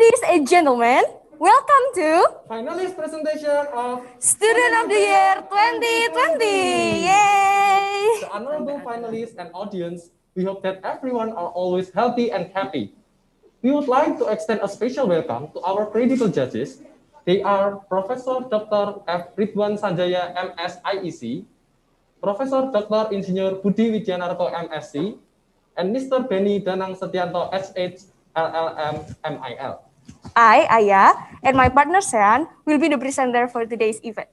Ladies and gentlemen, welcome to Finalist presentation of Student of the Year 2020. Yay! The honorable finalists and audience, we hope that everyone are always healthy and happy. We would like to extend a special welcome to our credible judges. They are Professor Dr. F. Ridwan Sanjaya, MS IEC, Professor Dr. Insinyur Budi Widyanarko, MSc, and Mr. Benny Danang Setianto, SH, LLM, MIL. I, Aya, and my partner Sean will be the presenter for today's event.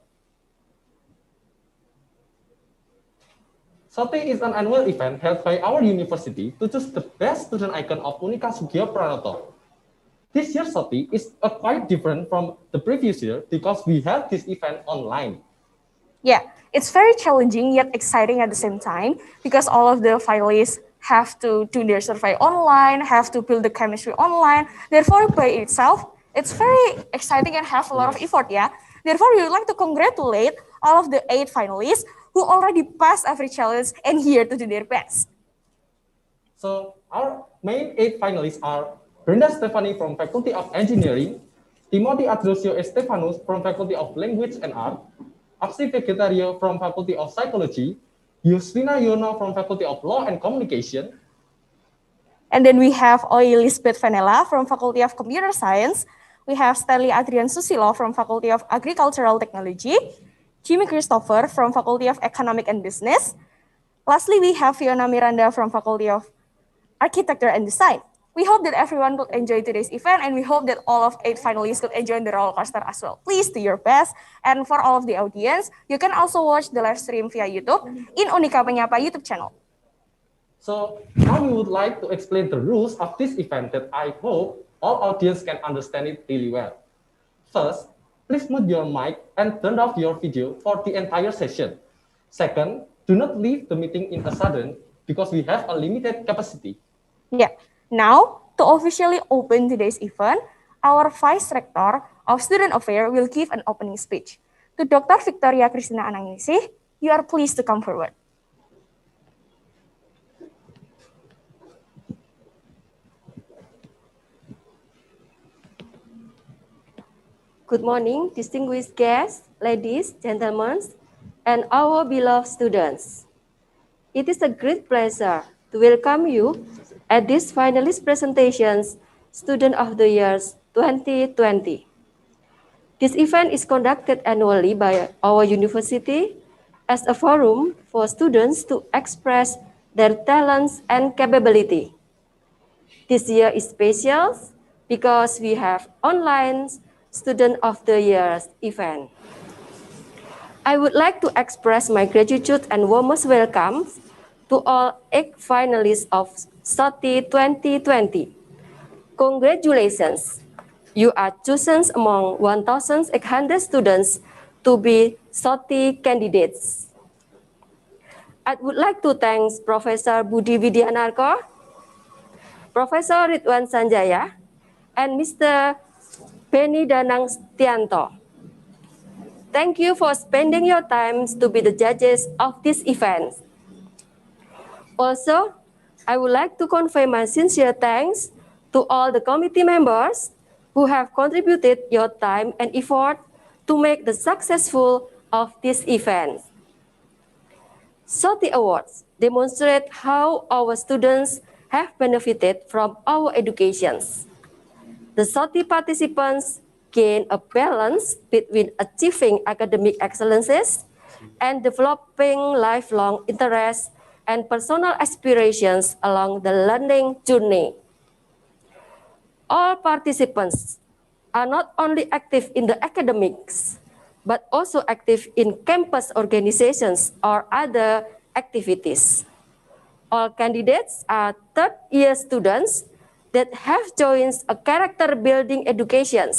Soty is an annual event held by our university to choose the best student icon of Unika Sugio Pranoto. This year's Soty is quite different from the previous year because we held this event online. Yeah, it's very challenging yet exciting at the same time because all of the finalists have to do their survey online, have to build the chemistry online. Therefore, by itself, it's very exciting and have a lot of effort, yeah? Therefore, we would like to congratulate all of the 8 finalists who already passed every challenge and here to do their best. So our main 8 finalists are Brenda Stefani from Faculty of Engineering, Timothy Adrosio Estefanus from Faculty of Language and Art, Aksi Vegetario from Faculty of Psychology, Yusrina Yono from Faculty of Law and Communication. And then we have Lisbeth Vanella from Faculty of Computer Science. We have Stanley Adrian Susilo from Faculty of Agricultural Technology, Jimmy Christopher from Faculty of Economic and Business. Lastly, we have Fiona Miranda from Faculty of Architecture and Design. We hope that everyone could enjoy today's event, and we hope that all of 8 finalists could enjoy the roller coaster as well. Please do your best. And for all of the audience, you can also watch the live stream via YouTube in Unika Penyapa YouTube channel. So now we would like to explain the rules of this event that I hope all audience can understand it really well. First, please mute your mic and turn off your video for the entire session. Second, do not leave the meeting in a sudden because we have a limited capacity. Yeah. Now, to officially open today's event, our Vice Rector of Student Affairs will give an opening speech. To Dr. Victoria Christina Anangisih, you are pleased to come forward. Good morning, distinguished guests, ladies, gentlemen, and our beloved students. It is a great pleasure to welcome you at this finalist presentations, Student of the Year 2020. This event is conducted annually by our university as a forum for students to express their talents and capability. This year is special because we have online Student of the Year event. I would like to express my gratitude and warmest welcome to all 8 finalists of Soty 2020. Congratulations! You are chosen among 1,800 students to be Soty candidates. I would like to thank Professor Budi Widyanarko, Professor Ridwan Sanjaya, and Mr. Benny Danang Setianto. Thank you for spending your time to be the judges of this event. Also, I would like to convey my sincere thanks to all the committee members who have contributed your time and effort to make the successful of this event. Soty Awards demonstrate how our students have benefited from our educations. The Soty participants gain a balance between achieving academic excellences and developing lifelong interests and personal aspirations along the learning journey. All participants are not only active in the academics, but also active in campus organizations or other activities. All candidates are third-year students that have joined a character-building education,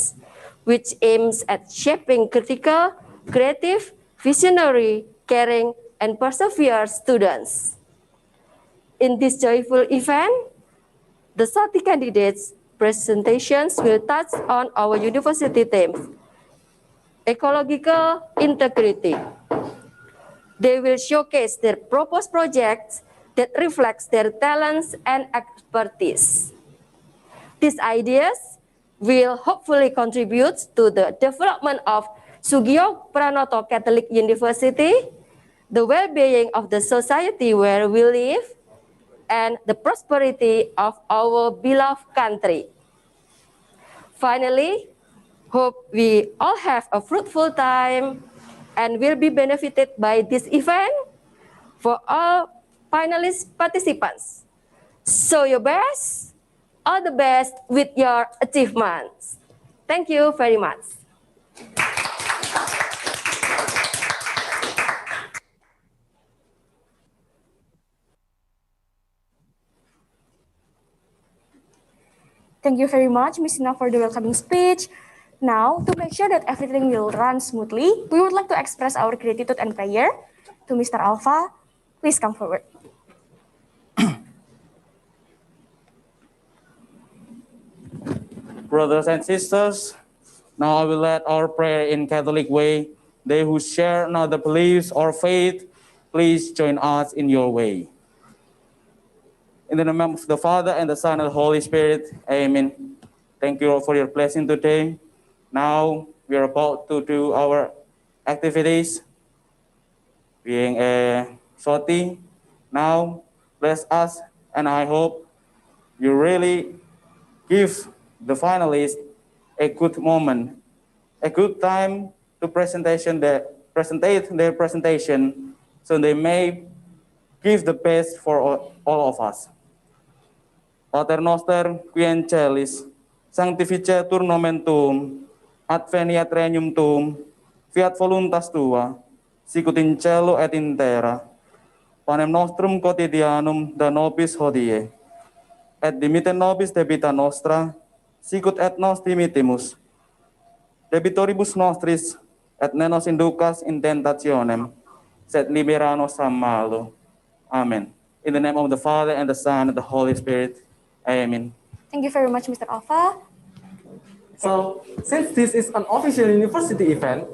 which aims at shaping critical, creative, visionary, caring, and persevere students. In this joyful event, the Soty candidates' presentations will touch on our university theme, ecological integrity. They will showcase their proposed projects that reflects their talents and expertise. These ideas will hopefully contribute to the development of Sugio Pranoto Catholic University, the well-being of the society where we live, and the prosperity of our beloved country. Finally, hope we all have a fruitful time and will be benefited by this event. For all finalist participants, show your best, all the best with your achievements. Thank you very much. Thank you very much, Ms. Ina, for the welcoming speech. Now, to make sure that everything will run smoothly, we would like to express our gratitude and prayer to Mr. Alpha. Please come forward. Brothers and sisters, now I will lead our prayer in Catholic way. They who share not the beliefs or faith, please join us in your way. In the name of the Father, and the Son, and the Holy Spirit, amen. Thank you all for your blessing today. Now we are about to do our activities, being a Soty. Now bless us, and I hope you really give the finalists a good moment, a good time to presentate their presentation, so they may give the best for all of us. Pater noster, qui in celis, sanctificetur nomen tuum, adveniat regnum tuum, fiat voluntas tua, sicut in cielo et in terra. Panem nostrum quotidianum da nobis hodie, et dimitte nobis debita nostra, sicut et nos dimittimus debitoribus nostris, et ne nos inducas in tentationem, sed libera nos a malo. Amen. In the name of the Father, and the Son, and the Holy Spirit. Amen. Thank you very much, Mr. Alpha. So, since this is an official university event,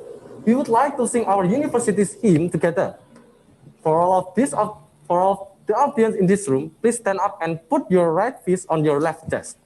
we would like to sing our university's hymn together. For all the audience in this room, please stand up and put your right fist on your left chest.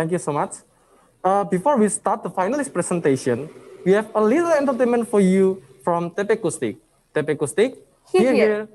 Thank you so much. Before we start the finalist presentation, we have a little entertainment for you from TP Acoustic. TP Acoustic, here.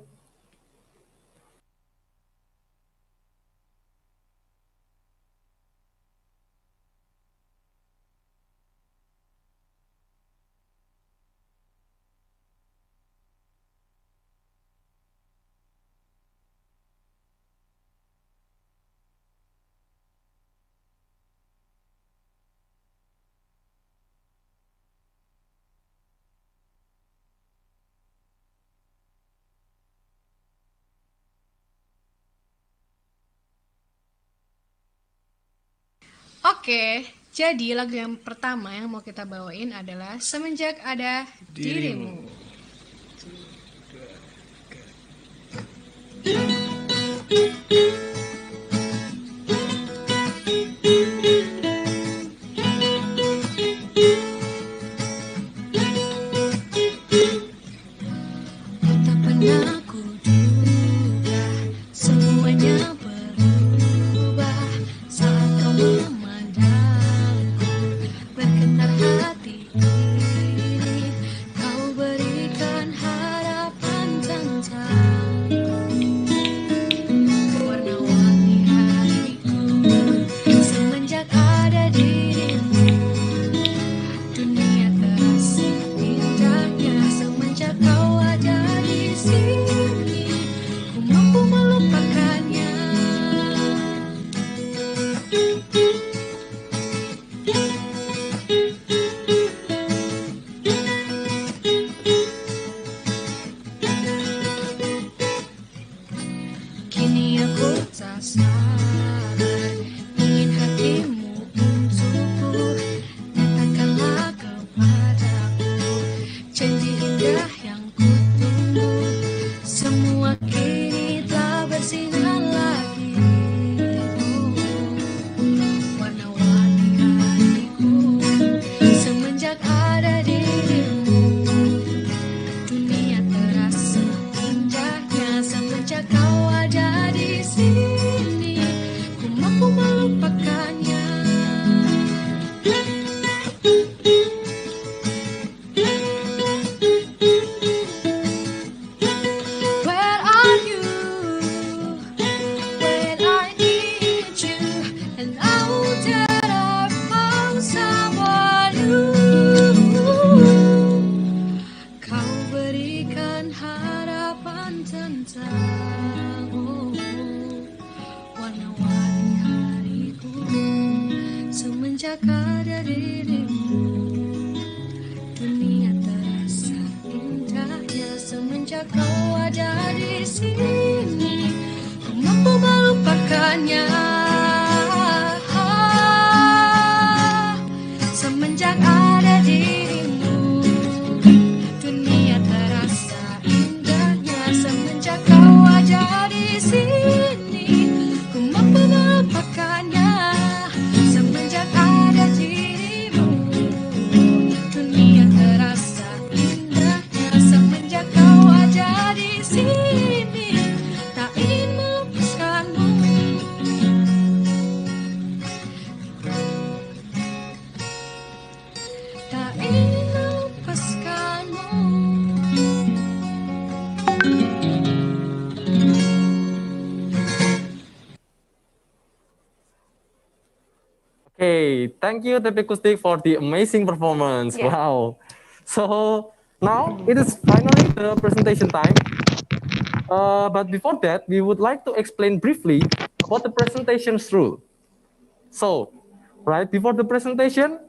Oke, jadi lagu yang pertama yang mau kita bawain adalah Semenjak Ada Dirimu. Tak pernah kuduga semuanya berubah saat kau memandangku, bergetar hati ini. Kau berikan harapan tentangku, warna-warni hariku. Semenjak ada dirimu, dunia terasa indahnya. Semenjak kau ada di sini, ku mampu melupakannya. Kini aku tak sabar, ingin hatimu untukku. Nyatakanlah kepadaku janji indah yang kutunggu. Semua kini telah bersinar lagi. Warna-warni hariku. Semenjak ada dirimu, dunia terasa indahnya. Semenjak kau ada di sini, ku mampu melupakannya. Where are you when I need you? And now that I found someone new, kau berikan harapan tentang warna-warni hariku. Semenjak ada dirimu, dunia terasa indahnya. Semenjak kau ada di sini, ku mampu melupakannya. Semenjak ada dirimu, dunia terasa indahnya. Semenjak kau ada di sini, ku mampu melupakannya. Semenjak ada dirimu, dunia terasa indahnya. Semenjak kau ada di sini, tak ingin melepaskanmu. Tak ingin melepaskanmu. Okay, thank you TP Acoustic for the amazing performance. Yeah. Wow. So now it is finally the presentation time. But before that, we would like to explain briefly about the presentation's rule. So, right before the presentation,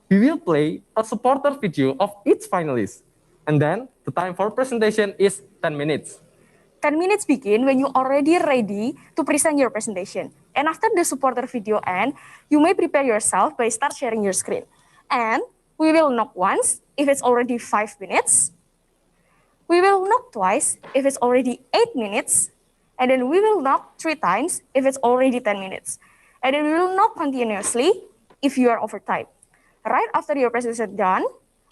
we will play a supporter video of each finalist. And then the time for presentation is 10 minutes. 10 minutes begin when you already ready to present your presentation. And after the supporter video end, you may prepare yourself by start sharing your screen. And we will knock once if it's already 5 minutes. We will knock twice if it's already 8 minutes. And then we will knock 3 times if it's already 10 minutes. And then we will knock continuously if you are over time. Right after your presentation done,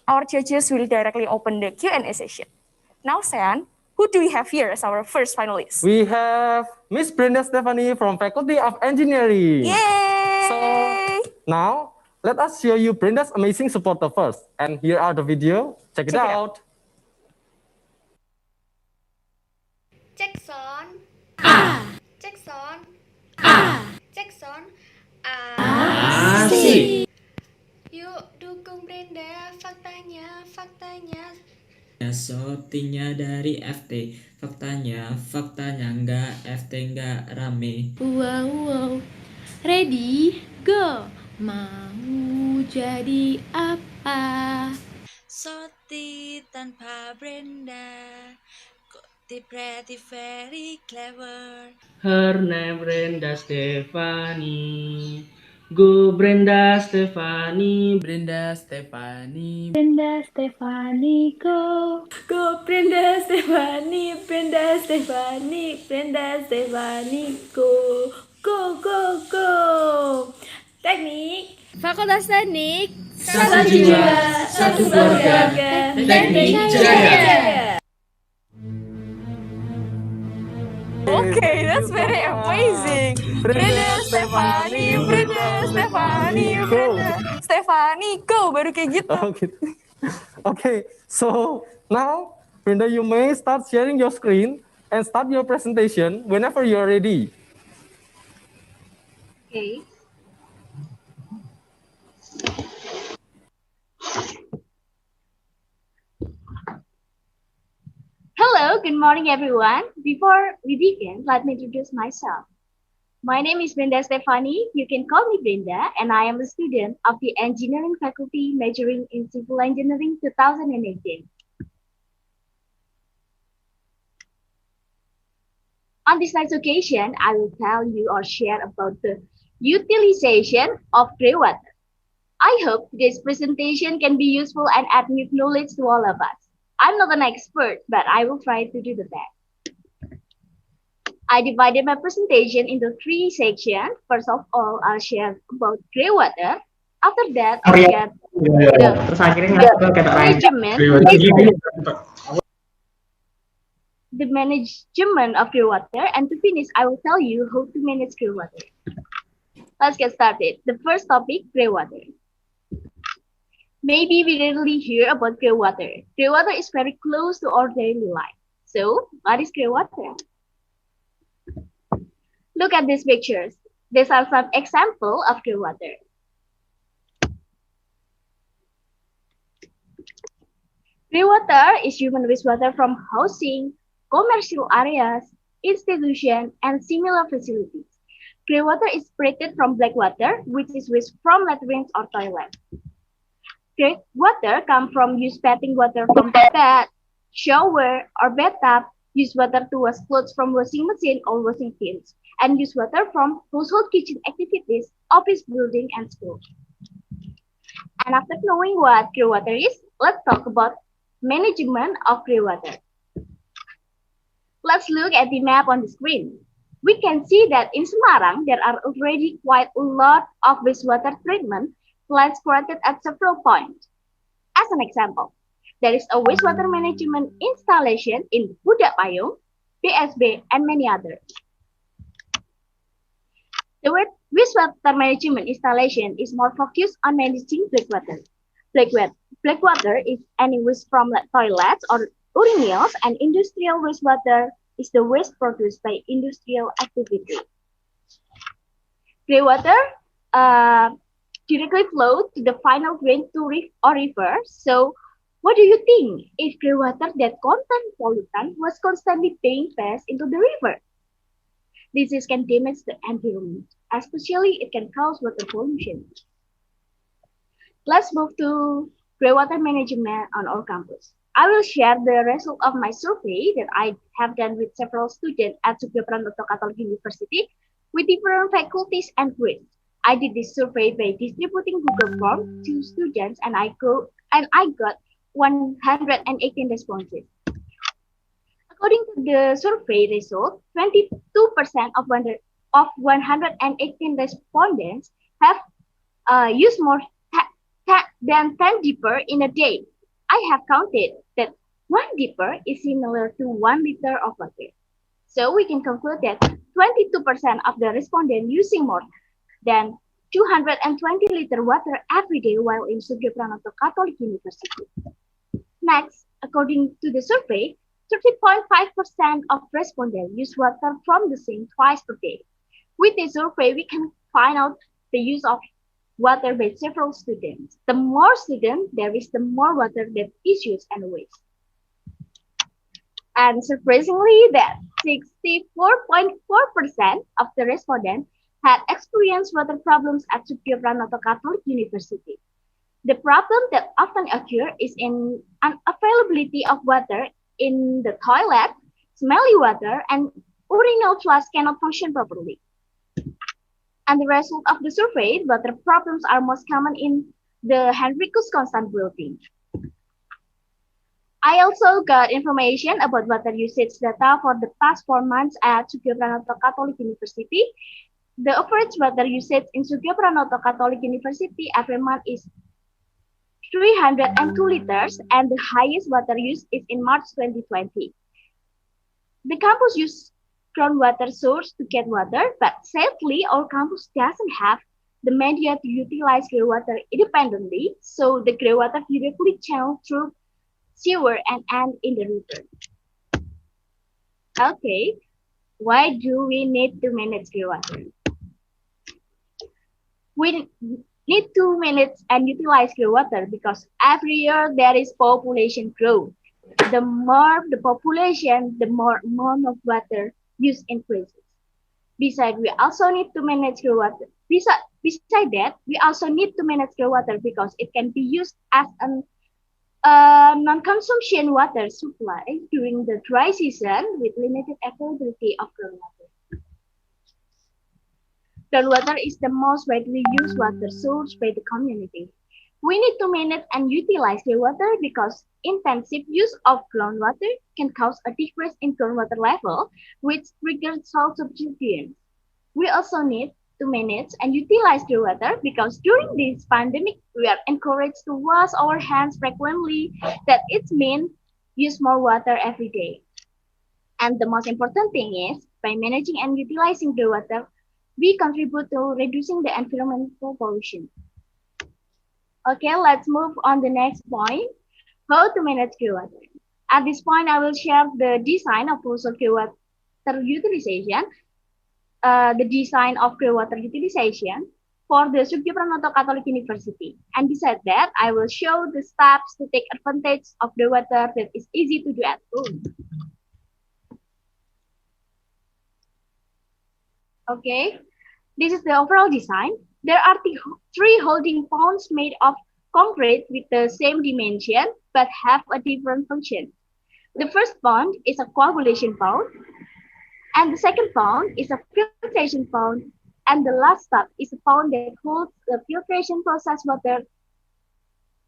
our judges will directly open the Q&A session. Now, Sean, who do we have here as our first finalist? We have Miss Brenda Stephanie from Faculty of Engineering. Yay! So Now, let us show you Brenda's amazing supporter first. And here are the video. Check it out. Cek sound. Cek sound. Cek sound. Asik. Yuk dukung Brenda, faktanya, faktanya. Sotinya dari FT, faktanya nggak FT nggak rame. Wow, ready, go. Mau jadi apa? Soty tanpa Brenda, pretty very clever. Her name Brenda Stefani. Go Brenda Stefani. Brenda Stefani, Brenda Stefani, go. Go, Brenda Stefani, Brenda Stefani, Brenda Stefani, go. Go, go, go. Teknik, Fakultas Teknik, Satu jiwa, satu keluarga, Teknik Jaya. Okay, that's very amazing. Brenda Stefani, Brenda Stefani, Brenda Stefani, go. Baru kayak gitu. Oh, gitu. Okay, so now, Brenda, you may start sharing your screen and start your presentation whenever you're ready. Okay. Hello, good morning, everyone. Before we begin, let me introduce myself. My name is Brenda Stefani. You can call me Brenda, and I am a student of the Engineering Faculty majoring in Civil Engineering 2018. On this nice occasion, I will tell you or share about the utilization of grey water. I hope today's presentation can be useful and add new knowledge to all of us. I'm not an expert, but I will try to do the best. I divided my presentation into 3 sections. First of all, I'll share about grey water. After that, I'll share the management of grey water, and to finish, I will tell you how to manage grey water. Let's get started. The first topic, grey water. Maybe we rarely hear about grey water. Grey water is very close to our daily life. So, what is grey water? Look at these pictures. These are some examples of grey water. Grey water is human wastewater from housing, commercial areas, institutions, and similar facilities. Grey water is separated from black water, which is waste from latrines or toilets. Grey water comes from used bathing water from bath, shower, or bathtub, used water to wash clothes from washing machine or washing machines, and used water from household kitchen activities, office building, and school. And after knowing what grey water is, let's talk about management of grey water. Let's look at the map on the screen. We can see that in Semarang, there are already quite a lot of wastewater treatment plants created at several points. As an example, there is a wastewater management installation in Budak Payung, BSB, and many others. The wastewater management installation is more focused on managing black water. Black water is any waste from toilets or urinals, and industrial wastewater is the waste produced by industrial activity. Grey water directly flow to the final drain to river. So, what do you think if grey water that contain pollutant was constantly being passed into the river? This can damage the environment, especially it can cause water pollution. Let's move to grey water management on our campus. I will share the result of my survey that I have done with several students at Sugio Pranoto Catholic University with different faculties and grades. I did this survey by distributing Google Forms to students, and I got 118 responses. According to the survey result, 22% of 118 respondents have used more than 10 dipper in a day. I have counted that 1 dipper is similar to 1 liter of water. So we can conclude that 22% of the respondents using more than 220-liter water every day while in Surya Pranoto Catholic University. Next, according to the survey, 30.5% of respondents use water from the sink twice per day. With this survey, we can find out the use of water by several students. The more students there is, the more water that is used and wasted. And surprisingly, that 64.4% of the respondents had experienced water problems at Surya Pranoto Catholic University. The problem that often occurs is in unavailability of water in the toilet, smelly water, and urinal flush cannot function properly. And the result of the survey, water problems are most common in the Henricus Constant building. I also got information about water usage data for the past 4 months at Surya Pranoto Catholic University. The average water usage in Surya Pranoto Catholic University every month is 302 liters, and the highest water use is in March 2020. The campus used groundwater source to get water, but sadly, our campus doesn't have the media to utilize groundwater independently, so the groundwater directly channeled through sewer and end in the river. Okay, why do we need to manage groundwater? We need to manage and utilize groundwater because every year there is population growth. The more the population, the more amount of water use increases. Besides, we also need to manage groundwater. Besides that, we also need to manage groundwater because it can be used as an non-consumption water supply during the dry season with limited availability of groundwater. Groundwater is the most widely used water source by the community. We need to manage and utilize groundwater because intensive use of groundwater can cause a decrease in groundwater level, which triggers salt subsidence. We also need to manage and utilize groundwater because during this pandemic, we are encouraged to wash our hands frequently. That it means use more water every day. And the most important thing is, by managing and utilizing groundwater, we contribute to reducing the environmental pollution. Okay, let's move on the next point, how to manage groundwater. At this point, I will share the design of household groundwater utilization, the design of groundwater utilization for the Surya Pranoto Catholic University. And besides that, I will show the steps to take advantage of the water that is easy to do at home. Okay, this is the overall design. There are three holding ponds made of concrete with the same dimension but have a different function. The first pond is a coagulation pond, and the second pond is a filtration pond, and the last step is a pond that holds the filtration process water,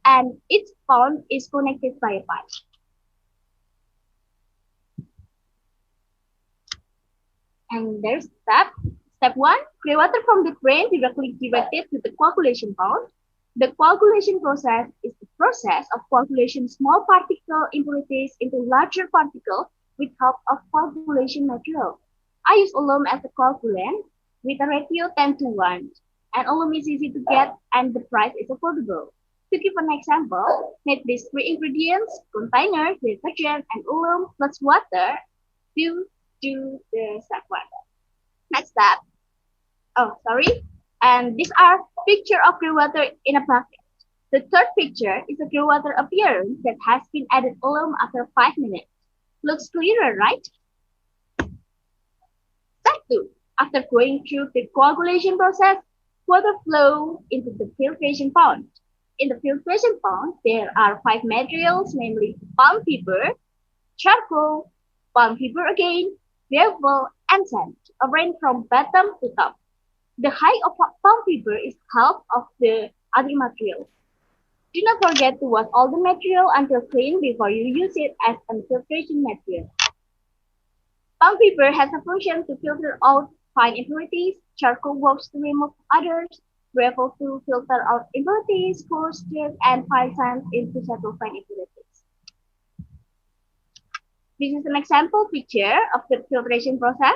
and each pond is connected by a pipe. And there's step 1, groundwater from the drain directly directed to the coagulation pond. The coagulation process is the process of coagulation small particle impurities into larger particles with help of coagulation material. I use alum as a coagulant with a ratio 10:1, and alum is easy to get and the price is affordable. To give an example, need these 3 ingredients: container, detergent, and alum plus water to do the step 1. Next step. And these are picture of groundwater in a bucket. The third picture is a groundwater appearance that has been added alum after 5 minutes. Looks clearer, right? Step 2. After going through the coagulation process, water flow into the filtration pond. In the filtration pond, there are 5 materials, namely palm fiber, charcoal, palm fiber again, gravel, and sand, arranged from bottom to top. The height of palm fiber is half of the other material. Do not forget to wash all the material until clean before you use it as a filtration material. Palm fiber has a function to filter out fine impurities, charcoal works to remove others, gravel to filter out impurities, coarse dirt, and fine sand to settle fine impurities. This is an example picture of the filtration process.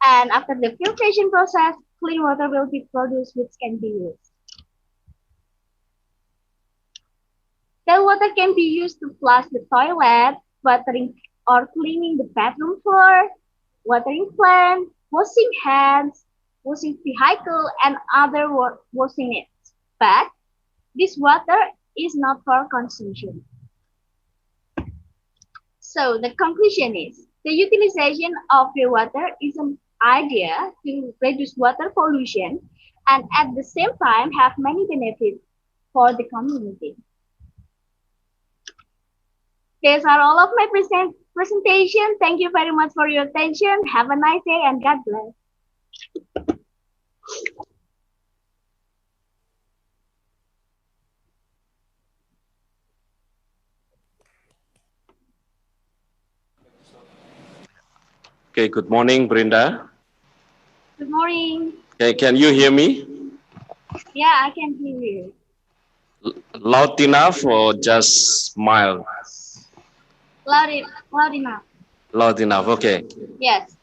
And after the filtration process, clean water will be produced which can be used. Tap water can be used to flush the toilet, watering or cleaning the bathroom floor, watering plants, washing hands, washing vehicle, and other washing needs. But this water is not for consumption. So the conclusion is the utilization of water is an idea to reduce water pollution and at the same time have many benefits for the community. These are all of my presentation. Thank you very much for your attention. Have a nice day and God bless. Okay, good morning, Brenda. Good morning. Okay, can you hear me? Yeah, I can hear you. Loud enough or just mild? Loud enough. Loud enough, okay. Yes.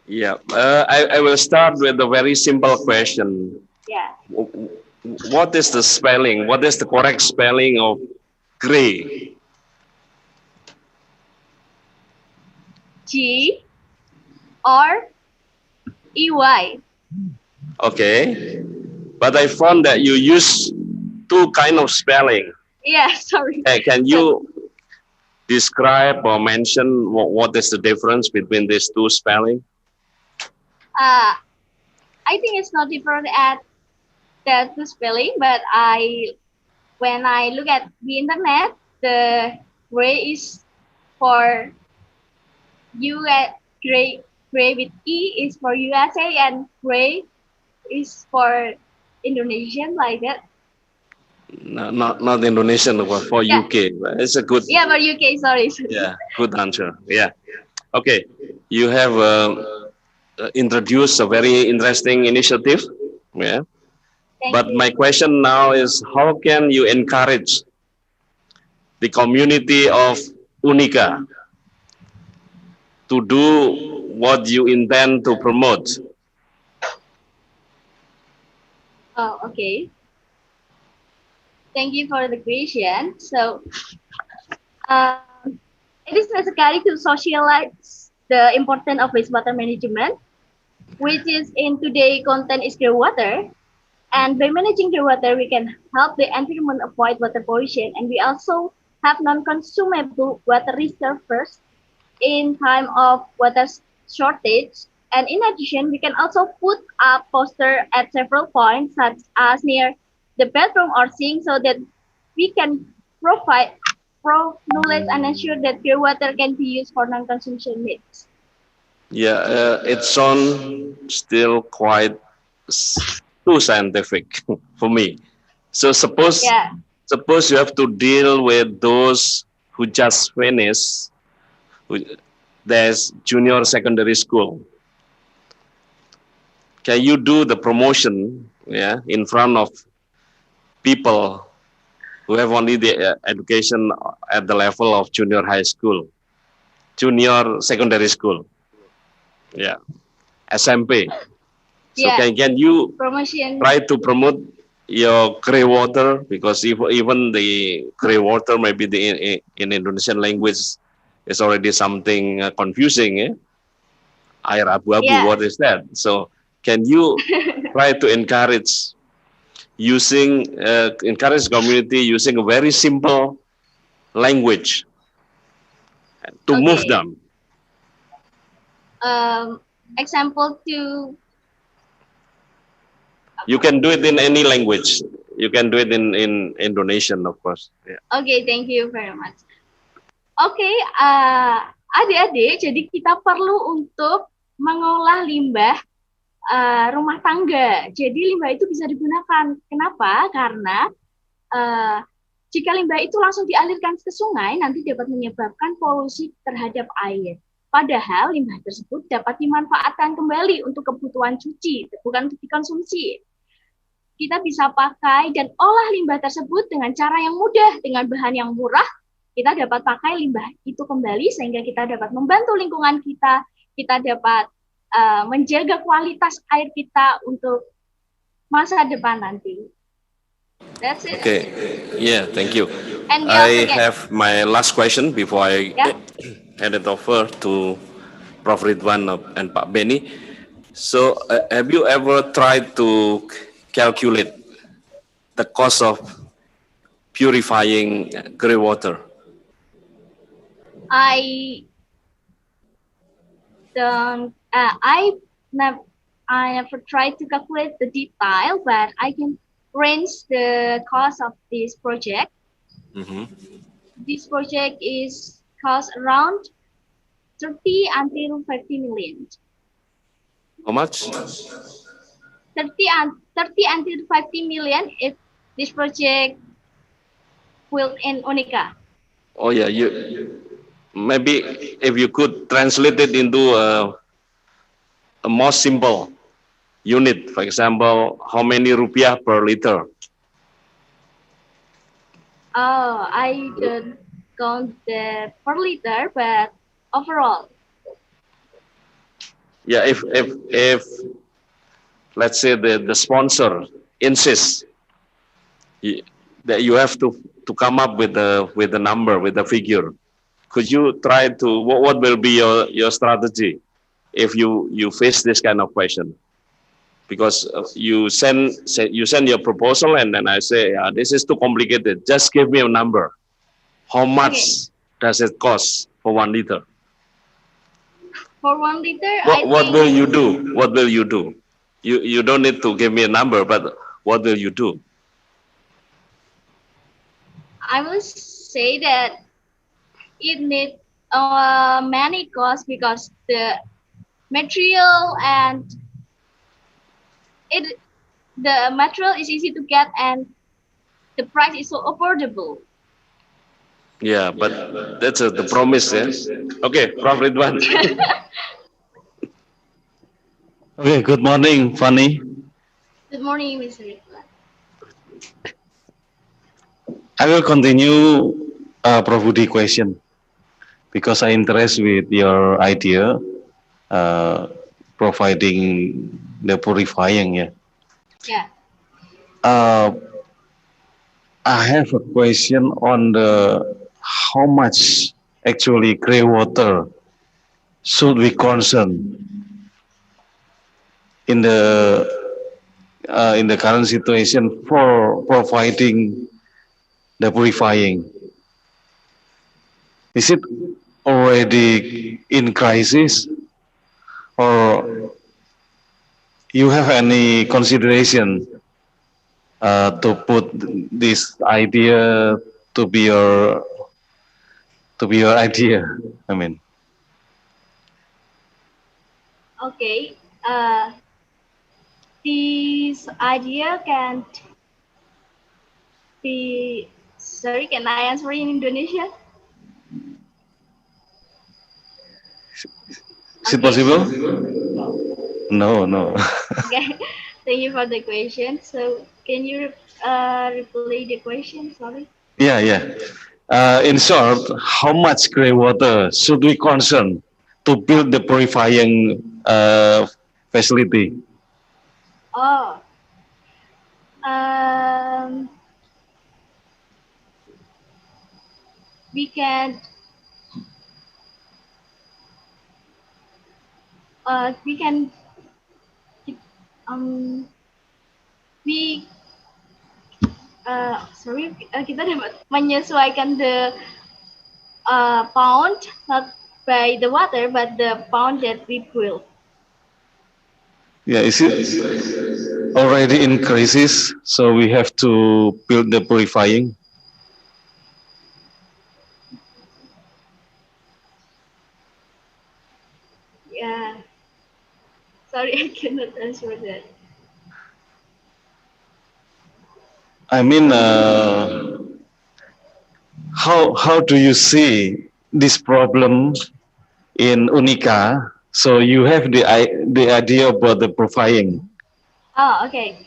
Yeah, I will start with a very simple question. Yeah. What is the spelling? What is the correct spelling of gray? G or EY. Okay, but I found that you use two kind of spelling. Yeah, sorry. Can you describe or mention what is the difference between these two spelling? I think it's not different at the two spelling, but when I look at the internet, the gray is for gray with E is for USA and gray is for Indonesian, like that. No, not Indonesian, but for Yeah. UK. It's a good. Yeah, for UK. Sorry. Yeah, good answer. Yeah. Okay, you have introduced a very interesting initiative. Yeah. But my question now is, how can you encourage the community of Unica to do what you intend to promote? Oh, okay. Thank you for the question. So, it is necessary to socialize the importance of wastewater management, which is in today's content is groundwater. And by managing groundwater, we can help the environment avoid water pollution. And we also have non-consumable water reservoirs in time of water shortage. And in addition, we can also put up poster at several points, such as near the bathroom or sink, so that we can provide knowledge and ensure that pure water can be used for non-consumption needs. Yeah, it sounds still quite too scientific for me. So suppose you have to deal with those who just finished. There's junior secondary school. Can you do the promotion, in front of people who have only the education at the level of junior high school, junior secondary school, SMP? So can you try to promote your grey water, because even the grey water maybe in Indonesian language is already something confusing. Air abu-abu, what is that? So can you try to encourage community using a very simple language to move them? Example to. You can do it in any language. You can do it in Indonesian, of course. Yeah. Okay, thank you very much. Okay, adik-adik, jadi kita perlu untuk mengolah limbah rumah tangga. Jadi limbah itu bisa digunakan. Kenapa? Karena jika limbah itu langsung dialirkan ke sungai, nanti dapat menyebabkan polusi terhadap air. Padahal limbah tersebut dapat dimanfaatkan kembali untuk kebutuhan cuci, bukan untuk dikonsumsi. Kita bisa pakai dan olah limbah tersebut dengan cara yang mudah, dengan bahan yang murah. Kita dapat pakai limbah itu kembali sehingga kita dapat membantu lingkungan kita dapat menjaga kualitas air kita untuk masa depan nanti. That's it. Okay. Yeah, thank you. And we I also get have my last question before I yeah. hand it over to Prof. Ridwan and Pak Benny. So, have you ever tried to calculate the cost of purifying gray water? I don't. I never tried to calculate the detail, but I can range the cost of this project. Mm-hmm. This project is cost around 30 until 50 million. How much? 30 until 50 million if this project will in Unica. Oh yeah, you maybe if you could translate it into a more simple unit, for example, how many rupiah per liter? Oh, I don't count the per liter, but overall. Yeah, if let's say the sponsor insists that you have to come up with a number, with a figure, could you try to what will be your strategy if you face this kind of question? Because you send your proposal and then I say this is too complicated. Just give me a number. How much does it cost for 1 liter? For 1 liter, What will you do? What will you do? You don't need to give me a number, but what will you do? I will say that it needs many costs because the material and the material is easy to get and the price is so affordable. Yeah, but that's the promise, yeah. Okay, Prof. Ridwan. Okay, good morning, Fanny. Good morning, Mr. Ridwan. I will continue Prof. Budi question because I interest with your idea providing the purifying. Yeah. Yeah. I have a question on the how much actually grey water should we concern in the current situation for providing the purifying. Is it already in crisis or you have any consideration to put this idea to be your idea? I mean. Okay. This idea can be. Sorry, can I answer in Indonesia? Is it possible? No. Okay. Thank you for the question. So, can you replay the question? Sorry. Yeah. In short, how much grey water should we concern to build the purifying facility? Oh. We can. We can. We. Sorry. Kita dapat menyesuaikan the pound not by the water but the pound that we boil. Yeah, is it already in crisis? So we have to build the purifying. Yeah. Sorry, I cannot answer that. I mean, how do you see this problem in Unica? So you have the idea about the purifying. Oh, okay.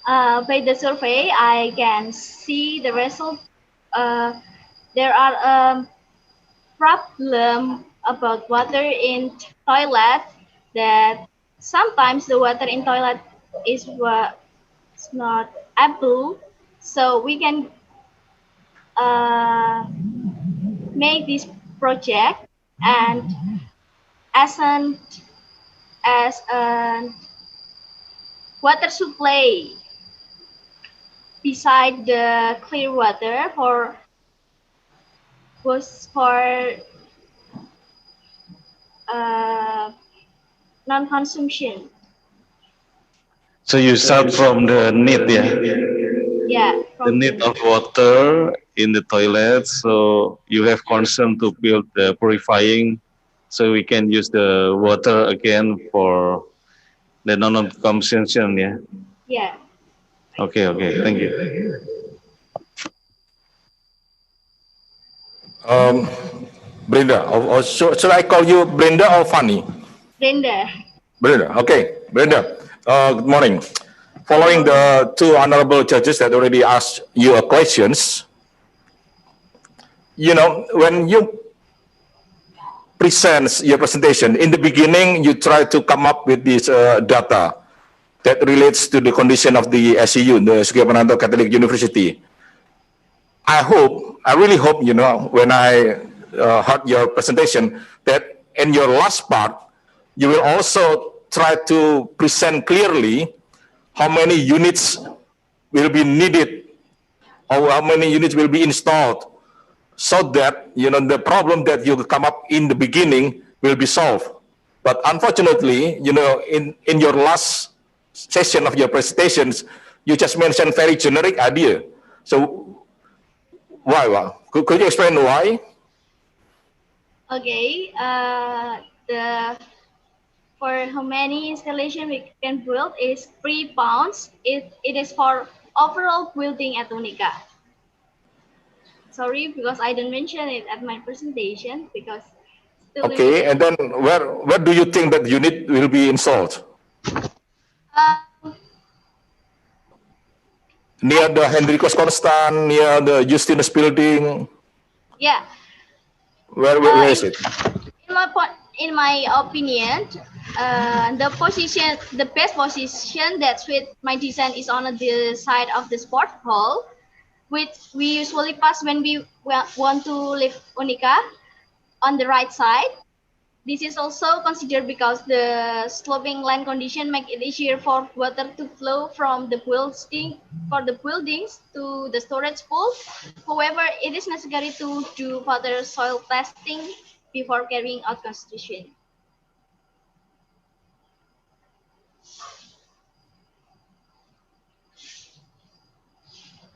By the survey, I can see the result. There are problem about water in toilet that sometimes the water in toilet is not able, so we can make this project and as a water supply beside the clear water for non-consumption. So you start from the need, yeah? Yeah, The from need of water in the toilet, so you have concern to build the purifying, so we can use the water again for the non-consumption, yeah? yeah. Okay, thank you. Brenda, or should I call you Brenda or Fanny? Brenda. Brenda, okay. Brenda, good morning. Following the two honorable judges that already asked you questions, when you present your presentation, in the beginning, you try to come up with this data that relates to the condition of the SCU, the Sugiyopananto Catholic University. I really hope, when I heard your presentation, that in your last part, you will also try to present clearly how many units will be needed or how many units will be installed so that, the problem that you come up in the beginning will be solved. But unfortunately, in your last session of your presentations, you just mentioned very generic idea. So why? Could you explain why? Okay. For how many installation we can build is 3 pounds. It is for overall building at Unica. Sorry, because I didn't mention it at my presentation because still Okay, and then where do you think that unit will be installed? Near the Hendrikus Constant, near the Justinus building. Yeah. Where is it? In my opinion, the best position that suit my design is on the side of the sport hall, which we usually pass when we want to leave Unica on the right side. This is also considered because the sloping land condition make it easier for water to flow from the buildings to the storage pool. However, it is necessary to do further soil testing before carrying out construction.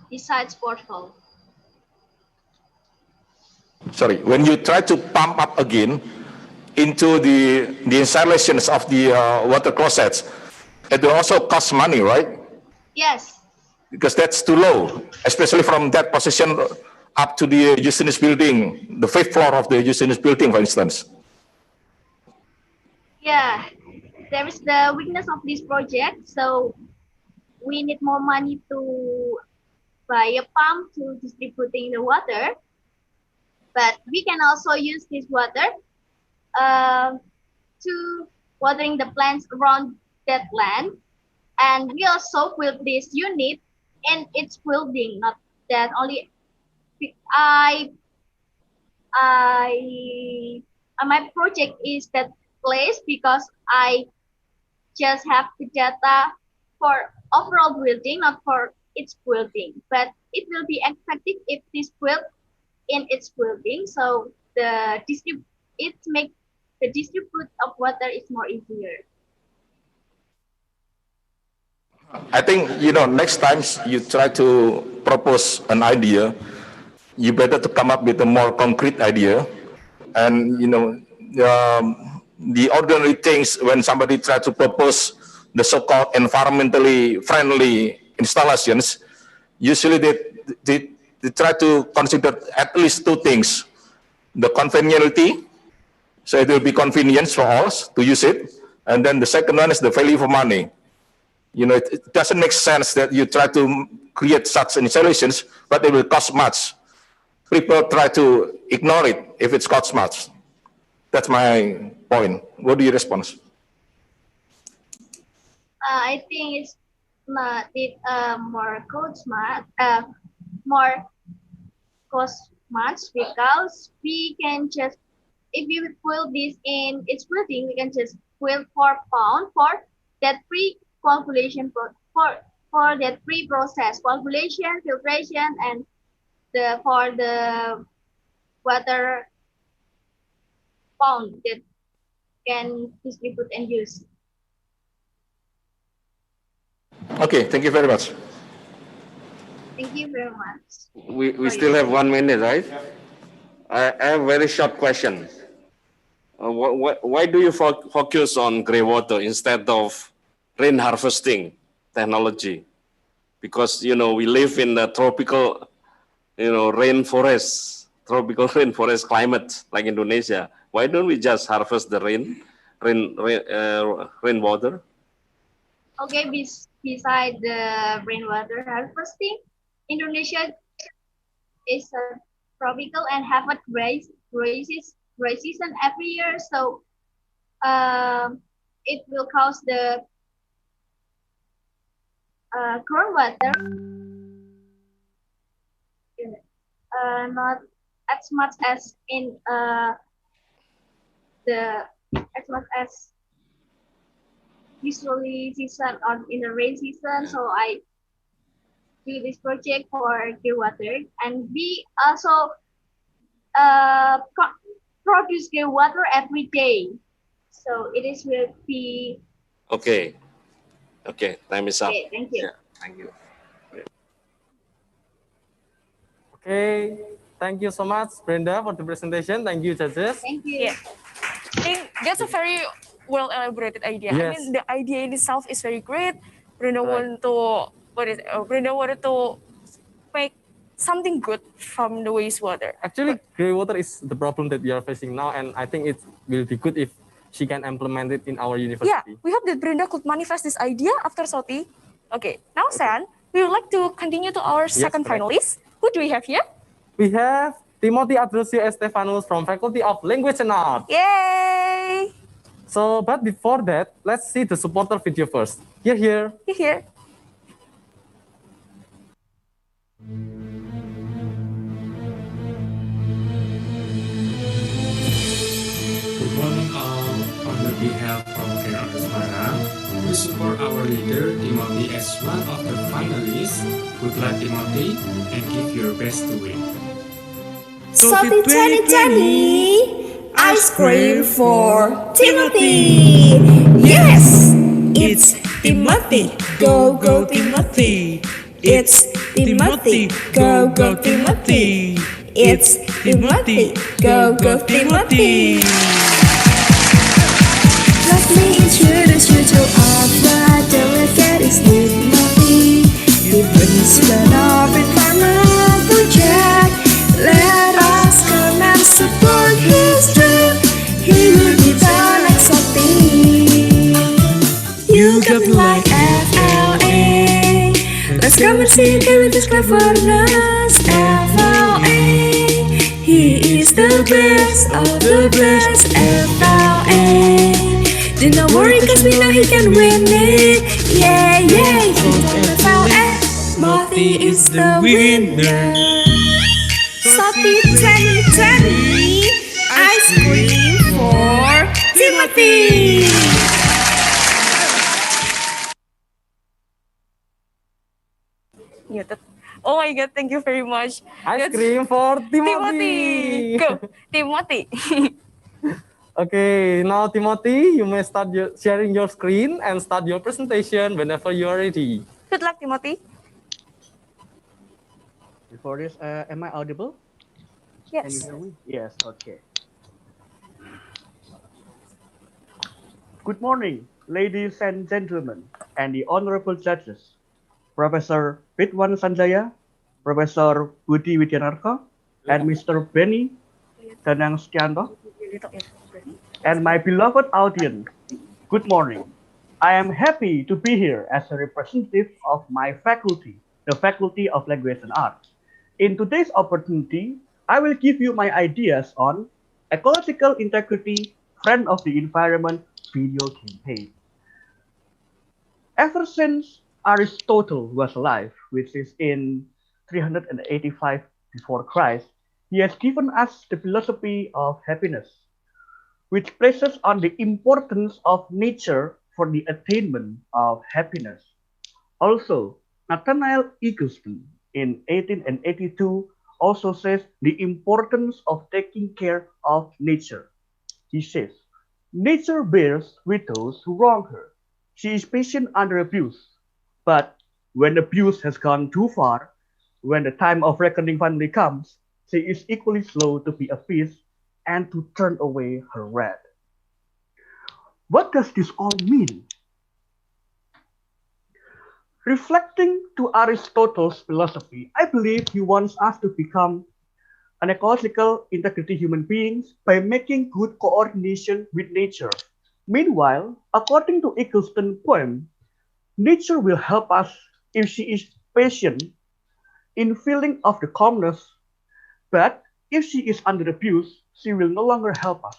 Besides porthole. Sorry, when you try to pump up again into the installations of the water closets, it will also cost money, right? Yes. Because that's too low, especially from that position up to the Justinus building, the 5th floor of the Justinus building, for instance. Yeah, there is the weakness of this project, so we need more money to buy a pump to distributing the water. But we can also use this water to watering the plants around that land. And we also build this unit in its building, not that only my project is that place because I just have the data for overall building, not for its building. But it will be effective if this built in its building, so the distribute of water is more easier. I think, next time you try to propose an idea, you better to come up with a more concrete idea. And, the ordinary things when somebody try to propose the so-called environmentally friendly installations, usually they try to consider at least two things. The conveniality, so it will be convenience for us to use it. And then the second one is the value for money. It doesn't make sense that you try to create such installations, but it will cost much. People try to ignore it if it costs much. That's my point. What do you respond? I think it's not it more cost smart more cost much because we can just if we put this in its building, we can just put £4 for that pre-calculation for that pre-process calculation, filtration, and the for the water pound that can distribute and use. Okay, thank you very much. Thank you very much. We still have 1 minute, right? I have a very short question. Why do you focus on grey water instead of rain harvesting technology? Because, we live in the tropical, tropical rainforest climate like Indonesia. Why don't we just harvest the rainwater? Okay, beside the rainwater harvesting, Indonesia is a tropical and have a dry season every year, so it will cause the groundwater not as much as in the as much as usually season or in the rain season. So I do this project for groundwater, and we also produce groundwater every day. So it is will be Okay. Okay, time is up. okay. Thank you. Yeah, thank you. Okay, thank you so much, Brenda, for the presentation. Thank you, judges. Thank you. Yeah. I think that's a very well elaborated idea. I Yes. mean, the idea in itself is very great. Brenda Right. Brenda wanted to make something good from the wastewater. Actually, grey water is the problem that we are facing now, and I think it will be good if she can implement it in our university. Yeah, we hope that Brenda could manifest this idea after Soty. Okay, now San, we would like to continue to our second correct. finalist. Who do we have here? We have Timothy Adrusio Estefanus from Faculty of Language and Art. Yay! So, but before that, let's see the supporter video first. Here. Here. Good morning all. On the behalf of Ken Asmara, we support our leader Timothy as one of the finalists. Good luck Timothy and give your best to win. Soty 2020 ice cream for Timothy. Yes, it's Timothy. Go go Timothy. It's Timothy. Go go Timothy. It's Timothy. Go go Timothy. Let me introduce you to our brother. Get his Timothy. He brings one of environment project. Let us come and support his dream. He will be the next Soty. You got me like FLA. Let's come and see him with his cleverness. FLA. He is the best of the best. FLA. Do not worry, cause we know he can win it. Yeah, yeah. FLA. Timothy is the winner. Soty 2020 ice cream for Timothy. Muted. Oh my god, thank you very much. Ice cream for Timothy. Go, Timothy. Okay, now Timothy, you may start sharing your screen and start your presentation whenever you are ready. Good luck, Timothy. Before this, am I audible? Can you Yes. hear me? Yes, okay. Good morning, ladies and gentlemen, and the honorable judges. Professor Ridwan Sanjaya, Professor Budi Widyanarko, and Mr. Benny Danang Stianto, and my beloved audience, good morning. I am happy to be here as a representative of my faculty, the Faculty of Language and Art. In today's opportunity, I will give you my ideas on ecological integrity, friend of the environment video campaign. Ever since Aristotle was alive, which is in 385 before Christ, he has given us the philosophy of happiness, which places on the importance of nature for the attainment of happiness. Also, Nathaniel Eggleston in 1882 also says the importance of taking care of nature. He says, nature bears with those who wrong her. She is patient under abuse. But when abuse has gone too far, when the time of reckoning finally comes, she is equally slow to be appeased and to turn away her wrath. What does this all mean? Reflecting to Aristotle's philosophy, I believe he wants us to become an ecological integrity human beings by making good coordination with nature. Meanwhile, according to Eggleston's poem, nature will help us if she is patient in feeling of the calmness, but if she is under abuse, she will no longer help us.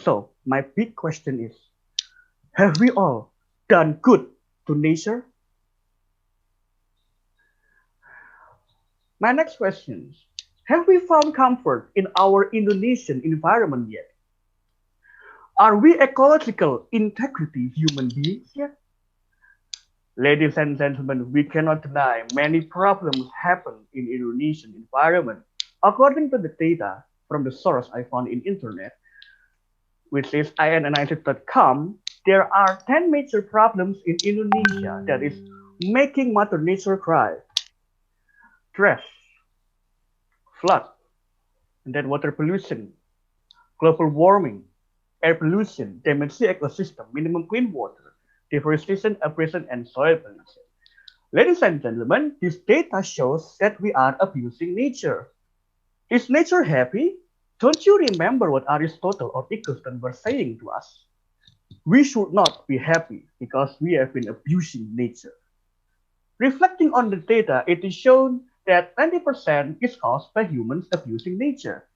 So, my big question is, have we all done good to nature? My next question is, have we found comfort in our Indonesian environment yet? Are we ecological integrity human beings yet? Ladies and gentlemen, we cannot deny many problems happen in Indonesian environment. According to the data from the source I found in internet, which is inanalysis.com, there are 10 major problems in Indonesia that is making Mother Nature cry. Stress, flood, and then water pollution, global warming, air pollution, damage to ecosystem, minimum clean water, deforestation, abrasion, and soil pollution. Ladies and gentlemen, this data shows that we are abusing nature. Is nature happy? Don't you remember what Aristotle or Eggleston were saying to us? We should not be happy because we have been abusing nature. Reflecting on the data, it is shown that 90% is caused by humans abusing nature.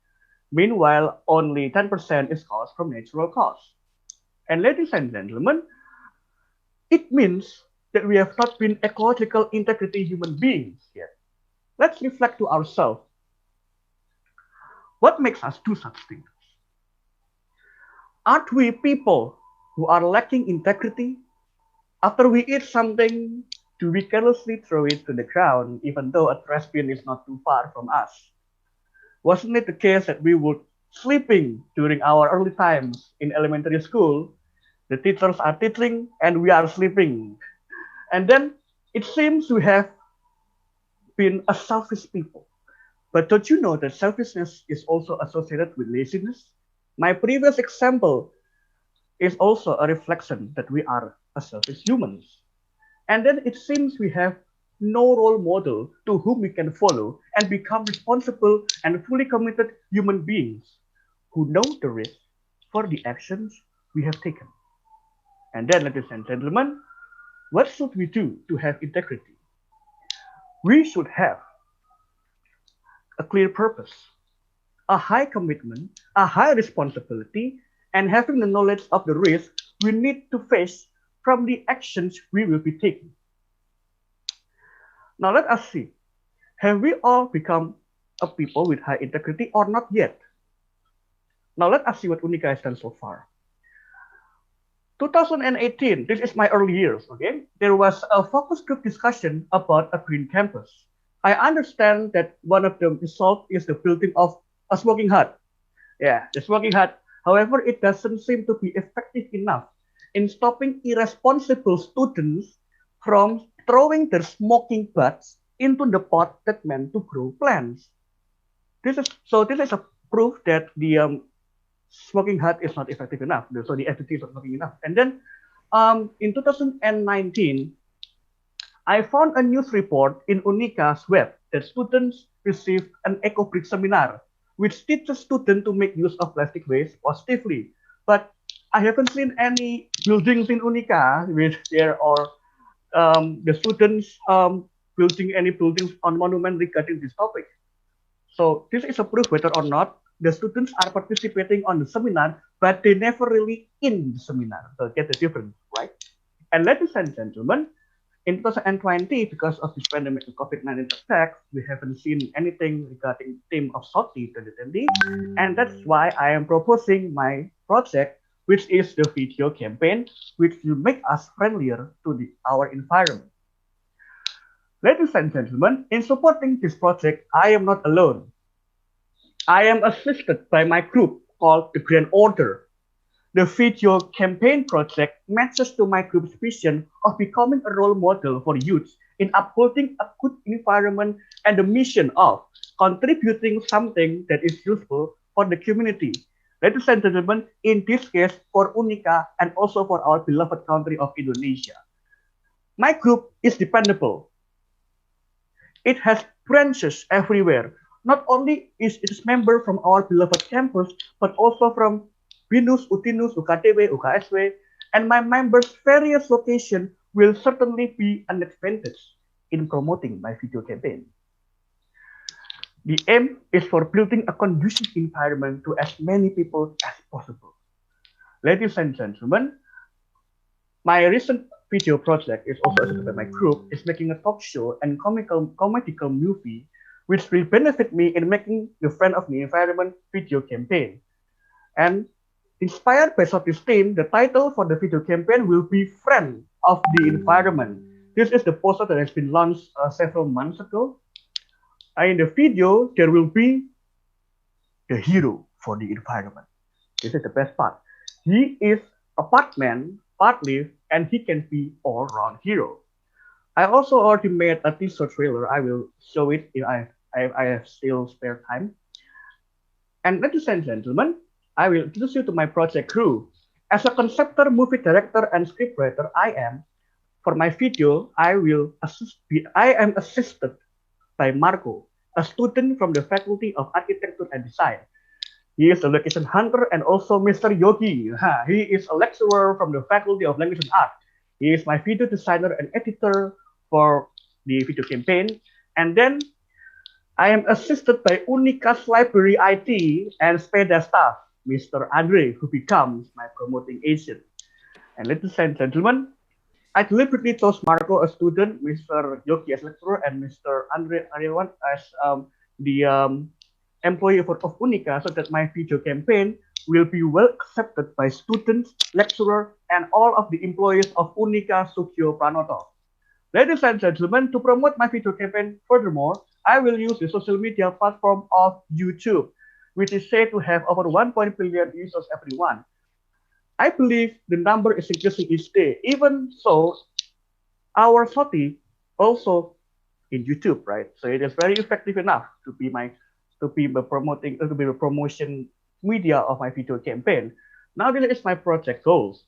Meanwhile, only 10% is caused from natural cause. And ladies and gentlemen, it means that we have not been ecological integrity human beings yet. Let's reflect to ourselves. What makes us do such things? Aren't we people who are lacking integrity? After we eat something, do we carelessly throw it to the ground even though a trash bin is not too far from us? Wasn't it the case that we would sleeping during our early times in elementary school? The teachers are teaching and we are sleeping. And then it seems we have been a selfish people. But don't you know that selfishness is also associated with laziness? My previous example is also a reflection that we are a selfish humans. And then it seems we have no role model to whom we can follow and become responsible and fully committed human beings who know the risk for the actions we have taken. And then, ladies and gentlemen, what should we do to have integrity? We should have a clear purpose, a high commitment, a high responsibility, and having the knowledge of the risk we need to face from the actions we will be taking. Now let us see, have we all become a people with high integrity or not yet? Now let us see what Unika has done so far. 2018, this is my early years, okay? There was a focus group discussion about a green campus. I understand that one of the results is the building of a smoking hut. Yeah, the smoking hut. However, it doesn't seem to be effective enough in stopping irresponsible students from throwing their smoking butts into the pot that meant to grow plants. This is a proof that the smoking hut is not effective enough. So the FTT is not working enough. And then in 2019, I found a news report in Unika's web that students received an eco-brick seminar, which teaches students to make use of plastic waste positively. But I haven't seen any buildings in Unika which there are the students building any buildings on monument regarding this topic. So this is a proof whether or not the students are participating on the seminar, but they never really in the seminar. So get the difference, right? And ladies and gentlemen, in 2020, because of this pandemic and COVID-19 attack, we haven't seen anything regarding theme of Soty 2020, and that's why I am proposing my project, which is the video campaign, which will make us friendlier to our environment. Ladies and gentlemen, in supporting this project, I am not alone. I am assisted by my group called the Grand Order. The video campaign project matches to my group's vision of becoming a role model for youth in upholding a good environment and the mission of contributing something that is useful for the community. Ladies and gentlemen, in this case for Unika and also for our beloved country of Indonesia. My group is dependable. It has branches everywhere. Not only is its member from our beloved campus, but also from BINUS, UTINUS, UKTW, UKSW, and my members' various locations will certainly be an advantage in promoting my video campaign. The aim is for building a conducive environment to as many people as possible. Ladies and gentlemen, my recent video project is also assisted by my group, is making a talk show and comedical movie which will benefit me in making the Friend of the Environment video campaign. And inspired by Soty's theme, the title for the video campaign will be Friend of the Environment. This is the poster that has been launched several months ago. And in the video, there will be the hero for the environment. This is the best part. He is a part man, part live, and he can be all-round hero. I also already made a teaser trailer. I will show it if I have still spare time. And ladies and gentlemen, I will introduce you to my project crew. As a conceptor, movie director, and scriptwriter, for my video, I am assisted by Marco, a student from the Faculty of Architecture and Design. He is a location hunter and also Mr. Yogi. He is a lecturer from the Faculty of Language and Art. He is my video designer and editor for the video campaign. And then I am assisted by Unika's library IT and SPEDA staff, Mr. Andre, who becomes my promoting agent. And ladies and gentlemen, I deliberately chose Marco as student, Mr. Yogi as lecturer, and Mr. Andre Aryawan as the employee of Unika, so that my video campaign will be well accepted by students, lecturer, and all of the employees of Unika Sukyo Pranoto. Ladies and gentlemen, to promote my video campaign furthermore, I will use the social media platform of YouTube, which is said to have over 1 billion users every month. I believe the number is increasing each day. Even so, our Soty also in YouTube, right? So it is very effective enough to be the promotion media of my video campaign. Now this is my project goals.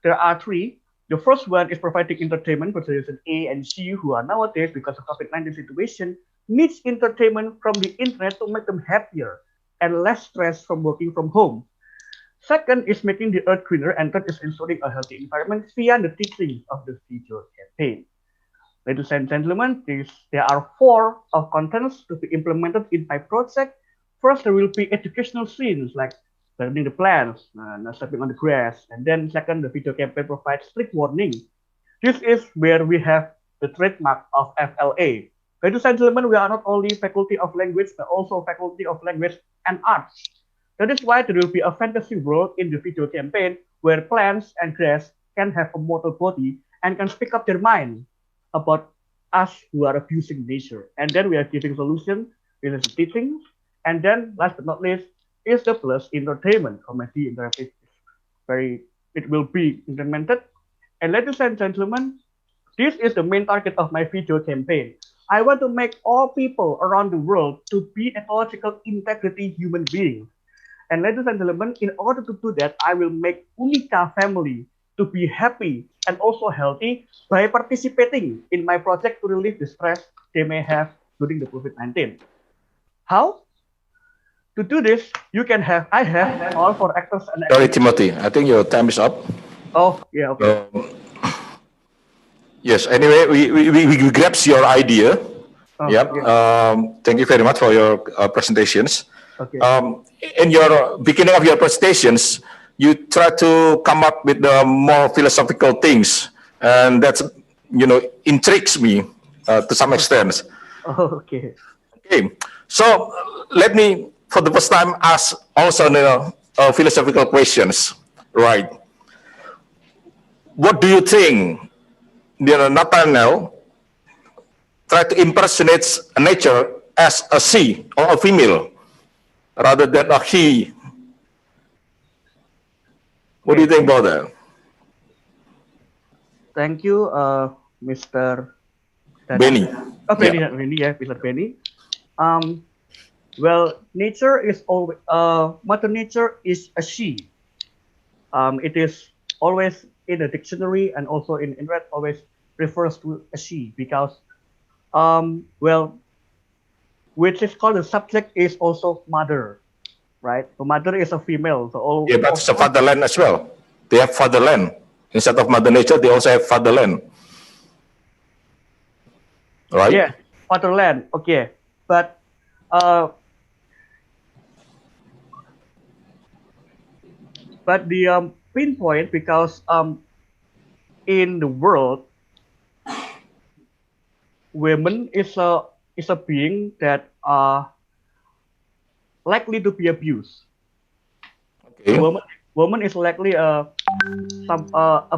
There are 3. The first one is providing entertainment for generation A and C who are nowadays, because of COVID-19 situation, needs entertainment from the internet to make them happier and less stressed from working from home. Second is making the earth greener, and third is ensuring a healthy environment via the teachings of the video campaign. Ladies and gentlemen, there are 4 of contents to be implemented in my project. First, there will be educational scenes like learning the plants, stepping on the grass. And then second, the video campaign provides strict warning. This is where we have the trademark of FLA. Ladies and gentlemen, we are not only Faculty of Language, but also Faculty of Language and Arts. That is why there will be a fantasy world in the video campaign where plants and grass can have a mortal body and can speak up their mind about us who are abusing nature. And then we are giving solutions, this is teaching. And then last but not least is the plus entertainment, comedy, interactive. It will be implemented. And ladies and gentlemen, this is the main target of my video campaign. I want to make all people around the world to be ecological integrity human beings. And ladies and gentlemen, in order to do that, I will make Unika family to be happy and also healthy by participating in my project to relieve the stress they may have during the COVID-19. How? To do this, I have all for actors and actors. Sorry, Timothy, I think your time is up. Oh, yeah, okay. Yes, anyway, we grasp your idea. Thank you very much for your presentations. Okay. In your beginning of your presentations, you try to come up with the more philosophical things and that's intrigues me to some extent. Okay. Okay, so let me, for the first time, ask also philosophical questions. Right? What do you think? Nathaniel try to impersonate nature as a she or a female rather than a he. What do you think about that? Thank you, Mr. Benny. Oh, Benny, not Benny, yeah, Mr. Benny. Well, nature is always, Mother Nature is a she. It is always in the dictionary and also in internet always refers to a she because, well, which is called the subject is also mother, right? So mother is a female. So all, Yeah, but it's a fatherland as well. They have fatherland. Instead of Mother Nature, they also have fatherland. Right? Yeah, fatherland. Okay, but the pinpoint because in the world, women is a being that are likely to be abused. Okay. So woman is likely a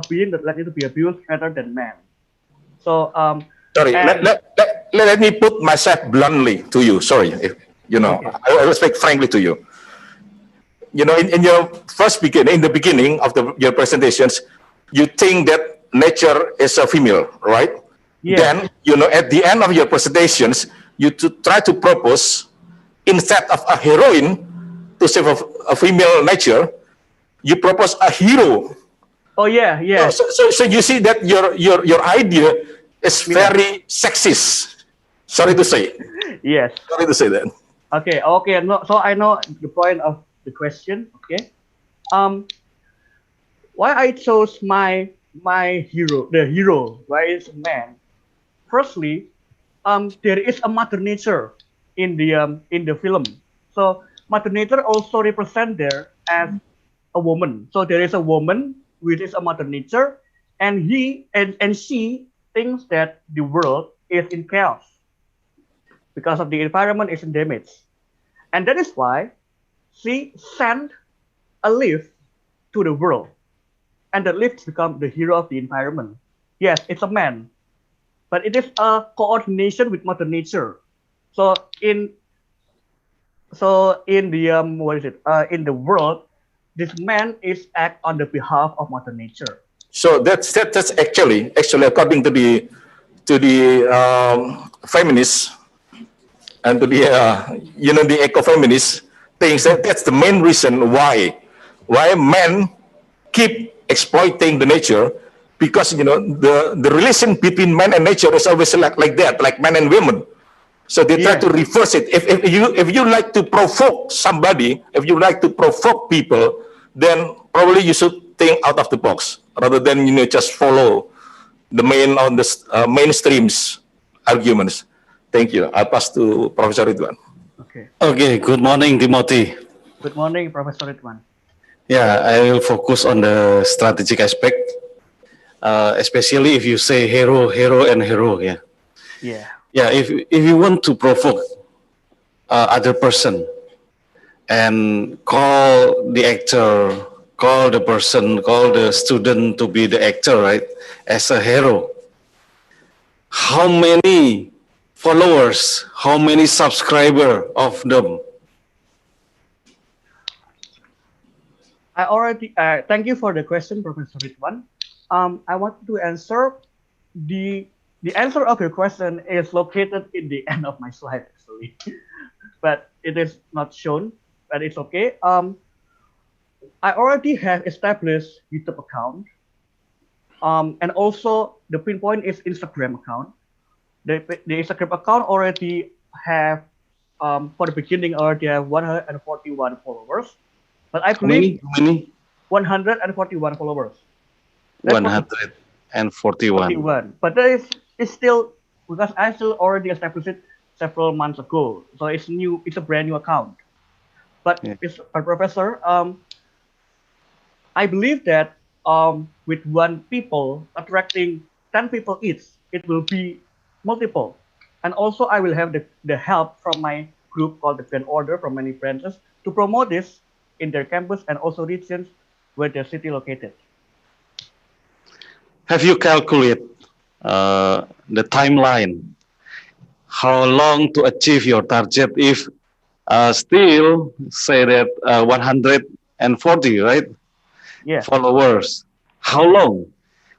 being that likely to be abused rather than man. So Sorry, let me put myself bluntly to you. Sorry, if Okay. I will speak frankly to you. In your in the beginning of your presentations, you think that nature is a female, right? Yeah. Then, at the end of your presentations, you try to propose, instead of a heroine to save a female nature, you propose a hero. Oh yeah, yeah. So you see that your idea is very sexist. Sorry to say. Yes. Sorry to say that. Okay, okay. No, so I know the point of the question. Okay. Why I chose my hero, the hero, why is a man? Firstly, there is a Mother Nature in the film. So Mother Nature also represent there as a woman. So there is a woman which is a Mother Nature, and he and she thinks that the world is in chaos because of the environment is in damage. And that is why she sent a leaf to the world. And the leaf become the hero of the environment. Yes, it's a man. But it is a coordination with Mother Nature. So in the what is it? In the world, this man is act on the behalf of Mother Nature. So that's actually according to the feminists and to the the eco-feminists things that's the main reason why men keep exploiting the nature, because the relation between man and nature is always like that, like men and women. So they try to reverse it. If you like to provoke somebody, if you like to provoke people, then probably you should think out of the box rather than just follow the mainstreams arguments. Thank you. I pass to Professor Ridwan. Okay. Okay. Good morning, Timothy. Good morning, Professor Ridwan. Yeah, I will focus on the strategic aspect, especially if you say hero, and hero. Yeah. Yeah. Yeah. If you want to provoke other person and call the actor, call the person, call the student to be the actor, right, as a hero, how many followers, how many subscriber of them? I already thank you for the question, Professor Ridwan. I want to answer the answer of your question is located in the end of my slide actually, but it is not shown. But it's okay. I already have established YouTube account, and also the pinpoint is Instagram account. The Instagram account already have for the beginning already have 141 followers, but I believe How many? 141 followers. 141. But that is still because I still already established it several months ago, so it's new. It's a brand new account. But Professor, I believe that with one people attracting 10 people each, it will be multiple. And also I will have the help from my group called the Grand Order from many branches to promote this in their campus and also regions where the city located. Have you calculated the timeline? How long to achieve your target if still say that 140, right? Yeah. Followers. How long?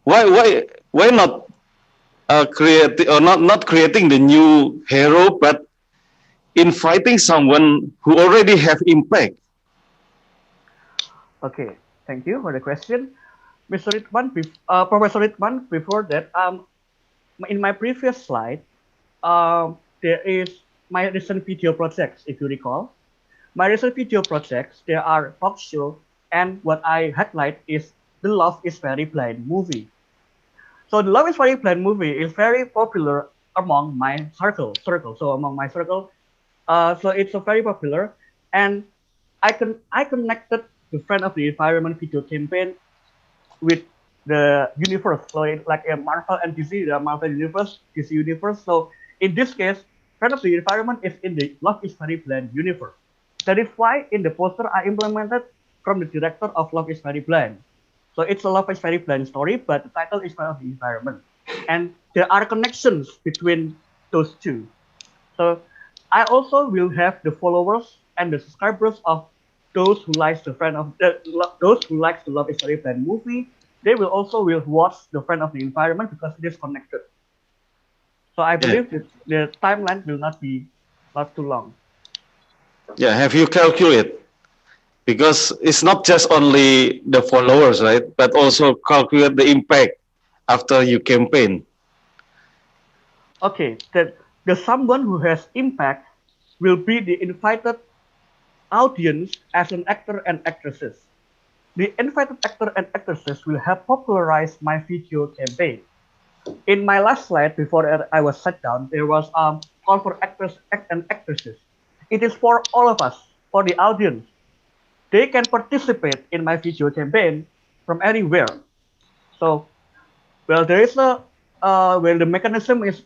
Why not create or not creating the new hero, but inviting someone who already have impact? Okay, thank you for the question, Mr. Ritman. Professor Ritman, before that, in my previous slide, there is my recent video projects, if you recall. My recent video projects, there are talk show, and what I highlight is the Love is Very Blind movie. So the Love is Very Blind movie is very popular among my circle. So among my circle, so it's a very popular, and I connected the Friend of the Environment video campaign with the universe. So it's like a Marvel and DC, the Marvel universe, DC universe. So in this case, Friend of the Environment is in the Love is Very Blind universe. That is why in the poster I implemented from the director of Love is Very Blind. So it's a Love is Very Blind story, but the title is Friend of the Environment. And there are connections between those two. So I also will have the followers and the subscribers of those who likes those who likes the Love is Very Blind movie. They will also will watch the Friend of the Environment because it is connected. So I believe that the timeline will not be not too long. Yeah, have you calculated? Because it's not just only the followers, right? But also calculate the impact after you campaign. Okay, that the someone who has impact will be the invited audience as an actor and actresses. The invited actor and actresses will help popularize my video campaign. In my last slide, before I was sat down, there was call for actors and actresses. It is for all of us, for the audience. They can participate in my video campaign from anywhere. So, well, there is a well, the mechanism is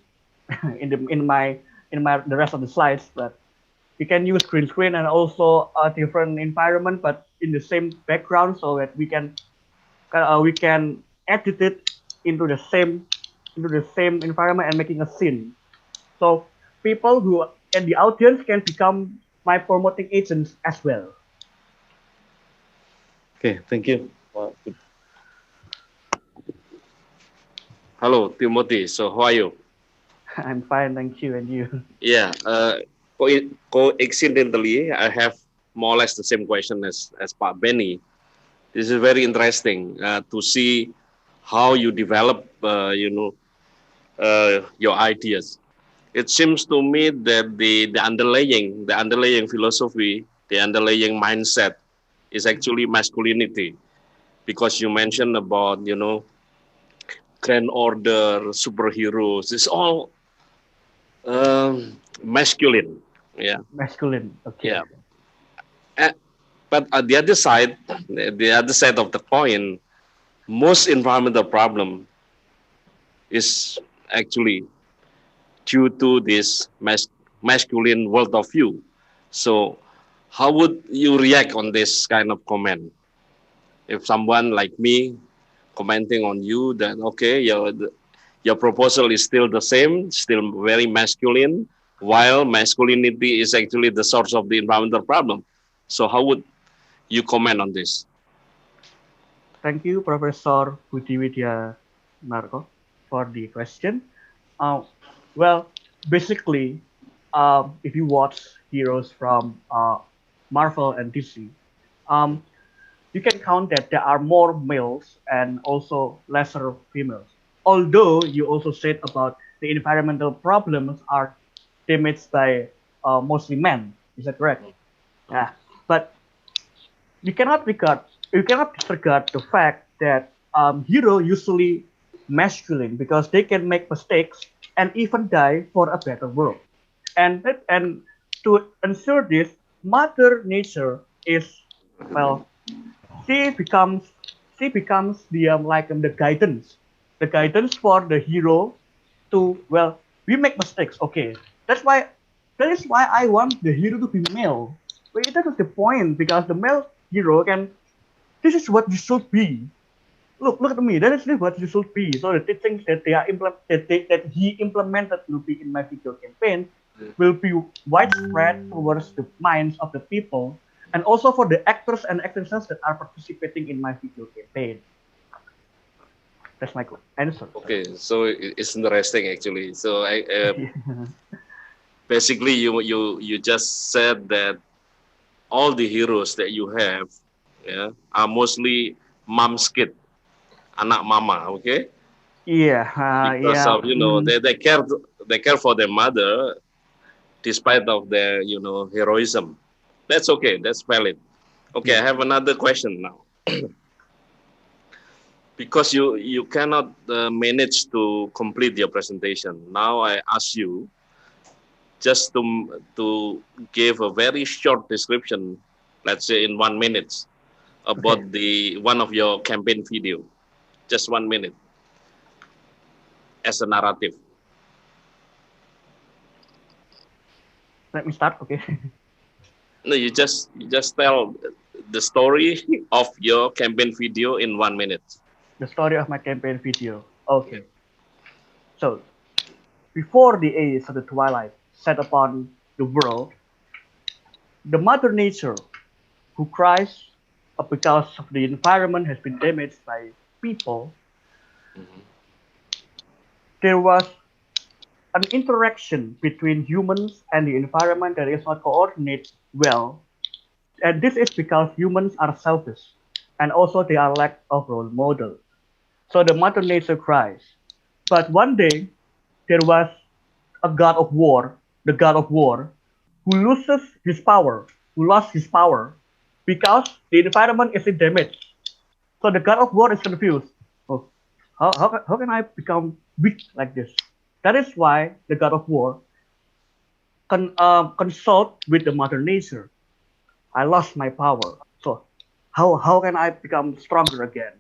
in my the rest of the slides, but you can use green screen and also a different environment, but in the same background, so that we can edit it into the same environment and making a scene. So people who and the audience can become my promoting agents as well. Okay, thank you. Hello, Timothy. So how are you? I'm fine, thank you, and you? Yeah, coincidentally, I have more or less the same question as Pak Benny. This is very interesting to see how you develop, your ideas. It seems to me that the underlying philosophy, the underlying mindset is actually masculinity, because you mentioned about grand order, superheroes. It's all masculine. Yeah. Masculine. Okay. Yeah. But at the other side of the coin, most environmental problem is actually due to this masculine world of view. So, how would you react on this kind of comment? If someone like me commenting on you, that okay, your proposal is still the same, still very masculine, while masculinity is actually the source of the environmental problem. So, how would you comment on this? Thank you, Professor Budi Widya Narko, for the question. Well, basically, if you watch heroes from Marvel and DC, you can count that there are more males and also lesser females. Although you also said about the environmental problems are damaged by mostly men. Is that correct? Yeah. But you cannot disregard the fact that hero usually masculine because they can make mistakes and even die for a better world. And to ensure this, Mother Nature is, well, she becomes she becomes the guidance for the hero to, well, we make mistakes, okay. That's why that is why I want the hero to be male. But that is the point, because the male hero can, this is what you should be. Look at me. That is what you should be. So the teachings that that he implemented will be in my video campaign will be widespread towards the minds of the people, and also for the actors and actresses that are participating in my video campaign. That's my answer. Okay, so it's interesting actually. So I basically you just said that all the heroes that you have, yeah, are mostly mom's kid, anak mama, okay? Yeah, Because yeah. of they care for their mother despite of their heroism. That's okay. That's valid. Okay, I have another question now. Because you cannot manage to complete your presentation. Now I ask you just to give a very short description, let's say in 1 minute, about the one of your campaign video. Just 1 minute as a narrative. Let me start, okay? No, you just tell the story of your campaign video in 1 minute. The story of my campaign video. Okay. So, before the age of the twilight set upon the world, the Mother Nature, who cries because of the environment has been damaged by people, there was an interaction between humans and the environment that is not coordinated well. And this is because humans are selfish, and also they are lack of role model. So the Mother Nature cries. But one day, there was a god of war, the god of war, who lost his power, because the environment is in damage. So the god of war is confused. Oh, how can I become weak like this? That is why the god of war consult with the Mother Nature. I lost my power. So how can I become stronger again?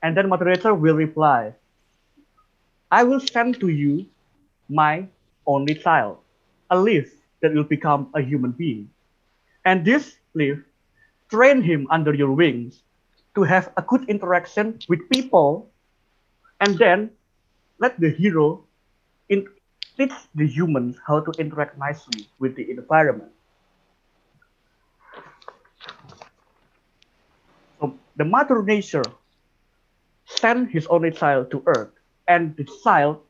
And then Mother Nature will reply, I will send to you my only child, a leaf that will become a human being. And this leaf, train him under your wings to have a good interaction with people, and then let the hero teach the humans how to interact nicely with the environment. So the Mother Nature sent his only child to Earth, and the child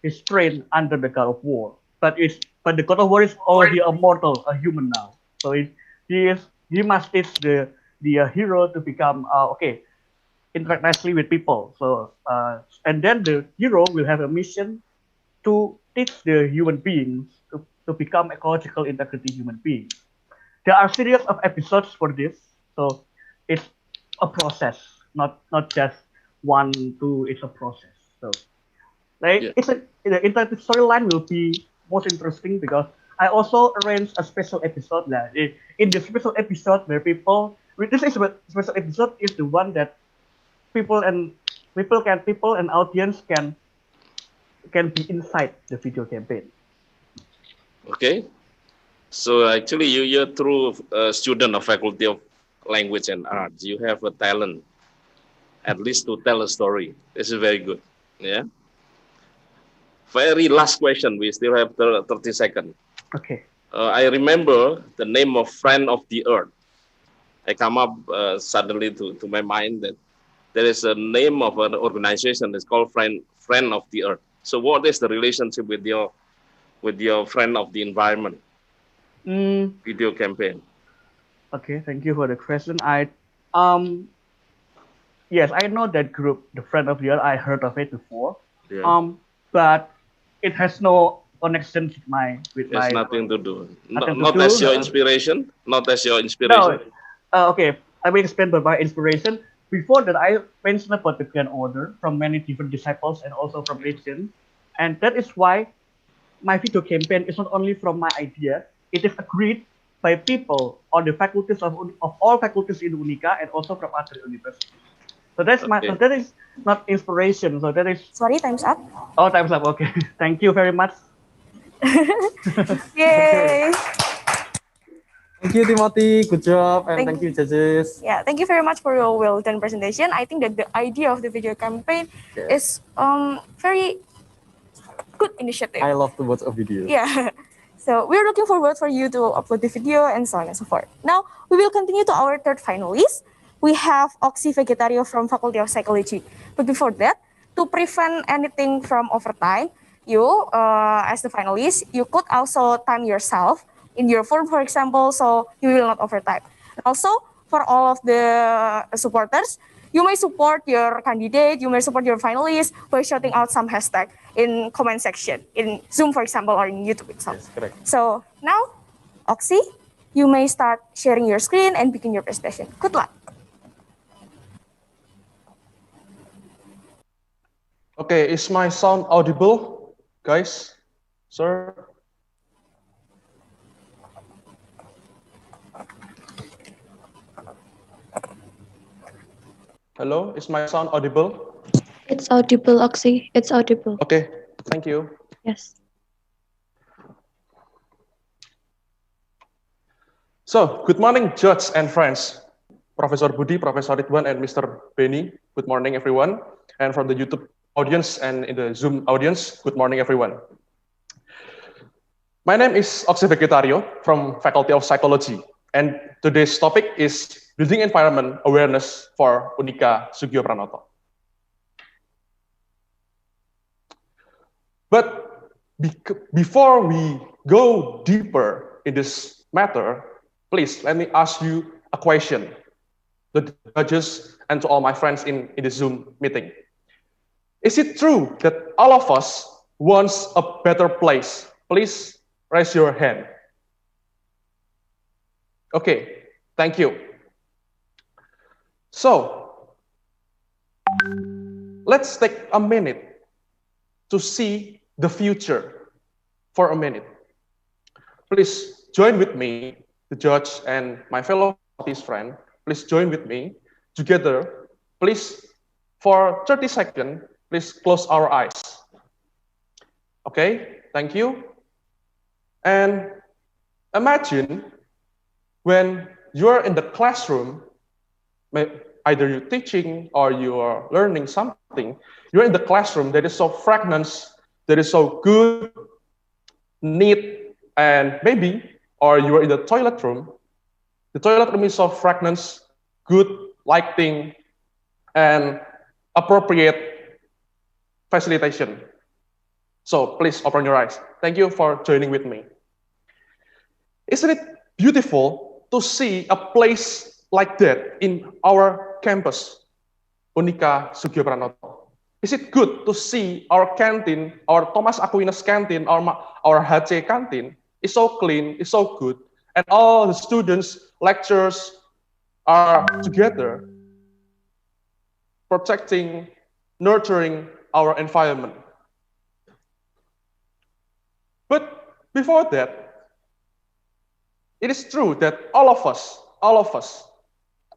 is trained under the God of War. But the God of War is already a mortal, a human now. So he must teach the hero to become interact nicely with people. So and then the hero will have a mission to teach the human beings to become ecological integrity human beings. There are series of episodes for this, so it's a process, not just 1, 2. It's a process. So the interactive storyline will be most interesting, because I also arranged a special episode. In the special episode where this is special episode is the one that people and audience can be inside the video campaign. Okay. So actually, you're through a student of Faculty of Language and Arts. You have a talent, at least to tell a story. This is very good. Yeah. Very last question. We still have 30 seconds. Okay. I remember the name of Friend of the Earth. I come up suddenly to my mind that there is a name of an organization that's called Friend of the Earth. So what is the relationship with your Friend of the Environment video campaign? Okay, thank you for the question. Yes, I know that group, the Friend of the Earth. I heard of it before. Yeah. But it has no connection with There's my. nothing to do. Nothing Not to as do. your inspiration. Not as your inspiration. No. Okay, I will explain by my inspiration. Before that, I mentioned about the Grand Order from many different disciples and also from regions, and that is why my video campaign is not only from my idea. It is agreed by people on the faculties of all faculties in Unica and also from other universities. So that is not inspiration. So that is. Sorry, time's up. Oh, time's up. Okay. Thank you very much. Yay! Thank you, Timothy. Good job, and thank you, judges. Yeah, thank you very much for your well done presentation. I think that the idea of the video campaign is very good initiative. I love to watch a video. Yeah. So we're looking forward for you to upload the video and so on and so forth. Now we will continue to our third finalist. We have Oxy Vegetario from Faculty of Psychology. But before that, to prevent anything from overtime, you as the finalist, you could also time yourself in your form, for example, so you will not overtime. And also for all of the supporters, you may support your candidate, you may support your finalist by shouting out some hashtag in comment section, in Zoom, for example, or in YouTube itself. Yes, correct. So now, Oxy, you may start sharing your screen and begin your presentation. Good luck. Okay, is my sound audible, guys? Sir? Hello, is my sound audible? It's audible, Oxy. It's audible. Okay, thank you. Yes. So, good morning, judge and friends. Professor Budi, Professor Ridwan, and Mr. Benny. Good morning, everyone. And from the YouTube audience and in the Zoom audience, good morning, everyone. My name is Oxy Vegetario from Faculty of Psychology. And today's topic is Building Environment Awareness for Unika Sugio Pranoto. But before we go deeper in this matter, please let me ask you a question, the judges and to all my friends in the Zoom meeting. Is it true that all of us wants a better place? Please raise your hand. Okay, thank you. So, let's take a minute to see the future for a minute. Please join with me, the judge and my fellow friend. Please join with me together. Please, for 30 seconds, please close our eyes. Okay, thank you. And imagine when you're in the classroom, either you're teaching or you are learning something, you're in the classroom that is so fragrant, that is so good, neat, and maybe, or you are in the toilet room. The toilet room is so fragrant, good lighting, and appropriate facilitation. So please open your eyes. Thank you for joining with me. Isn't it beautiful to see a place like that in our campus, Unika Sugio Pranoto? Is it good to see our canteen, our Thomas Aquinas canteen, our HC canteen is so clean, is so good, and all the students, lecturers are together protecting, nurturing our environment. But before that, it is true that all of us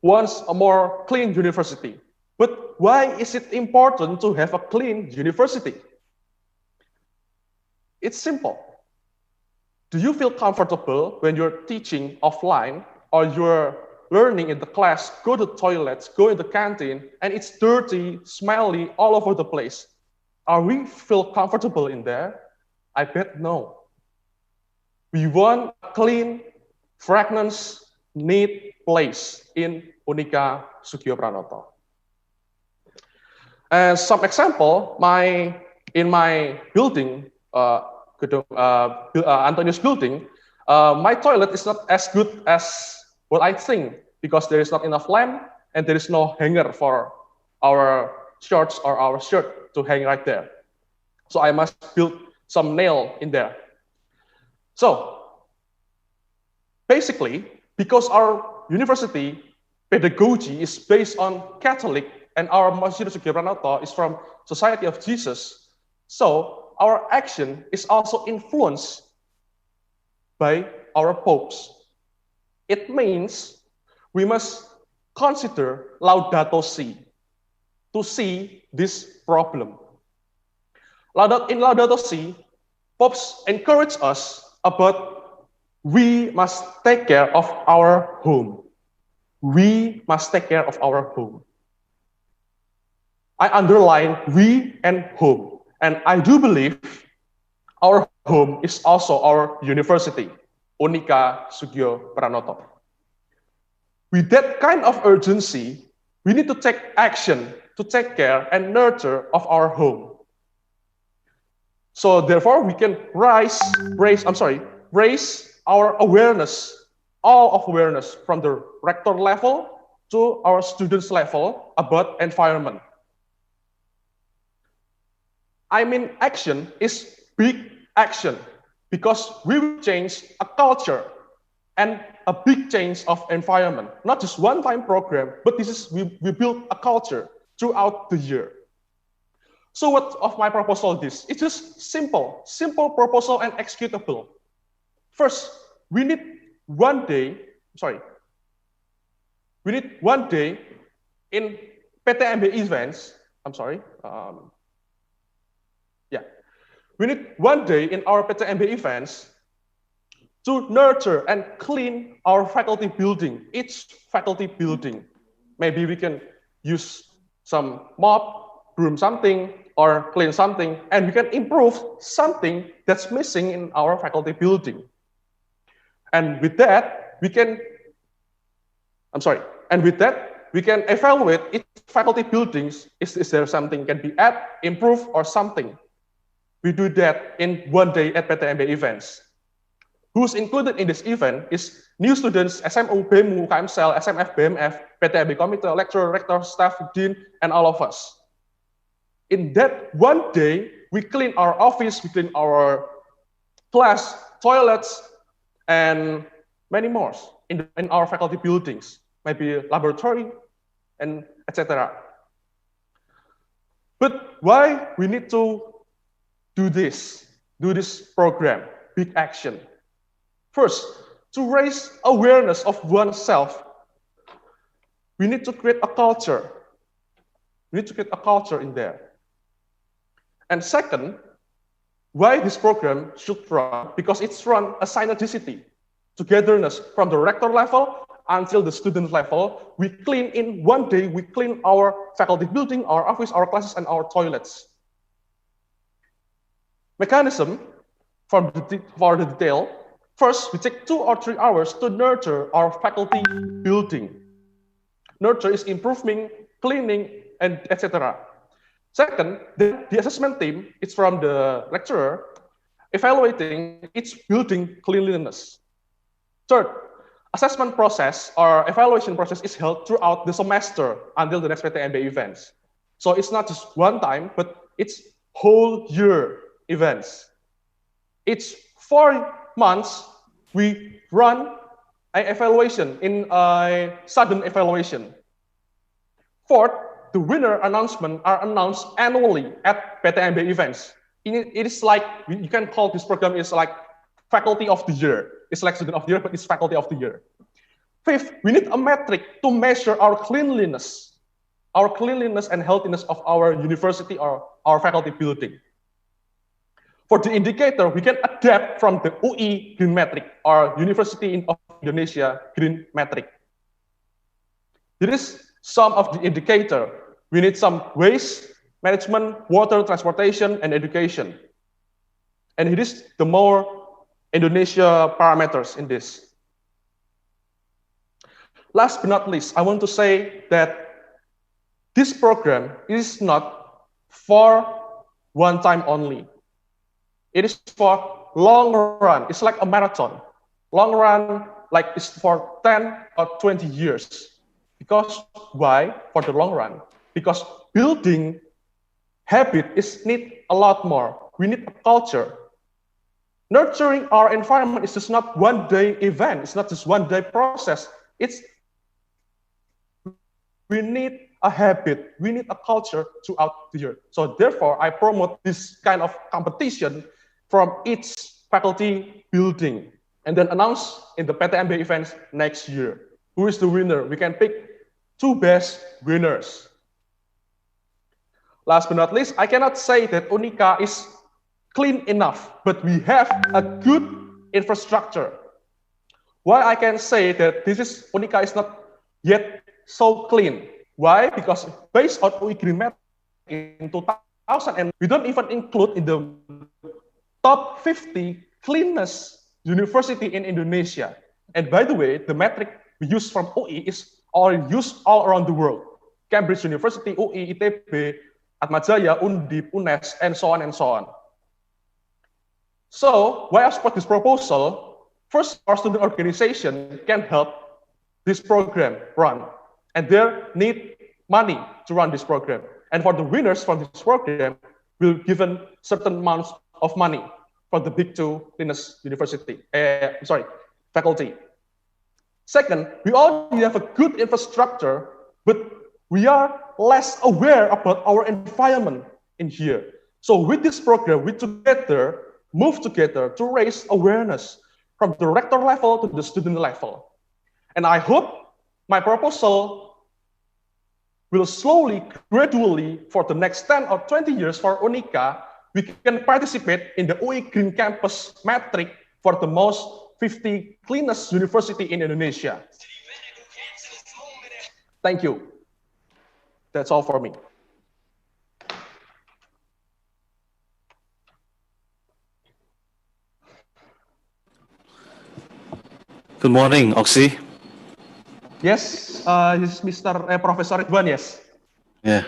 wants a more clean university. But why is it important to have a clean university? It's simple. Do you feel comfortable when you're teaching offline or you're learning in the class, go to toilets, go in the canteen, and it's dirty, smelly all over the place? Are we feel comfortable in there? I bet no. We want a clean, fragrance, neat place in Unika Sugio Pranoto. As some example, in my building, Antonius building, my toilet is not as good as what I think because there is not enough lamp and there is no hanger for our shorts or our shirt to hang right there. So I must build some nail in there. So basically, because our university pedagogy is based on Catholic and our Masjid Sugio Pranoto is from Society of Jesus, so our action is also influenced by our popes. It means we must consider Laudato Si. to see this problem. In Laudato Si, Pops encourage us about we must take care of our home. We must take care of our home. I underline we and home. And I do believe our home is also our university, Unika Sugio Pranoto. With that kind of urgency, we need to take action to take care and nurture of our home. So therefore, we can raise our awareness, all of awareness from the rector level to our students level about environment. I mean, action is big action because we will change a culture and a big change of environment. Not just one-time program, but we build a culture throughout the year. So what of my proposal is? It's just simple proposal and executable. First, we need one day in PTMB events. We need one day in our PTMB events to nurture and clean our faculty building, each faculty building. Maybe we can use some mop, broom something, or clean something, and we can improve something that's missing in our faculty building. And with that, we can evaluate each faculty buildings. Is there something can be added, improved, or something? We do that in one day at PTMB events. Who's included in this event is new students, SMU, BEMU, KMSL, SMF, BMF, PTMB committee, lecturer, rector, staff, dean, and all of us. In that one day, we clean our office, we clean our class, toilets, and many more in our faculty buildings, maybe laboratory, and etc. But why we need to do this program, big action? First, to raise awareness of oneself, we need to create a culture. We need to create a culture in there. And second, why this program should run? Because it's run a synergicity, togetherness from the rector level until the student level. We clean in one day, we clean our faculty building, our office, our classes, and our toilets. Mechanism for the detail. First, we take 2 or 3 hours to nurture our faculty building. Nurture is improving, cleaning, and etc. Second, the assessment team is from the lecturer evaluating each building cleanliness. Third, assessment process or evaluation process is held throughout the semester until the next PTMB events. So it's not just one time, but it's whole year events. Each 4 months, we run an evaluation in a sudden evaluation. Fourth, the winner announcement are announced annually at PTMB events. It is like, you can call this program is like faculty of the year. It's like student of the year, but it's faculty of the year. Fifth, we need a metric to measure our cleanliness and healthiness of our university or our faculty building. For the indicator, we can adapt from the UI Green Metric or University of Indonesia Green Metric. There is some of the indicator. We need some waste management, water, transportation, and education. And it is the more Indonesia parameters in this. Last but not least, I want to say that this program is not for one time only. It is for long run. It's like a marathon. Long run, like it's for 10 or 20 years. Because why? For the long run. Because building habit is need a lot more. We need a culture. Nurturing our environment is just not one day event. It's not just one day process. We need a habit. We need a culture throughout the year. So therefore, I promote this kind of competition from each faculty building and then announce in the PTMB events next year. Who is the winner? We can pick 2 best winners. Last but not least, I cannot say that Unica is clean enough, but we have a good infrastructure. Why I can say that Unica is not yet so clean? Why? Because based on UI Green Metric in 2000, we don't even include in the top 50 cleanest university in Indonesia. And by the way, the metric we use from UI is used all around the world. Cambridge University, UI, ITB, Atmajaya, Undip, UNES, and so on and so on. So, why I support this proposal? First, our student organization can help this program run, and they need money to run this program. And for the winners from this program, will given certain amounts of money for the big two cleanest faculty. Second, we already have a good infrastructure, but we are less aware about our environment in here. So with this program, we move together to raise awareness from the rector level to the student level. And I hope my proposal will slowly, gradually, for the next 10 or 20 years for Unica, we can participate in the UI Green Campus metric for the most 50 cleanest university in Indonesia. Thank you. That's all for me. Good morning, Oxy. Yes, this is Mr. Professor Ridwan, yes. Yeah.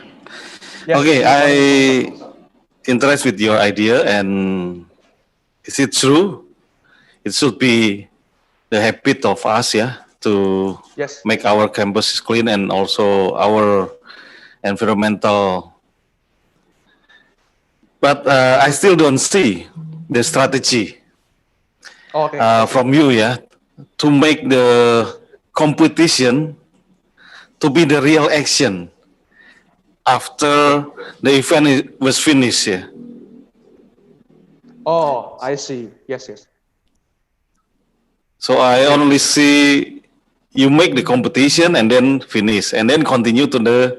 Yes, okay, I interest with your idea, and is it true? It should be the habit of us, to make our campus clean and also our environmental. But I still don't see the strategy from you, to make the competition to be the real action after the event was finished. Oh, I see. Yes. So I only see you make the competition and then finish, and then continue to the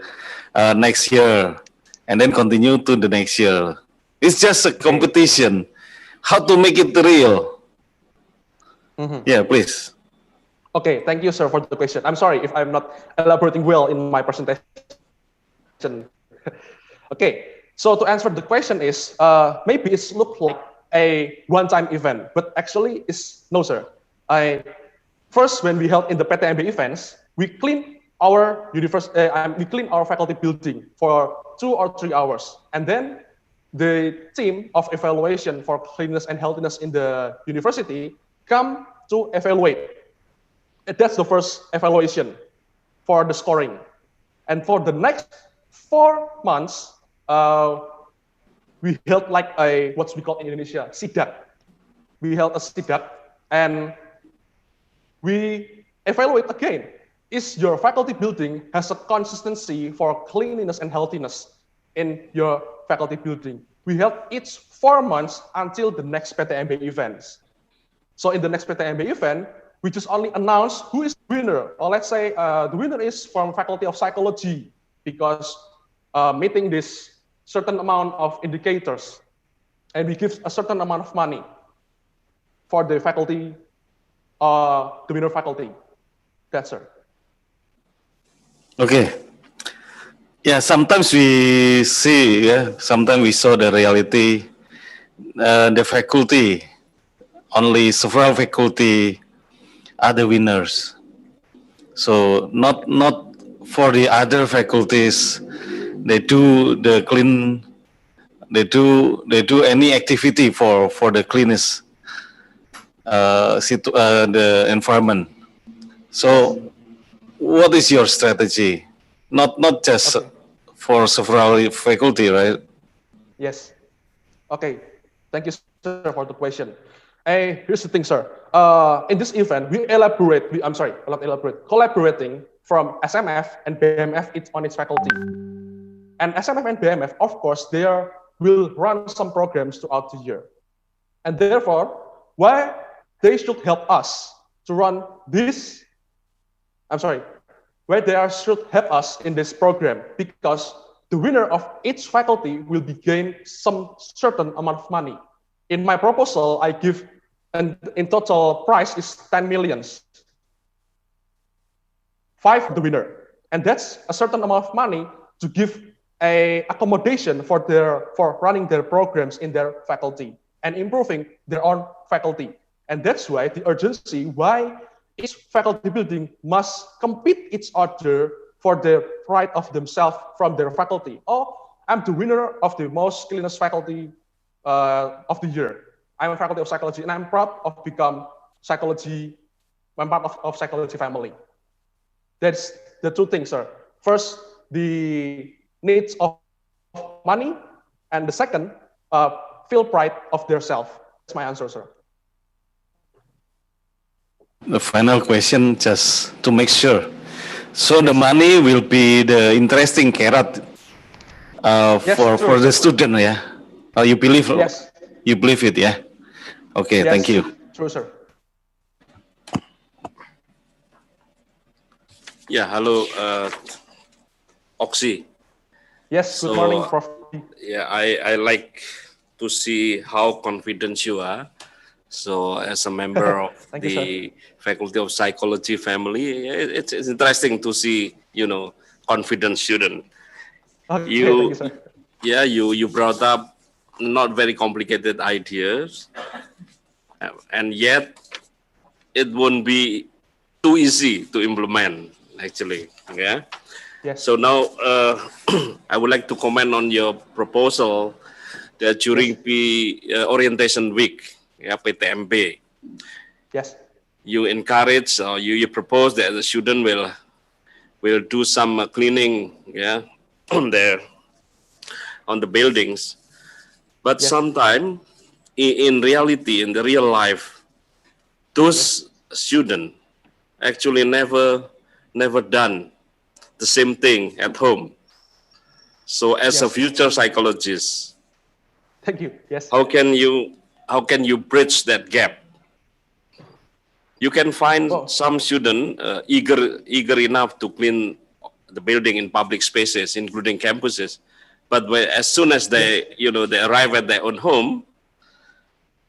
next year, and then continue to the next year. It's just a competition. How to make it real? Yeah, please. Okay, thank you, sir, for the question. I'm sorry if I'm not elaborating well in my presentation. Okay, so to answer the question is, maybe it's look like a one-time event, but actually it's no, sir. First, when we held in the PTMB events, we clean our faculty building for 2 or 3 hours, and then the team of evaluation for cleanliness and healthiness in the university come to evaluate. That's the first evaluation for the scoring. And for the next 4 months, we held like what we call in Indonesia, sidak. We held a sidak, and we evaluate again. Is your faculty building has a consistency for cleanliness and healthiness in your faculty building? We held each 4 months until the next PTMB events. So in the next PTMB event, we just only announce who is the winner. Or let's say the winner is from Faculty of Psychology because meeting this certain amount of indicators, and we give a certain amount of money for the faculty, the winner faculty. That's it. Okay. Yeah, sometimes we see, sometimes we saw the reality, the faculty, only several faculty are the winners. So not for the other faculties, they do the clean, they do any activity for the cleanest the environment. So what is your strategy? Not just for several faculty, right? Yes. Okay. Thank you, sir, for the question. Here's the thing, sir. In this event, collaborating from SMF and BMF on its faculty. And SMF and BMF, of course, will run some programs throughout the year. And therefore, why they should help us to run this, why they should help us in this program, because the the winner of each faculty will be gained some certain amount of money. In my proposal, I give, and in total price is 10 millions. 5 the winner, and that's a certain amount of money to give a accommodation for running their programs in their faculty and improving their own faculty. And that's why the urgency why each faculty building must compete each other for the pride of themselves from their faculty. Oh, I'm the winner of the most cleanest faculty of the year. I'm a faculty of psychology, and I'm proud of become psychology. I'm part of psychology family. That's the two things, sir. First, the needs of money, and the second, feel pride of their self. That's my answer, sir. The final question, just to make sure. So the money will be the interesting carrot for the student, yeah? You believe? Yes. You believe it, yeah? Okay, Yes, thank you. True, sir. Yeah, hello, Oxy. Yes, good morning, Prof. Yeah, I like to see how confident you are. So as a member of the Faculty of Psychology family, it's interesting to see, confident student. Okay, thank you, sir. Yeah, you brought up not very complicated ideas, and yet it won't be too easy to implement, actually. Yeah. Yes. So now I would like to comment on your proposal that during the orientation week, PTMB, yes, you encourage or you propose that the student will do some cleaning, on the buildings. But sometimes in reality, in the real life, those students actually never done the same thing at home. So as a future psychologist, thank you. Yes. How can you bridge that gap? You can find some student eager enough to clean the building in public spaces, including campuses, but as soon as they arrive at their own home,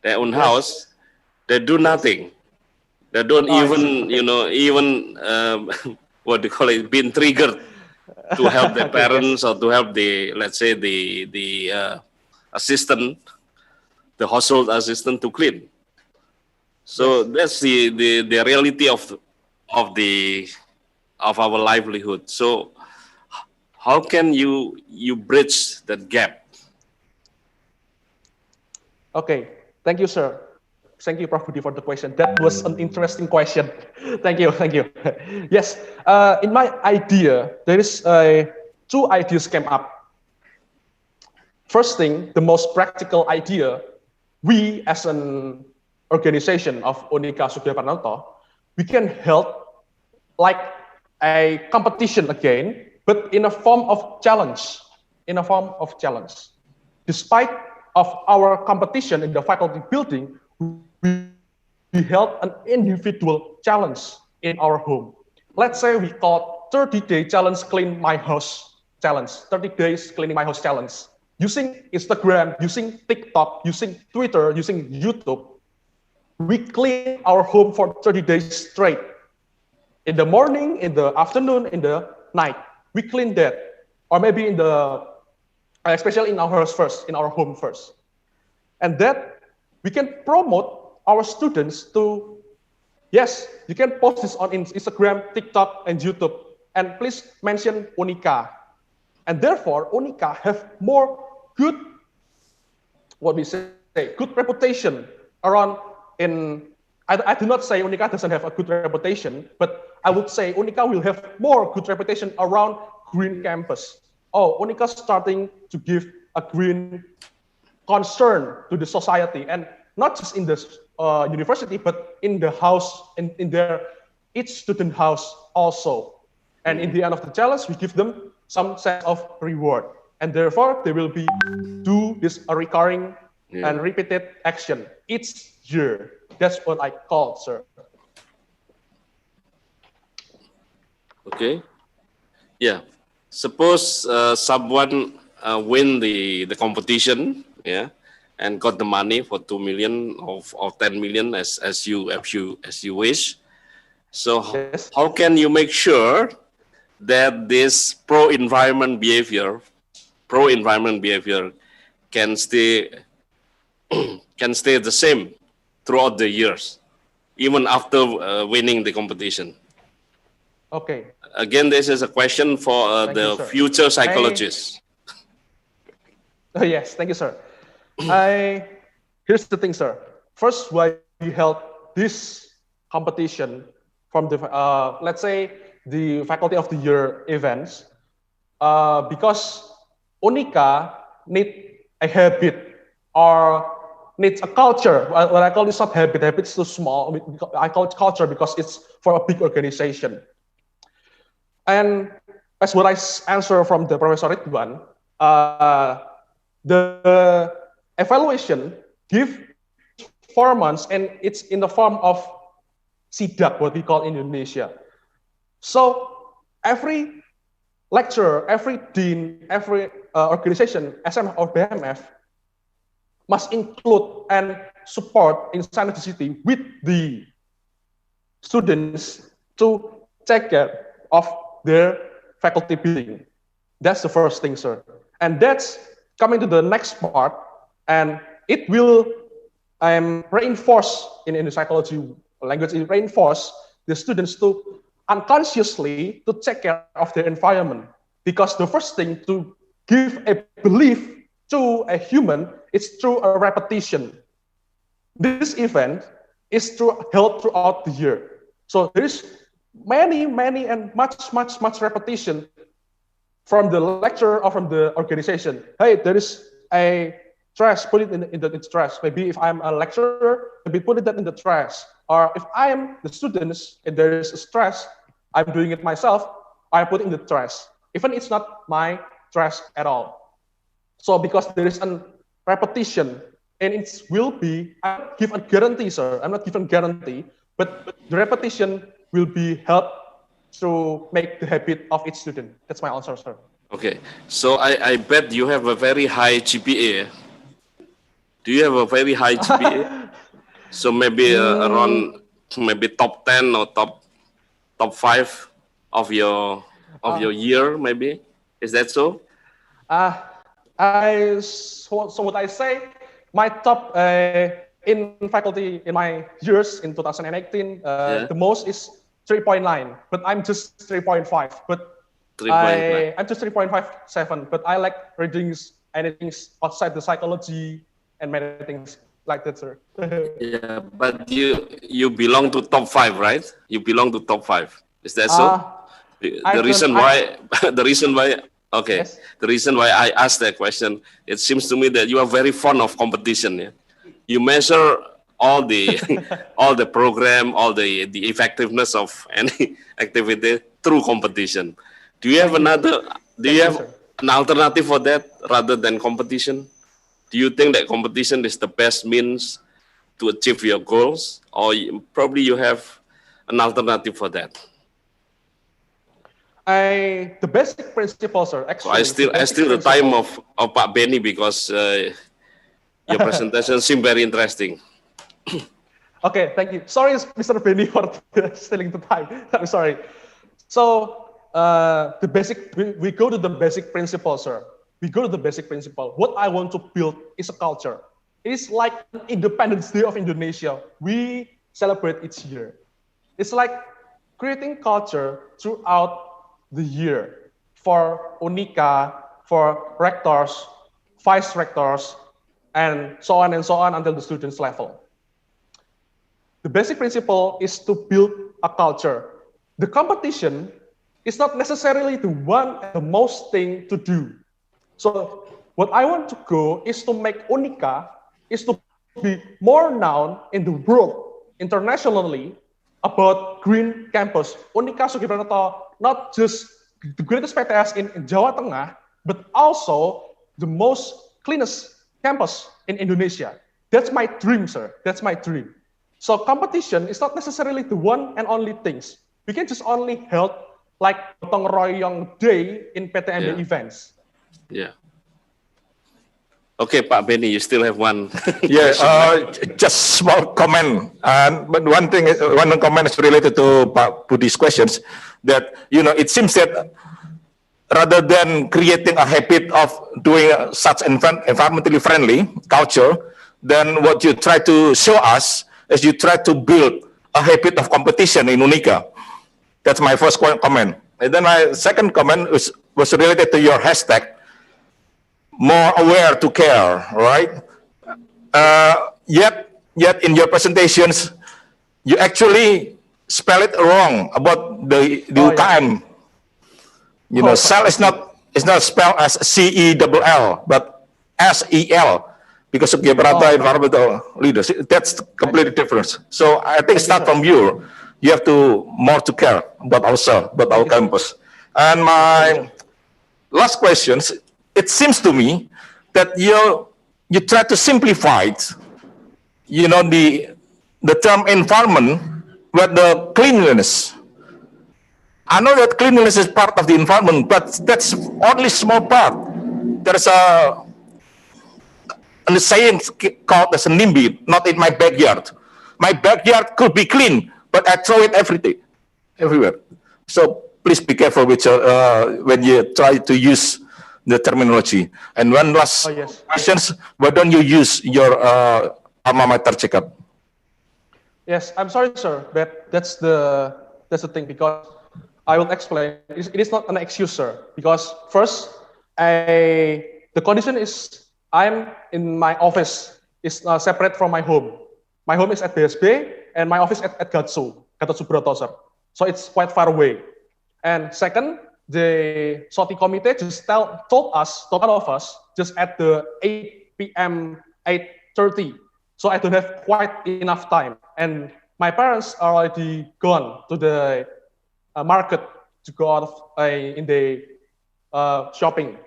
their own house, they do nothing. They don't even what do you call it, being triggered to help their parents or to help let's say the assistant, the household assistant to clean. So that's the reality of our livelihood. So how can you bridge that gap? Okay, thank you, sir. Thank you, Prof. Budi, for the question. That was an interesting question. Thank you. Yes, in my idea, there is two ideas came up. First thing, the most practical idea, we as an organization of Unika Sugya Pranoto, we can help like a competition again, but in a form of challenge. Despite of our competition in the faculty building, we held an individual challenge in our home. Let's say we call 30-day challenge clean my house challenge, 30 days cleaning my house challenge. Using Instagram, using TikTok, using Twitter, using YouTube, we clean our home for 30 days straight. In the morning, in the afternoon, in the night, we clean that. Or maybe especially in our house first, in our home first. And that we can promote our students to, yes, you can post this on Instagram, TikTok, and YouTube. And please mention Unika. And therefore, Unika have more good, good reputation around I do not say Unika doesn't have a good reputation, but I would say Unika will have more good reputation around green campus. Oh, Unika starting to give a green concern to the society, and not just in the university, but in the house, in their each student house also. And in the end of the challenge, we give them some sense of reward, and therefore they will do this recurring and repeated action each year. That's what I call, sir. Okay. Yeah. suppose someone win the competition, yeah, and got the money for 2 million or 10 million as you wish. So how can you make sure that this pro-environment behavior can stay the same throughout the years, even after winning the competition? Okay. Again, this is a question for the future psychologists. Yes, thank you, sir. Here's the thing, sir. First, why we held this competition from the, let's say, the Faculty of the Year events, because Unika need a habit or needs a culture. What I call this not habit. Habit's too small. I call it culture because it's for a big organization. And as what I answer from the Professor Ridwan, the evaluation give 4 months, and it's in the form of sidak, what we call in Indonesia. So every lecturer, every dean, every organization, SMF or BMF, must include and support inside the city with the students to take care of their faculty building. That's the first thing, sir. And that's coming to the next part, and it will reinforce in the psychology language, it reinforce the students to unconsciously to take care of their environment. Because the first thing to give a belief to a human is through a repetition. This event is held throughout the year. So there is many and much repetition from the lecturer or from the organization. Hey, there is a trash, put it in the trash. Maybe if I'm a lecturer, maybe put it in the trash. Or if I am the students and there is a trash, I'm doing it myself, I put it in the trash. Even it's not my trash at all. So because there is a repetition, and it will be, I don't give a guarantee, sir. I'm not giving guarantee, but the repetition will be helped to make the habit of each student. That's my answer, sir. Okay, so I bet you have a very high GPA. Do you have a very high GPA? So maybe around maybe top 10 or top 5 of your year, maybe. Is that so? So what I say, my top in faculty in my years in 2018, the most is 3.9, but I'm just 3.5. But I'm just 3.57. But I like reading anything outside the psychology and many things like that, sir. Yeah, but you belong to top 5, right? You belong to top 5. Is that so? The reason why okay. Yes. The reason why I asked that question, it seems to me that you are very fond of competition. Yeah? You measure all the all the program, all the effectiveness of any activity through competition. Do you have an alternative for that rather than competition? Do you think that competition is the best means to achieve your goals, or probably you have an alternative for that? The basic principles are actually. So I still the time of Pak Benny because your presentation seemed very interesting. Okay, thank you. Sorry, Mr. Benny, for stealing the time. I'm sorry. So we go to the basic principle, sir. We go to the basic principle. What I want to build is a culture. It is like Independence Day of Indonesia. We celebrate each year. It's like creating culture throughout the year for Unika, for rectors, vice rectors, and so on until the students level. The basic principle is to build a culture. The competition is not necessarily the one and the most thing to do. So what I want to go is to make Unika is to be more known in the world internationally about green campus. Unika Sugibranoto, not just the greatest PTS in Jawa Tengah, but also the most cleanest campus in Indonesia. That's my dream, sir. That's my dream. So competition is not necessarily the one and only things. We can just only help like gotong royong day in PTMB Yeah. events. Yeah. Okay, Pak Benny, you still have one. Yeah, question, right? just small comment. But one thing, one comment is related to Pak Budi's questions. That it seems that rather than creating a habit of doing such environmentally friendly culture, then what you try to show us is you try to build a habit of competition in Unica. That's my first comment. And then my second comment was related to your hashtag, more aware to care, right? Yet in your presentations, you actually spell it wrong about the UKM. Cell is not spelled as CELL, but SEL, because of Gibraltar environmental leaders. That's completely different. So I think start from you. You have to more to care about ourselves, about our campus. And my last questions, it seems to me that you try to simplify it, the term environment with the cleanliness. I know that cleanliness is part of the environment, but that's only small part. There's a saying called as a NIMBY, not in my backyard. My backyard could be clean, but I throw it everywhere. So please be careful with when you try to use the terminology. And one last questions, why don't you use your alma mater checkup? Yes, I'm sorry, sir, but that's the thing, because I will explain. It is not an excuse, sir, because first, the condition is I'm in my office is separate from my home. My home is at BSB and my office at Gatot Subroto, sir. So it's quite far away. And second, the Soty committee just told all of us, just at the 8 p.m., 8:30. So I don't have quite enough time. And my parents are already gone to the market to go out in the shopping.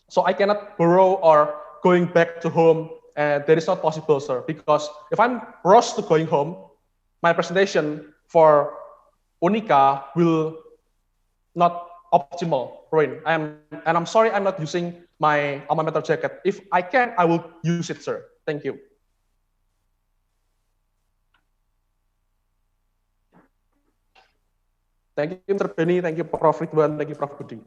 So I cannot borrow or going back to home. That is not possible, sir, because if I'm rushed to going home, my presentation for Unica will not optimal, Rain. I'm sorry I'm not using my alma mater jacket. If I can, I will use it, sir. Thank you. Thank you, Mr. Benny. Thank you, Prof. Ridwan. Thank you, Prof. Budi.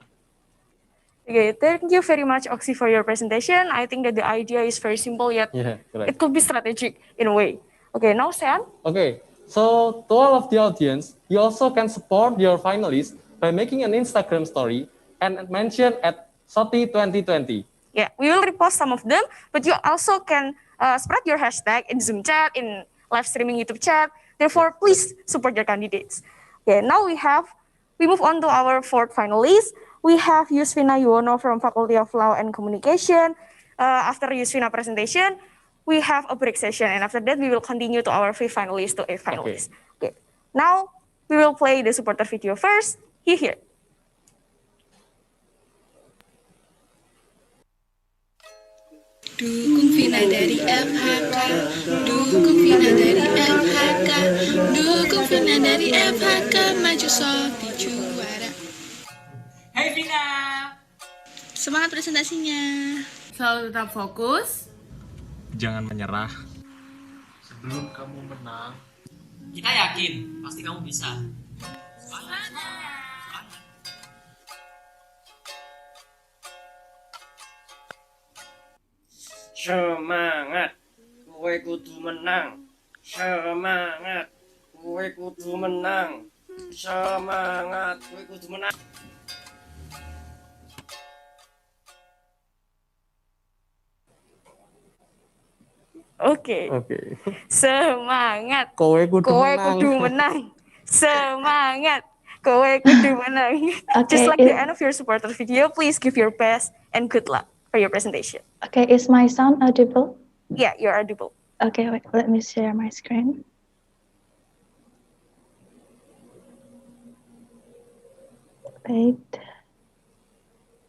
Okay, thank you very much, Oxy, for your presentation. I think that the idea is very simple, yet it could be strategic in a way. Okay, now Sam. Okay, so to all of the audience, you also can support your finalists by making an Instagram story and mention at Soty 2020. Yeah, we will repost some of them, but you also can spread your hashtag in Zoom chat, in live streaming YouTube chat. Therefore, please support your candidates. Okay, now we move on to our fourth finalist. We have Yusvina Yuwono from Faculty of Law and Communication. After Yusvina presentation, we have a break session, and after that, we will continue to our fifth finalist to eighth finalist. Okay. Now, we will play the supporter video first. Here. Dukung Vina dari FHK, dukung Vina dari FHK, dukung Vina dari FHK, maju Soty juara. Hai Vina, Semangat presentasinya. selalu tetap fokus. Jangan menyerah. Sebelum kamu menang, kita yakin pasti kamu bisa. Semangat, kowe kudu menang. Semangat, kowe kudu menang. Semangat, kowe kudu menang. Oke. Semangat. Kowe kudu menang. Semangat. Kowe kudu menang. Just like the end of your supporter video, please give your best and good luck for your presentation. Okay, is my sound audible? Yeah, you're audible. Okay, wait, let me share my screen. Wait.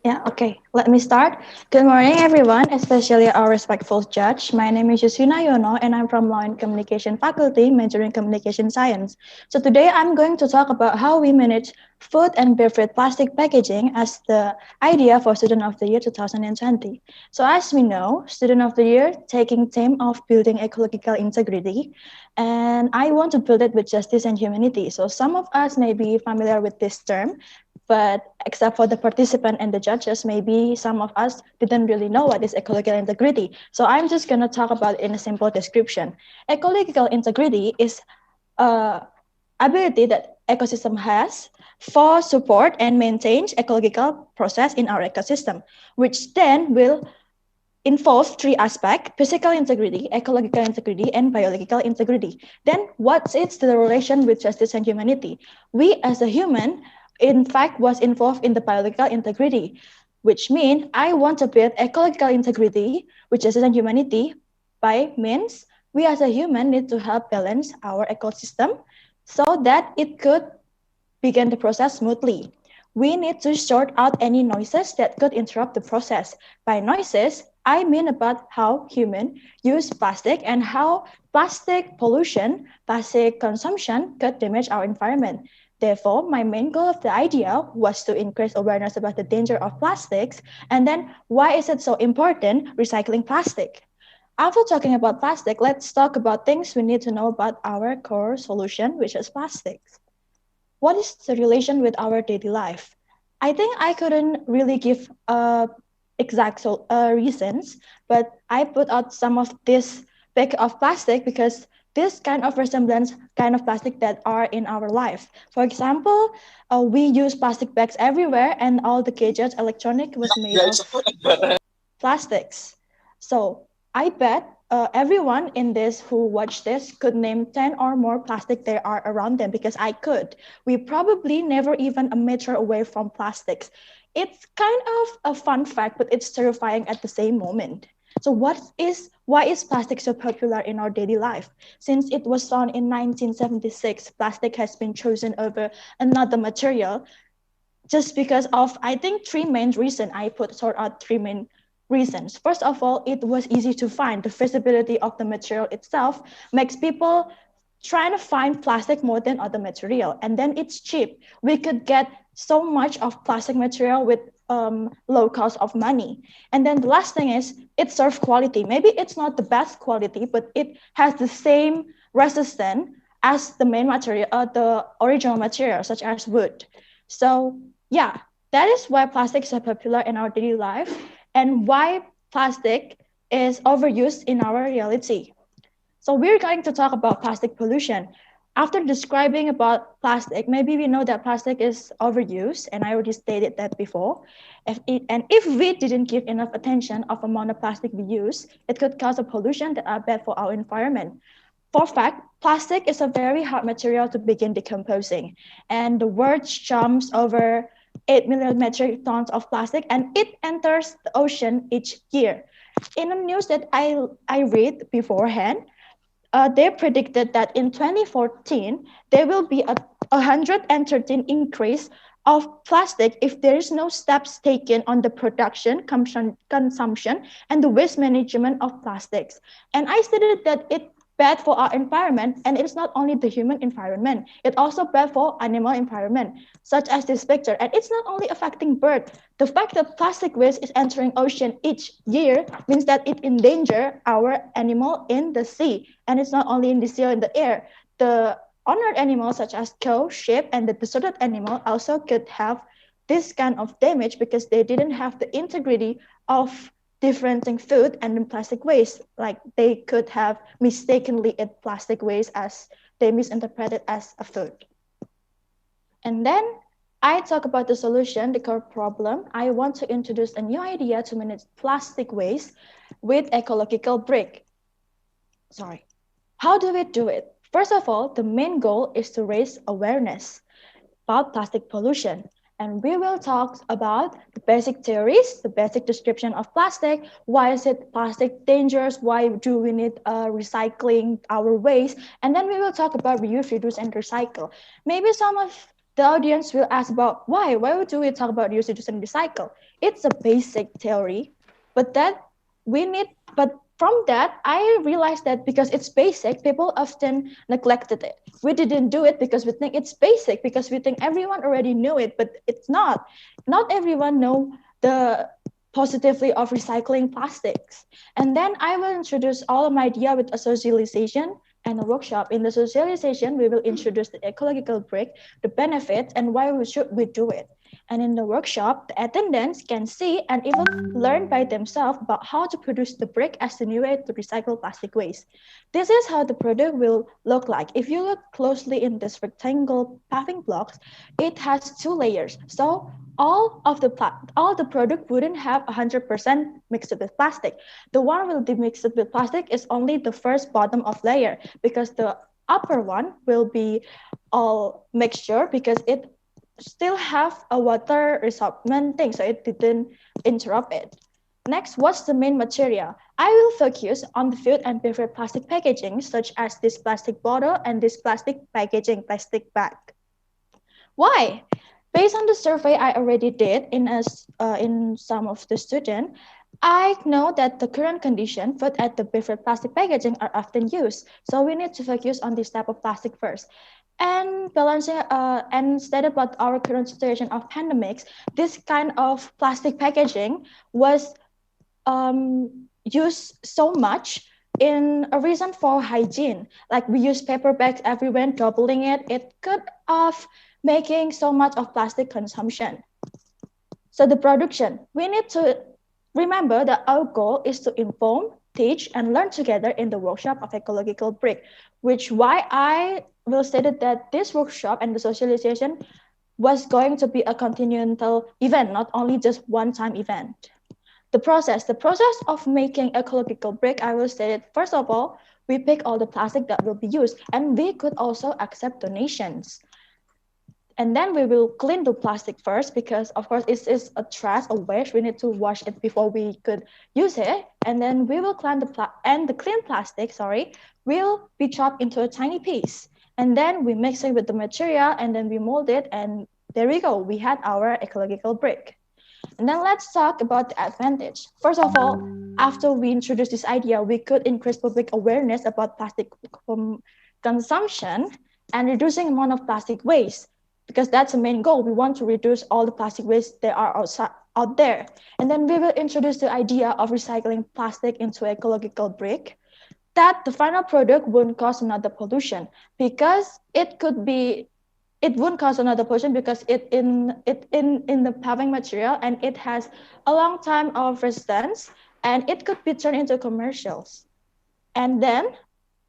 Yeah, okay. Let me start. Good morning, everyone, especially our respectful judge. My name is Yusina Yono, and I'm from Law and Communication Faculty, majoring Communication Science. So today I'm going to talk about how we manage food and beverage plastic packaging as the idea for Student of the Year 2020. So as we know, Student of the Year taking theme of building ecological integrity, and I want to build it with justice and humanity. So some of us may be familiar with this term, but except for the participant and the judges, maybe some of us didn't really know what is ecological integrity. So I'm just going to talk about it in a simple description. Ecological integrity is ability that ecosystem has for support and maintain ecological process in our ecosystem, which then will involves three aspects: physical integrity, ecological integrity, and biological integrity. Then what's its the relation with justice and humanity? We as a human, in fact, was involved in the biological integrity, which means I want to build ecological integrity with justice and humanity by means we as a human need to help balance our ecosystem so that it could begin the process smoothly. We need to sort out any noises that could interrupt the process. By noises, I mean about how humans use plastic and how plastic pollution, plastic consumption could damage our environment. Therefore, my main goal of the idea was to increase awareness about the danger of plastics, and then why is it so important recycling plastic? After talking about plastic, let's talk about things we need to know about our core solution, which is plastics. What is the relation with our daily life? I think I couldn't really give exact reasons, but I put out some of this bag of plastic because this kind of resemblance kind of plastic that are in our life. For example, we use plastic bags everywhere, and all the gadgets, electronic was made of plastics. So I bet everyone in this who watched this could name 10 or more plastic there are around them because I could. We probably never even a meter away from plastics. It's kind of a fun fact, but it's terrifying at the same moment. So why is plastic so popular in our daily life? Since it was found in 1976, plastic has been chosen over another material just because of, I think, three main reasons. I put sort out three main reasons. First of all, it was easy to find. The feasibility of the material itself makes people trying to find plastic more than other material. And then it's cheap. We could get so much of plastic material with low cost of money. And then the last thing is it serves quality. Maybe it's not the best quality, but it has the same resistance as the main material, the original material, such as wood. So yeah, that is why plastics are popular in our daily life and why plastic is overused in our reality. So we're going to talk about plastic pollution. After describing about plastic, maybe we know that plastic is overused, and I already stated that before. If we didn't give enough attention of amount of plastic we use, it could cause a pollution that are bad for our environment. For fact, plastic is a very hard material to begin decomposing, and the world jumps over 8 million metric tons of plastic, and it enters the ocean each year. In the news that I read beforehand, they predicted that in 2014, there will be a 113 increase of plastic if there is no steps taken on the production, consumption, and the waste management of plastics. And I stated that it bad for our environment, and it's not only the human environment, it also bad for animal environment, such as this picture. And it's not only affecting birds. The fact that plastic waste is entering ocean each year means that it endanger our animal in the sea. And it's not only in the sea or in the air. The honored animals such as cow, sheep, and the deserted animal also could have this kind of damage because they didn't have the integrity of differentiating food and then plastic waste. Like they could have mistakenly eat plastic waste as they misinterpreted as a food. And then I talk about the solution, the core problem. I want to introduce a new idea to manage plastic waste with ecological brick. Sorry. How do we do it? First of all, the main goal is to raise awareness about plastic pollution. And we will talk about the basic theories, the basic description of plastic. Why is it plastic dangerous? Why do we need recycling our waste? And then we will talk about reuse, reduce, and recycle. Maybe some of The audience will ask about why do we talk about use, reduce, and recycle? It's a basic theory, but from that, I realized that because it's basic, people often neglected it. We didn't do it because we think it's basic, because we think everyone already knew it, but it's not. Not everyone know the positively of recycling plastics. And then I will introduce all of my idea with a socialization and a workshop. In the socialization, we will introduce the ecological brick, the benefits, and why should we do it. And in the workshop, the attendants can see and even learn by themselves about how to produce the brick as the new way to recycle plastic waste. This is how the product will look like. If you look closely in this rectangle paving blocks, it has 2 layers. So all the product wouldn't have 100% mixed with plastic. The one will be mixed with plastic is only the first bottom of layer, because the upper one will be all mixture, because it still have a water resorption thing, so it didn't interrupt it. Next, what's the main material? I will focus on the food and beverage plastic packaging, such as this plastic bottle and this plastic packaging, plastic bag. Why? Based on the survey I already did in some of the students, I know that the current condition, food and the beverage plastic packaging are often used. So we need to focus on this type of plastic first. And balancing and stated about our current situation of pandemics, this kind of plastic packaging was used so much in a reason for hygiene. Like we use paper bags everywhere, doubling it. It could of making so much of plastic consumption. So the production, we need to remember that our goal is to inform, teach, and learn together in the workshop of ecological brick, which why I will state that this workshop and the socialization was going to be a continental event, not only just one-time event. The process of making ecological brick, I will state it. First of all, we pick all the plastic that will be used, and we could also accept donations. And then we will clean the plastic first, because of course it is a trash or waste. We need to wash it before we could use it. And then we will clean the clean plastic, will be chopped into a tiny piece. And then we mix it with the material, and then we mold it, and there we go. We had our ecological brick. And then let's talk about the advantage. First of all, after we introduce this idea, we could increase public awareness about plastic consumption and reducing amount of plastic waste, because that's the main goal. We want to reduce all the plastic waste that are out there. And then we will introduce the idea of recycling plastic into ecological brick, that the final product won't cause another pollution, because it won't cause another pollution because it in the paving material, and it has a long time of resistance, and it could be turned into commercials. And then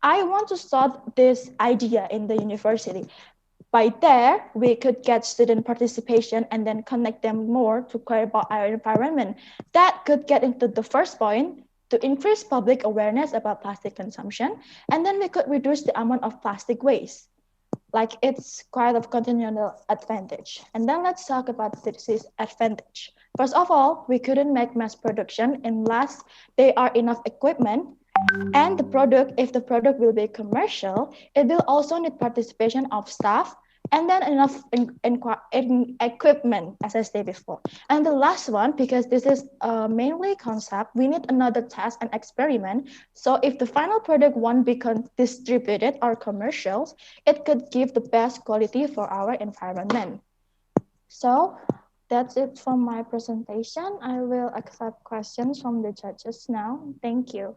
I want to start this idea in the university. By there, we could get student participation and then connect them more to care about our environment. That could get into the first point, to increase public awareness about plastic consumption, and then we could reduce the amount of plastic waste. Like it's quite a continual advantage. And then let's talk about the disadvantage. First of all, we couldn't make mass production unless there are enough equipment. And the product, if the product will be commercial, it will also need participation of staff, and then enough equipment, as I stated before. And the last one, because this is mainly concept, we need another test and experiment. So if the final product won't be distributed or commercials, it could give the best quality for our environment. So that's it from my presentation. I will accept questions from the judges now. Thank you.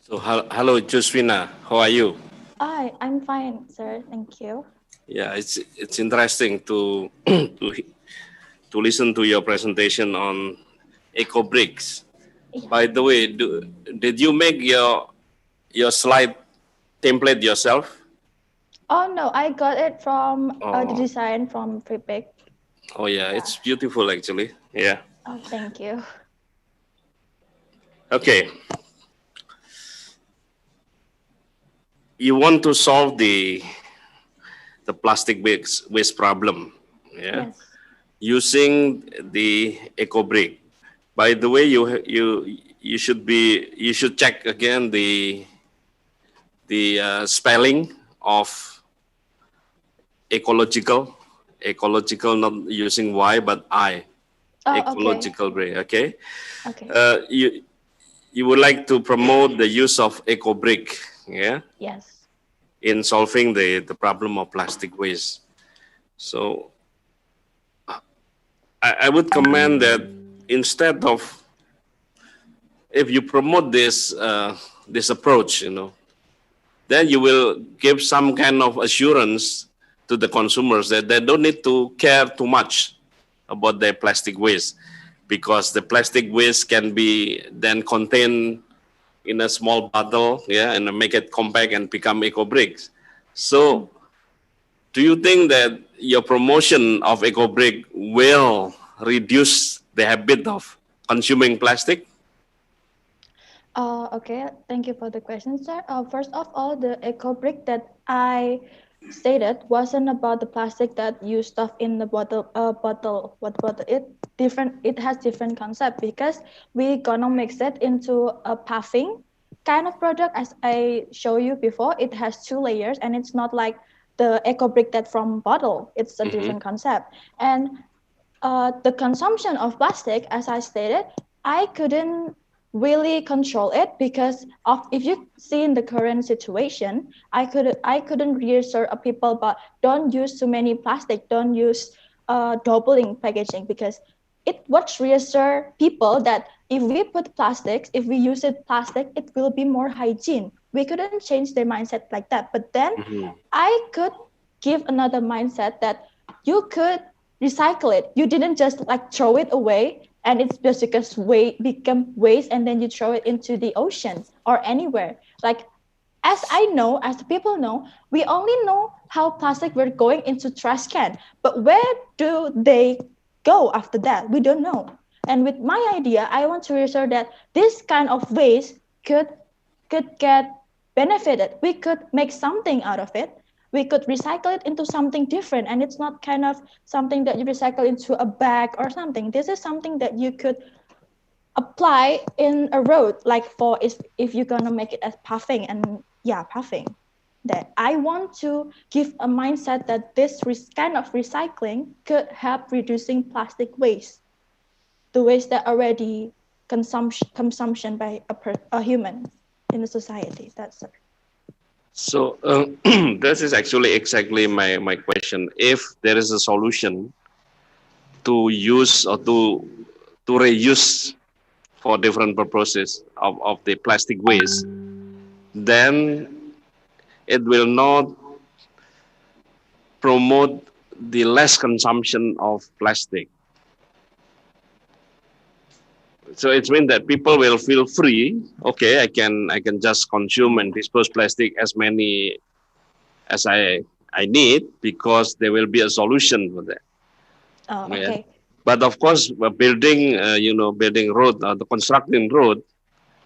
So, hello, Josephina. How are you? Hi, I'm fine, sir. Thank you. Yeah, it's interesting to to listen to your presentation on eco bricks. Yeah. By the way, did you make your slide template yourself? Oh no, I got it from the design from Prepick. Oh yeah, it's beautiful actually. Yeah. Oh, thank you. Okay. You want to solve the plastic waste problem, yeah, yes, using the eco brick. By the way, you should check again the spelling of ecological, not using Y but I. Oh, Ecological brick. Okay. Okay. You would like to promote the use of eco brick, yeah, Yes. in solving the problem of plastic waste. So I would commend that instead of, if you promote this this approach, then you will give some kind of assurance to the consumers that they don't need to care too much about their plastic waste, because the plastic waste can be then contained in a small bottle, yeah, and make it compact and become eco bricks. So do you think that your promotion of eco brick will reduce the habit of consuming plastic? Okay, thank you for the question, sir. First of all, the eco brick that I stated wasn't about the plastic that you stuff in the bottle. What bottle? It has different concept because we gonna mix it into a puffing kind of product. As I show you before, it has 2 layers, and it's not like the eco brick that from bottle. It's a different concept, and the consumption of plastic, as I stated, I couldn't really control it because of, if you see in the current situation, I couldn't reassure people about don't use too many plastic, don't use doubling packaging, because it would reassure people that if we put plastics, if we use it plastic, it will be more hygiene. We couldn't change their mindset like that, but then I could give another mindset that you could recycle it. You didn't just like throw it away and it's just because become waste and then you throw it into the ocean or anywhere. Like, as I know, as the people know, we only know how plastic were going into trash can, but where do they go after that? We don't know. And with my idea, I want to reassure that this kind of waste could get benefited. We could make something out of it. We could recycle it into something different, and it's not kind of something that you recycle into a bag or something. This is something that you could apply in a road, like for if you're gonna make it as puffing, and puffing. That I want to give a mindset that this kind of recycling could help reducing plastic waste, the waste that already consumption by a human in the society. That's it. So this is actually exactly my question. If there is a solution to use or to reuse for different purposes of the plastic waste, then it will not promote the less consumption of plastic. So it means that people will feel free. Okay, I can just consume and dispose plastic as many as I need, because there will be a solution for that. Oh, okay. Yeah. But of course, building road, the constructing road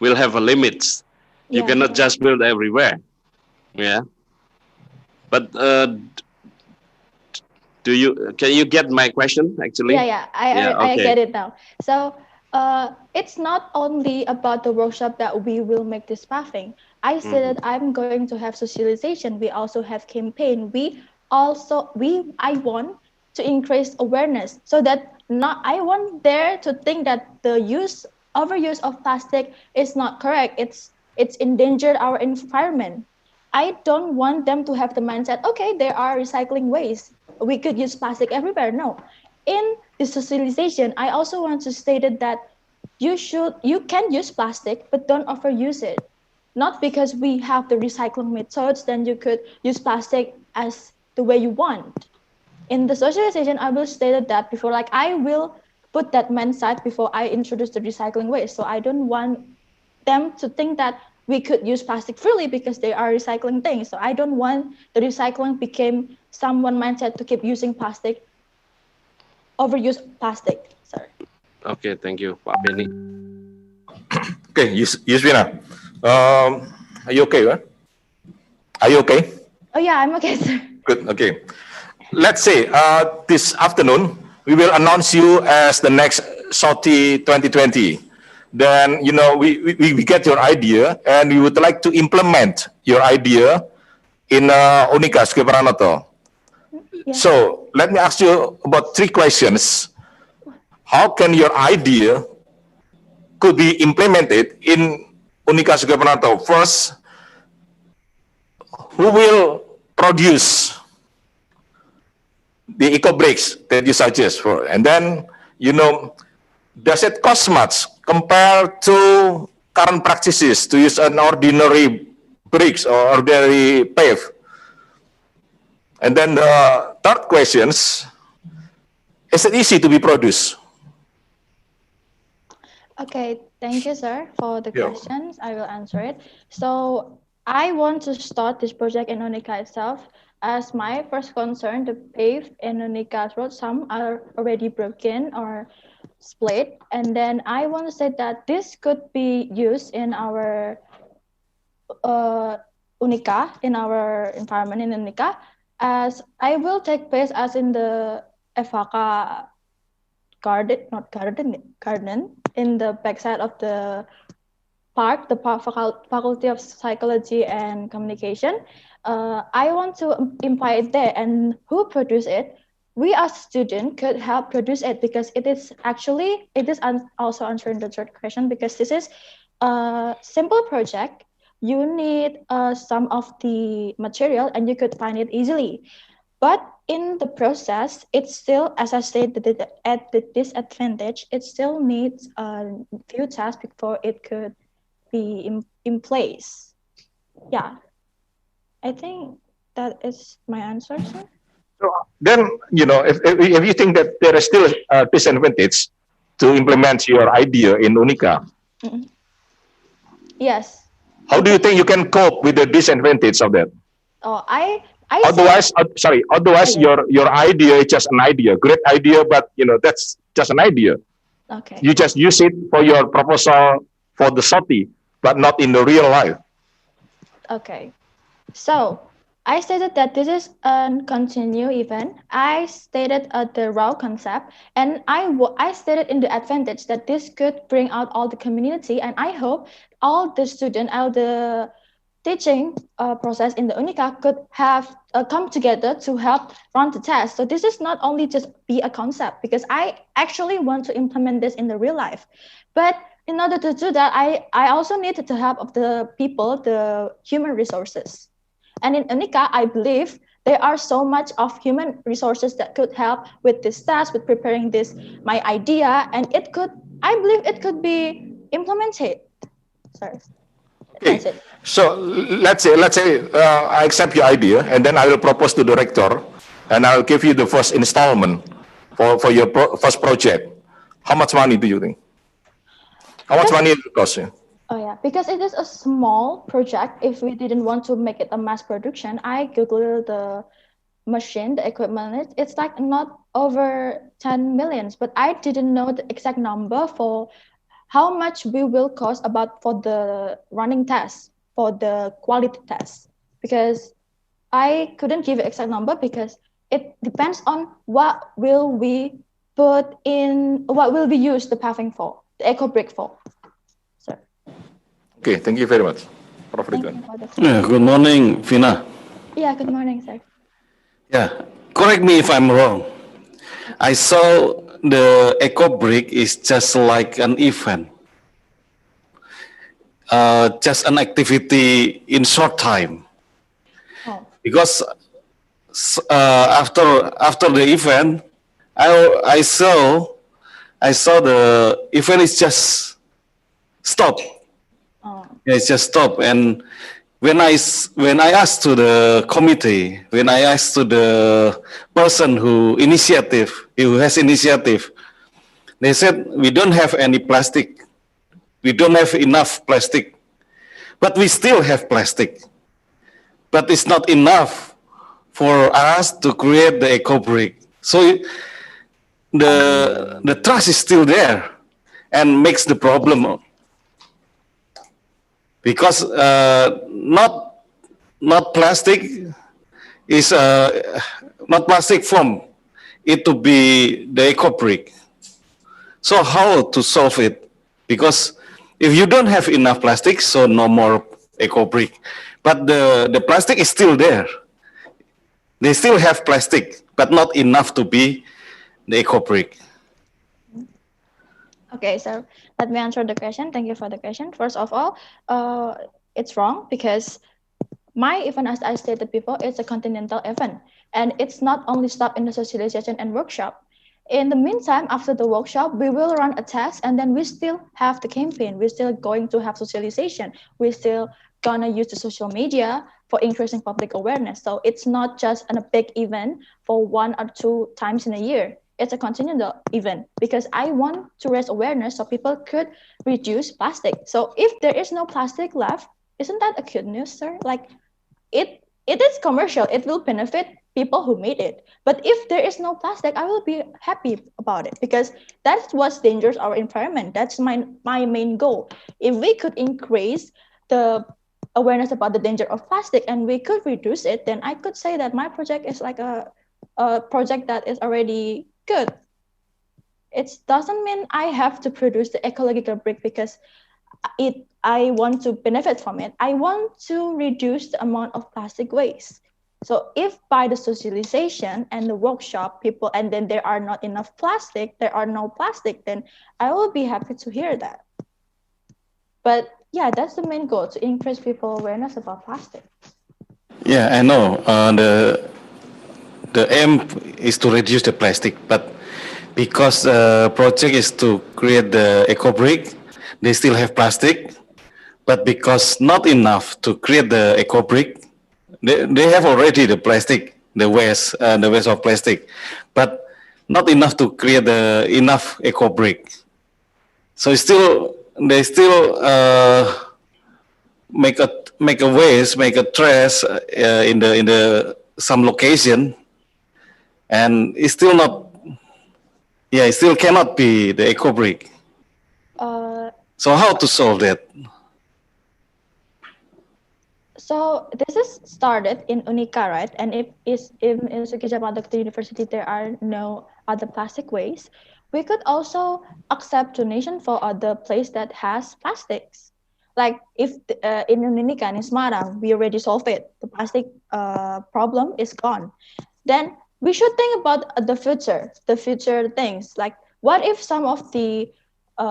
will have a limits. You cannot just build everywhere. Yeah. But can you get my question actually? I get it now. So it's not only about the workshop that we will make this pathing. I said that I'm going to have socialization. We also have campaign. I want to increase awareness so that I want there to think that the overuse of plastic is not correct. It's endangered our environment. I don't want them to have the mindset, okay, there are recycling ways. We could use plastic everywhere. No. In the socialization, I also want to state that you can use plastic, but don't overuse it. Not because we have the recycling methods, then you could use plastic as the way you want. In the socialization, I will state that before, like I will put that mindset before I introduce the recycling waste. So I don't want them to think that we could use plastic freely because they are recycling things. So I don't want the recycling became someone mindset to keep using plastic, overuse plastic. Sorry. Okay, thank you, Pak Benny. Okay, Yusvina, are you okay? Huh? Are you okay? Oh yeah, I'm okay, sir. Good. Okay. Let's say this afternoon we will announce you as the next Soty 2020. Then, we get your idea and we would like to implement your idea in Unika Pranoto. So let me ask you about 3 questions. How can your idea could be implemented in Unika Pranoto? First, who will produce the eco bricks that you suggest for? And then, does it cost much compared to current practices to use an ordinary bricks or ordinary pave? And then the third questions, is it easy to be produced? Okay, thank you, sir, for the questions. I will answer it. So I want to start this project in Unika itself. As my first concern, the pave in Unika's road, some are already broken or split. And then I want to say that this could be used in our Unika, in our environment in Unika, as I will take place as in the FHK garden, in the backside of the park, the Faculty of Psychology and Communication. I want to imply it there, and who produce it? We as students could help produce it, because it is also answering the third question, because this is a simple project. You need some of the material and you could find it easily. But in the process, it's still, as I stated, at the disadvantage, it still needs a few tasks before it could be in place. Yeah, I think that is my answer, sir. So then, if you think that there is still a disadvantage to implement your idea in Unika, yes. How do you think you can cope with the disadvantage of that? Oh, otherwise, your idea is just an idea, great idea, but that's just an idea. Okay. You just use it for your proposal for the Soty, but not in the real life. Okay. So I stated that this is a continued event. I stated the raw concept, and I stated in the advantage that this could bring out all the community, and I hope all the students, all the teaching process in the Unika could have come together to help run the test. So this is not only just be a concept, because I actually want to implement this in the real life. But in order to do that, I also needed the help of the people, the human resources. And in Unika, I believe there are so much of human resources that could help with this task, with preparing my idea, and I believe it could be implemented. Sorry. Okay. So let's say I accept your idea, and then I will propose to the rector, and I'll give you the first installment for your first project. How much money do you think? How much money it will cost you? Oh yeah, because it is a small project. If we didn't want to make it a mass production, I googled the machine, the equipment. It's like not over 10 millions, but I didn't know the exact number for how much we will cost for the running test, for the quality test, because I couldn't give an exact number, because it depends on what will we use the paving for, the eco brick for. Okay, thank you very much. Good morning, Vina. Yeah, good morning, sir. Yeah, correct me if I'm wrong. I saw the eco brick is just like an event, just an activity in short time. Because after the event, I saw the event is just stop. Yeah, it's just stop. And when I asked to the committee, when I asked to the person who has initiative, they said we don't have any plastic. We don't have enough plastic, but we still have plastic. But it's not enough for us to create the eco brick. So the trust is still there, and makes the problem. Because not plastic is not plastic form it to be the eco brick. So how to solve it? Because if you don't have enough plastic, so no more eco brick. But the plastic is still there. They still have plastic, but not enough to be the eco brick. Okay, so let me answer the question. Thank you for the question. First of all, it's wrong because my event, as I stated before, it's a continental event, and it's not only stop in the socialization and workshop. In the meantime, after the workshop, we will run a test, and then we still have the campaign. We're still going to have socialization. We're still gonna use the social media for increasing public awareness. So it's not just a big event for 1 or 2 times in a year. It's a continual event because I want to raise awareness so people could reduce plastic. So if there is no plastic left, isn't that a good news, sir? Like it is commercial. It will benefit people who made it. But if there is no plastic, I will be happy about it because that's what dangerous our environment. That's my main goal. If we could increase the awareness about the danger of plastic and we could reduce it, then I could say that my project is like a project that is already good. It doesn't mean I have to produce the ecological brick because I want to benefit from it. I want to reduce the amount of plastic waste. So if by the socialization and the workshop people, and then there are not enough plastic, there are no plastic, then I will be happy to hear that. But yeah, that's the main goal, to increase people awareness about plastic. Yeah, I know. The aim is to reduce the plastic, but because the project is to create the eco brick, they still have plastic. But because not enough to create the eco brick, they have already the plastic, the waste of plastic, but not enough to create the enough eco brick. So they still make a waste, make a trash in the some location, and it's still not. Yeah, it still cannot be the eco brick. So how to solve that? So this is started in Unica, right? And if is in Sukijamada University there are no other plastic waste, we could also accept donation for other place that has plastics. Like if in Unica and in Semarang, we already solved it. The plastic problem is gone. Then we should think about the future things. Like what if some of the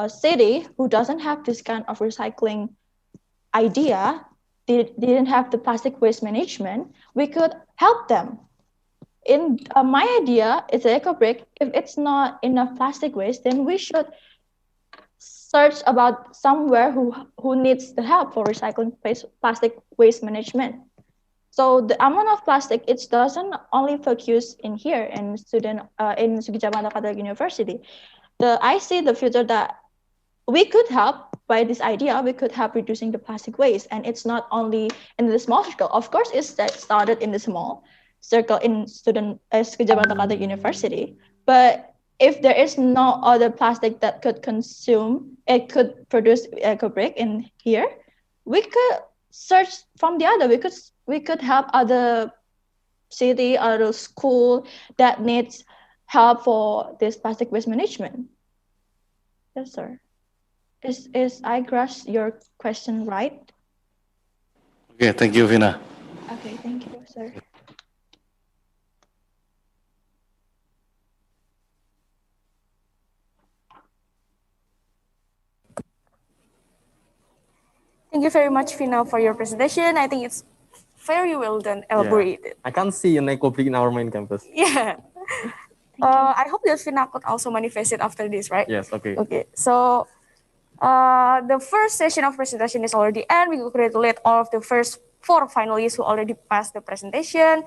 city who doesn't have this kind of recycling idea, they didn't have the plastic waste management, we could help them. In my idea, it's an eco brick. If it's not enough plastic waste, then we should search about somewhere who needs the help for recycling plastic waste management. So the amount of plastic, it doesn't only focus in here in Sugijamada Catholic University. I see the future that we could help by this idea. We could help reducing the plastic waste, and it's not only in the small circle. Of course, it started in the small circle in Sugijamada Catholic University. But if there is no other plastic that could consume, it could produce eco brick in here, we could search from the other. We could help other city, other school that needs help for this plastic waste management. Yes, sir. Is I grasp your question right? Okay, thank you, Vina. Okay, thank you, sir. Thank you very much, Vina, for your presentation. I think it's very well done, elaborated. I can't see an eco brick in our main campus. Yeah. I hope that Vina could also manifest it after this, right? Yes, okay. Okay, so the first session of presentation is already end. We congratulate all of the first 4 finalists who already passed the presentation.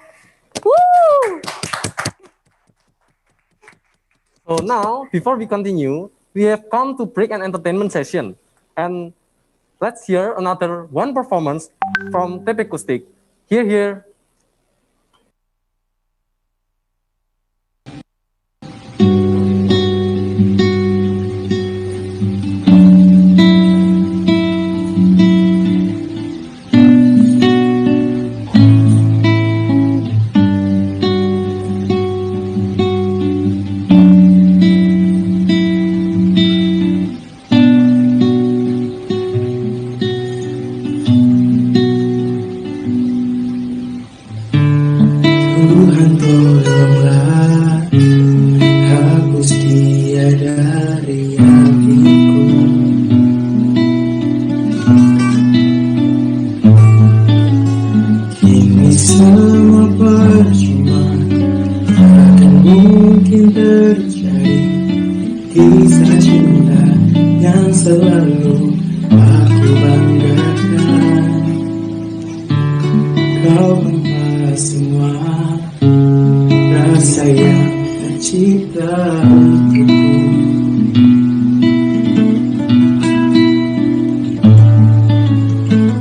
Woo! So now, before we continue, we have come to break and entertainment session. And let's hear another one performance from Tape Acoustic. Here. kau hampa semua rasa yang tercipta untukku.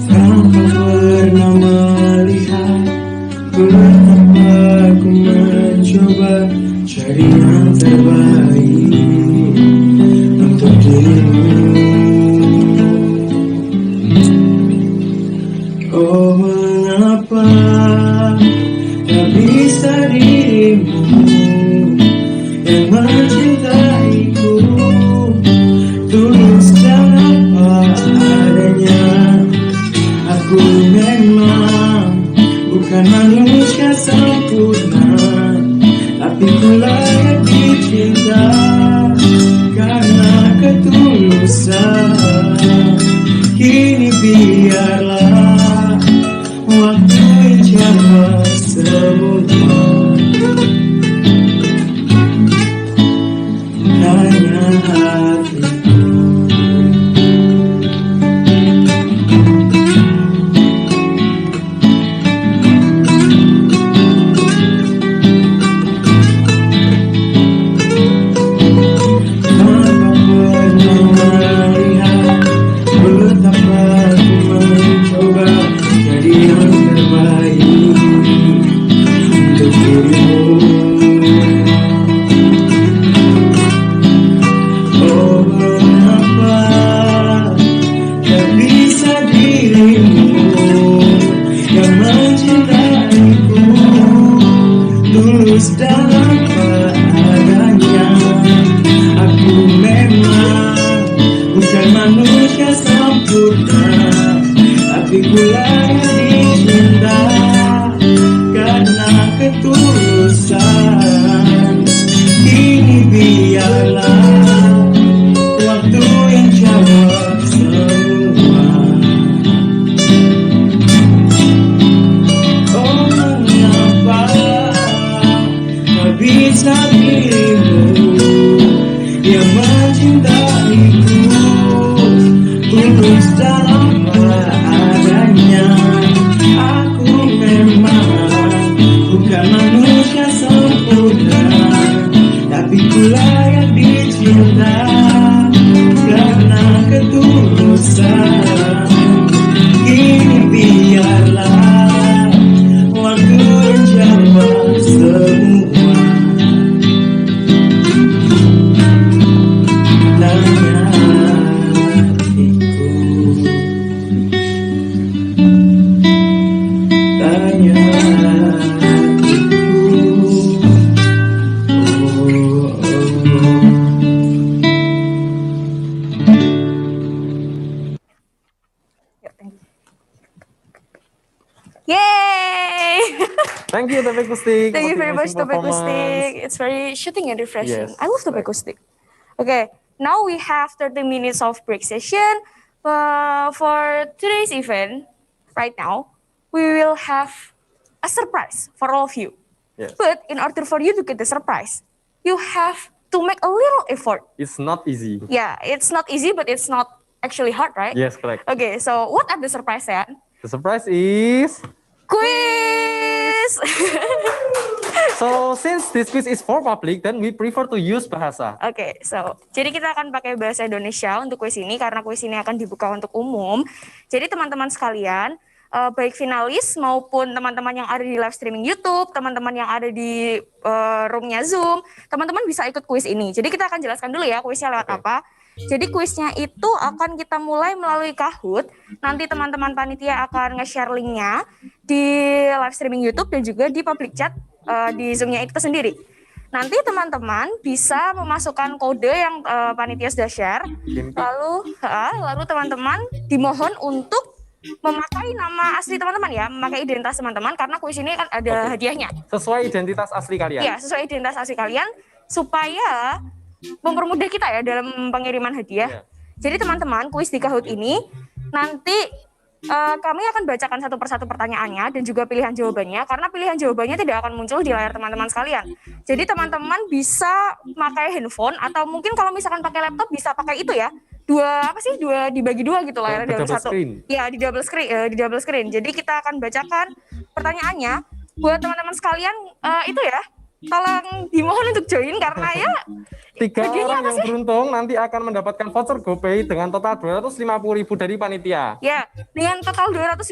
Tanpa pernah melihat betapa ku mencoba cari yang terbaik untuk dirimu. Oh, mengapa tak bisa dirimu yang mencintaiku tulus dan apa adanya. Aku memang bukan manusia sempurna, tapi ku layak dicinta karena ketulusan. Kini biarlah waktu yang jawab semua. Hanya hatiku. Dan apa adanya. Aku memang bukan manusia sempurna, tapi ku layak dicinta karena ketulusan. Kini biarlah waktu yang jawab semua. Oh, mengapa bisa dirimu yang mencintaiku tulus dan apa adanya. Aku memang bukan manusia sempurna, tapi ku layak dicinta karena ketulusan. Kini biarlah waktu menjawab semua. Thank you, Top Acoustic. Thank you very much, Motivation Top Acoustic. performance. It's very shooting and refreshing. Yes, I love Top Acoustic. Okay, now we have 30 minutes of break session. For today's event, right now, we will have a surprise for all of you. Yes. But in order for you to get the surprise, you have to make a little effort. It's not easy. Yeah, it's not easy, but it's not actually hard, right? Yes, correct. Okay, so what are the surprise, ya? The surprise is quiz. So since this quiz is for public, then we prefer to use bahasa. Oke, jadi kita akan pakai bahasa Indonesia untuk kuis ini karena kuis ini akan dibuka untuk umum. Jadi teman-teman sekalian, baik finalis maupun teman-teman yang ada di live streaming YouTube, teman-teman yang ada di roomnya Zoom, teman-teman bisa ikut kuis ini. Jadi kita akan jelaskan dulu ya kuisnya lewat apa. Jadi kuisnya itu akan kita mulai melalui Kahoot. Nanti teman-teman panitia akan nge-share linknya di live streaming YouTube dan juga di public chat di Zoom-nya itu sendiri. Nanti teman-teman bisa memasukkan kode yang panitia sudah share. Lalu teman-teman dimohon untuk memakai nama asli teman-teman ya, memakai identitas teman-teman karena kuis ini kan ada hadiahnya. Sesuai identitas asli kalian. Iya, sesuai identitas asli kalian supaya mempermudah kita ya dalam pengiriman hadiah. Jadi teman-teman, kuis di Kahoot ini nanti kami akan bacakan satu persatu pertanyaannya dan juga pilihan jawabannya, karena pilihan jawabannya tidak akan muncul di layar teman-teman sekalian. Jadi teman-teman bisa pakai handphone atau mungkin kalau misalkan pakai laptop bisa pakai itu ya, dibagi dua gitu layarnya dalam double satu. screen. Ya, di double screen. Jadi kita akan bacakan pertanyaannya buat teman-teman sekalian itu ya. Tolong dimohon untuk join karena ya 3 hadiahnya orang apa yang sih? beruntung nanti akan mendapatkan voucher GoPay dengan total 250.000 dari panitia. Ya, dengan total 250.000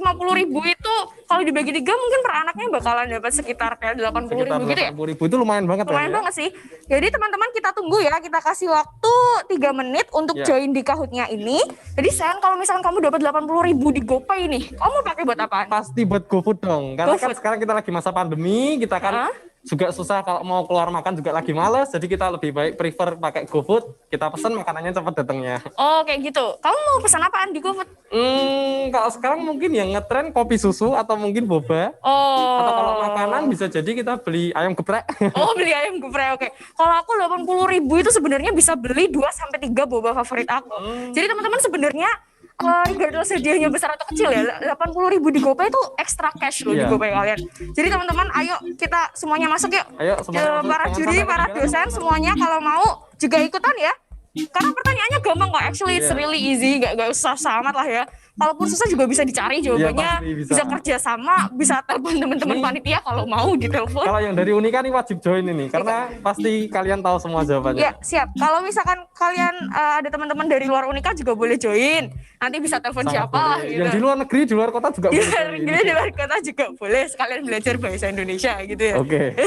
itu kalau dibagi 3 mungkin per anaknya bakalan dapat sekitar kayak 80.000 gitu ya. 80.000 itu lumayan banget Lumayan ya. banget sih. Jadi teman-teman kita tunggu ya, kita kasih waktu 3 menit untuk Ya. join di Kahoot-nya ini. Jadi sayang kalau misalkan kamu dapat 80.000 di GoPay nih, kamu pakai buat apaan? Pasti buat GoFood dong. Karena kan GoFood. sekarang kita lagi masa pandemi, kita kan juga susah kalau mau keluar makan juga lagi males. Jadi kita lebih baik prefer pakai GoFood. Kita pesan makanannya cepat datangnya. Oh, kayak gitu. Kamu mau pesan apaan di GoFood? Kalau sekarang mungkin yang ngetren kopi susu atau mungkin boba. Oh. Atau kalau makanan bisa jadi kita beli ayam geprek. Oh, beli ayam geprek. Oke. Kalau aku 80.000 itu sebenarnya bisa beli 2 sampai 3 boba favorit aku. Jadi teman-teman sebenarnya regardless hadiahnya besar atau kecil ya, 80.000 di GoPay itu extra cash loh di Iya. GoPay kalian. Jadi teman-teman ayo kita semuanya masuk yuk. Ayo semuanya masuk. Para Jangan juri, sampai para ketinggalan, dosen semuanya kalau mau juga ikutan ya. Karena pertanyaannya gampang kok, actually it's Iya. really easy, gak usah amat lah ya. Kalaupun susah juga bisa dicari jawabannya, pasti bisa. bisa kerja sama, bisa telepon teman-teman panitia kalau mau ditelepon. Kalau yang dari Unika nih wajib join ini karena pasti kalian tahu semua jawabannya. Ya, siap. Kalau misalkan kalian ada teman-teman dari luar Unika juga boleh join. Nanti bisa telepon Sangat siapa lah boleh. gitu. Yang di luar negeri, di luar kota juga Di boleh luar join. negeri, di luar kota juga boleh. Sekalian belajar bahasa Indonesia gitu ya. Oke.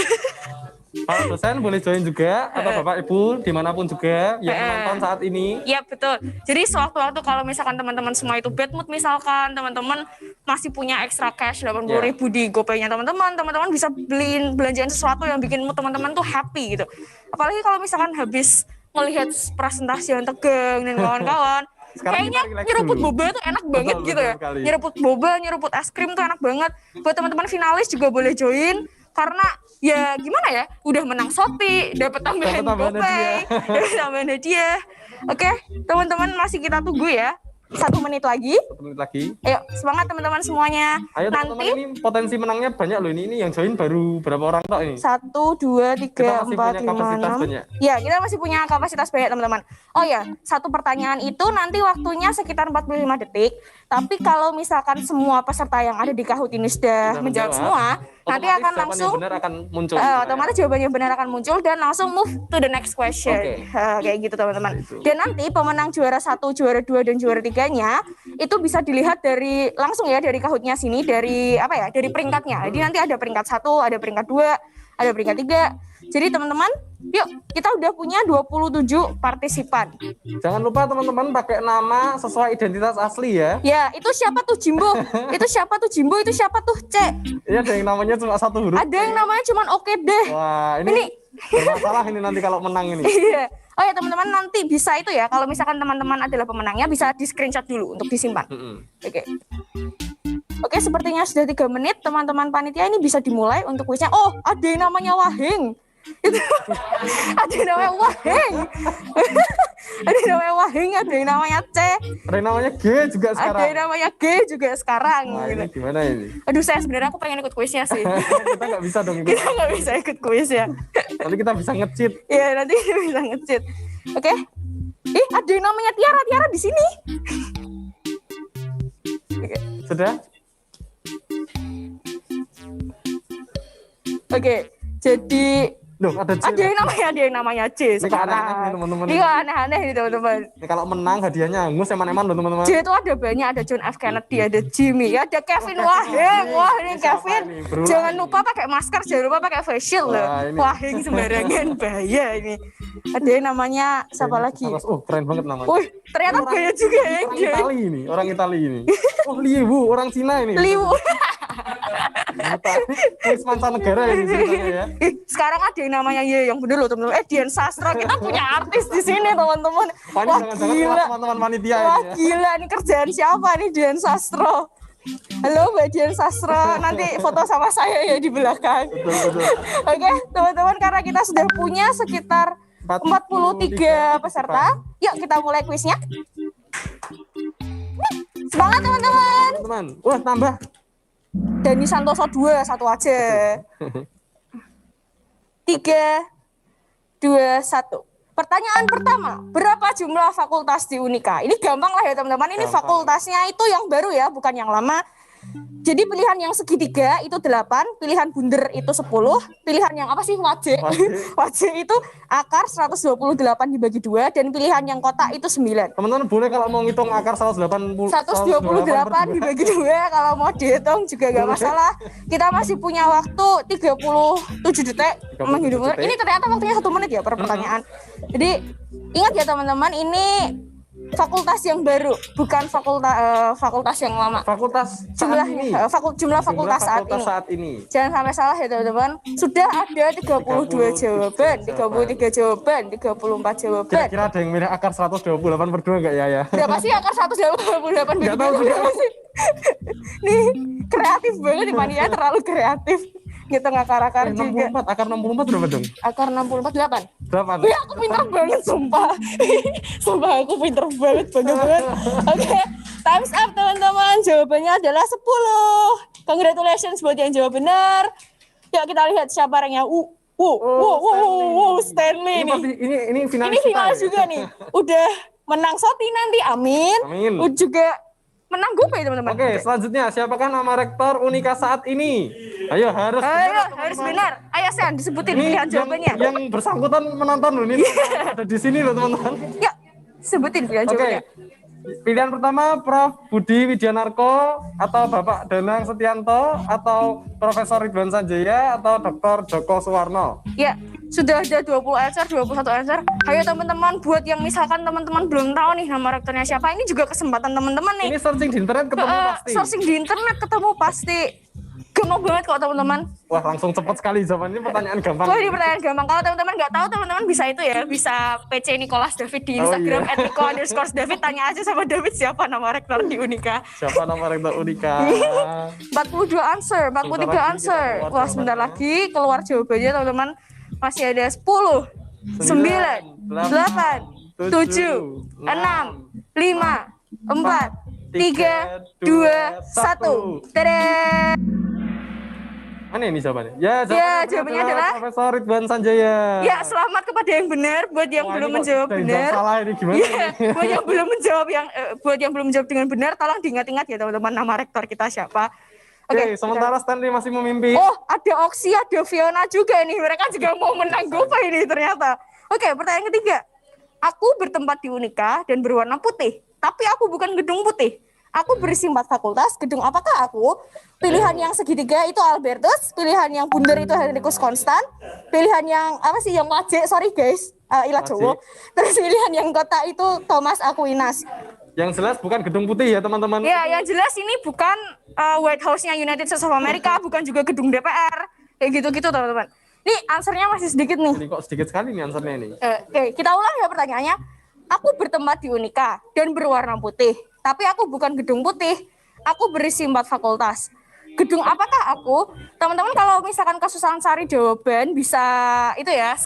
Pak dosen boleh join juga atau Bapak Ibu dimanapun juga yang menonton saat ini. Iya betul. Jadi sewaktu-waktu kalau misalkan teman-teman semua itu bad mood misalkan teman-teman masih punya extra cash 80.000 di GoPay-nya teman-teman bisa belanjaan sesuatu yang bikin mood teman-teman tuh happy gitu. Apalagi kalau misalkan habis melihat presentasi yang tegang dan kawan-kawan. Sekarang Kayaknya kita relax nyeruput dulu. boba tuh enak banget gitu ya. sekali. Nyeruput boba, nyeruput es krim tuh enak banget. Buat teman-teman finalis juga boleh join karena ya gimana ya, udah menang Soty, dapat tambahan tambahan GoPay, dapat tambahan hadiah. Oke, teman-teman masih kita tunggu ya. 1 menit lagi. 1 menit lagi. Ayo, semangat teman-teman semuanya. Ayo teman-teman, ini potensi menangnya banyak loh. Ini yang join baru berapa orang tok ini? 1, 2, 3, Kita masih 4, punya 5, kapasitas 6. banyak. Ya, kita masih punya kapasitas banyak teman-teman. Oh ya, 1 pertanyaan itu nanti waktunya sekitar 45 detik. Tapi kalau misalkan semua peserta yang ada di Kahoot ini sudah menjawab semua, nanti akan jawaban langsung yang benar akan muncul. otomatis jawabannya benar akan muncul dan langsung move to the next question. Oke. Kayak gitu teman-teman. Dan nanti pemenang juara 1, juara 2 dan juara 3-nya itu bisa dilihat dari langsung ya dari Kahoot-nya sini dari apa ya? Dari peringkatnya. Jadi nanti ada peringkat 1, ada peringkat 2, ada peringkat 3. Jadi teman-teman, yuk kita udah punya 27 partisipan. Jangan lupa teman-teman pakai nama sesuai identitas asli ya. Ya, itu siapa tuh Jimbo? Itu siapa tuh Jimbo? Itu siapa tuh C? Iya, ada yang namanya cuma 1 huruf. Ada yang namanya cuman oke deh. Wah, ini bermasalah ini nanti kalau menang ini. Iya. Oh ya teman-teman nanti bisa itu ya. Kalau misalkan teman-teman adalah pemenangnya bisa di screenshot dulu untuk disimpan. Oke. Oke, sepertinya sudah 3 menit. Teman-teman panitia ini bisa dimulai untuk kuisnya. Oh, ada yang namanya Wahing. Itu ada yang namanya Wahing. Ada yang namanya Wahing, ada yang namanya C. Ada yang namanya G juga sekarang. Ada yang namanya G juga sekarang. Nah, gitu. ini gimana ini? Aduh, saya sebenarnya aku pengen ikut kuisnya sih. Kita nggak bisa dong ikut. Kita nggak bisa ikut kuis ya. Nanti kita bisa nge-cheat. Iya, nanti kita bisa nge-cheat. Oke. Ih, ada yang namanya Tiara. Tiara di sini. Oke. Sudah? Oke. Jadi Loh, ada C. ada yang namanya C Ini kok aneh-aneh sekarang. nih, teman-teman. Ini kok aneh-aneh nih teman-teman. Ini kalau menang hadiahnya hangus eman-eman loh teman-teman. C itu ada banyak, ada John F. Kennedy, ada Jimmy, ada Kevin Wahing. Wah, ini Kevin. Berulang Jangan lupa pakai masker, jangan lupa pakai face shield loh. Wah, ini. Wahing sembarangan bahaya ini. Ada yang namanya siapa lagi? Oh, keren banget namanya. Wih, ternyata bahaya juga ya. Orang Itali ini, orang Itali ini. Oh, Liu, orang Cina ini. Liu. Kuis mancanegara ini ceritanya ya. Sekarang ada yang namanya Ye, yang bener loh teman-teman. Dian Sastra, kita punya artis di sini teman-teman. Wah gila, teman-teman panitia wah ini ya. gila, ini kerjaan siapa nih Dian Sastro? Halo Mbak Dian Sastro, nanti foto sama saya ya di belakang. Oke teman-teman, karena kita sudah punya sekitar 43 peserta, yuk kita mulai kuisnya. Semangat teman-teman. Teman, wah tambah. Dani Santoso 2, 1 aja. 3, 2, 1. Pertanyaan pertama, berapa jumlah fakultas di Unika? Ini gampang lah ya teman-teman, ini fakultasnya itu yang baru ya, bukan yang lama. Jadi pilihan yang segitiga itu 8, pilihan bunder itu 10, pilihan yang apa sih waje? Waje itu akar 128 dibagi 2, dan pilihan yang kotak itu 9. Teman-teman boleh kalau mau ngitung akar 128 dibagi 2, kalau mau dihitung juga nggak masalah. Kita masih punya waktu 37 detik menghitung. Ini ternyata waktunya 1 menit ya per pertanyaan. Jadi ingat ya teman-teman, ini fakultas yang baru, bukan fakultas yang lama. Fakultas jumlah ini. Jumlah fakultas saat ini. Jangan sampai salah ya teman-teman. Sudah ada 32 jawaban, 33 jawaban, 34 jawaban. Kira-kira ada yang milih akar 128 per 2 enggak ya? Berapa sih akar 128 Enggak tahu juga. Nih, kreatif banget nih panitia, terlalu kreatif. Ngitung akar-akar juga. 64, akar 64 berapa dong? Akar 64 8. 8. Wih, aku pintar banget sumpah. Sumpah aku pintar banget. Oke, time's up teman-teman. Jawabannya adalah 10. Congratulations buat yang jawab benar. Yuk kita lihat siapa ranknya. Stanley nih. Ini finalis. Ini finalis juga nih. Udah menang Soty nanti. Amin. Juga menang gue ya teman-teman. Oke, selanjutnya siapakah nama rektor Unika saat ini? Ayo harus benar. Ayo Sen, disebutin pilihan jawabannya. Yang bersangkutan menonton loh ini. Ada di sini loh teman-teman. Yuk, sebutin pilihan jawabannya. Pilihan pertama Prof. Budi Widyanarko atau Bapak Danang Setianto atau Profesor Ridwan Sanjaya atau Dr. Joko Suwarno. Ya, sudah ada 20 answer, 21 answer. Ayo teman-teman, buat yang misalkan teman-teman belum tahu nih nama rektornya siapa, ini juga kesempatan teman-teman nih. Ini searching di internet ketemu pasti. Searching di internet ketemu pasti. Gampang banget kok teman-teman. Wah, langsung cepat sekali jawabannya. Ini pertanyaan gampang. Wah, ini pertanyaan gampang. Kalau teman-teman nggak tahu, teman-teman bisa itu ya, bisa PC Nicholas David di Instagram @nico_david. Tanya aja sama David siapa nama rektor di Unika. Siapa nama rektor Unika? 42 answer, 43 answer. Wah, sebentar lagi keluar jawabannya teman-teman. Masih ada 10, 9, 8, 7, 6, 5, 4, 3, 2, 1. Tada! Mana ini jawabannya? Jawabannya adalah Profesor Ridwan Sanjaya. Ya, selamat kepada yang benar. Buat yang belum menjawab benar. Salah ini gimana? Buat yang belum menjawab buat yang belum menjawab dengan benar, tolong diingat-ingat ya teman-teman nama rektor kita siapa. Oke, sementara Stanley masih memimpin. Oh, ada Oksi, ada Fiona juga nih. Mereka juga mau menang GoPay ini ternyata. Oke, pertanyaan ketiga. Aku bertempat di Unika dan berwarna putih, tapi aku bukan gedung putih. Aku berisi 4 fakultas. Gedung apakah aku? Pilihan yang segitiga itu Albertus, pilihan yang bundar itu Henricus Konstan, pilihan yang apa sih yang waje? Sorry guys, Ila Jowo. Terus pilihan yang kotak itu Thomas Aquinas. Yang jelas bukan gedung putih ya teman-teman. Ya, yang jelas ini bukan White House-nya United States of America, bukan juga gedung DPR. Kayak gitu-gitu teman-teman. Nih answernya masih sedikit nih. Ini kok sedikit sekali nih answernya ini. Oke, kita ulang ya pertanyaannya. Aku bertempat di Unika dan berwarna putih, tapi aku bukan gedung putih. Aku berisi 4 fakultas. Gedung apakah aku? Teman-teman kalau misalkan kesusahan cari jawaban bisa itu ya,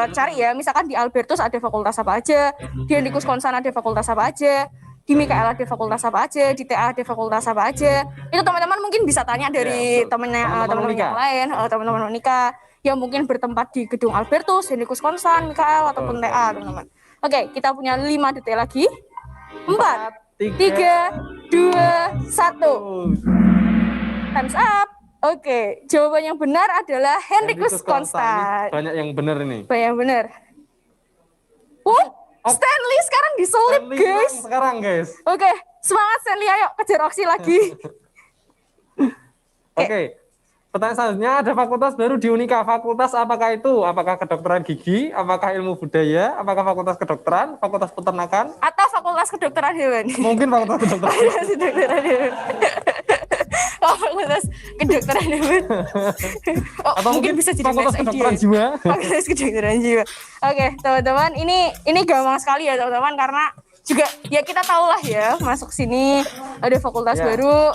cari ya. Misalkan di Albertus ada fakultas apa aja, di Henricus Konstan ada fakultas apa aja, di Mikael ada fakultas apa aja, di TA ada fakultas apa aja. Itu teman-teman mungkin bisa tanya dari teman-teman yang lain, teman-teman Unika yang mungkin bertempat di gedung Albertus, Henricus Konstan, Mikael ataupun TA, teman-teman. Oke, kita punya 5 detik lagi. 4, 3, 2, 1. Time's up. Oke, jawaban yang benar adalah Henricus Konstan. Banyak yang benar ini. Banyak yang benar. Stanley sekarang diselip, guys. Sekarang, guys. Oke, semangat Stanley, ayo kejar Oksi lagi. Oke. Pertanyaan selanjutnya, ada fakultas baru di Unika. Fakultas apakah itu? Apakah kedokteran gigi? Apakah ilmu budaya? Apakah fakultas kedokteran? Fakultas peternakan? Atau fakultas kedokteran hewan? Mungkin fakultas kedokteran. Kedokteran hewan. Fakultas kedokteran hewan. Atau mungkin bisa jadi fakultas kedokteran jiwa. Fakultas kedokteran jiwa. Oke, teman-teman, ini gampang sekali ya teman-teman, karena juga ya kita tahu lah ya, masuk sini ada fakultas baru.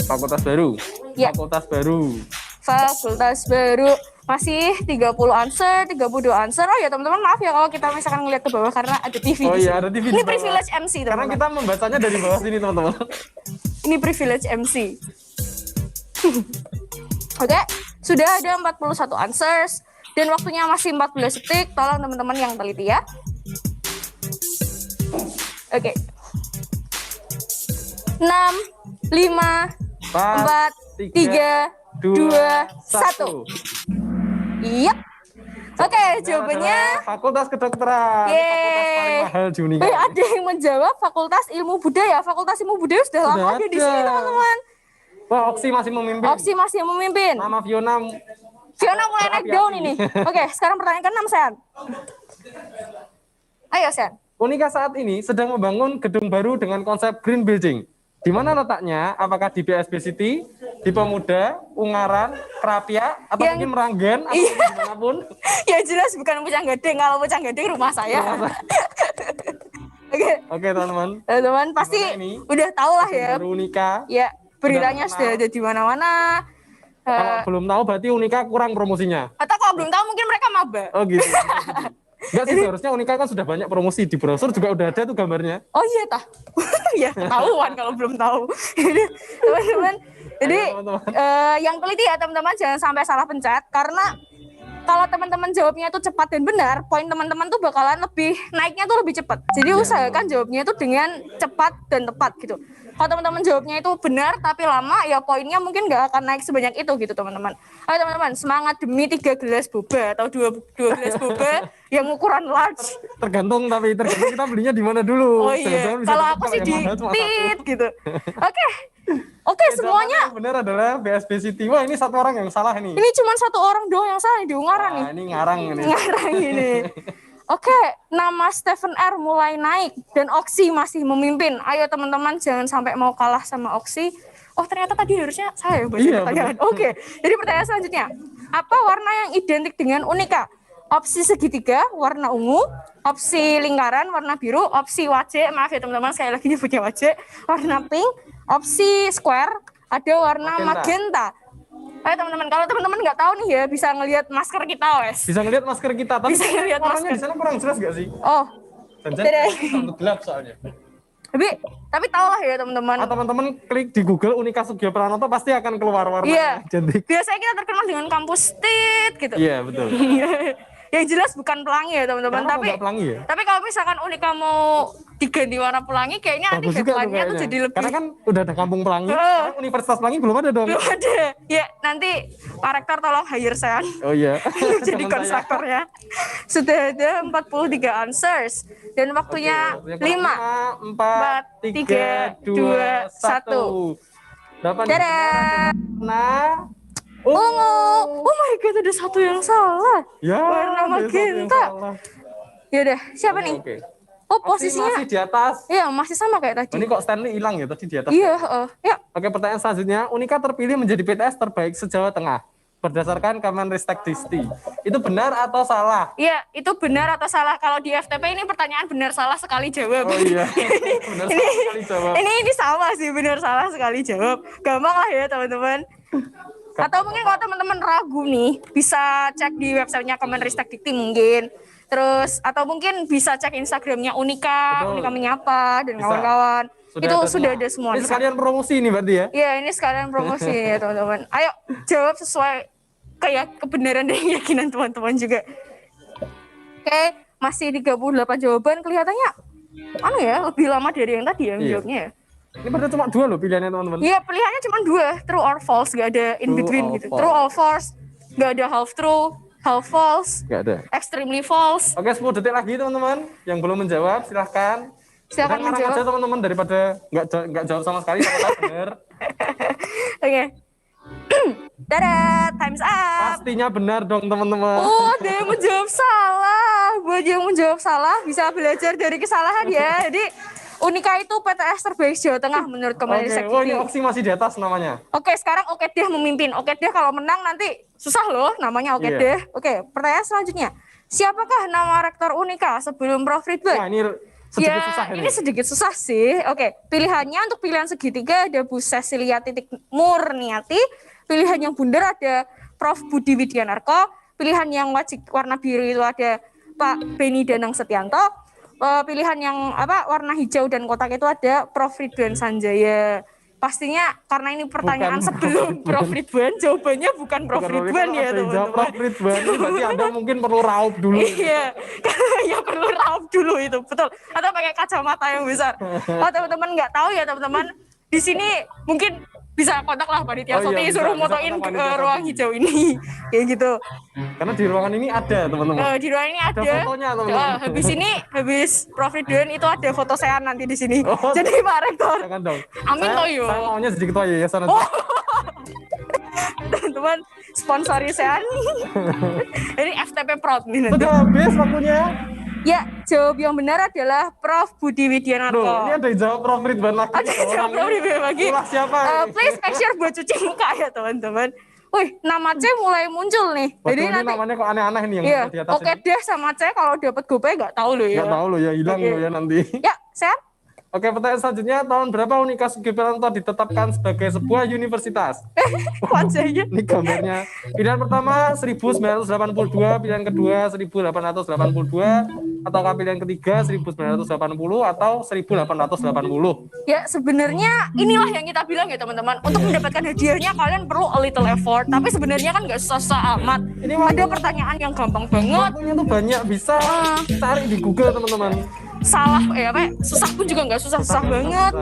Fakultas baru. Ya. Fakultas baru. Fakultas baru. Masih 30 answer, 32 answer. Oh ya teman-teman, maaf ya kalau kita misalkan ngeliat ke bawah karena ada TV. Oh iya, ada TV. Ini privilege MC teman-teman. Karena kita membacanya dari bawah sini teman-teman. Ini privilege MC. Oke, sudah ada 41 answers. Dan waktunya masih 14 detik, tolong teman-teman yang teliti ya. Oke. 6, 5, 4, 3, 2, 1. Iya. Oke, jawabannya Fakultas Kedokteran. Fakultas paling mahal di Unika. Ada yang menjawab Fakultas Ilmu Budaya. Fakultas Ilmu Budaya sudah lama ada di sini, teman-teman. Wah, Oksi masih memimpin. Oksi masih memimpin. Nama Fiona mulai naik daun ini. Oke, sekarang pertanyaan ke-6, Sen. Ayo, Sen. Unika saat ini sedang membangun gedung baru dengan konsep green building. Di mana letaknya? Apakah di BSB City, di Pemuda, Ungaran, Kerapia, atau mungkin Meranggen, atau dimanapun? Ya jelas bukan Pucang Gading. Kalau Pucang Gading rumah saya. Oke, teman-teman. Teman-teman pasti udah tahu lah ya. Baru Unika. Ya, beritanya sudah ada di mana-mana. Kalau belum tahu berarti Unika kurang promosinya. Atau kalau belum tahu mungkin mereka maba. Oh gitu. Enggak sih, seharusnya Unika kan sudah banyak promosi, di browser juga udah ada tuh gambarnya. Oh iya tah. Ya ketahuan kalau belum tahu. Teman-teman. Jadi yang teliti ya teman-teman, jangan sampai salah pencet, karena kalau teman-teman jawabnya itu cepat dan benar, poin teman-teman tuh bakalan naiknya tuh lebih cepat. Jadi usahakan jawabnya itu dengan cepat dan tepat gitu. Kalau teman-teman jawabnya itu benar tapi lama, ya poinnya mungkin nggak akan naik sebanyak itu gitu teman-teman. Ayo teman-teman, semangat demi 3 gelas boba atau 2 gelas boba yang ukuran large. Tergantung kita belinya di mana dulu. Oh iya, kalau aku sih di tit gitu. Oke, semuanya. Yang benar adalah BSB City. Wah, ini satu orang yang salah nih. Ini cuma satu orang doang yang salah di Ungaran nih. Ini ngarang ini. Ngarang ini. Oke, nama Stephen R mulai naik dan Oksi masih memimpin. Ayo teman-teman, jangan sampai mau kalah sama Oksi. Oh, ternyata tadi harusnya saya baca pertanyaan. Oke, jadi pertanyaan selanjutnya. Apa warna yang identik dengan Unika? Opsi segitiga, warna ungu. Opsi lingkaran, warna biru. Opsi wajik, maaf ya teman-teman, sekali lagi nyebutnya wajik, warna pink. Opsi square, ada warna magenta. Ayo teman-teman, kalau teman-teman nggak tahu nih ya, bisa ngelihat masker kita, wes. Bisa ngelihat masker kita, tapi bisa ngelihat masker. Di sana kurang jelas nggak sih? Oh, terlalu gelap soalnya. Tapi tahu lah ya teman-teman. Teman-teman klik di Google Unika Sugio Pranoto pasti akan keluar warna cantik. Biasanya kita terkenal dengan kampus tit gitu. Iya betul. Yang jelas bukan pelangi ya teman-teman. Tapi kalau misalkan Unika mau diganti warna pelangi, kayaknya nanti headline-nya tuh jadi lebih. Karena kan udah ada kampung pelangi. Sekarang Universitas Pelangi belum ada dong. Belum ada. Ya nanti Pak Rektor tolong hire saya. Oh iya. Jadi konstruktornya. Sudah ada 43 answers dan waktunya 5, 4, 3, 2, 1. Dadah. Nah. Ungu. Oh my god, ada satu yang salah. Ya, warna magenta. Ya udah, siapa nih? Okay. Oh, posisinya masih di atas. Iya, masih sama kayak tadi. Ini kok Stanley hilang ya tadi di atas. Iya, ya. Oke, pertanyaan selanjutnya. Unika terpilih menjadi PTS terbaik se-Jawa Tengah berdasarkan Kemenristek Dikti. Itu benar atau salah? Iya, itu benar atau salah. Kalau di FTP ini pertanyaan benar salah sekali jawab. Oh iya. Benar salah sekali jawab. Ini sama sih, benar salah sekali jawab. Gampang lah ya, teman-teman. Atau mungkin kalau teman-teman ragu nih, bisa cek di websitenya Kemenristek Dikti mungkin. Terus atau mungkin bisa cek Instagramnya Unika, Unika Menyapa dan kawan-kawan. Itu sudah ada semua. Ini sekalian promosi ini berarti ya? Iya, ini sekalian promosi ya teman-teman. Ayo jawab sesuai kayak kebenaran dan keyakinan teman-teman juga. Oke, masih 38 jawaban, kelihatannya lebih lama dari yang tadi yang jawabnya ya. Ini padahal cuma 2 loh pilihannya teman-teman. Iya, pilihannya cuma 2, true or false, gak ada in between gitu. True or false, gak ada half true, half false, gak ada. Extremely false. Oke, 10 detik lagi teman-teman. Yang belum menjawab silahkan. Silahkan menjawab aja teman-teman daripada nggak jawab sama sekali. Benar. Oke. Dadah, time's up. Pastinya benar dong teman-teman. Oh, ada yang menjawab salah. Buat yang menjawab salah bisa belajar dari kesalahan ya. Jadi Unika itu PTS terbaik Jawa Tengah menurut Kemenristek Dikti. Oh, ini Oksi masih di atas namanya. Oke, sekarang Oke Deh memimpin. Oke Deh kalau menang nanti susah loh namanya Oke Deh. Oke, pertanyaan selanjutnya. Siapakah nama rektor Unika sebelum Prof Ridwan? Wah, ini sedikit susah ini. Ini sedikit susah sih. Oke, pilihannya untuk pilihan segitiga ada Bu Cecilia Murniati. Pilihan yang bundar ada Prof Budi Widyanarko. Pilihan yang wajib warna biru itu ada Pak Beni Danang Setianto. Pilihan yang warna hijau dan kotak itu ada Prof Ridwan Sanjaya. pastinya karena ini pertanyaan Bukan sebelum Prof Ridwan, jawabannya bukan Prof Ridwan ya Ada yang jawab teman-teman. Prof Ridwan, berarti Anda mungkin perlu raup dulu. Iya, ya perlu raup dulu itu, betul. Atau pakai kacamata yang besar. Kalau teman-teman nggak tahu ya teman-teman, di sini mungkin bisa kontak lah panitia Oh iya, Soty, bisa suruh kontak motoin ke panitia ruang Soty. hijau ini, kayak gitu. Karena di ruangan ini ada teman-teman. Di ruang ini ada. fotonya teman-teman. Habis Prof Ridwan itu ada foto saya nanti di sini. Jadi Pak Rektor. Jangan dong. Amin toh yo. Saya maunya sedikit aja ya sana. Teman-teman sponsori saya nih. Ini FTP Prod nih nanti. Sudah habis waktunya. Ya, jawab yang benar adalah Prof Budi Widianarko. Loh, ini ada yang jawab Prof Ridwan lagi. Ada yang jawab Prof Ridwan lagi. Itulah siapa? Please make sure buat cuci muka ya teman-teman. Wih, nama C mulai muncul nih. Waduh, Jadi ini nanti namanya kok aneh-aneh nih yang iya, di atas oke ini. deh sama C kalau dapat gopay nggak tahu loh ya. Nggak tahu loh ya, hilang Oke. loh ya nanti. Ya, sehat. Oke, pertanyaan selanjutnya, tahun berapa Unika Sugiyoprayono ditetapkan sebagai sebuah universitas? Wajahnya. Ini gambarnya. Pilihan pertama 1982, pilihan kedua 1882, ataukah pilihan ketiga 1980 atau 1880? Ya sebenarnya inilah yang kita bilang ya teman-teman. Untuk mendapatkan hadiahnya kalian perlu a little effort. Tapi sebenarnya kan nggak susah-susah amat. Ini ada pertanyaan yang gampang banget. Waktunya tuh banyak, bisa cari di Google teman-teman. Salah ya apa? Susah pun juga nggak susah-susah banget.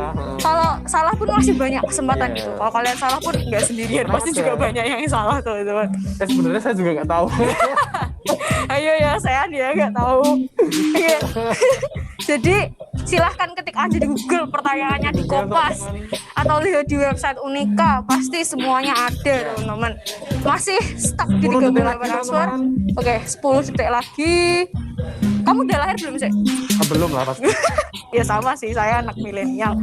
Kalau salah pun masih banyak kesempatan gitu. Kalau kalian salah pun nggak sendirian, pasti juga banyak yang salah teman-teman. Sebenarnya saya juga nggak tahu. Ayo ya saya dia nggak tahu. Iya. Jadi silahkan ketik aja di Google pertanyaannya di Kompas atau lihat di website Unika, pasti semuanya ada teman-teman. Masih stuck di 38 answer. Oke, 10 detik lagi. Kamu udah lahir belum sih? Belum lah pasti. Ya sama sih, saya anak milenial.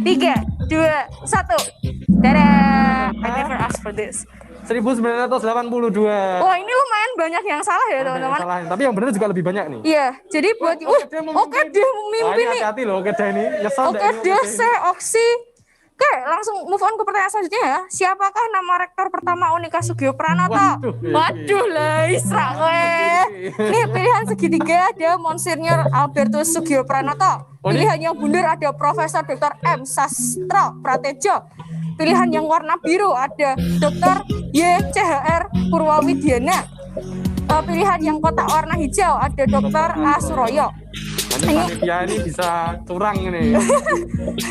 3, 2, 1. Dadah. I never asked for this. 1982. Wah, ini lumayan banyak yang salah ya teman-teman. Salah, tapi yang benar juga lebih banyak nih. Iya, jadi buat oke dia memimpin nih. Hati-hati loh, oke deh ini. Nyesel Oke deh, saya Oksi. Oke, langsung move on ke pertanyaan selanjutnya ya. Siapakah nama rektor pertama Unika Sugiyoprayono? Waduh lah, Isra kowe. Nih pilihan segitiga ada Monsignor Albertus Sugiyoprayono. Pilihan yang bundar ada Profesor Dr. M. Sastro Pratejo. Pilihan yang warna biru ada Dr. Y.C.H.R. Purwawidiana. Pilihan yang kotak warna hijau ada Dr. A. Suroyo. Ini panitia ini bisa curang ini.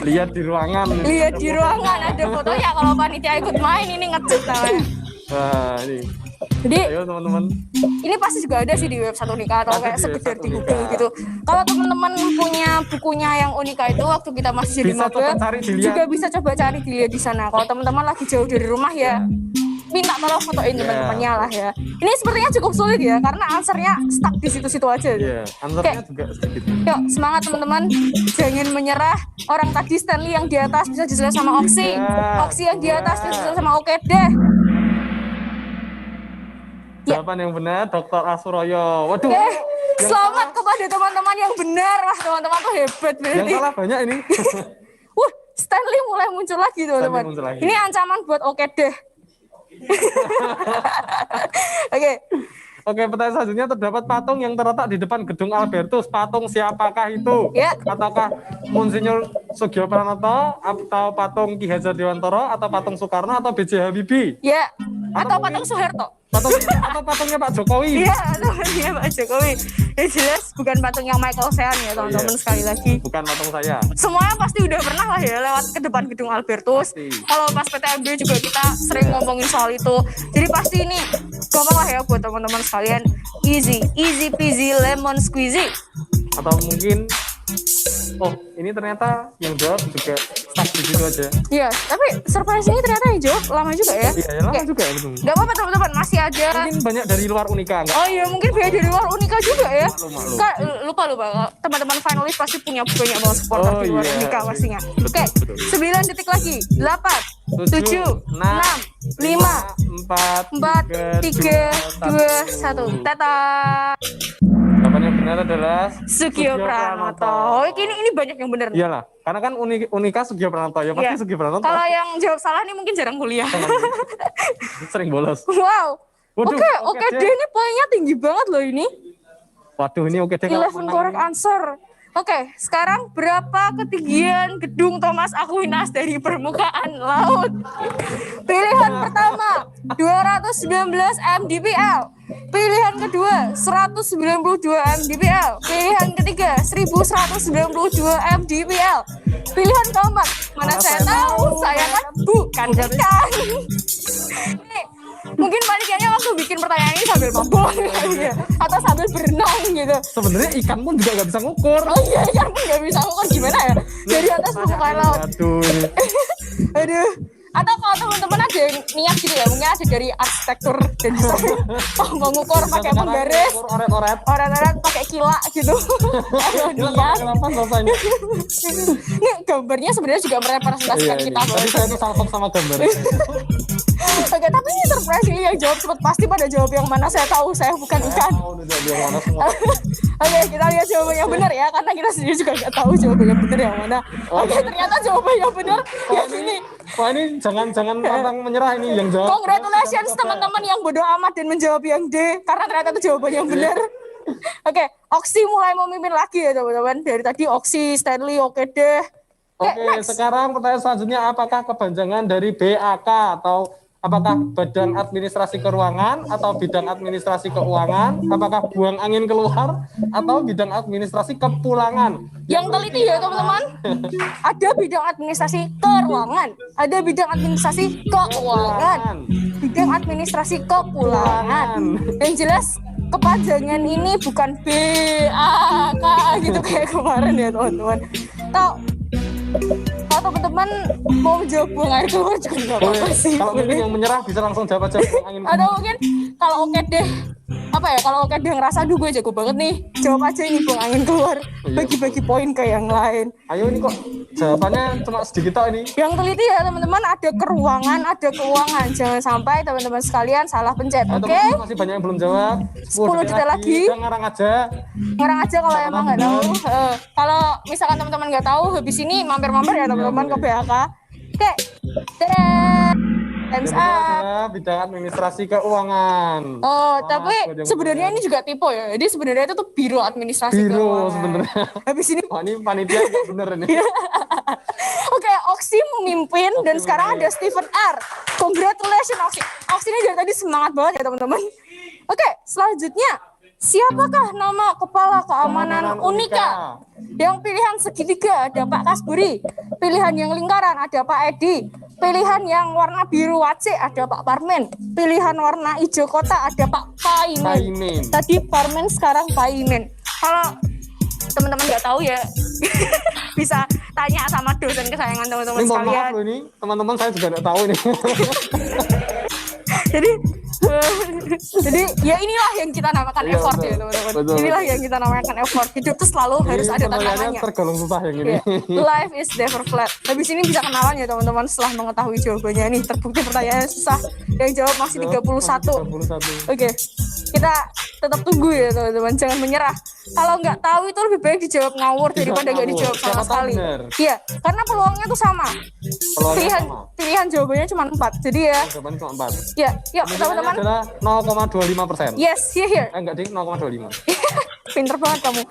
Lihat di ruangan. Lihat di ruangan ada fotonya, kalau panitia ikut main ini ngecut namanya. Wah, ini. Jadi, ayo teman-teman. Ini pasti juga ada sih di website Unika atau kayak sekedar di Google gitu. Kalau teman-teman punya bukunya yang Unika itu waktu kita masih jadi maba, juga bisa coba cari dilihat di sana. Kalau teman-teman lagi jauh dari rumah ya, minta tolong fotoin teman-temannya lah ya. Ini sepertinya cukup sulit ya, karena answernya stuck di situ-situ aja. Iya, answernya juga sedikit. Yuk, semangat teman-teman. Jangan menyerah. Orang tadi Stanley yang di atas bisa disusul sama Oksi. Oksi yang di atas bisa disusul sama Oke deh. Jawaban yang benar, Dr. Asuroyo. Waduh. Selamat kepada teman-teman yang benar lah, teman-teman tuh hebat berarti. Yang salah banyak ini. Wah, Stanley mulai muncul lagi teman-teman. Ini ancaman buat Oke deh. Oke. Oke, pertanyaan selanjutnya, terdapat patung yang terletak di depan gedung Albertus. Patung siapakah itu? Ya. Ataukah Monsinyur Sugiyoprayono, atau patung Ki Hajar Dewantara, atau patung Soekarno, atau B.J. Habibie? Ya. Atau patung Soeharto. Atau patungnya Pak Jokowi? Iya, patungnya Pak Jokowi. Yang jelas bukan patung yang Michael Sean ya teman-teman, sekali lagi. Bukan patung saya. Semuanya pasti udah pernah lah ya lewat ke depan gedung Albertus. Kalau pas PTMB juga kita sering ngomongin soal itu. Jadi pasti ini gampang lah ya buat teman-teman sekalian. Easy peasy lemon squeezy. Atau mungkin, oh ini ternyata yang jawab juga stuck di situ aja. Iya, tapi surprise-nya ternyata yang jawab lama juga ya. Iya, lama juga ya. Betul. Gak apa-apa teman-teman, masih ada. Mungkin banyak dari luar Unika. Enggak? Oh iya, mungkin banyak dari luar Unika juga ya. Maklum. Lupa. Teman-teman finalis pasti punya banyak banget supporter di luar Unika pastinya. Oke, 9 detik lagi. 8, 7, 6, 5, 4, 3, 2, 1. Tata. Jawaban yang benar adalah Sugiyoprayono. Oh, ini banyak yang benar. Iyalah, karena kan Unika Sugiyoprayono ya pasti Sugiyoprayono. Kalau yang jawab salah nih mungkin jarang kuliah. Sering bolos. Wow. Waduh, Oke deh, ini poinnya tinggi banget loh ini. Waduh, ini Oke deh. 11 correct answer. Oke, sekarang berapa ketinggian gedung Thomas Aquinas dari permukaan laut? Pilihan pertama, 219 mdpl. Pilihan kedua, 192 mdpl. Pilihan ketiga, 1192 mdpl. Pilihan keempat, mana saya tahu, saya kan bukan ikan. Nih, mungkin paniknya waktu bikin pertanyaan ini sambil mabok ya, atau sambil berenang gitu. Sebenarnya ikan pun juga nggak bisa ngukur. Oh iya, ikan pun nggak bisa ngukur, gimana ya? Dari atas permukaan laut. Aduh. Atau kalau teman-teman ada yang niat gitu ya, mungkin ada dari arsitektur dan desain mengukur pakai penggaris, oret-oret pakai kila gitu. Ayo niat. Ini gambarnya sebenarnya juga merepresentasikan kita. Tadi saya tuh salpok sama gambar. Oke, tapi ini surprisingly yang jawab cepat pasti pada jawab yang mana saya tahu, saya bukan ikan. Oke, kita lihat jawaban yang benar ya, karena kita sendiri juga nggak tahu jawaban yang benar yang mana. Oke, ternyata jawaban yang benar yang ini. Wah, ini jangan pantang menyerah ini yang jawab. Congratulations teman-teman yang bodoh amat dan menjawab yang D, karena ternyata itu jawaban yang benar. Oke, Oksi mulai memimpin lagi ya teman-teman. Dari tadi Oksi, Stanley, oke deh. Oke, sekarang pertanyaan selanjutnya, apakah kepanjangan dari BAK atau apakah Badan Administrasi Keuangan atau Bidang Administrasi Keuangan, apakah buang angin keluar atau Bidang Administrasi Kepulangan? Yang teliti ya teman-teman. Ada bidang administrasi keuangan, ada bidang administrasi keuangan, bidang administrasi kepulangan. Yang jelas kepanjangan ini bukan BAK gitu kayak kemarin ya teman-teman. Kalau teman-teman mau menjawab buang air keluar juga nggak apa-apa sih. Kalau mungkin yang menyerah bisa langsung jawab aja buang angin keluar. Atau mungkin kalau oke deh, apa ya, kalau oke deh ngerasa aduh gue jago banget nih, jawab aja ini buang angin keluar, bagi-bagi poin ke yang lain. Ayo ini kok jawabannya cuma sedikit tau ini. Yang teliti ya teman-teman, ada keruangan, ada keuangan, jangan sampai teman-teman sekalian salah pencet. Oke, masih banyak yang belum jawab. 10 detik lagi. Ngarang aja kalau emang nggak tahu. Kalau misalkan teman-teman nggak tahu, habis ini mampir-mampir ya teman-teman ke BHK. Oke, times up. Bidang administrasi keuangan. Oh, tapi sebenarnya ini juga tipe ya. Jadi sebenarnya itu tuh biro administrasi keuangan. Biro sebenarnya. Habis ini. Wah, ini panitia nggak bener ini. Oke, Oksi memimpin dan sekarang ada Stephen R. Congratulations Oksi. Oksi ini dari tadi semangat banget ya teman-teman. Oke, selanjutnya. Siapakah nama Kepala Keamanan Unika? Yang pilihan segitiga ada Pak Kasburi. Pilihan yang lingkaran ada Pak Edi. Pilihan yang warna biru wace ada Pak Parmen. Pilihan warna hijau kotak ada Pak Paimin. Tadi Parmen, sekarang Paimin. Kalau teman-teman nggak tahu ya, bisa tanya sama dosen kesayangan teman-teman sekalian. Maaf loh ini, teman-teman saya juga nggak tahu ini. Jadi ya inilah yang kita namakan effort ya teman-teman. Inilah yang kita namakan effort. Hidup tuh selalu harus ada tantangannya. Tergolong susah yang ini. Life is never flat. Habis ini bisa kenalan ya teman-teman setelah mengetahui jawabannya nih. Terbukti pertanyaannya susah. Yang jawab masih 31. Oke. Kita tetap tunggu ya teman-teman. Jangan menyerah. Kalau nggak tahu itu lebih baik dijawab ngawur daripada nggak dijawab sama sekali. Iya, karena peluangnya tuh sama. Pilihan jawabannya cuma 4. Jadi ya. Jawabannya cuma 4. Ya, yuk teman-teman. Adalah 0,25%. Yes, here. Enggak ding, 0,25. Pinter banget kamu.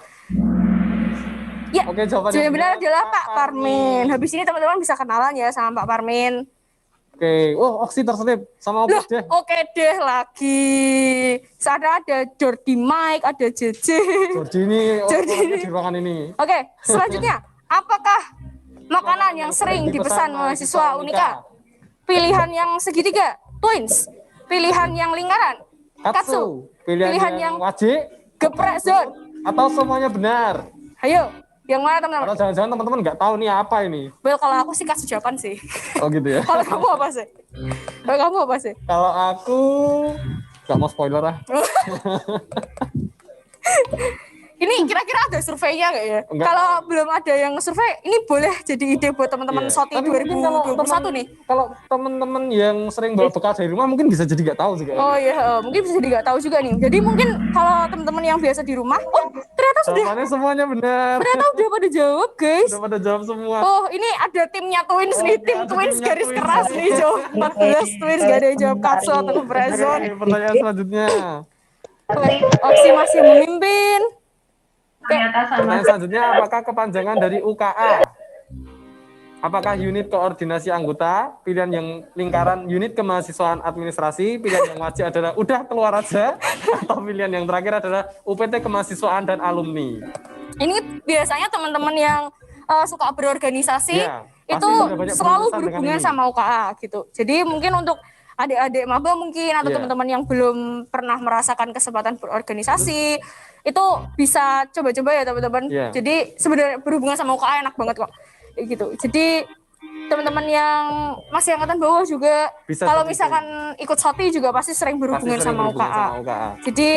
Ya, oke, jawabannya benar adalah Pak Parmin. Habis ini teman-teman bisa kenalan ya sama Pak Parmin. Oke, Oksi terselip sama Oke deh. Oke deh lagi. Sana ada Jordi Mike, ada JJ. Jordi ini di ruangan ini. Oke, selanjutnya. Apakah makanan yang sering dipesan mahasiswa Unika? Pilihan yang segitiga, Twins. Pilihan yang lingkaran, Katsu. Pilihan yang wajib, geprek zone. Atau semuanya benar? Ayo, yang mana teman-teman? Kalau jangan-jangan teman-teman nggak tahu nih apa ini. Well, kalau aku sih kasih jawaban sih. Oh gitu ya. Kalau kamu apa sih? Kalau aku nggak mau spoiler lah. Ini kira-kira ada surveinya nggak ya? Kalau belum ada yang survei, ini boleh jadi ide buat teman-teman Soty 2021 nih. Kalau teman-teman yang sering bawa bekal dari rumah mungkin bisa jadi nggak tahu juga. Oh iya, mungkin bisa jadi nggak tahu juga nih. Jadi mungkin kalau teman-teman yang biasa di rumah, ternyata sudah semuanya benar. Ternyata udah pada jawab, guys. Udah pada jawab semua. Oh, ini ada timnya Twins nih, tim Twins garis keras nih, jawab 14 Twins gak ada yang jawab Katsu atau Brezon. Pertanyaan selanjutnya. Oksi masih memimpin. Pertanyaan selanjutnya, apakah kepanjangan dari UKA? Apakah unit koordinasi anggota? Pilihan yang lingkaran unit kemahasiswaan administrasi. Pilihan yang wajib adalah udah keluar aja. Atau pilihan yang terakhir adalah UPT kemahasiswaan dan alumni. Ini biasanya teman-teman yang suka berorganisasi Ya, itu banyak selalu berurusan berhubungan dengan ini. sama UKA gitu. Jadi mungkin untuk adik-adik maba mungkin atau Iya. teman-teman yang belum pernah merasakan kesempatan berorganisasi itu bisa coba-coba ya teman-teman. Iya. Jadi sebenarnya berhubungan sama UKA enak banget kok. Kayak gitu. Jadi teman-teman yang masih angkatan bawah juga Bisa kalau coba. misalkan ikut Soty juga pasti sering berhubungan Pasti sering sama berhubungan UKA. sama UKA. Jadi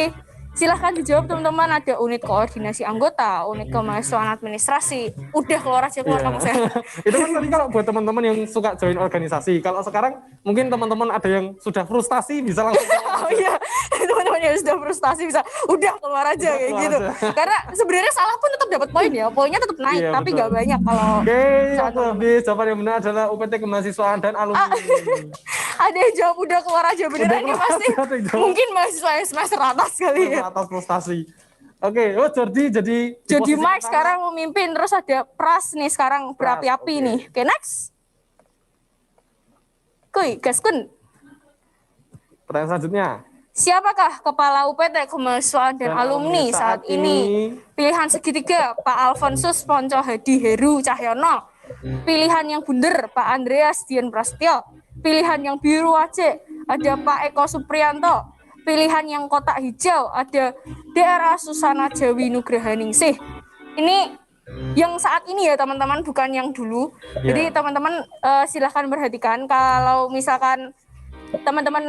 silahkan dijawab teman-teman, ada unit koordinasi anggota, unit kemahasiswaan administrasi. Udah keluar aja keluar Iya. kamu saya. Itu kan tadi kalau buat teman-teman yang suka join organisasi. Kalau sekarang mungkin teman-teman ada yang sudah frustasi bisa langsung. Oh iya, teman-teman yang sudah frustasi bisa udah keluar aja kayak keluar gitu. aja. Karena sebenarnya salah pun tetap dapat poin ya, poinnya tetap naik, Iya, tapi betul. nggak banyak kalau Oke, aku habis. Jawaban yang benar adalah UPT kemahasiswaan dan alumni. ada yang jawab udah keluar aja beneran Udah ini keluar pasti aja, ada yang jawab. mungkin mahasiswa yang semester atas kali ya. Atas frustasi. Oke, oh Jordi jadi di Jadi posisi Mike pertama. sekarang memimpin, terus ada Pras nih sekarang berapi-api nih. Oke, next. Kuy, gaskun. Pertanyaan selanjutnya. Siapakah kepala UPT kemahasiswaan dan alumni saat ini? Pilihan segitiga Pak Alfonsus Ponco Hadi Heru Cahyono. Pilihan yang bundar Pak Andreas Dian Prasetyo. Pilihan yang biru wajik ada Pak Eko Supriyanto. Pilihan yang kotak hijau ada daerah Susana Jawi Nugrahaningsih. Ini yang saat ini ya teman-teman, bukan yang dulu. Ya. Jadi teman-teman silahkan perhatikan kalau misalkan teman-teman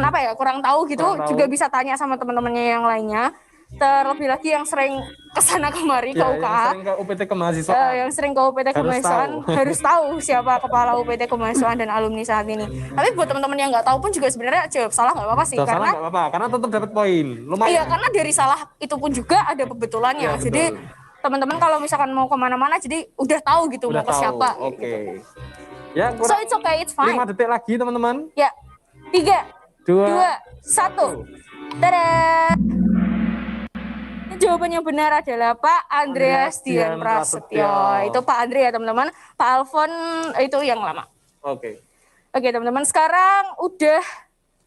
apa ya kurang tahu gitu Kurang tahu. juga bisa tanya sama teman-temannya yang lainnya. Terlebih lagi yang sering kesana kemari ke Ya, yang UKA. sering ke UPT kemahasiswaan. Yang sering ke UPT Harus kemahasiswaan tahu. harus tahu siapa kepala UPT kemahasiswaan dan alumni saat ini. Tapi buat teman-teman yang nggak tahu pun juga sebenarnya jawab salah nggak apa-apa sih, Jawab salah karena nggak apa-apa, karena tetap dapat poin. Lumayan. iya, karena dari salah itu pun juga ada kebetulannya. Iya, betul. Jadi teman-teman kalau misalkan mau kemana-mana jadi udah tahu gitu Udah mau ke tahu. siapa. Oke. Ya, So it's okay, it's fine. 5 detik lagi teman-teman. Ya, 3, 2, 1. Dadah. Jawaban yang benar adalah Pak Andreas Dian Prasetyo. Itu Pak Andre ya teman-teman. Pak Alfon itu yang lama. Oke. Oke teman-teman, sekarang udah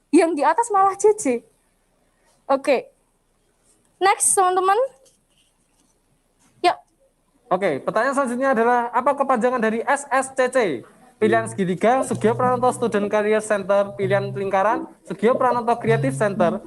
yang di atas malah JJ. Oke. Next teman-teman. Yuk. Oke, pertanyaan selanjutnya adalah apa kepanjangan dari SSCC? Pilihan segitiga, Sugio Pranoto Student Career Center. Pilihan lingkaran, Sugio Pranoto Creative Center.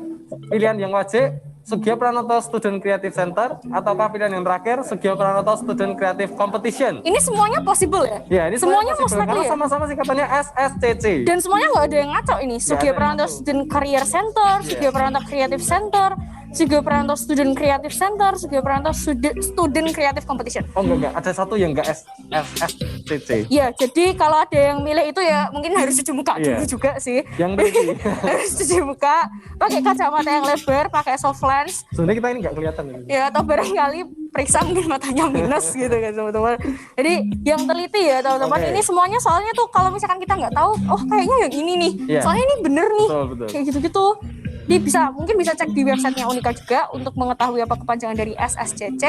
Pilihan yang wajib, Sugio Pranoto Student Creative Center. Ataukah pilihan yang terakhir, Sugio Pranoto Student Creative Competition? Ini semuanya possible ya? Ya, ini semuanya possible, most likely karena ya? sama-sama singkatannya SSCC. Dan semuanya nggak ada yang ngaco ini. Sugio Pranoto Student Career Center, Sugio Pranoto Creative Center, Sugio Pranoto Student Creative Center, Sugio Pranoto Student Creative Competition. Oh enggak, ada satu yang enggak SSCC. Ya, jadi kalau ada yang milih itu ya mungkin harus cuci muka Iya. dulu juga sih. Yang penting. Harus cuci muka, pakai kacamata yang lebar, pakai soft lens, Sebenarnya kita ini enggak kelihatan ini. ya atau barangkali periksa mungkin matanya minus gitu kan teman-teman. Jadi yang teliti ya teman-teman, Oke. ini semuanya soalnya tuh kalau misalkan kita nggak tahu, oh kayaknya yang ini nih, Iya. soalnya ini bener nih, Betul, betul. kayak gitu-gitu. Jadi mungkin bisa cek di websitenya Unika juga untuk mengetahui apa kepanjangan dari SSCC.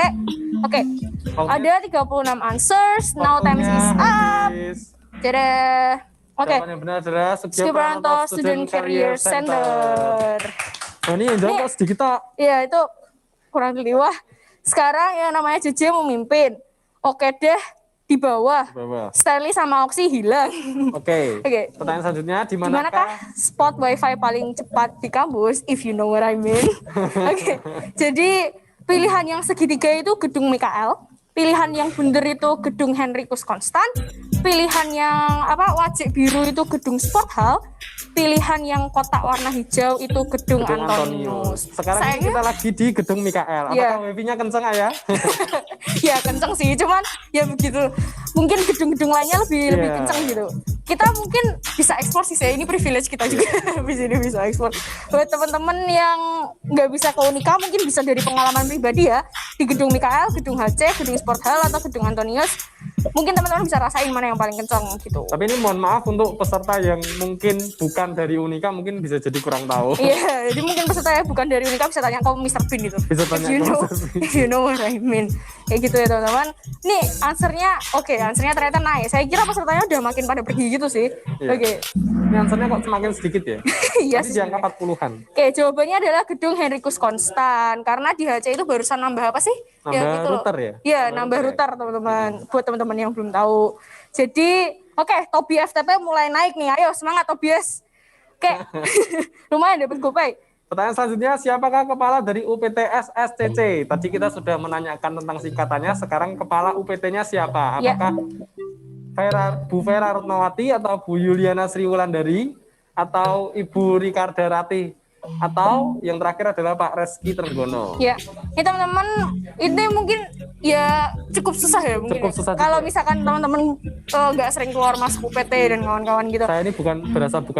Oke, ada 36 answers, now time is up. Dadah. Oke. Jawaban yang benar adalah Sugio Pranoto Student Career Center. Oh, ini yang jawab kok sedikit tak. Iya, itu kurang lebih. Wah, sekarang yang namanya JJ memimpin. Oke deh, di bawah. Stanley sama Oxy hilang. Oke. Oke. Pertanyaan selanjutnya, di Di manakah spot wifi paling cepat di kampus? If you know what I mean. Oke. Jadi pilihan yang segitiga itu gedung Mikael. Pilihan yang bundar itu gedung Henrikus Konstan. Pilihan yang wajik biru itu gedung Sport Hall. Pilihan yang kotak warna hijau itu gedung Antonius. Sekarang ini kita lagi di gedung Mikael. Apakah Iya. wifi-nya kenceng ya? Ya kenceng sih, cuman ya begitu. Mungkin gedung-gedung lainnya lebih Iya. kenceng gitu. Kita mungkin bisa ekspor sih, ini privilege kita juga. Di sini bisa ekspor. Buat teman-teman yang nggak bisa ke Unika, mungkin bisa dari pengalaman pribadi ya. Di gedung Mikael, gedung HC, gedung Sport Hall atau gedung Antonius. mungkin teman-teman bisa rasain mana yang paling kencang gitu. Tapi ini mohon maaf untuk peserta yang mungkin bukan dari Unika, mungkin bisa jadi kurang tahu. Iya, jadi mungkin peserta yang bukan dari Unika bisa tanya ke Mr. Bean itu. Bisa tanya ke Mr. Bean. If you know what I mean. Kayak gitu ya teman-teman. Nih answernya oke, answernya ternyata naik. Saya kira pesertanya udah makin pada pergi gitu sih. Iya. Oke. Ini answernya kok semakin sedikit ya? Iya Tadi sih. di angka 40-an. Oke, jawabannya adalah gedung Henrikus Konstan. Karena di HC itu barusan nambah apa sih? Nambah gitu loh. router ya? Iya, nambah router teman-teman. Buat teman-teman yang belum tahu. Jadi, oke, Tobi FTP mulai naik nih. Ayo semangat Tobias. Oke, lumayan dapat gopay. Pertanyaan selanjutnya, siapakah kepala dari UPTS SCC? Tadi kita sudah menanyakan tentang singkatannya, sekarang kepala UPT-nya siapa? Apakah Bu Vera Rutnawati atau Bu Yuliana Sri Wulandari atau Ibu Ricarda Rati? Atau yang terakhir adalah Pak Reski Trenggono. Ya, ini teman-teman, ini mungkin ya cukup susah ya mungkin. Cukup susah Kalau juga. misalkan teman-teman nggak sering keluar masuk UPT dan kawan-kawan gitu. Saya ini bukan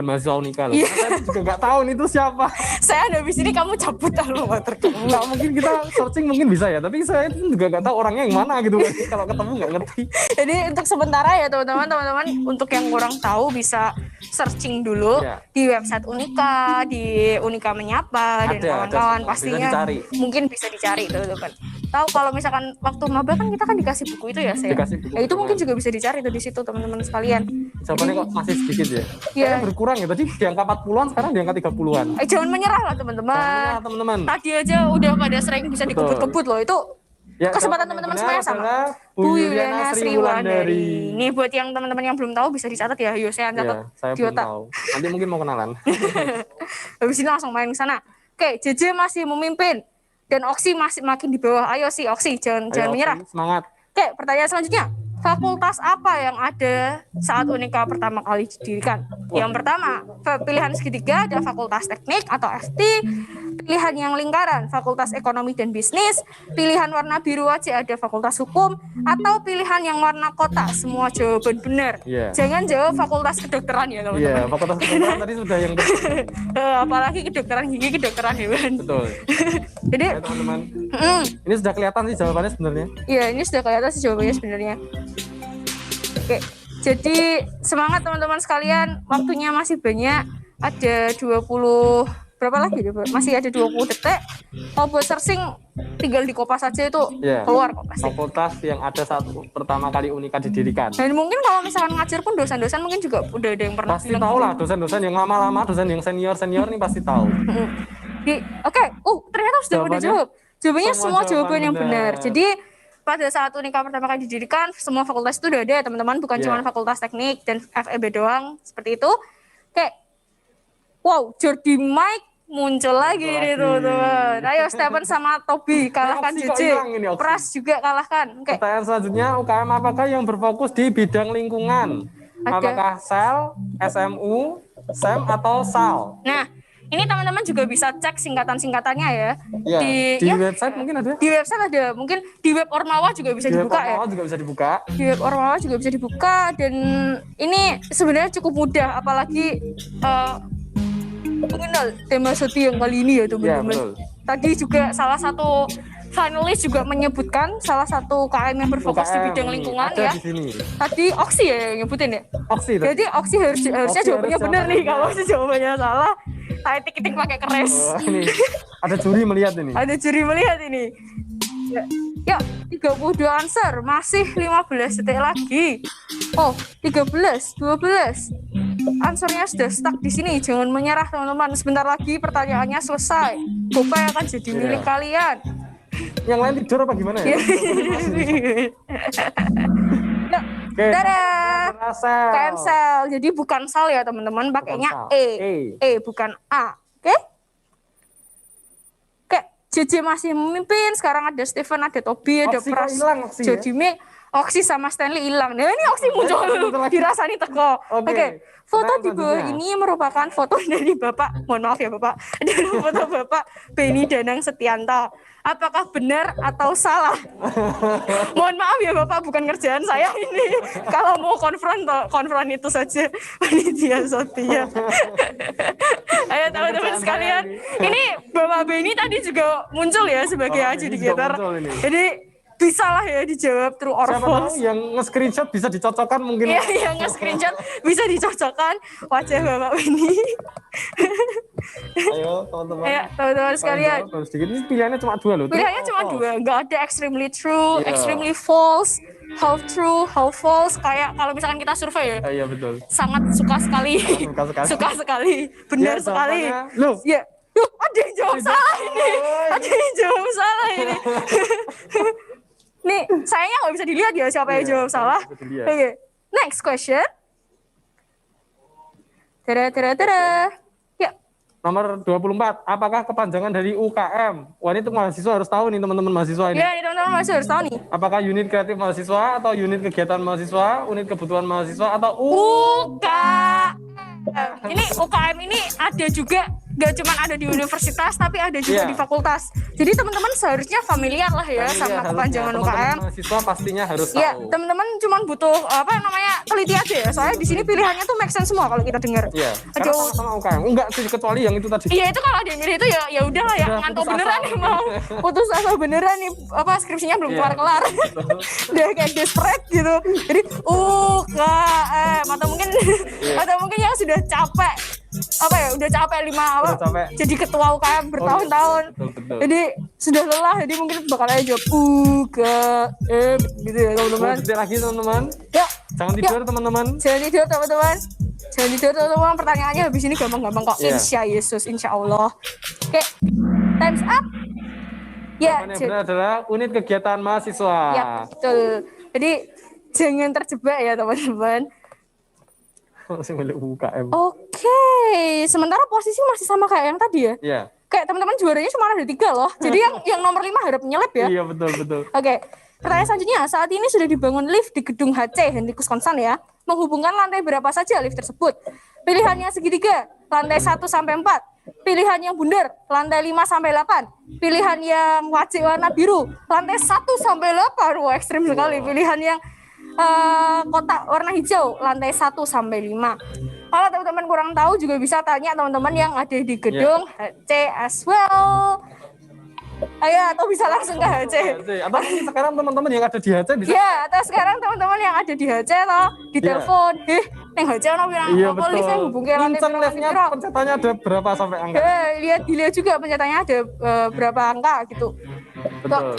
mahasiswa Unika loh. Iya. Saya juga nggak tahu nih itu siapa. Saya ada di sini, kamu cabut alma mater. Nggak mungkin kita searching mungkin bisa ya, tapi saya itu juga nggak tahu orangnya yang mana gitu. Kalau ketemu nggak ngerti. Jadi untuk sementara ya teman-teman untuk yang kurang tahu bisa searching dulu di website Unika, di Unika Menyapa dan kawan-kawan pastinya mungkin bisa dicari teman-teman. Tahu kalau misalkan waktu maba kan kita kan dikasih buku itu ya saya. Dikasih buku. Itu mungkin juga bisa dicari tuh di situ teman-teman sekalian. Jawabannya kok masih sedikit ya? Iya. Saya berkurang ya. Tadi di angka 40-an, sekarang di angka 30-an. Jangan menyerah lah teman-teman. Teman-teman. Tadi aja udah pada sering bisa dikebut-kebut loh itu. Ya, kesempatan teman-teman semuanya sama. Bu Yuliana Sri Wulandari. Ini buat yang teman-teman yang belum tahu bisa dicatat ya. Yuk saya catat saya di belum otak. tahu. Nanti mungkin mau kenalan. Habis ini langsung main ke sana. Oke, JJ masih memimpin dan Oksi masih makin di bawah. Ayo sih Oksi, jangan menyerah. Semangat. Oke, pertanyaan selanjutnya. Fakultas apa yang ada saat Unika pertama kali didirikan? Yang pertama, pilihan segitiga ada Fakultas Teknik atau FT, pilihan yang lingkaran Fakultas Ekonomi dan Bisnis, pilihan warna biru aja ada Fakultas Hukum, atau pilihan yang warna kotak. Semua jawaban benar. Jangan jawab Fakultas Kedokteran ya teman-teman. Iya, Fakultas Kedokteran tadi sudah yang apalagi kedokteran gigi, kedokteran hewan. Betul. Jadi teman-teman, ini sudah kelihatan sih jawabannya sebenarnya. Iya, ini sudah kelihatan sih jawabannya sebenarnya. Oke, jadi semangat teman-teman sekalian, waktunya masih banyak, ada 20, berapa lagi? Masih ada 20 detik, kalau buat searching tinggal di Kopas saja itu keluar kok pasti. Fakultas yang ada saat pertama kali Unika didirikan. Dan mungkin kalau misalkan ngajar pun dosen-dosen mungkin juga udah ada yang pernah pasti tahu lah, dosen-dosen yang lama-lama, dosen yang senior-senior nih pasti tahu. Oke, ternyata sudah pada jawab. Jawabannya semua jawaban yang benar. Jadi pada saat Unika pertama kali didirikan, semua fakultas itu udah ada ya teman-teman, bukan cuma fakultas teknik dan FEB doang, seperti itu. Kayak, wow, Jordi Mike muncul lagi nih teman-teman. Ayo Stephen sama Tobi, kalahkan JJ. Pras juga kalahkan. Pertanyaan selanjutnya, UKM apakah yang berfokus di bidang lingkungan? Apakah SEL, SMU, SEM, atau SAL? Nah, ini teman-teman juga bisa cek singkatan-singkatannya ya. Di website mungkin ada? Di website ada, mungkin di web Ormawa juga bisa dibuka ya. Juga bisa dibuka. Di web Ormawa juga bisa dibuka dan ini sebenarnya cukup mudah, apalagi mengenal tema Soty yang kali ini ya teman-teman. Tadi juga salah satu Finalist juga menyebutkan salah satu KM yang berfokus di bidang lingkungan ya. Tadi Oksi ya yang nyebutin ya. Oksi. Jadi Oksi harusnya jawabannya benar nih. Kalau jawabannya salah, saya tik-tik pakai keres. Ini ada juri melihat ini. Ada juri melihat ini. Ya, 32 answer, masih 15 detik lagi. Oh, 13, 12. Answernya sudah stuck di sini. Jangan menyerah teman-teman. Sebentar lagi pertanyaannya selesai. Gopay akan jadi milik kalian. Yang lain tidur apa gimana ya? Dadah. KM Sel. Jadi bukan sal ya teman-teman, pakainya E bukan A. Oke? JJ masih memimpin. Sekarang ada Steven, ada Tobi, ada Pras, Jordi Mik, Oksi sama Stanley hilang. Nah ini Oksi muncul dirasani teko. Oke. Foto di bawah ini merupakan foto dari Bapak, mohon maaf ya Bapak, dari foto Bapak Beni Danang Setianto. Apakah benar atau salah? Mohon maaf ya Bapak, bukan kerjaan saya ini. Kalau mau konfront itu saja panitia Soty ya. Ayo teman-teman sekalian, ini Bapak Beni tadi juga muncul ya sebagai adjudicator. Jadi bisa lah ya dijawab true or Siapa tahu false. yang nge-screenshot bisa dicocokkan mungkin. Iya, yang nge-screenshot bisa dicocokkan wajah Bapak Winnie. Ayo teman-teman. Ayo teman-teman sekalian. Jawab sedikit. Ini pilihannya cuma 2 loh. Pilihannya cuma 2, nggak ada extremely true, Iya. extremely false, how true, how false. Kayak kalau misalkan kita survei ya, Iya betul. sangat suka sekali, suka sekali, benar Ya, sekali. jawabannya, loh. Ya, ada yang jawab salah ini, ada yang jawab salah ini. Nih, sayangnya nggak bisa dilihat ya siapa yang jawab salah. dilihat. Oke, next question. Tada. Ya, Nomor 24, apakah kepanjangan dari UKM? Wah, ini tuh mahasiswa harus tahu nih teman-teman mahasiswa ini. ya ini teman-teman masih harus tahu nih. Apakah unit kreatif mahasiswa atau unit kegiatan mahasiswa, unit kebutuhan mahasiswa atau UKM. Ini UKM ini ada juga, gak cuma ada di universitas tapi ada juga Iya. di fakultas. Jadi teman-teman seharusnya familiar lah ya sama kepanjangan UKM. Mahasiswa pastinya harus Ya, tahu. teman-teman cuma butuh teliti aja ya. Soalnya di sini pilihannya tuh make sense semua kalau kita dengar. Iya. Ada Karena sama UKM. Enggak sih, kecuali yang itu tadi. Iya, itu kalau ada yang milih itu ya udah lah ya, Udah, ngantuk putus beneran asa. nih mau putus asa beneran nih, skripsinya belum Iya. kelar-kelar. Udah kayak desperate gitu. Jadi UKM atau mungkin yang sudah capek udah capek jadi ketua UKM bertahun-tahun. Betul. Jadi sudah lelah, jadi mungkin bakal aja jawab UKM gitu ya teman-teman. Sebentar lagi teman-teman. Ya. Jangan tidur teman-teman. Jangan tidur teman-teman. Pertanyaannya habis ini gampang-gampang kok. Iya. Insya Yesus, insya Allah. Oke, time's up. Ya, Jawaban yang benar adalah unit kegiatan mahasiswa. ya betul. Jadi jangan terjebak ya teman-teman. Masih milik UKM. Oke, sementara posisi masih sama kayak yang tadi ya. Iya. Kayak teman-teman juaranya cuma ada 3 loh. Jadi yang nomor 5 harap menyelip ya. Iya betul. Oke, pertanyaan selanjutnya, saat ini sudah dibangun lift di gedung HC Hendrikus Konsan ya, menghubungkan lantai berapa saja lift tersebut? Pilihannya segitiga, lantai 1 sampai 4. Pilihan yang bundar, lantai 5 sampai 8. Pilihan yang wajik warna biru, lantai 1 sampai 8. Wah, ekstrim sekali. Pilihan yang kotak warna hijau, lantai 1 sampai 5. Kalau teman-teman kurang tahu juga bisa tanya teman-teman yang ada di gedung HC as well. Ayo, atau bisa langsung ke HC. Atau mungkin sekarang teman-teman yang ada di HC bisa. Ya, atau sekarang teman-teman yang ada di HC atau di telepon. Neng HC ono pirang Iya apa liftnya betul. hubungke lantai Kenceng piro, liftnya piro. pencetannya ada berapa sampai angka? Dilihat juga pencetannya ada berapa angka gitu. Betul.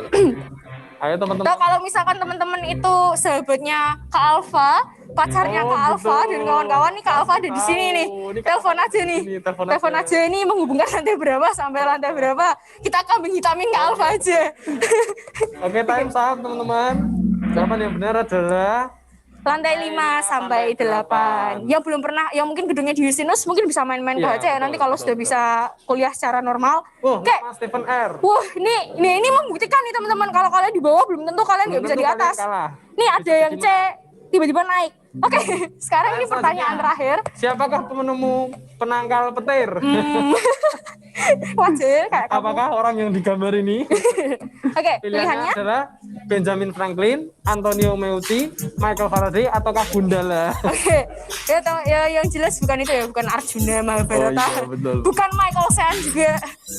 Ayo teman-teman. Nah, kalau misalkan teman-teman itu sahabatnya Kak Alfa, pacarnya Kak Alfa dan kawan-kawan nih, Kak Alfa ada di sini nih. Telepon aja nih. Telepon aja ini menghubungkan lantai berapa sampai lantai berapa. Kita kambing hitamin Kak Alfa aja. Oke, time up teman-teman. Jawaban yang benar adalah lantai 5 sampai 8. Yang belum pernah, yang mungkin gedungnya di Justinus mungkin bisa main-main ke HC ya. Nanti kalau sudah bisa kuliah secara normal. Kayak Mas Stephen R. wah, ini membuktikan nih teman-teman, kalau kalian di bawah belum tentu kalian nggak bisa di atas. Nih ada yang C tiba-tiba naik. Oke, sekarang ini pertanyaan terakhir. Siapakah penemu penangkal petir? Wajar kayak kamu. Apakah orang yang digambar ini? Oke, Pilihannya pilihannya adalah Benjamin Franklin, Antonio Meucci, Michael Faraday, ataukah Gundala? Oke, ya yang jelas bukan itu ya, bukan Arjuna Mahabharata. Oh iya, betul. Bukan Michael Sen juga,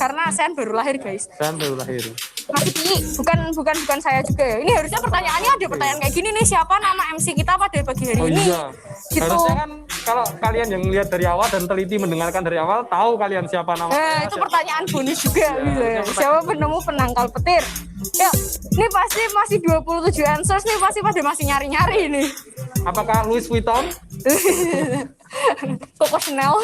karena Sen baru lahir guys. Saya baru lahir. Masih tinggi, bukan saya juga ya. Ini harusnya pertanyaannya ada pertanyaan kayak gini nih, siapa nama MC kita pada pagi hari ini? Iya. Gitu. Harusnya kan kalau kalian yang lihat dari awal dan teliti mendengarkan dari awal, tahu kalian siapa nama. Itu pertanyaan bonus juga gitu ya. Siapa penemu penangkal petir? Ya, ini pasti masih 27 answers nih, pasti pada masih nyari-nyari nih. Apakah Louis Vuitton? Coco Chanel.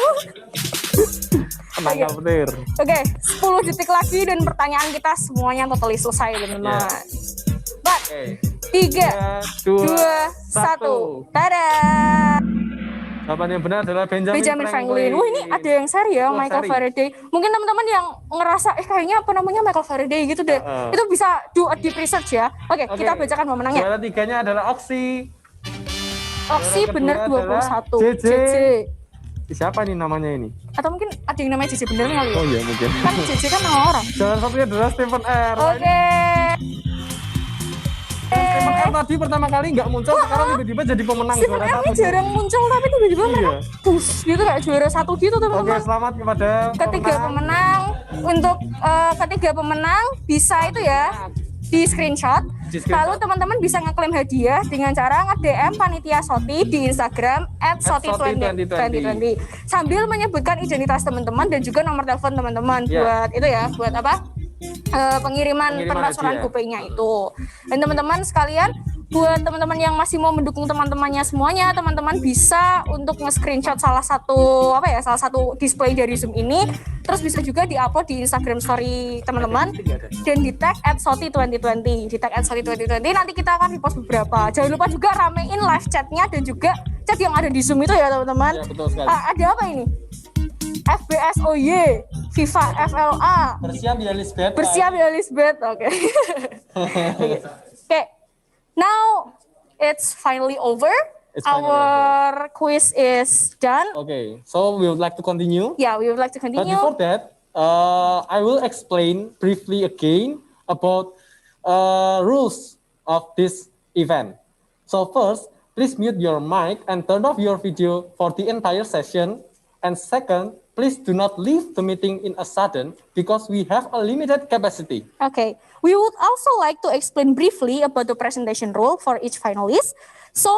Penangkal petir. Oke, 10 detik lagi dan pertanyaan kita semuanya totally selesai teman-teman. 3, 2, 1. Dadah. Jawaban yang benar adalah Benjamin Franklin. Wah, ini ada yang seri ya, Wah, Michael seri. Faraday. Mungkin teman-teman yang ngerasa kayaknya apa namanya Michael Faraday gitu deh. Itu bisa do a deep research ya. Oke, kita bacakan pemenangnya. Juara 3-nya adalah Oxy. Oxy bener 21. JJ. JJ. Siapa nih namanya ini? Atau mungkin ada yang namanya JJ bener kali ya? Oh iya mungkin. Kan JJ kan nama orang. Jalan satunya adalah Stephen R. Oke. Stephen R tadi pertama kali nggak muncul, sekarang tiba-tiba jadi pemenang Stephen juara R ini 1. jarang muncul tapi tiba-tiba mereka push gitu kayak juara 1 gitu Oke, teman-teman. selamat kepada Ketiga pemenang. Untuk ketiga pemenang bisa itu ya di screenshot Lalu teman-teman bisa ngeklaim hadiah dengan cara nge-DM panitia Soty di Instagram @soty2020 sambil menyebutkan identitas teman-teman dan juga nomor telepon teman-teman buat itu ya, buat apa? Pengiriman pentransferan GoPay-nya itu. Dan teman-teman sekalian, buat teman-teman yang masih mau mendukung teman-temannya semuanya, teman-teman bisa untuk nge-screenshot salah satu display dari Zoom ini, terus bisa juga di-upload di Instagram story teman-teman dan di tag @soty2020. Di tag @soty2020 nanti kita akan repost beberapa. Jangan lupa juga ramein live chat-nya dan juga chat yang ada di Zoom itu ya teman-teman. Ya, betul sekali. Ada apa ini? FBSOY, FIFA FLA. Bersiap ya Lisbeth. Bersiap ya Lisbeth. Oke. Oke. Now it's finally over. Our quiz is done. Okay, so we would like to continue. Yeah, we would like to continue. But before that, I will explain briefly again about rules of this event. So first, please mute your mic and turn off your video for the entire session. And second, please do not leave the meeting in a sudden because we have a limited capacity. Okay, we would also like to explain briefly about the presentation rule for each finalist. So,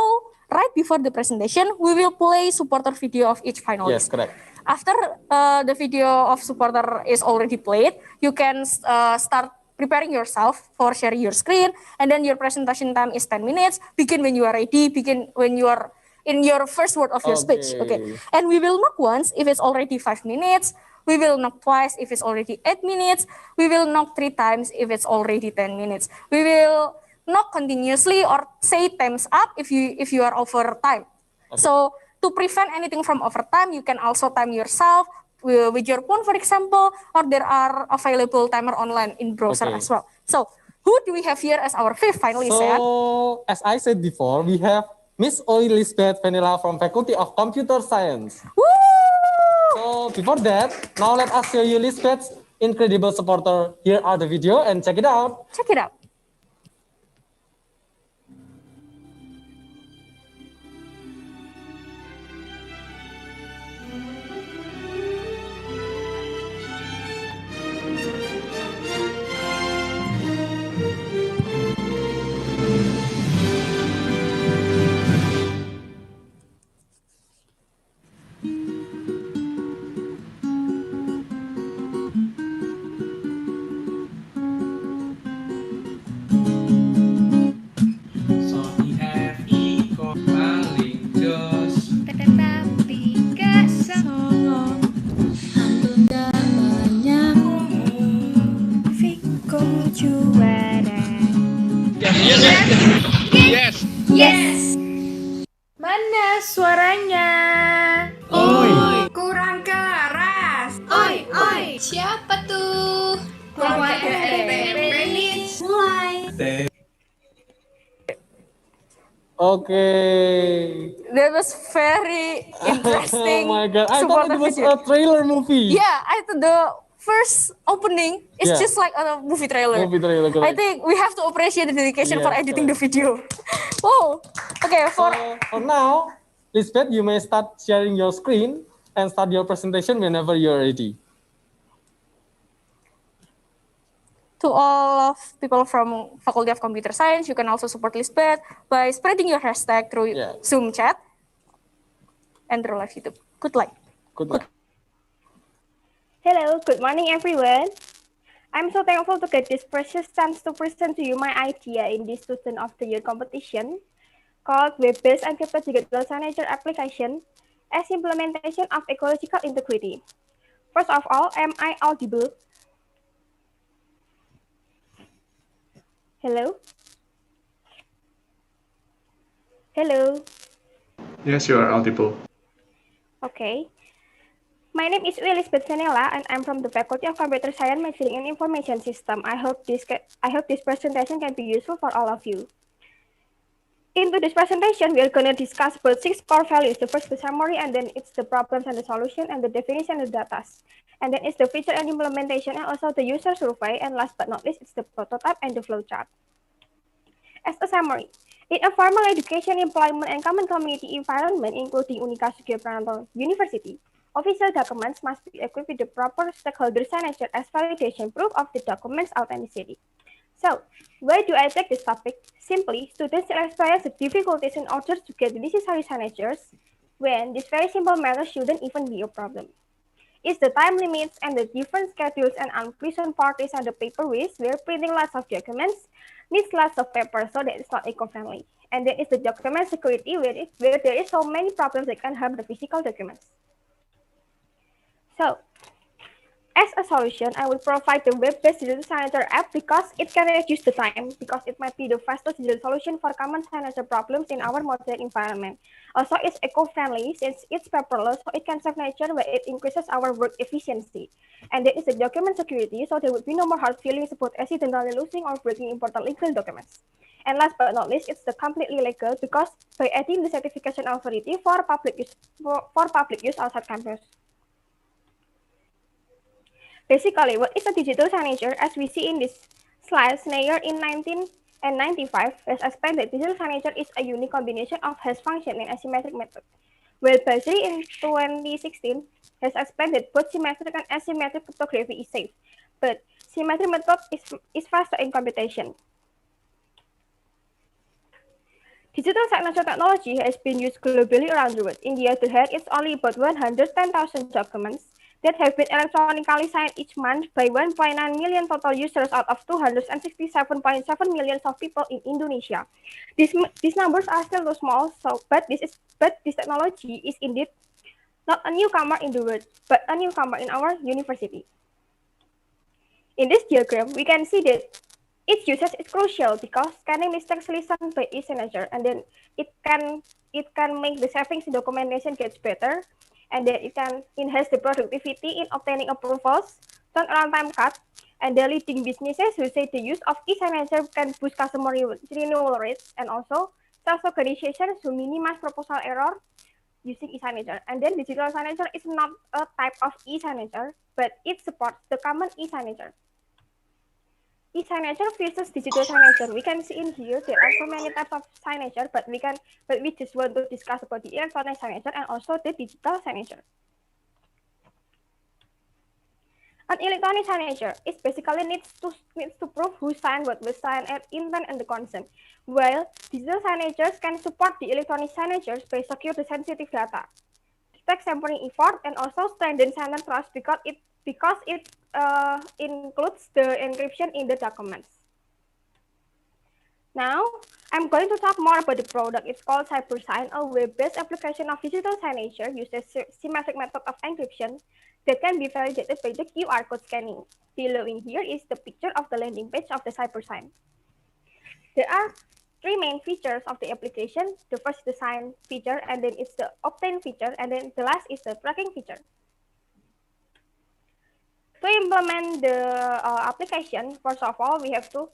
right before the presentation, we will play supporter video of each finalist. Yes, correct. After the video of supporter is already played, you can start preparing yourself for sharing your screen, and then your presentation time is 10 minutes. Begin when you are ready, begin when you are in your first word of your speech. Okay. And we will knock once if it's already 5 minutes. We will knock twice if it's already 8 minutes. We will knock 3 times if it's already 10 minutes. We will knock continuously or say times up if you are over time. Okay. So to prevent anything from overtime, you can also time yourself with your phone, for example, or there are available timer online in browser as well. So who do we have here as our fifth finalist? So as I said before, we have Miss Lisbeth Vanilla from Faculty of Computer Science. Woo! So before that, now let us show you Lisbeth's incredible supporter. Here are the video and check it out. Check it out. Yes. Mana suaranya? Oi. Kurang keras. Oi, oi. Siapa tuh? Keluarga Epenis. Mulai. Okay. That was very interesting. Oh my god! I thought it was a trailer movie. Yeah, I thought the first opening is just like a movie trailer. I think we have to appreciate the dedication for editing the video. Wow. Okay, for now, Lisbeth, you may start sharing your screen and start your presentation whenever you're ready. To all of people from Faculty of Computer Science, you can also support Lisbeth by spreading your hashtag through Zoom chat and through live YouTube. Good luck. Good luck. Hello, good morning everyone. I'm so thankful to get this precious chance to present to you my idea in this Student of the Year competition called Web-Based Encrypted Digital Signature Application as Implementation of Ecological Integrity. First of all, am I audible? Hello? Hello? Yes, you are audible. Okay. My name is Lisbeth Vanilla, and I'm from the Faculty of Computer Science majoring in Information System. I hope this presentation can be useful for all of you. Into this presentation, we are going to discuss about 6 core values. The first, the summary, and then it's the problems and the solution, and the definition and the data. And then it's the feature and implementation, and also the user survey. And last but not least, it's the prototype and the flowchart. As a summary, in a formal education, employment, and common community environment, including Unika Sugio Pranoto University, official documents must be equipped with the proper stakeholder signature as validation proof of the document's authenticity. So, why do I take this topic? Simply, students will experience the difficulties in order to get the necessary signatures when this very simple matter shouldn't even be a problem. It's the time limits and the different schedules and unpleasant parties and the paper waste where printing lots of documents needs lots of paper so that it's not eco-friendly. And then it's the document security where there is so many problems that can harm the physical documents. So, as a solution, I will provide the web-based digital signature app because it can reduce the time, because it might be the fastest digital solution for common signature problems in our modern environment. Also, it's eco-friendly since it's paperless, so it can save nature where it increases our work efficiency. And there is a document security, so there would be no more hard feelings about accidentally losing or breaking important legal documents. And last but not least, it's the completely legal because by adding the certification authority for public use outside campus. Basically, what is a digital signature? As we see in this slide, Sneyer in 1995 has explained that digital signature is a unique combination of hash function and asymmetric method. While Basri in 2016 has explained that both symmetric and asymmetric cryptography is safe, but symmetric method is faster in computation. Digital signature technology has been used globally around the world. In the other hand, it's only about 110,000 documents that have been electronically signed each month by 1.9 million total users out of 267.7 million of people in Indonesia. These numbers are still too small, but this technology is indeed not a newcomer in the world, but a newcomer in our university. In this diagram, we can see that its usage is crucial because scanning mistakes listened by e-signature, and then it can make the savings in documentation gets better, and then it can enhance the productivity in obtaining approvals, turnaround time cut, and the leading businesses who say the use of e-signature can boost customer renewal rates, and also sales organizations who minimize proposal error using e-signature. And then digital signature is not a type of e-signature, but it supports the common e-signature. E-signature versus digital signature. We can see in here there are so many types of signature, but we just want to discuss about the electronic signature and also the digital signature. An electronic signature is basically needs to prove who signed what was signed and intent and the consent, while digital signatures can support the electronic signatures by secure the sensitive data, detect sampling effort, and also strengthen signer trust because it includes the encryption in the documents. Now, I'm going to talk more about the product. It's called CyberSign, a web-based application of digital signature uses symmetric method of encryption that can be validated by the QR code scanning. Below in here is the picture of the landing page of the CyberSign. There are three main features of the application. The first is the sign feature, and then it's the obtain feature, and then the last is the tracking feature. To implement the application, first of all, we have to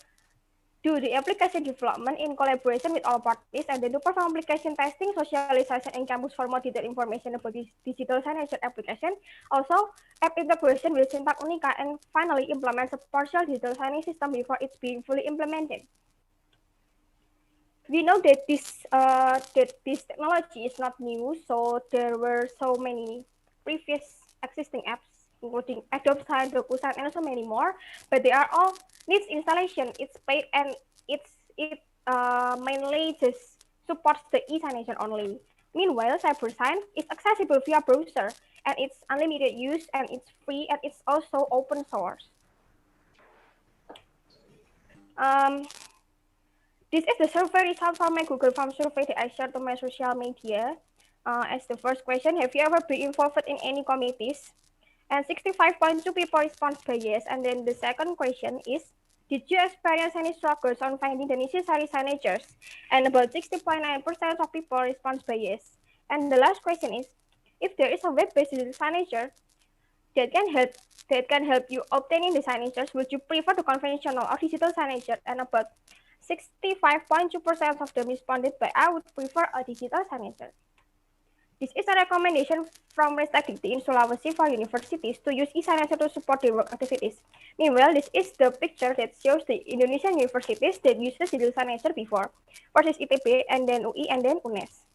do the application development in collaboration with all parties, and then to perform application testing, socialization, and campus for more detailed information about this digital signature application. Also, app integration with Syntax Unica, and finally implement a partial digital signing system before it's being fully implemented. We know that this technology is not new, so there were so many previous existing apps, including Adobe Sign, DocuSign, and so many more. But they are all needs installation. It's paid, and it mainly just supports the e-signature only. Meanwhile, CyberSign is accessible via browser, and it's unlimited use, and it's free, and it's also open source. This is the survey result from my Google Form survey that I shared to my social media. As the first question, have you ever been involved in any committees? And 65.2 people respond by yes. And then the second question is, did you experience any struggles on finding the necessary signatures? And about 60.9% of people respond by yes. And the last question is, if there is a web-based signature that can help you obtaining the signatures, would you prefer the conventional or digital signature? And about 65.2% of them responded by I would prefer a digital signature. This is a recommendation from Ristek Dikti in Sulawesi for universities to use e-signature to support their work activities. Meanwhile, this is the picture that shows the Indonesian universities that used digital signature before, versus ITB, and then UI, and then UNES.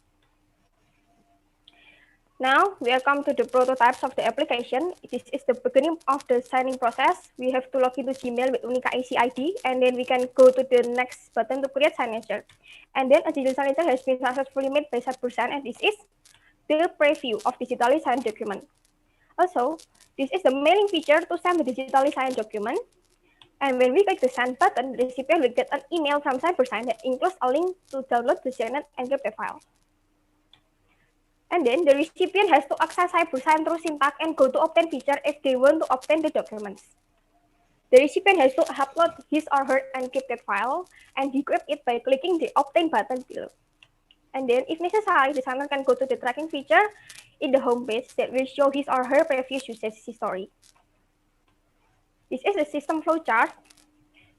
Now we are come to the prototypes of the application. This is the beginning of the signing process. We have to log into Gmail with Unica IC ID, and then we can go to the next button to create signature. And then a digital signature has been successfully made by Sat%, and this is the preview of digitally signed document. Also, this is the mailing feature to send the digitally signed document. And when we click the send button, the recipient will get an email from Cybersign that includes a link to download the scanned encrypted file. And then the recipient has to access Cybersign through syntax and go to obtain feature if they want to obtain the documents. The recipient has to upload his or her encrypted file and decrypt it by clicking the obtain button below. And then if necessary, the signer can go to the tracking feature in the home page that will show his or her previous usage history. This is the system flowchart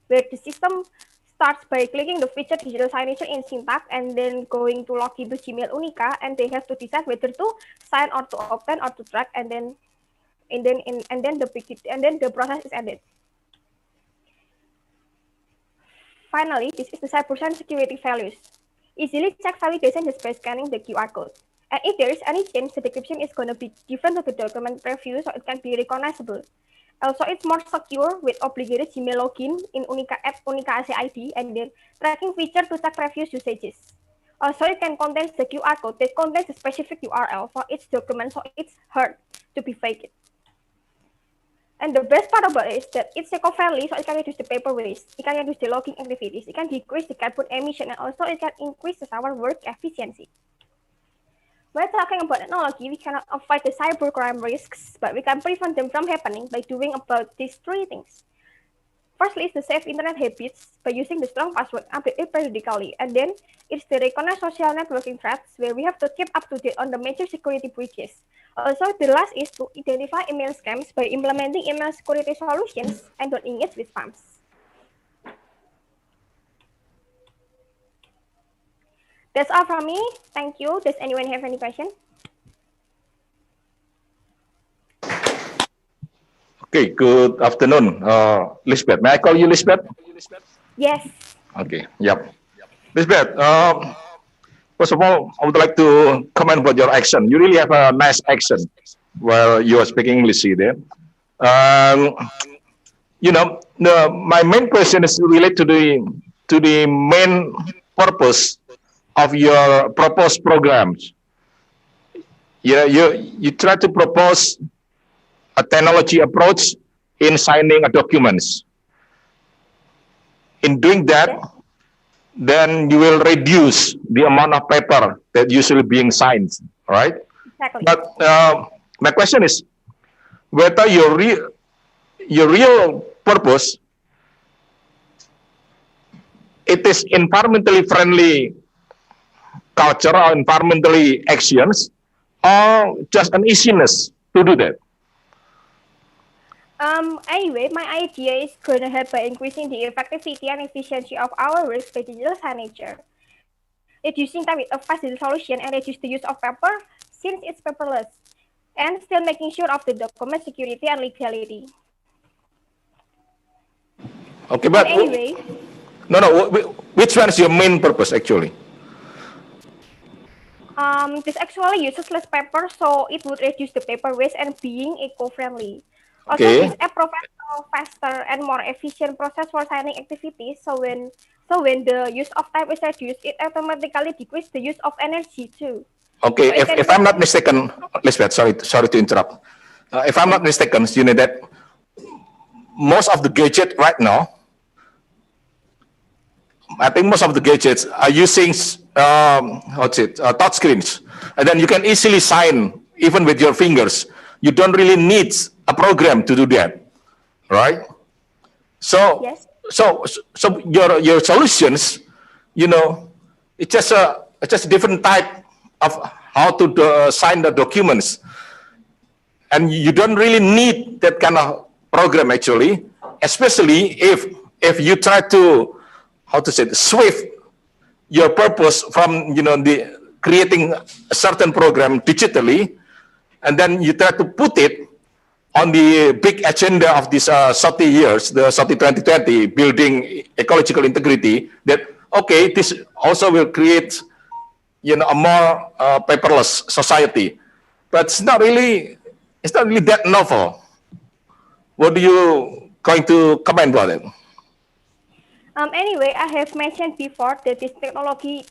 where the system starts by clicking the feature digital signature in syntax and then going to log into Gmail Unica, and they have to decide whether to sign or to obtain or to track, and then the process is ended. Finally, this is the Cybersign security values. Easily check validation just by scanning the QR code. And if there is any change, the description is going to be different to the document preview, so it can be recognizable. Also, it's more secure with obligated Gmail login in Unica app, Unica ACID, and then tracking feature to check previous usages. Also, it can contain the QR code that contains a specific URL for each document, so it's hard to be faked. And the best part about it is that it's eco-friendly, so it can reduce the paper waste, it can reduce the logging activities, it can decrease the carbon emission, and also it can increase our work efficiency. When talking about technology, we cannot avoid the cybercrime risks, but we can prevent them from happening by doing about these three things. Firstly, is the safe internet habits by using the strong password, update it periodically, and then it's the recognize social networking threats where we have to keep up to date on the major security breaches. Also, the last is to identify email scams by implementing email security solutions and don't engage with spams. That's all from me. Thank you. Does anyone have any question? Okay, good afternoon, Lisbeth. May I call you Lisbeth? Yes. Okay, yep. Lisbeth, first of all, I would like to comment about your accent. You really have a nice accent while you are speaking English there. My main question is related to the main purpose of your proposed programs. You try to propose a technology approach in signing a documents. In doing that, then you will reduce the amount of paper that usually being signed, right? Exactly. But my question is whether your real purpose it is environmentally friendly culture or environmentally actions, or just an easiness to do that. Anyway, my idea is going to help by increasing the effectivity and efficiency of our work by digital signature, reducing time with a fast digital solution and reduce the use of paper since it's paperless, and still making sure of the document security and legality. Okay, but anyway, which one is your main purpose actually? This actually uses less paper, so it would reduce the paper waste and being eco-friendly. Also, Okay. this app provides a faster and more efficient process for signing activities. So when the use of time is reduced, it automatically decreases the use of energy too. Okay, So if I'm not mistaken, Lisbeth, sorry to interrupt. If I'm not mistaken, you know that most of the gadgets right now, I think most of the gadgets are using touch screens, and then you can easily sign even with your fingers. You don't really need a program to do that, right? So, yes. so your solutions, it's just a different type of how to sign the documents, and you don't really need that kind of program actually, especially if you try to swift your purpose from the creating a certain program digitally, and then you try to put it on the big agenda of this Soty years, the Soty 2020, building ecological integrity. That okay, this also will create a more paperless society. but it's not really that novel. What do you going to comment about it? Anyway, I have mentioned before that this technology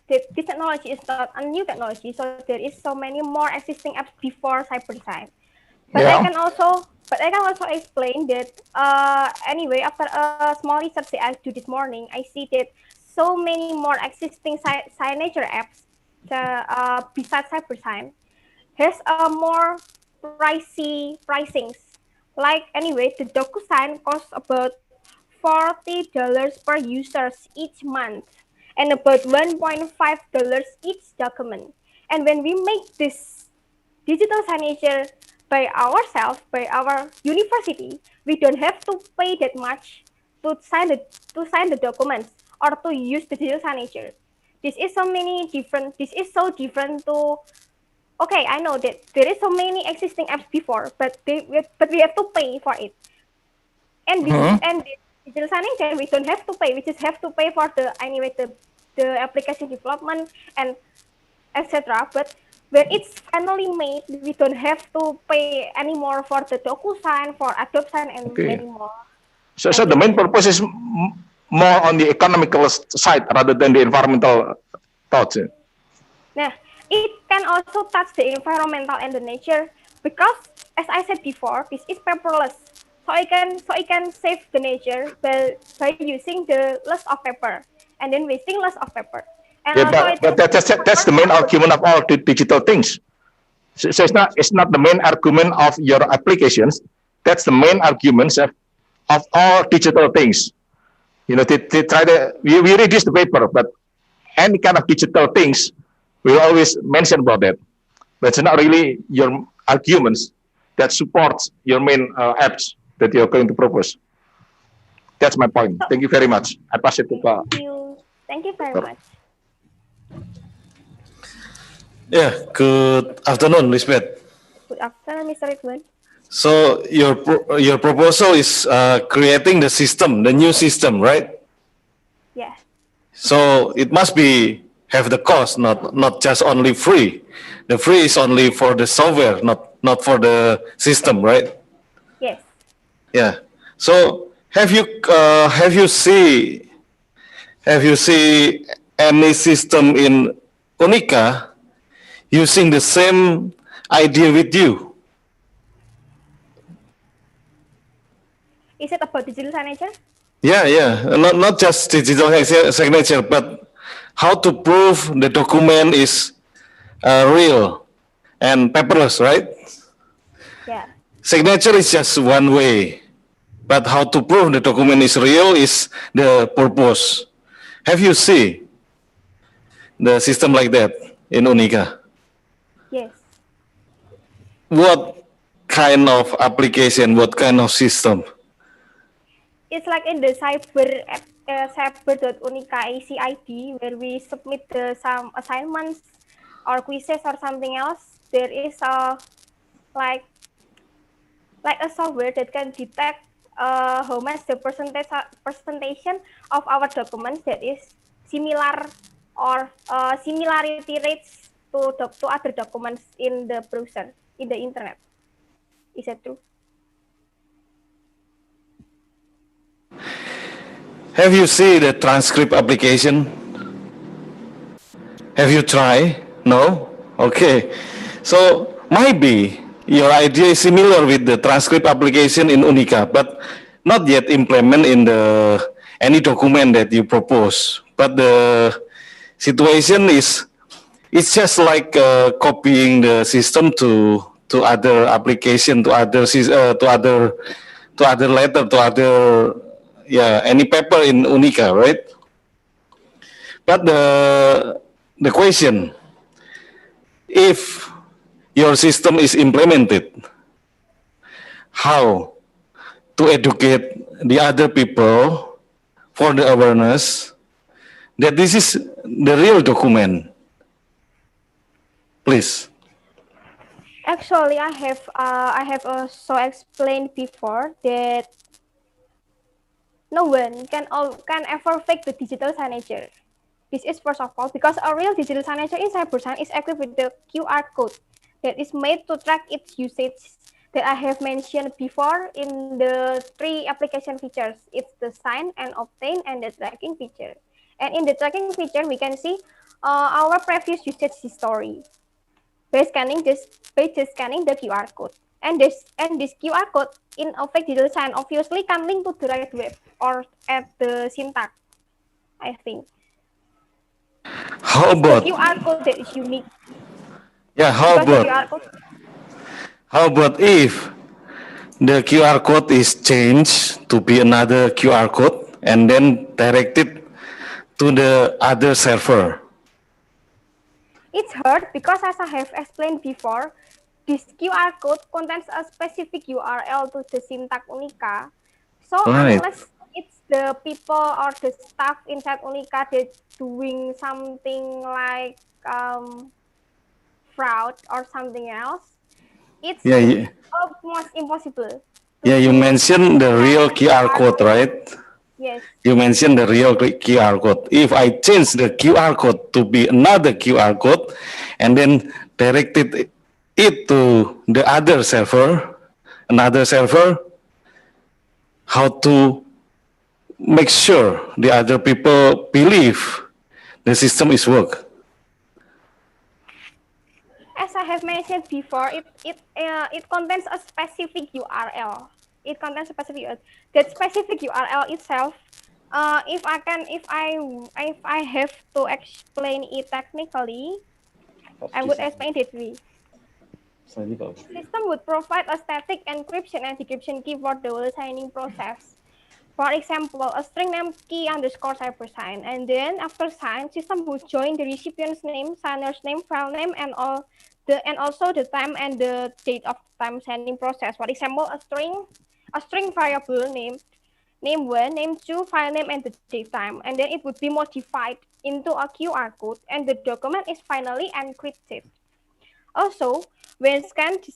is not a new technology, so there is so many more existing apps before cybercrime. But Yeah. I can also explain that. Anyway, after a small research that I do this morning, I see that so many more existing signature apps, besides cybercrime, has a more pricings. Like anyway, the DocuSign costs about $40 per users each month and about $1.5 each document. And when we make this digital signature by ourselves, by our university, we don't have to pay that much to sign the documents or to use the digital signature. This is so different to. Okay, I know that there is so many existing apps before, but we have to pay for it. And this digital signature we don't have to pay. We just have to pay for the application development and etc. But when it's finally made, we don't have to pay anymore for the DocuSign, for Adobe Sign, and Okay. many more. So the main purpose is more on the economical side rather than the environmental thoughts. Nah, it can also touch the environmental and the nature because, as I said before, this is paperless. So I can save the nature by using the less of paper and then wasting less of paper. And Yeah, also but that's the main argument of all digital things. So it's not the main argument of your applications. That's the main arguments of all digital things. You know, they try to we reduce the paper, but any kind of digital things, we always mention about that. But it's not really your arguments that supports your main apps that you're going to propose. That's my point. Thank you very much. I pass it to Pak. Thank you very much. Yeah, good afternoon, Lisbeth. Good afternoon, Mr. Ridwan. So your proposal is creating the system, the new system, right? Yeah. So it must be have the cost, not just only free. The free is only for the software, not for the system, right? Yes. Yeah. So have you see any system in Unica using the same idea with you? Is it about digital signature? Yeah. Not just digital signature, but how to prove the document is real and paperless, right? Yeah. Signature is just one way, but how to prove the document is real is the purpose. Have you seen the system like that in Unica? Yes. What kind of application, what kind of system? It's like in the cyber.unica ACID where we submit some assignments or quizzes or something else. There is like a software that can detect how much the percentage of our documents that is similar or similarity rates to other documents in the browser, in the internet. Is that true? Have you seen the transcript application? Have you tried? No? Okay. So maybe your idea is similar with the transcript application in Unica, but not yet implement in the any document that you propose. But the situation is it's just like copying the system to other application, to other letter, to other any paper in Unica, right? But the question, if your system is implemented, how to educate the other people for the awareness that this is the real document? Please. Actually, I have also explained before that no one can ever fake the digital signature. This is first of all because a real digital signature in cybersign is equipped with the QR code. that is made to track its usage that I have mentioned before in the 3 application features. It's the sign and obtain and the tracking feature. And in the tracking feature, we can see our previous usage history by just scanning the QR code. And this QR code in Object Digital Sign obviously can link to the right web or at the syntax, I think. How It's the about, QR code that is unique. yeah, Because the QR code, how about if the QR code is changed to be another QR code and then directed to the other server? it's hard because as I have explained before, this QR code contains a specific URL to the syntax Unica. So Right. unless it's the people or the staff inside Unica that doing something like fraud or something else, it's Yeah, yeah, almost impossible yeah, you mentioned the real QR code, right? Yes. You mentioned the real QR code. If I change the QR code to be another QR code and then directed it to the other server, another server, how to make sure the other people believe the system is work? As I have mentioned before, it contains a specific URL. It contains a specific URL. That specific URL itself, if I have to explain it technically, I would explain it way. System would provide a static encryption and decryption key for the whole signing process. For example, a string name key underscore cybersign, and then after sign, system would join the recipient's name, signer's name, file name, and also the time and the date of time signing process. For example, a string variable name 1, name 2, file name, and the date time, and then it would be modified into a QR code, and the document is finally encrypted. Also, when scanned, this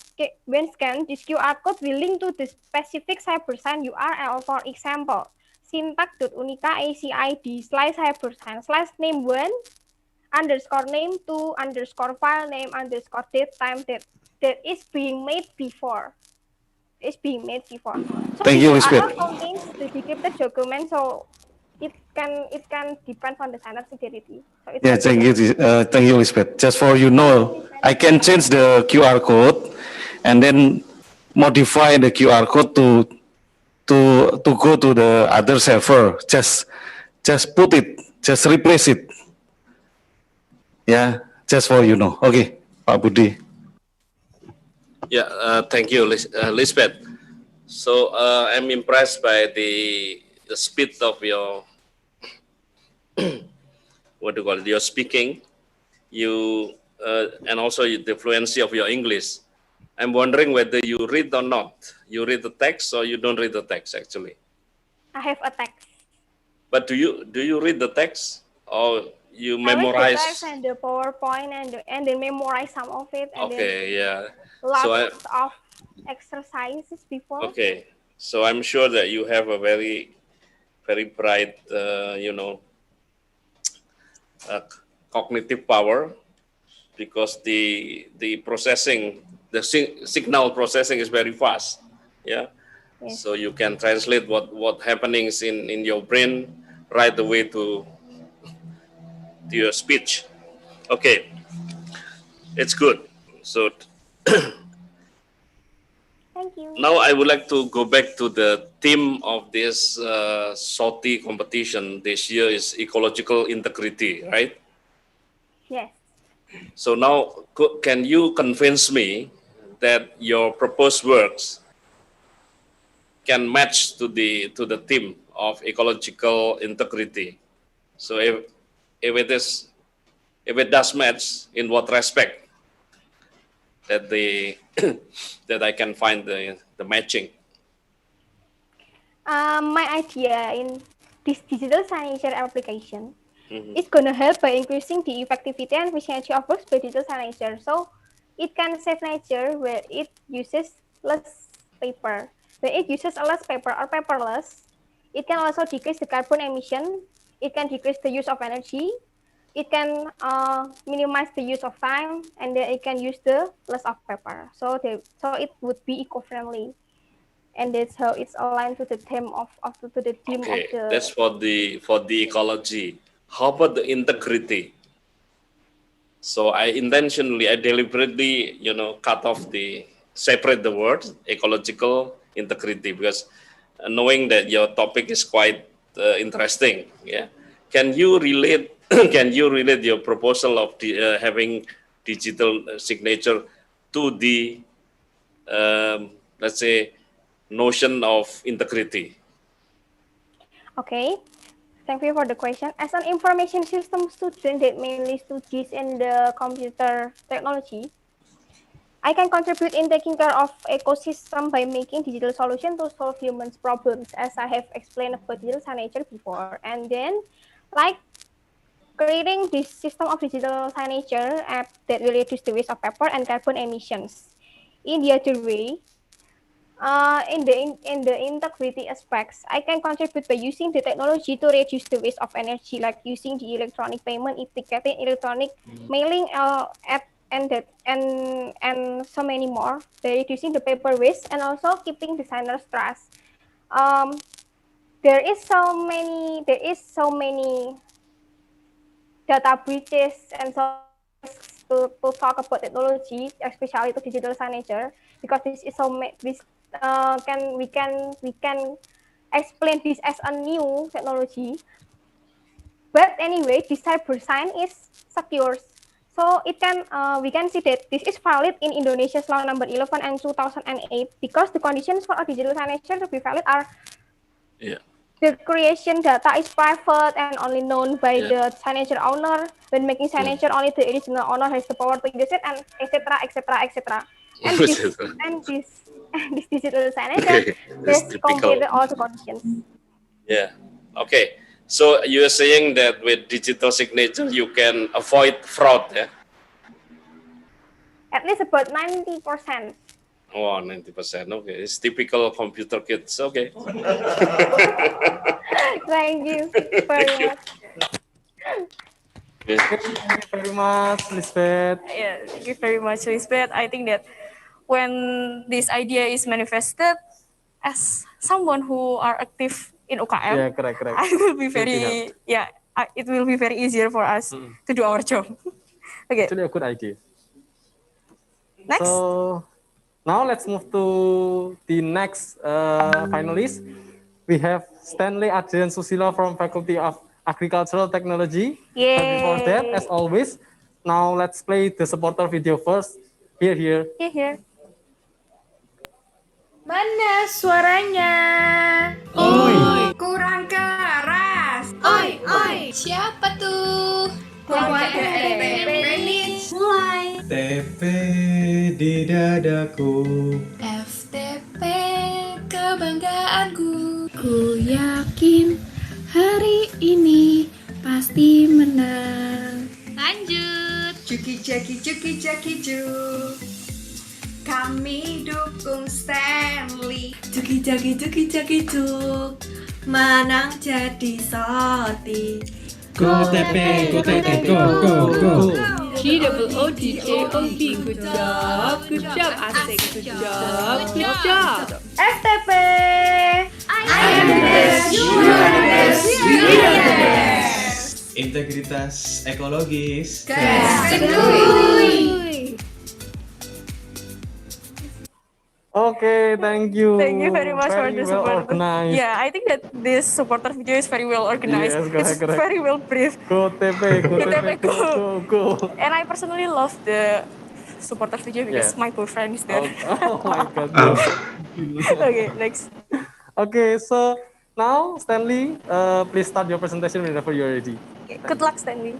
QR code will link to the specific cybersign URL. For example, syntax.unica.acid/cybersign/name1 underscore name2 underscore file name underscore date time that is being made before. So Thank this you, URL Lisbeth. contains the decrypted document, so it can depend on the signer security. So it's Yeah, thank you, Lisbeth. Just for you know, I can change the QR code and then modify the QR code to go to the other server. Just put it, just replace it. Yeah, just for you know. Okay, Pak Budi. Yeah, thank you, Lisbeth. So I'm impressed by the speed of your what do you call it? Your speaking, and also the fluency of your English. I'm wondering whether you read or not. You read the text or you don't read the text actually. I have a text. But do you read the text or you I read the text memorize? and the PowerPoint and then memorize some of it and Okay, yeah. then So lots of exercises before. okay, so I'm sure that you have a very bright, cognitive power because the processing, the signal processing is very fast. Yeah. Yes. So you can translate what happenings in your brain right away to your speech. Okay, it's good. So Thank you. now I would like to go back to the theme of this Soty competition this year is ecological integrity, right? Yes. So now can you convince me that your proposed works can match to the theme of ecological integrity? So if it does match, in what respect that that I can find the matching? My idea in this digital signature application Mhm. is gonna help by increasing the effectivity and efficiency of works by digital signature. So it can save nature where it uses less paper. When it uses less paper or paperless, it can also decrease the carbon emission. It can decrease the use of energy. it can minimize the use of time, and then it can use the less of paper. So it would be eco-friendly, and that's how it's aligned to the theme to the theme of Okay, the. that's for the ecology. How about the integrity? So I deliberately, cut off separate the words ecological integrity because knowing that your topic is quite interesting. Yeah, can you relate? Can you relate your proposal of having digital signature to the let's say notion of integrity? Okay, thank you for the question. As an information system student that mainly studies in the computer technology, I can contribute in taking care of ecosystem by making digital solution to solve humans' problems, as I have explained about digital signature before. And then, like creating this system of digital signature app that will reduce the waste of paper and carbon emissions. In the other way, in the integrity aspects, I can contribute by using the technology to reduce the waste of energy, like using the electronic payment, ticketing, electronic mailing, at and that and so many more. By reducing the paper waste and also keeping designers trust. Um, there is so many data breaches and so many risks to talk about technology, especially to digital signature, because this is this we can explain this as a new technology. But anyway, this cyber sign is secure. So it can we can see that this is valid in Indonesia's law number 11 and 2008 because the conditions for a digital signature to be valid are Yeah. the creation data is private and only known by the signature owner. When making signature, only the original owner has the power to use it, and etc. etc. etc. And this digital signature Okay, that's has typical. completed all the conditions. Yeah. Okay. So you're saying that with digital signature you can avoid fraud, yeah? At least about 90%. Oh, 90%. Okay, it's typical computer kids. Okay. Thank you very much. Okay. Thank you very much, Lisbeth. Yeah, thank you very much, Lisbeth. I think that when this idea is manifested, as someone who are active in UKM, Yeah, correct. I will be Good to have. it will be very easier for us to do our job. Okay, Actually, a good idea. next. So now let's move to the next finalist. We have Stanley Adrian Susilo from Faculty of Agricultural Technology. But before that, as always, now let's play the supporter video first. Here. Here. Mana suaranya? Oi. Kurang keras. Oi, oi, siapa tuh? Keluarga Penits. Mulai. TP di dadaku. FTP kebanggaanku. Ku yakin hari ini pasti menang. Lanjut. Cuki caki cu. Kami dukung Stanley. Cuki caki cuk. Menang jadi Soty. Go TP, go. GOODJOB. Good job, asik. Good job. FTP. I am the best, you are the best, we are the best. Integritas ekologis. Kesekui. Okay, thank you. Thank you very much for Very the well support. organized. Yeah, I think that this supporter video is very well organized. Yes, It's correct. very well briefed. Go TP, go. And I personally love the supporter video because Yeah. my boyfriend is there. Oh my god. Okay, next. Okay, so now Stanley, please start your presentation whenever you're ready. Good luck, Stanley.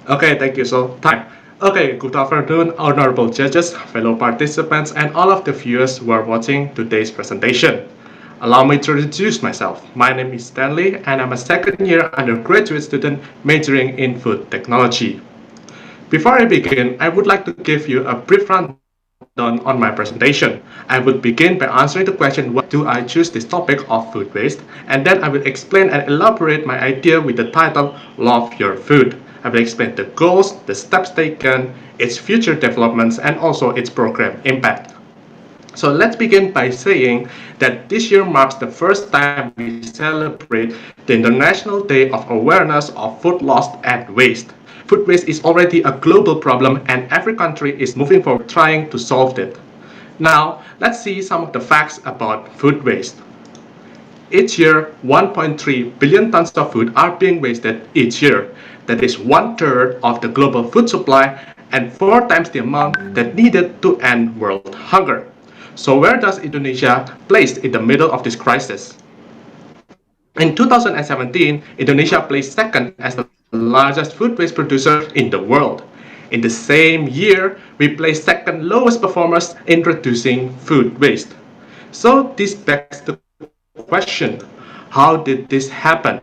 Okay, thank you. So, time. Okay, good afternoon, honorable judges, fellow participants, and all of the viewers who are watching today's presentation. Allow me to introduce myself. My name is Stanley, and I'm a second-year undergraduate student majoring in food technology. Before I begin, I would like to give you a brief rundown on my presentation. I would begin by answering the question, why do I choose this topic of food waste? And then I will explain and elaborate my idea with the title, Love Your Food. I will explain the goals, the steps taken, its future developments, and also its program impact. So let's begin by saying that this year marks the first time we celebrate the International Day of Awareness of Food Loss and Waste. Food waste is already a global problem and every country is moving forward trying to solve it. Now, let's see some of the facts about food waste. Each year, 1.3 billion tons of food are being wasted each year. That is 1/3 of the global food supply and 4 times the amount that needed to end world hunger. So where does Indonesia place in the middle of this crisis? In 2017, Indonesia placed second as the largest food waste producer in the world. In the same year, we placed second lowest performers in reducing food waste. So this begs the question, how did this happen?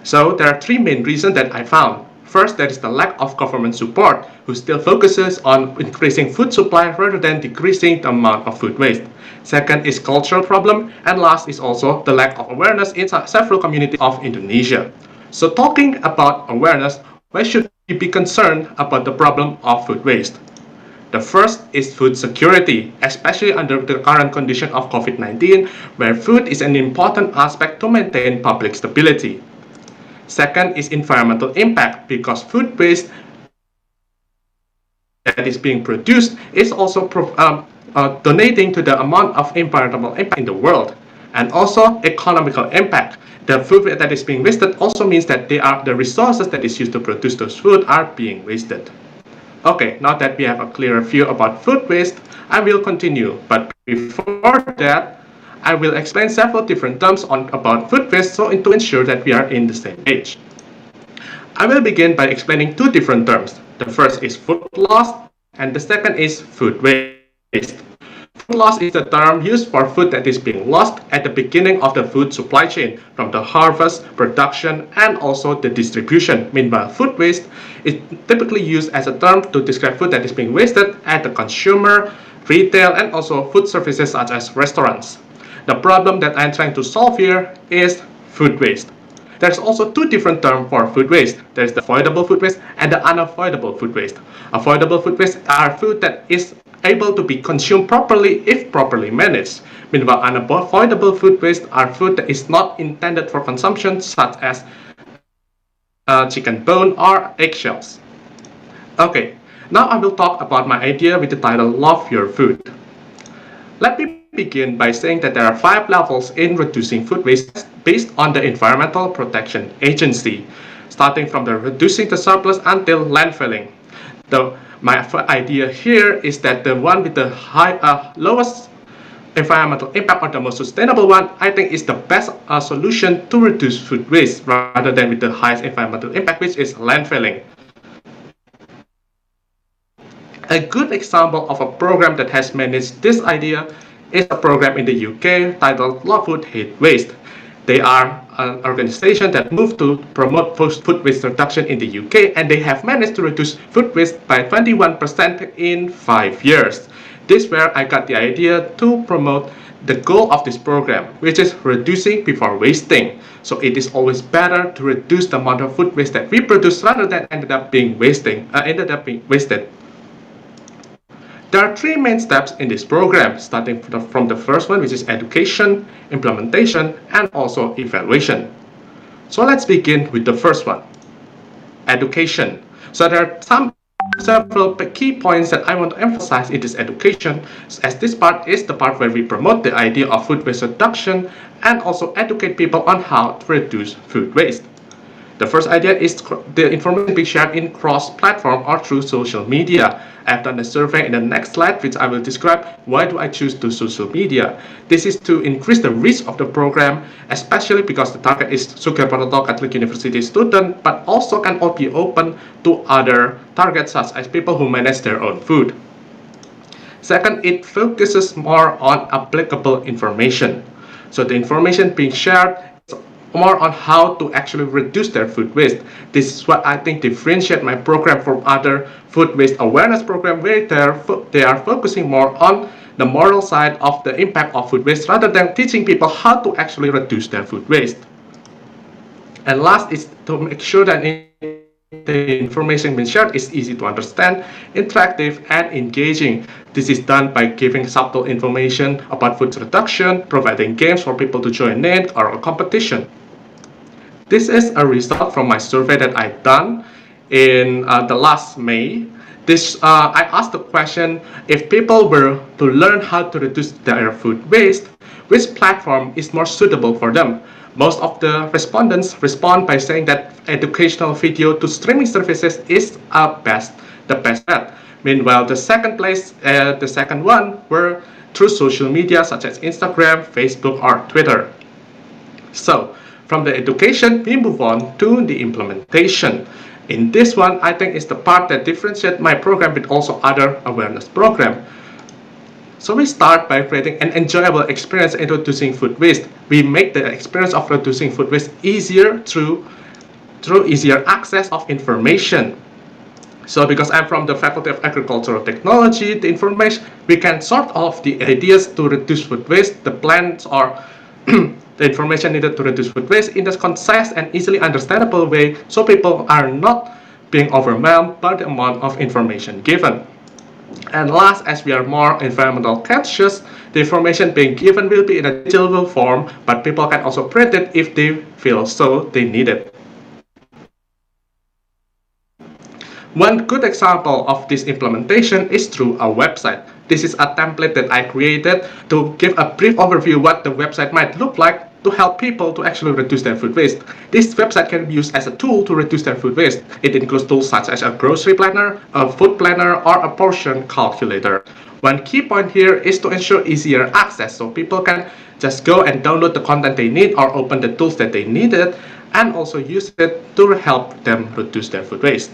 So there are 3 main reasons that I found. First, there is the lack of government support, who still focuses on increasing food supply rather than decreasing the amount of food waste. Second is cultural problem, and last is also the lack of awareness in several communities of Indonesia. So talking about awareness, why should we be concerned about the problem of food waste? The first is food security, especially under the current condition of COVID-19, where food is an important aspect to maintain public stability. Second is environmental impact, because food waste that is being produced is also donating to the amount of environmental impact in the world. And also economical impact. The food that is being wasted also means that the resources that is used to produce those food are being wasted. Okay, now that we have a clearer view about food waste, I will continue. But before that, I will explain several different terms about food waste to ensure that we are in the same page. I will begin by explaining 2 different terms. The first is food loss, and the second is food waste. Food loss is the term used for food that is being lost at the beginning of the food supply chain, from the harvest, production, and also the distribution. Meanwhile, food waste is typically used as a term to describe food that is being wasted at the consumer, retail, and also food services such as restaurants. The problem that I'm trying to solve here is food waste. There's also 2 different terms for food waste. There's the avoidable food waste and the unavoidable food waste. Avoidable food waste are food that is able to be consumed properly if properly managed. Meanwhile, unavoidable food waste are food that is not intended for consumption, such as chicken bone or eggshells. Okay, now I will talk about my idea with the title Love Your Food. Let me begin by saying that there are 5 levels in reducing food waste based on the Environmental Protection Agency, starting from the reducing the surplus until landfilling. My idea here is that the one with the lowest environmental impact, or the most sustainable one, I think is the best solution to reduce food waste rather than with the highest environmental impact, which is landfilling. A good example of a program that has managed this idea is a program in the UK titled Love Food, Hate Waste. They are an organization that moved to promote food waste reduction in the UK, and they have managed to reduce food waste by 21% in 5 years. This is where I got the idea to promote the goal of this program, which is reducing before wasting. So it is always better to reduce the amount of food waste that we produce rather than ended up being wasted. There are 3 main steps in this program, starting from the first one, which is education, implementation, and also evaluation. So let's begin with the first one, education. So there are several key points that I want to emphasize in this education, as this part is the part where we promote the idea of food waste reduction and also educate people on how to reduce food waste. The first idea is the information being shared in cross-platform or through social media. I have done a survey in the next slide, which I will describe why do I choose to social media. This is to increase the reach of the program, especially because the target is Sukarno Catholic University student, but also can be open to other targets such as people who manage their own food. Second, it focuses more on applicable information. So the information being shared more on how to actually reduce their food waste. This is what I think differentiate my program from other food waste awareness program, where they are focusing more on the moral side of the impact of food waste rather than teaching people how to actually reduce their food waste. And last is to make sure that the information being shared is easy to understand, interactive, and engaging. This is done by giving subtle information about food reduction, providing games for people to join in or a competition. This is a result from my survey that I done in the last May. I asked the question, if people were to learn how to reduce their food waste, which platform is more suitable for them? Most of the respondents respond by saying that educational video to streaming services is the best bet. Meanwhile, the second one were through social media such as Instagram, Facebook, or Twitter. So, from the education, we move on to the implementation. In this one, I think is the part that differentiates my program with also other awareness program. So we start by creating an enjoyable experience in reducing food waste. We make the experience of reducing food waste easier through easier access of information. So because I'm from the Faculty of Agricultural Technology, the information, we can sort of the ideas to reduce food waste, the plans or the information needed to reduce food waste in a concise and easily understandable way so people are not being overwhelmed by the amount of information given. And last, as we are more environmental conscious, the information being given will be in a digital form, but people can also print it if they feel so they need it. One good example of this implementation is through a website. This is a template that I created to give a brief overview what the website might look like to help people to actually reduce their food waste. This website can be used as a tool to reduce their food waste. It includes tools such as a grocery planner, a food planner, or a portion calculator. One key point here is to ensure easier access so people can just go and download the content they need or open the tools that they needed and also use it to help them reduce their food waste.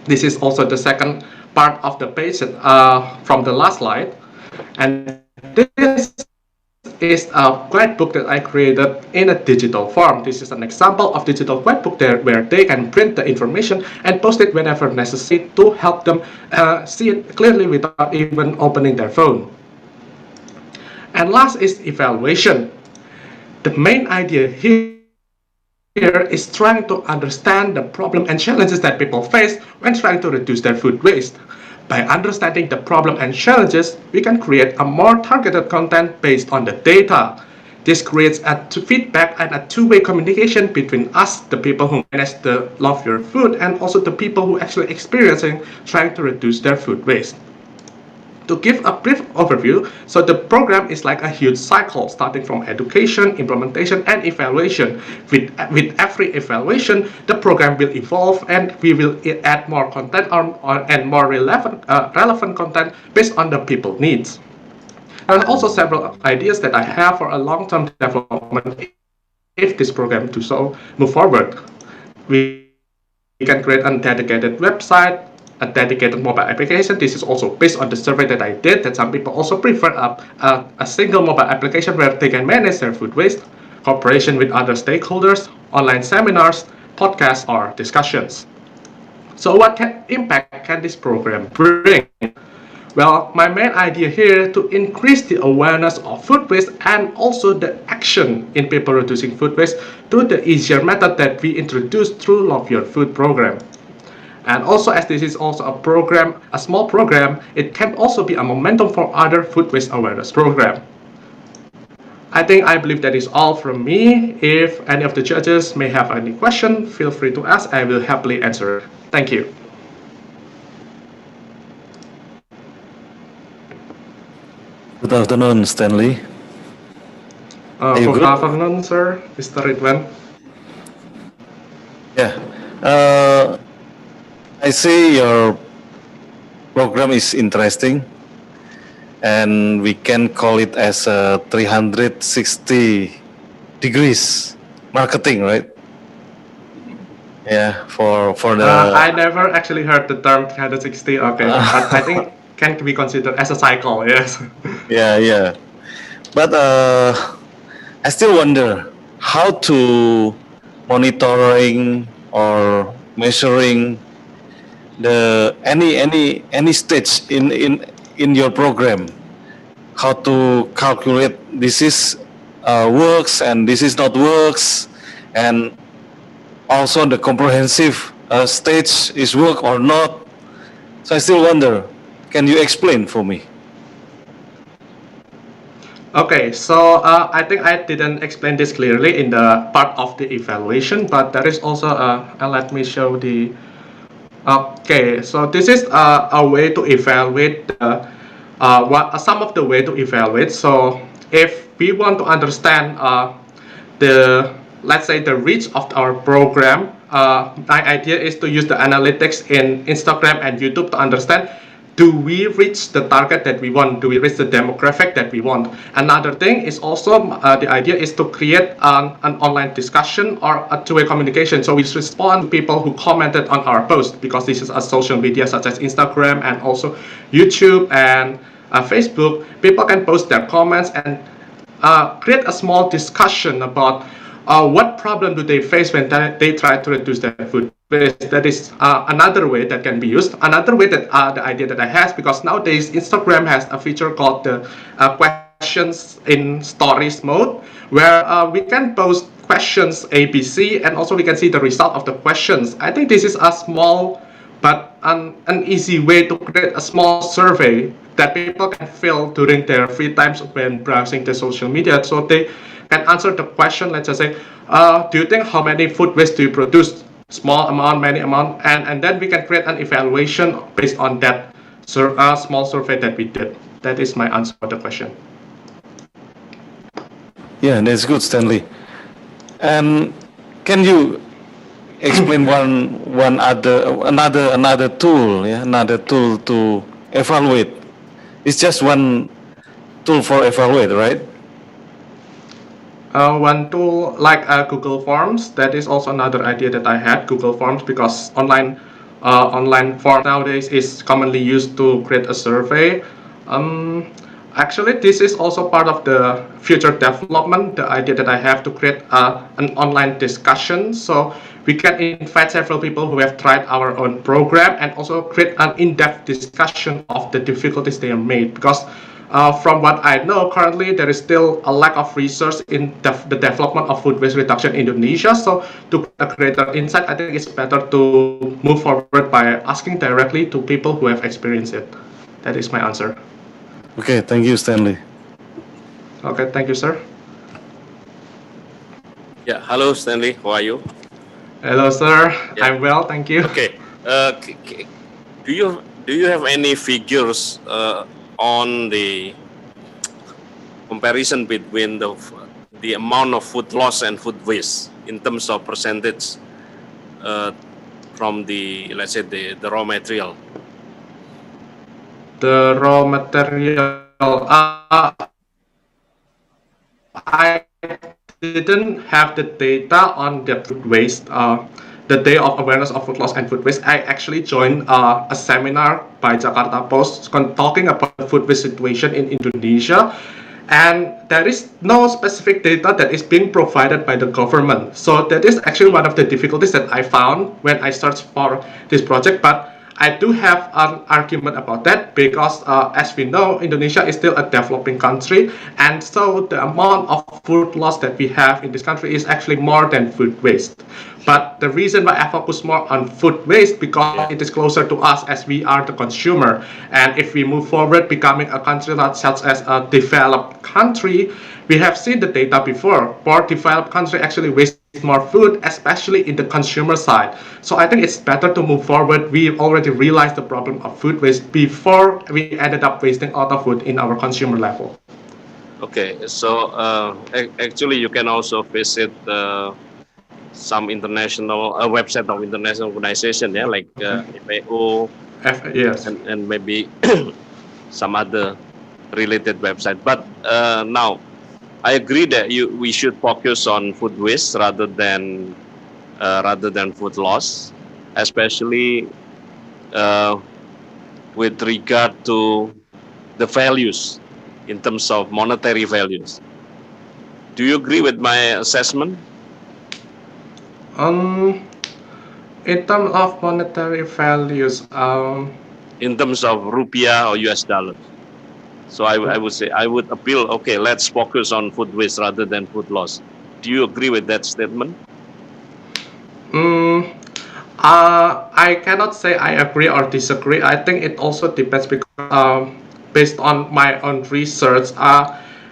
This is also the second part of the page from the last slide. And this is a guidebook that I created in a digital form. This is an example of digital guidebook there where they can print the information and post it whenever necessary to help them see it clearly without even opening their phone. And last is evaluation. The main idea here is trying to understand the problem and challenges that people face when trying to reduce their food waste. By understanding the problem and challenges, we can create a more targeted content based on the data. This creates a feedback and a two-way communication between us, the people who manage the Love Your Food, and also the people who actually experiencing trying to reduce their food waste. To give a brief overview, so the program is like a huge cycle starting from education, implementation, and evaluation. With every evaluation, the program will evolve and we will add more content and more relevant content based on the people's needs. And also several ideas that I have for a long-term development if this program to so move forward. We can create a dedicated website, a dedicated mobile application. This is also based on the survey that I did, that some people also prefer a single mobile application where they can manage their food waste, cooperation with other stakeholders, online seminars, podcasts, or discussions. So what impact can this program bring? Well, my main idea here to increase the awareness of food waste and also the action in people reducing food waste through the easier method that we introduced through Love Your Food program. And also, as this is also a small program, it can also be a momentum for other food waste awareness program. I believe that is all from me. If any of the judges may have any question, feel free to ask. I will happily answer. Thank you. Good afternoon, Stanley. Good afternoon, sir, Mr. Ridwan. Yeah. I see your program is interesting, and we can call it as a 360 degrees marketing, right? Yeah, for the. I never actually heard the term 360. Okay, but I think can be considered as a cycle. Yes. Yeah. But I still wonder how to monitoring or measuring the any stage in your program, how to calculate this is works and this is not works, and also the comprehensive stage is work or not. So I still wonder, can you explain for me? Okay, so I think I didn't explain this clearly in the part of the evaluation, but there is also let me show the. Okay, so this is a way to evaluate some of the way to evaluate. So if we want to understand the, let's say, the reach of our program, my idea is to use the analytics in Instagram and YouTube to understand, do we reach the target that we want? Do we reach the demographic that we want? Another thing is also the idea is to create an online discussion or a two-way communication. So we respond to people who commented on our post, because this is a social media such as Instagram and also YouTube and Facebook. People can post their comments and create a small discussion about what problem do they face when they try to reduce their food waste. That is another way that can be used. Another way that the idea that I have, because nowadays Instagram has a feature called the questions in stories mode, where we can post questions ABC, and also we can see the result of the questions. I think this is a small but an easy way to create a small survey that people can fill during their free times when browsing the social media. So they can answer the question, let's just say, do you think how many food waste do you produce? Small amount, many amount, and then we can create an evaluation based on that small survey that we did. That is my answer for the question. Yeah, that's good, Stanley. And can you explain another tool, another tool to evaluate? It's just one tool for evaluate, right? One tool like Google Forms, that is also another idea that I had, Google Forms, because online form nowadays is commonly used to create a survey. Actually, this is also part of the future development, the idea that I have to create an online discussion. So we can invite several people who have tried our own program and also create an in-depth discussion of the difficulties they have made. Because from what I know, currently there is still a lack of research in the development of food waste reduction in Indonesia. So to get a greater insight, I think it's better to move forward by asking directly to people who have experienced it. That is my answer. Okay, thank you, Stanley. Okay, thank you, sir. Yeah, hello, Stanley. How are you? Hello, sir. Yeah. I'm well, thank you. Okay. Do you have any figures on the comparison between the amount of food loss and food waste in terms of percentage from the, let's say, the raw material? The raw material, I didn't have the data on the food waste. The day of awareness of food loss and food waste, I actually joined a seminar by Jakarta Post talking about the food waste situation in Indonesia. And there is no specific data that is being provided by the government. So that is actually one of the difficulties that I found when I searched for this project. But I do have an argument about that, because as we know, Indonesia is still a developing country, and so the amount of food loss that we have in this country is actually more than food waste. But the reason why I focus more on food waste, because it is closer to us as we are the consumer. And if we move forward becoming a country such as a developed country, we have seen the data before. More developed country actually waste more food, especially in the consumer side. So I think it's better to move forward. We already realized the problem of food waste before we ended up wasting all the food in our consumer level. Okay, so actually you can also visit some international website of international organization, yeah, like FAO, yes, and maybe some other related website. But now, I agree that we should focus on food waste rather than food loss, especially with regard to the values in terms of monetary values. Do you agree with my assessment? In terms of monetary values, in terms of rupiah or US dollars. So I would say, I would appeal, okay, let's focus on food waste rather than food loss. Do you agree with that statement? I cannot say I agree or disagree. I think it also depends because based on my own research,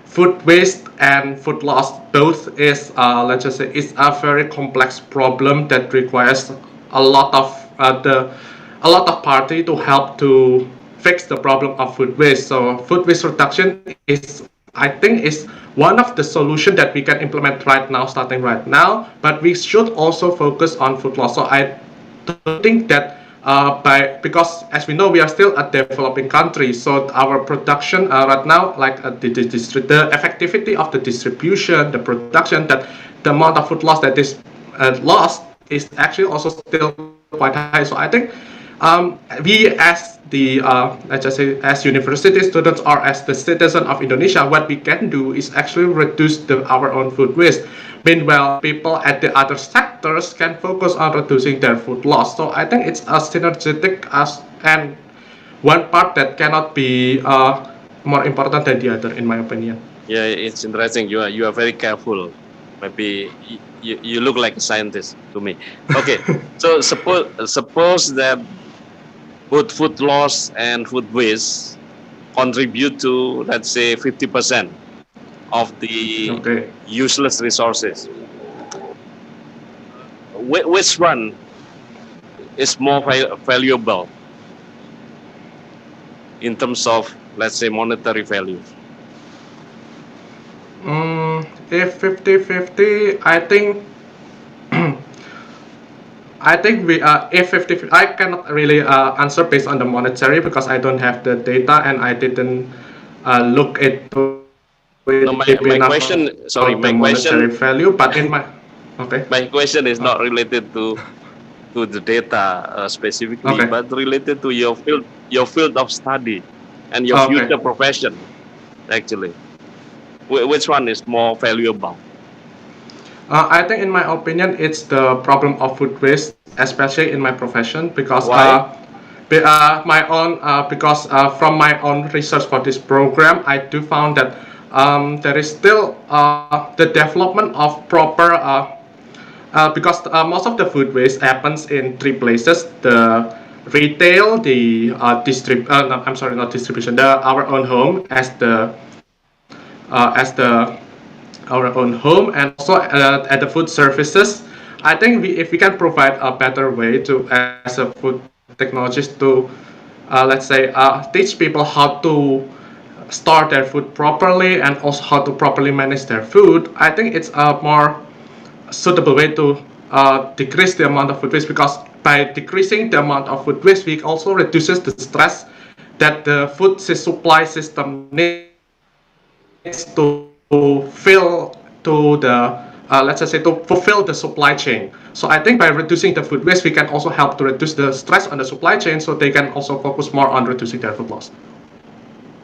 food waste and food loss both is let's just say it's a very complex problem that requires a lot of party to help to fix the problem of food waste. So food waste reduction is, I think, is one of the solution that we can implement right now, starting right now. But we should also focus on food loss. So I don't think that because as we know we are still a developing country, so our production right now, like the effectivity of the distribution, the production, that the amount of food loss that is lost is actually also still quite high. So I think we as the let's just say as university students or as the citizen of Indonesia, what we can do is actually reduce our own food waste. Meanwhile, people at the other sectors can focus on reducing their food loss. So I think it's a synergetic and one part that cannot be more important than the other, in my opinion. Yeah, it's interesting. You are very careful. Maybe you look like a scientist to me. Okay, so suppose that both food loss and food waste contribute to, let's say, 50% of the useless resources. Which one is more valuable in terms of, let's say, monetary value? If 50-50, I think we if 50, I cannot really answer based on the monetary because I don't have the data and I didn't look into it. No, my question, sorry, my monetary question value, but in my my question is not related to the data specifically, but related to your field of study and your future profession. Actually, which one is more valuable? I think, in my opinion, it's the problem of food waste, especially in my profession, because from my own research for this program, I do found that there is still the development of proper because most of the food waste happens in three places: the retail, the not distribution, our own home our own home, and also at the food services. I think if we can provide a better way to, as a food technologist, to let's say teach people how to store their food properly and also how to properly manage their food, I think it's a more suitable way to decrease the amount of food waste, because by decreasing the amount of food waste, we also reduces the stress that the food supply system needs to fill to the let's just say to fulfill the supply chain. So I think by reducing the food waste, we can also help to reduce the stress on the supply chain, so they can also focus more on reducing their food loss.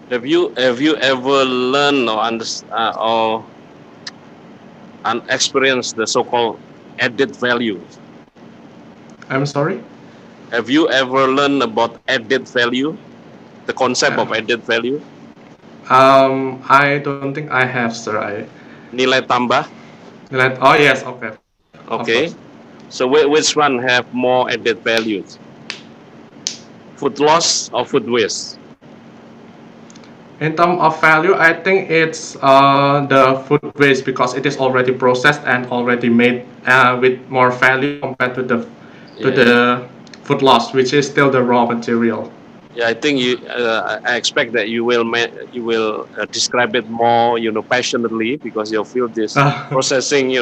Have you ever learned or experienced the so-called added value? I'm sorry? Have you ever learned about added value? The concept of added value? I don't think I have, sir. Nilai tambah? Oh yes, okay. Okay. So which one have more added values? Food loss or food waste? In terms of value, I think it's the food waste, because it is already processed and already made with more value compared to the food loss, which is still the raw material. Yeah, I think I expect that you will describe it more, passionately, because your field is processing,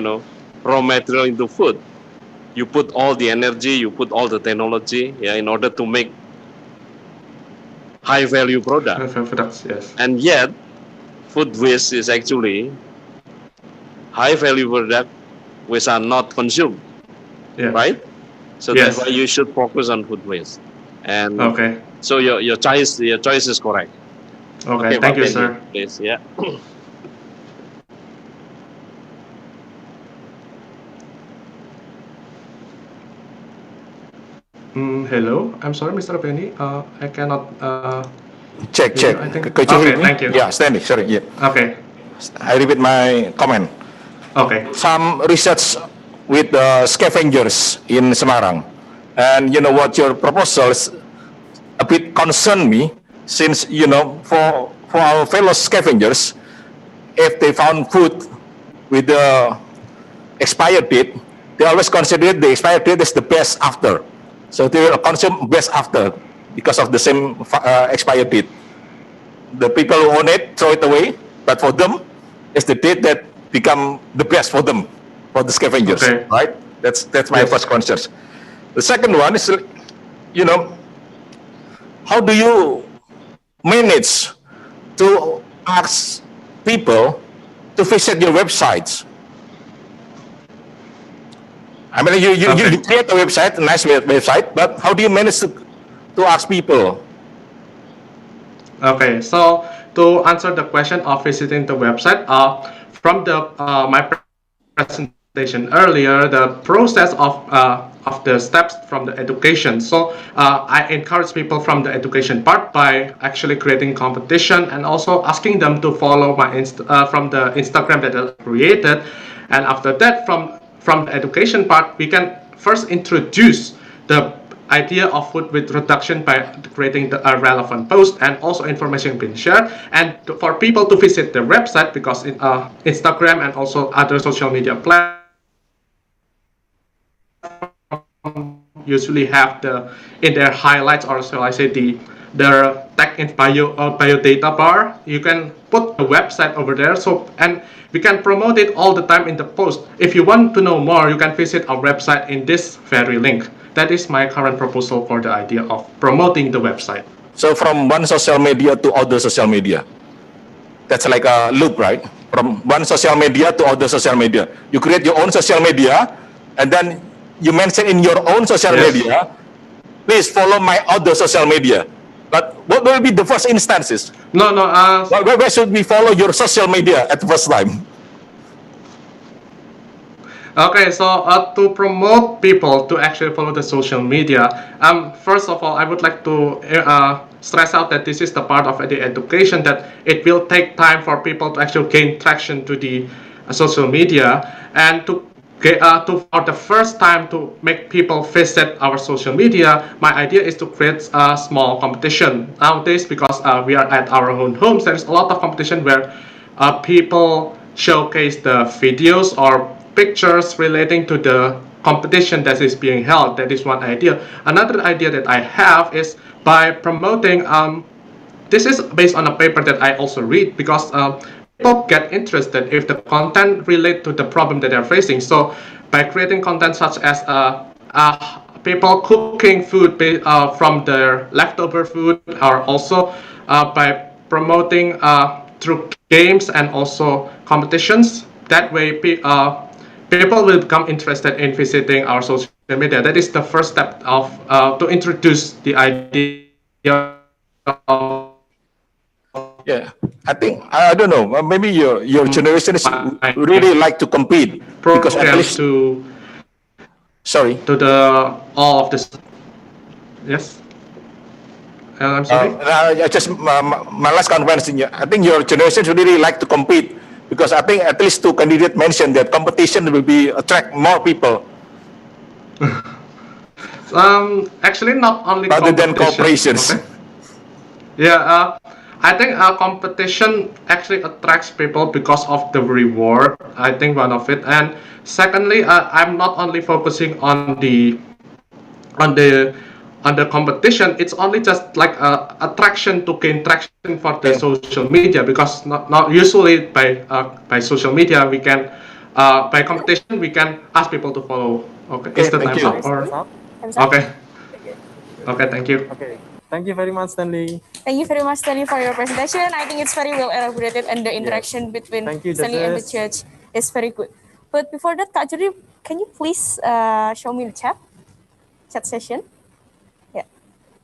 raw material into food. You put all the energy, you put all the technology, in order to make high value product. Products, yes. And yet, food waste is actually high value product which are not consumed, right? So that's why you should focus on food waste. And so your choice is correct. Okay, thank you, sir. Please, yeah. Hello, I'm sorry, Mr. Penny. I cannot. Check. I think. Could you Okay, hear me? thank you. Yeah, Stanley. Sorry. Yeah. Okay. I repeat my comment. Okay. Some research with scavengers in Semarang, and you know what your proposals a bit concern me, since for our fellow scavengers, if they found food with the expired date, they always consider the expired date as the best after. So they will consume best after because of the same expired date. The people who own it throw it away, but for them, it's the date that become the best for them, for the scavengers, Okay. right? That's my first concern. The second one is, how do you manage to ask people to visit your websites? I mean, you create a website, a nice website, but how do you manage to ask people? Okay, so to answer the question of visiting the website, from the my presentation earlier, the process of the steps from the education. So I encourage people from the education part by actually creating competition and also asking them to follow my from the Instagram that I created, and after that, from the education part, we can first introduce the idea of food with reduction by creating the relevant post and also information being shared, and for people to visit the website, because Instagram and also other social media platforms usually have in their highlights, or shall I say their tag in bio data bar, you can put the website over there, and we can promote it all the time in the post. If you want to know more, you can visit our website in this very link. That is my current proposal for the idea of promoting the website. So from one social media to other social media, that's like a loop, right? From one social media to other social media. You create your own social media, and then you mention in your own social media, please follow my other social media. But what will be the first instances? No. Where should we follow your social media at the first time? Okay, so to promote people to actually follow the social media, first of all, I would like to stress out that this is the part of the education, that it will take time for people to actually gain traction to the social media, and for the first time to make people visit our social media, my idea is to create a small competition. Nowadays, because we are at our own homes, there is a lot of competition where people showcase the videos or pictures relating to the competition that is being held. That is one idea. Another idea that I have is by promoting, this is based on a paper that I also read, because people get interested if the content relate to the problem that they're facing. So by creating content such as people cooking food from their leftover food, or also by promoting through games and also competitions, that way people will become interested in visiting our social media. That is the first step of to introduce the idea of Yeah, I think I don't know. Maybe your generation is really like to compete, because at programs least to to the all of this. Yes. I'm sorry. Just my last convention. I think your generation really like to compete, because I think at least two candidates mentioned that competition will be attract more people. Actually, not only rather than competition. corporations. Okay. Yeah, I think competition actually attracts people because of the reward. I think one of it, and secondly, I'm not only focusing on the competition. It's only just like attraction to gain traction for the social media, because not usually by social media we can by competition we can ask people to follow. Okay, is the thank time you. up or? Time's up. Okay. Okay, thank you. Okay, thank you very much, Stanley. Thank you very much, Stanley, for your presentation. I think it's very well elaborated, and the interaction between Thank you, Stanley and the judges. judge is very good. But before that, Kak Juri, can you please show me the chat session? Yeah.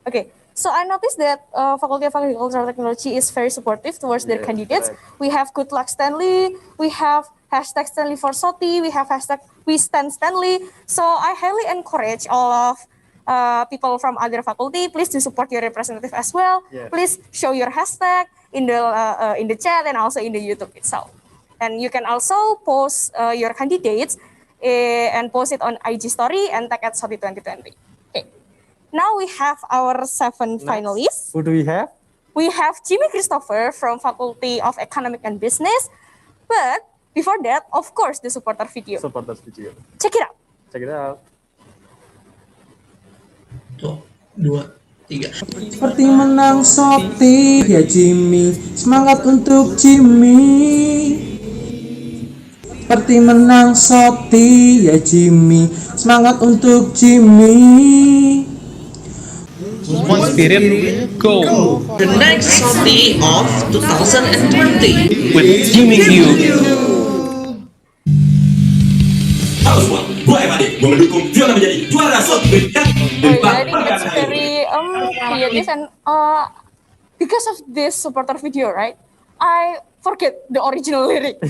Okay. So I noticed that Faculty of Agricultural Technology is very supportive towards their candidates. correct. We have Good Luck Stanley. We have hashtag Stanley for Soty. We have hashtag We Stand Stanley. So I highly encourage all of people from other faculty, please do support your representative as well. Yes. Please show your hashtag in the chat and also in the YouTube itself. And you can also post your candidates and post it on IG story and tag at Soty 2020. Okay. Now we have our 7 finalists. Who do we have? We have Jimmy Christopher from Faculty of Economic and Business. But before that, of course, the supporter video. Supporters video. Check it out. Check it out. 2, 3. Seperti menang Soty ya Jimmy, semangat untuk Jimmy. Seperti menang Soty ya Jimmy, semangat untuk Jimmy. One spirit, go! The next Soty of 2020 With Jimmy Q. Halo semua, gue Evadik, gue mendukung Fiona menjadi juara Soty. I think it's very creative and because of this supporter video, right? I forget the original lyric.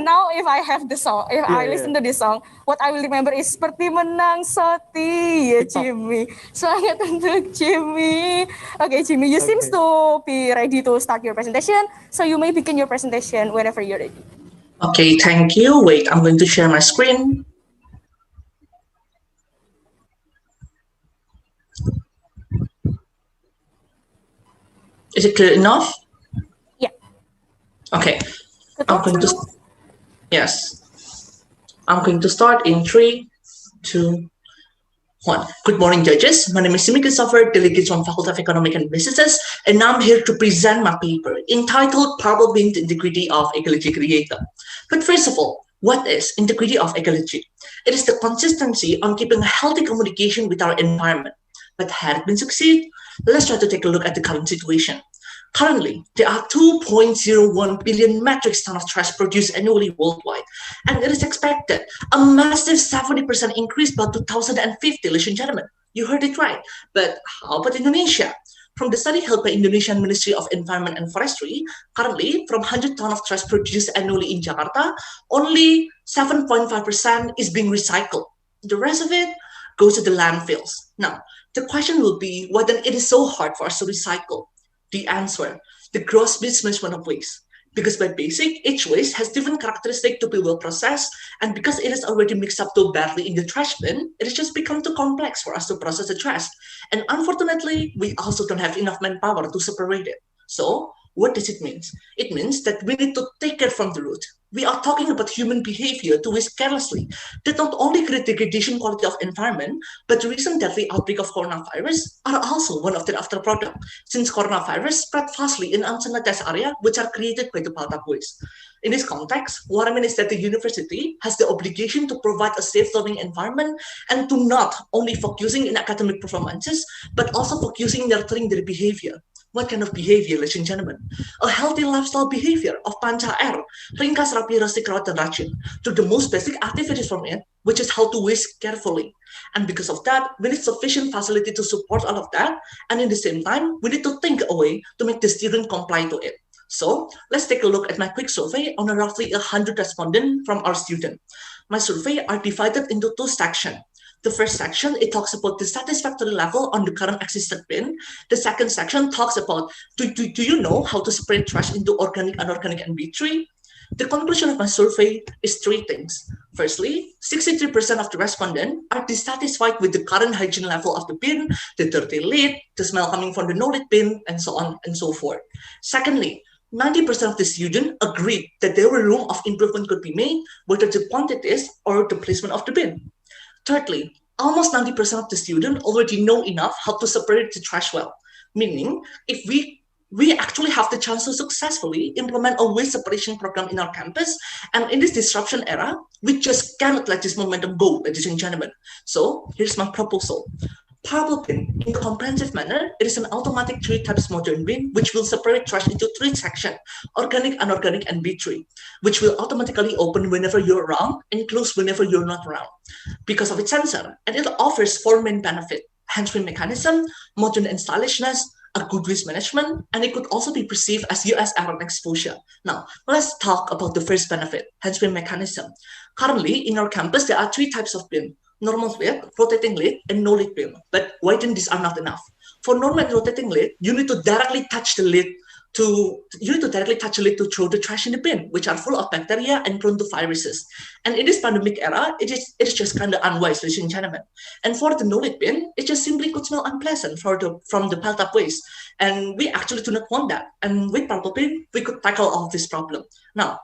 Now if I have the song, if I listen to this song, what I will remember is seperti menang Soty ya Jimmy. Semangat untuk Jimmy. Okay, Jimmy, you seems to be ready to start your presentation, so you may begin your presentation whenever you're ready. Okay, thank you. Wait, I'm going to share my screen. Is it clear enough? Yeah. Okay. I'm going to start in 3, 2, 1. Good morning, judges. My name is Jimmy Christopher, delegate from Faculty of Economic and Businesses, and I'm here to present my paper entitled Probable Integrity of Ecology Creator. But first of all, what is integrity of ecology? It is the consistency on keeping a healthy communication with our environment. But had it been succeed? Let's try to take a look at the current situation. Currently, there are 2.01 billion metric tons of trash produced annually worldwide, and it is expected a massive 70% increase by 2050, ladies and gentlemen. You heard it right. But how about Indonesia? From the study held by Indonesian Ministry of Environment and Forestry, currently, from 100 tons of trash produced annually in Jakarta, only 7.5% is being recycled. The rest of it goes to the landfills. Now, the question will be whether it is so hard for us to recycle. The answer, the gross mismanagement of waste. Because by basic, each waste has different characteristics to be well processed, and because it is already mixed up too badly in the trash bin, it has just become too complex for us to process the trash. And unfortunately, we also don't have enough manpower to separate it. So, what does it mean? It means that we need to take it from the root. We are talking about human behavior to waste carelessly that not only create degradation quality of environment, but the recent deadly outbreak of coronavirus are also one of the after product, since coronavirus spread fastly in unsanitized area which are created by the pile of waste. In this context, what I mean is that the university has the obligation to provide a safe learning environment and to not only focusing in academic performances, but also focusing nurturing their behavior. What kind of behavior, ladies and gentlemen? A healthy lifestyle behavior of panca R, ringkas, rapi, rustic, rawat, dan rajin, to the most basic activities from it, which is how to waste carefully. And because of that, we need sufficient facility to support all of that. And in the same time, we need to think a way to make the student comply to it. So let's take a look at my quick survey on roughly 100 respondents from our student. My survey are divided into 2 sections. The first section, it talks about the satisfactory level on the current existing bin. The second section talks about, do you know how to separate trash into organic, unorganic, and B3? The conclusion of my survey is 3 things. Firstly, 63% of the respondents are dissatisfied with the current hygiene level of the bin, the dirty lid, the smell coming from the no-lid bin, and so on and so forth. Secondly, 90% of the students agreed that there were room of improvement could be made, whether the quantities or the placement of the bin. Thirdly, almost 90% of the students already know enough how to separate the trash well, meaning if we actually have the chance to successfully implement a waste separation program in our campus, and in this disruption era, we just cannot let this momentum go, ladies and gentlemen. So here's my proposal. Parallel bin, in a comprehensive manner, it is an automatic 3 types modern bin which will separate trash into 3 sections, organic, unorganic, and B3, which will automatically open whenever you're around and close whenever you're not around. Because of its sensor, and it offers 4 main benefits: hands-free mechanism, modern and stylishness, a good waste management, and it could also be perceived as US error exposure. Now, let's talk about the first benefit, hands-free mechanism. Currently, in our campus, there are 3 types of bin. normal lid, rotating lid, and no lid bin. But why then these are not enough? For normal and rotating lid, you need to directly touch the lid to throw the trash in the bin, which are full of bacteria and prone to viruses. And in this pandemic era, it is just kind of unwise, ladies and gentlemen. And for the no-lid bin, it just simply could smell unpleasant from the piled up waste. And we actually do not want that. And with purple bin, we could tackle all this problem. Now,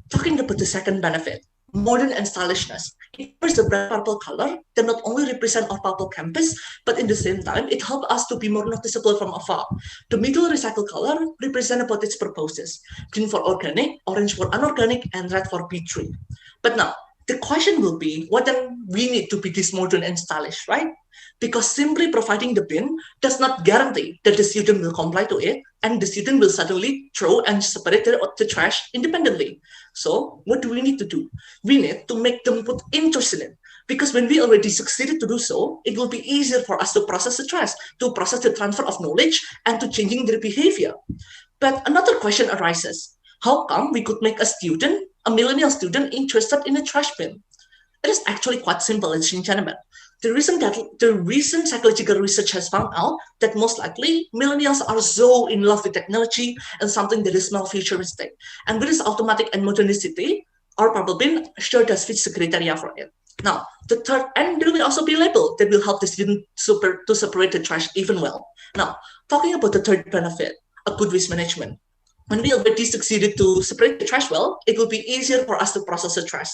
talking about the second benefit, modern and stylishness. It covers the bright purple color that not only represent our purple campus, but in the same time, it helps us to be more noticeable from afar. The middle recycled color represent about its purposes: green for organic, orange for unorganic, and red for B3. But now, the question will be, what then we need to be this modern and stylish, right? Because simply providing the bin does not guarantee that the student will comply to it, and the student will suddenly throw and separate the trash independently. So what do we need to do? We need to make them put interest in it. Because when we already succeeded to do so, it will be easier for us to process the trash, to process the transfer of knowledge, and to changing their behavior. But another question arises. How come we could make a millennial student, interested in a trash bin? It is actually quite simple, ladies and gentlemen. The recent psychological research has found out that most likely millennials are so in love with technology and something that is more futuristic. And with this automatic and modernity, our purple bin sure does fit the criteria for it. Now, the third, and there will also be a label that will help the student to separate the trash even well. Now, talking about the third benefit, a good waste management. When we already succeeded to separate the trash well, it will be easier for us to process the trash.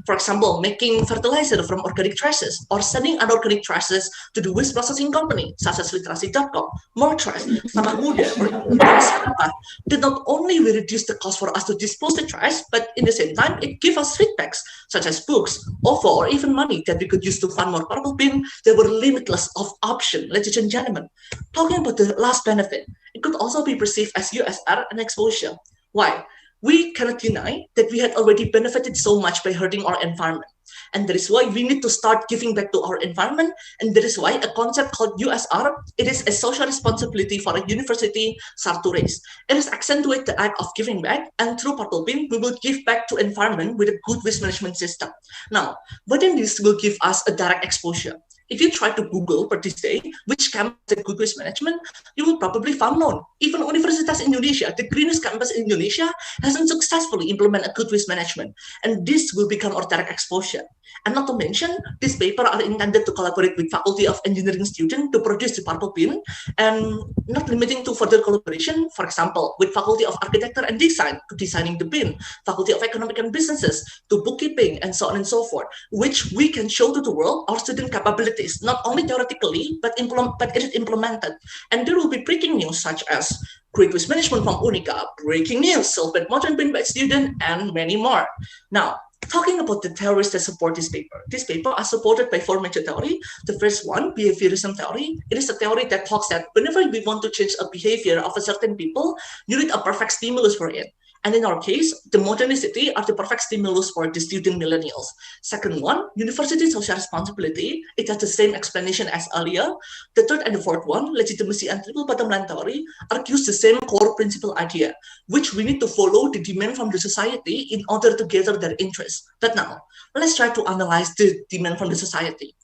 For example, making fertilizer from organic trashes or sending unorganic trashes to the waste processing company, such as literasi.com. More trash, Sampah Muda, or Sampah, did not only will reduce the cost for us to dispose the trash, but in the same time, it gives us feedbacks, such as books, offer, or even money that we could use to fund more purple bin. There were limitless of options, ladies and gentlemen. Talking about the last benefit, it could also be perceived as USR and exposure. Why? We cannot deny that we had already benefited so much by hurting our environment. And that is why we need to start giving back to our environment. And that is why a concept called USR, it is a social responsibility for a university start to raise. It is accentuate the act of giving back, and through Purple Bin, we will give back to environment with a good waste management system. Now, but then this will give us a direct exposure. If you try to Google per this day which campus has good waste management, you will probably find none. Even Universitas Indonesia, the greenest campus in Indonesia, hasn't successfully implemented a good waste management. And this will become our direct exposure. And not to mention, this paper are intended to collaborate with Faculty of Engineering students to produce the Purple Bin, and not limiting to further collaboration, for example, with Faculty of Architecture and Design to designing the bin, Faculty of Economic and Businesses to bookkeeping, and so on and so forth, which we can show to the world our student capabilities, not only theoretically, but it is implemented. And there will be breaking news such as Great Waste Management from Unica, breaking news, self-made modern bin by student, and many more. Now, talking about the theories that support this paper are supported by four major theories. The first one, behaviorism theory. It is a theory that talks that whenever we want to change a behavior of a certain people, you need a perfect stimulus for it. And in our case, the modernicity are the perfect stimulus for the student millennials. Second one, university social responsibility. It has the same explanation as earlier. The third and the fourth one, legitimacy and triple bottom line theory, argues the same core principle idea, which we need to follow the demand from the society in order to gather their interest. But now, let's try to analyze the demand from the society.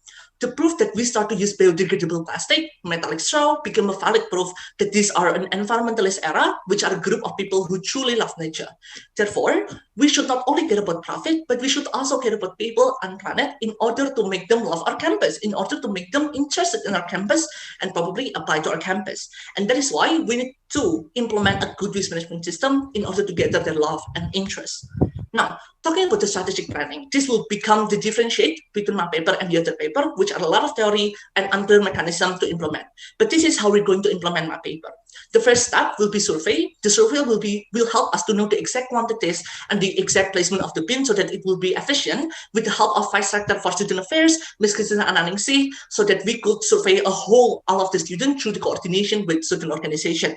The proof that we start to use biodegradable plastic, metallic straw, became a valid proof that these are an environmentalist era, which are a group of people who truly love nature. Therefore, we should not only care about profit, but we should also care about people and planet in order to make them love our campus, in order to make them interested in our campus and probably apply to our campus. And that is why we need to implement a good waste management system in order to gather their love and interest. Now, talking about the strategic planning, this will become the differentiate between my paper and the other paper, which are a lot of theory and unclear mechanism to implement. But this is how we're going to implement my paper. The first step will be survey. The survey will help us to know the exact quantities and the exact placement of the bin so that it will be efficient with the help of Vice Rector for Student Affairs, Ms. Christina Ananingsi, so that we could survey all of the students through the coordination with student organization.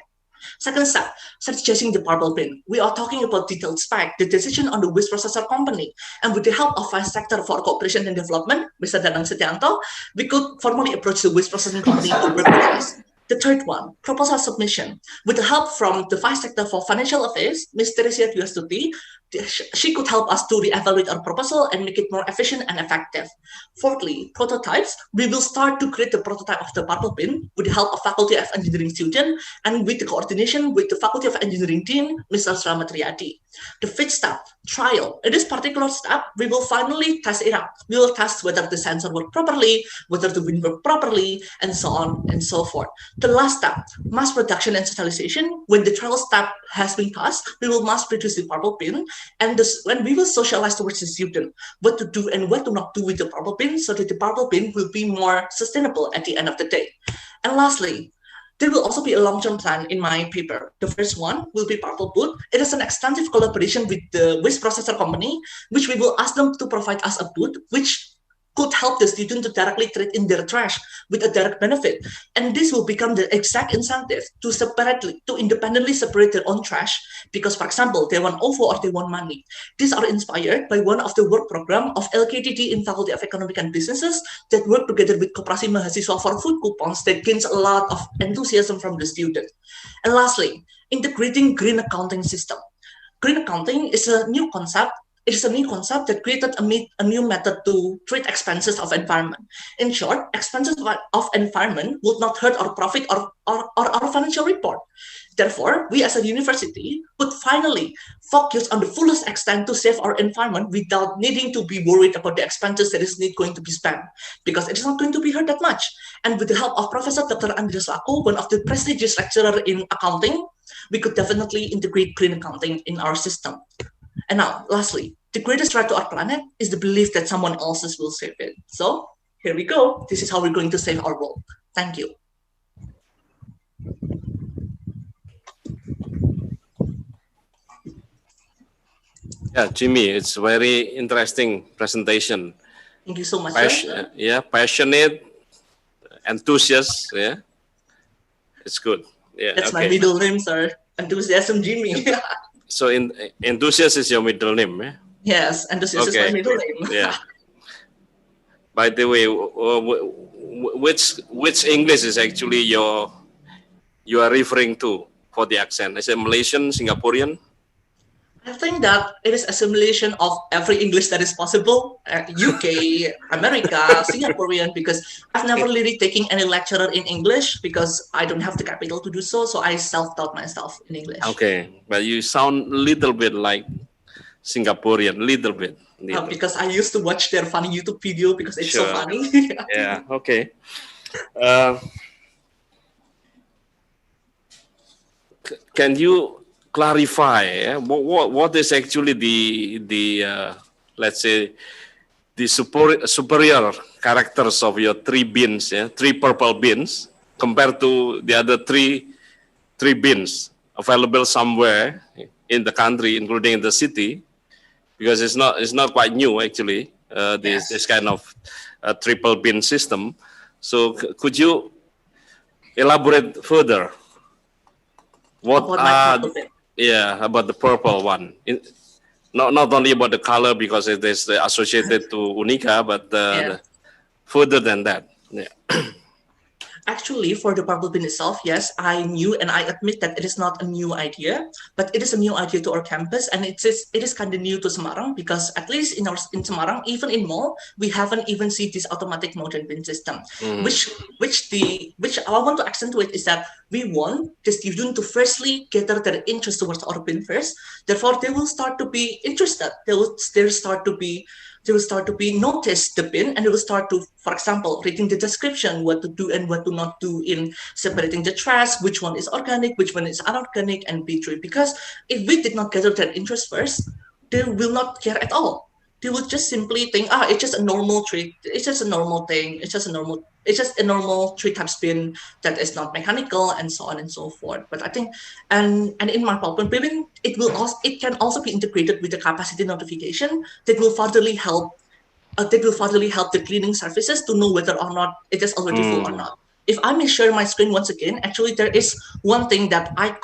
Second step, strategizing the Purple Bin. We are talking about detailed spec, the decision on the waste processor company. And with the help of Vice Sector for Cooperation and Development, Mr. Danang Setianto, we could formally approach the waste processing company to work with us. The third one, proposal submission. With the help from the Vice Sector for Financial Affairs, Ms. Teresia Dwi Astuti, she could help us to reevaluate our proposal and make it more efficient and effective. Fourthly, prototypes. We will start to create the prototype of the purple bin with the help of Faculty of Engineering student and with the coordination with the Faculty of Engineering Dean, Mr. Slamet Riyadi. The fifth step, trial. In this particular step, we will finally test it out. We will test whether the sensor works properly, whether the bin works properly, and so on and so forth. The last step, mass production and socialization. When the trial step has been passed, we will mass produce the purple bin, and when we will socialize towards the student what to do and what to not do with the purple bin, so that the purple bin will be more sustainable at the end of the day. And lastly, there will also be a long-term plan in my paper. The first one will be Purple Boot. It is an extensive collaboration with the waste processor company, which we will ask them to provide us a boot, which could help the student to directly trade in their trash with a direct benefit. And this will become the exact incentive to independently separate their own trash, because, for example, they want OVO or they want money. These are inspired by one of the work program of LKTD in Faculty of Economic and Businesses that work together with Koperasi Mahasiswa for food coupons that gains a lot of enthusiasm from the student. And lastly, integrating green accounting system. Green accounting is a new concept. It is a new concept that created a new method to treat expenses of environment. In short, expenses of environment would not hurt our profit or our financial report. Therefore, we as a university would finally focus on the fullest extent to save our environment without needing to be worried about the expenses that is not going to be spent, because it is not going to be hurt that much. And with the help of Professor Dr. Andreas Laku, one of the prestigious lecturer in accounting, we could definitely integrate green accounting in our system. And now, lastly, the greatest threat to our planet is the belief that someone else will save it. So here we go. This is how we're going to save our world. Thank you. Yeah, Jimmy, it's very interesting presentation. Thank you so much. Sir. Yeah, passionate, enthusiast. Yeah, it's good. Yeah, that's my middle name, sir. Enthusiasm Jimmy. So enthusiast is your middle name, eh? Yes, enthusiast is my middle name. Yeah. By the way, which English is actually you are referring to for the accent? Is it Malaysian, Singaporean? I think that it is a simulation of every English that is possible. UK, America, Singaporean, because I've never really taken any lecturer in English because I don't have the capital to do so. So I self-taught myself in English. Okay, but you sound a little bit like Singaporean, little bit. Because I used to watch their funny YouTube video because it's so funny. Yeah, okay. Can you clarify what is actually the let's say the superior characters of your three bins, three purple bins compared to the other three bins available somewhere in the country, including in the city, because it's not quite new actually. This kind of triple bin system. So could you elaborate further? What about the purple one? Not only about the color, because it is associated to Unica, but further than that. Yeah. Actually, for the purple bin itself, yes, I knew and I admit that it is not a new idea, but it is a new idea to our campus, and it is kind of new to Semarang, because at least in Semarang, even in mall, we haven't even seen this automatic mountain bin system. Which I want to accentuate is that we want the student to firstly gather their interest towards our bin first. Therefore, they will start to be interested. They will start to be notice the bin, and they will start to, for example, reading the description, what to do and what to not do in separating the trash, which one is organic, which one is inorganic, and B3. Because if we did not gather that interest first, they will not care at all. They will just simply think, it's just a normal tree, it's just a normal thing, it's just a normal tree type spin that is not mechanical, and so on and so forth. But I think, and in my pulp bin, it can also be integrated with the capacity notification that will furtherly help. The cleaning services to know whether or not it is already full or not. If I may share my screen once again, actually there is one thing that I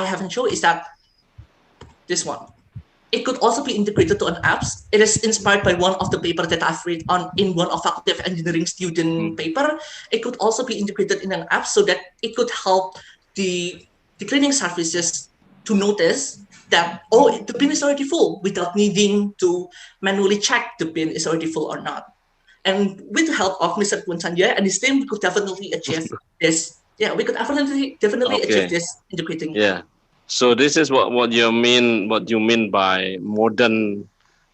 haven't shown, is that this one. It could also be integrated to an apps. It is inspired by one of the paper that I've read in one of Faculty of Engineering student paper. It could also be integrated in an app so that it could help the cleaning services to notice that, oh, the bin is already full without needing to manually check the bin is already full or not. And with the help of Mr. Kun Sanjay and his team, we could definitely achieve this. Yeah, we could definitely achieve this integrating. Yeah. So this is what you mean by modern,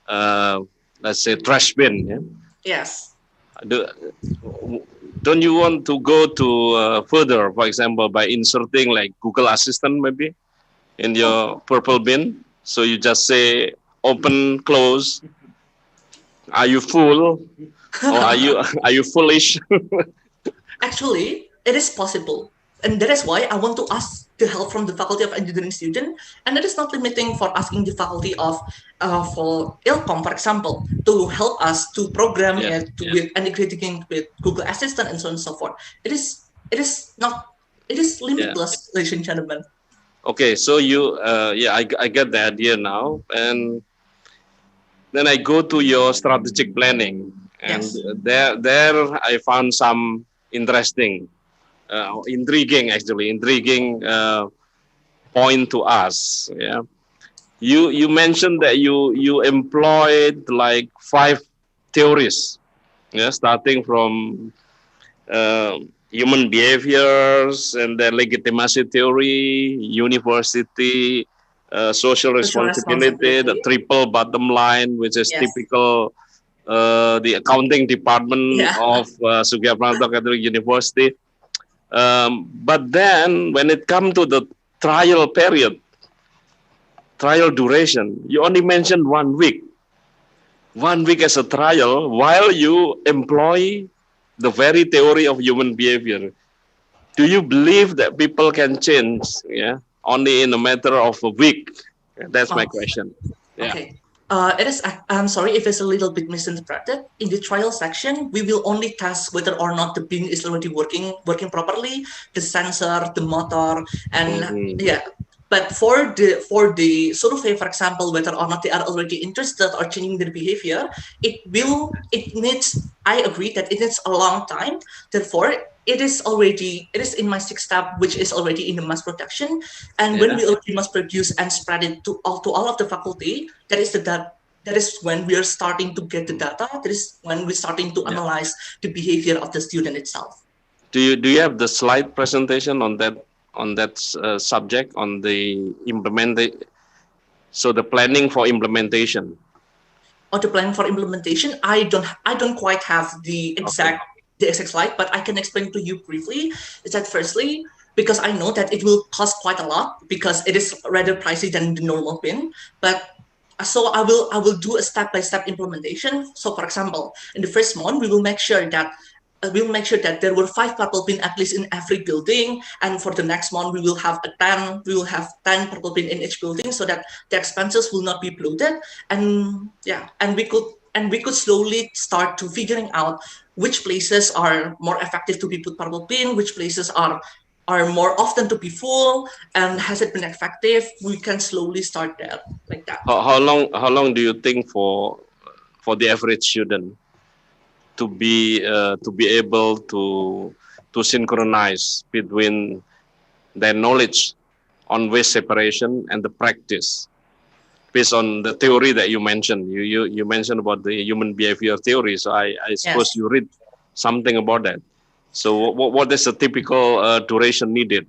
let's say, trash bin. Yeah? Yes. Don't you want to go to further, for example, by inserting like Google Assistant maybe in your purple bin? So you just say open, close. Are you full? Or are you foolish? Actually, it is possible. And that is why I want to ask the help from the Faculty of Engineering student. And that is not limiting for asking the Faculty of for ILCOM, for example, to help us to program it with integrating with Google Assistant and so on and so forth. It is limitless, ladies and gentlemen. Okay, so I get the idea now, and then I go to your strategic planning, and there I found some intriguing point to us. Yeah, you mentioned that you employed like 5 theories, starting from human behaviors, and then legitimacy theory, university, social responsibility, the triple bottom line, which is typical the accounting department of Sugarmanto Catholic University. But then when it comes to the trial duration, you only mentioned 1 week. 1 week as a trial, while you employ the very theory of human behavior. Do you believe that people can change only in a matter of a week? That's my question. Okay. It is. I'm sorry if it's a little bit misinterpreted. In the trial section, we will only test whether or not the bin is already working properly, the sensor, the motor, and But for the survey, for example, whether or not they are already interested or changing their behavior, I agree that it needs a long time. Therefore, it is in my 6th step, which is already in the mass production. And when we already mass produce and spread it to all of the faculty, that is when we are starting to get the data. That is when we're starting to analyze the behavior of the student itself. Do you have the slide presentation on that subject, on the the planning for implementation? Or the plan for implementation, I don't quite have the exact slide, but I can explain to you briefly. Is that firstly, because I know that it will cost quite a lot because it is rather pricey than the normal bin. But so I will do a step-by-step implementation. So for example, in the first month, we will make sure that there were 5 purple bin at least in every building, and for the next month we will have 10 purple bin in each building, so that the expenses will not be bloated. And we could slowly start to figuring out which places are more effective to be put purple bin, which places are more often to be full, and has it been effective. We can slowly start there like that. How long do you think for the average student to be able to synchronize between their knowledge on waste separation and the practice based on the theory that you mentioned? You mentioned about the human behavior theory, so I suppose you read something about that. So what is the typical duration needed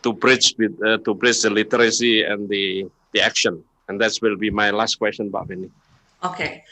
to bridge the literacy and the action? And that will be my last question, Pak Benny. Okay,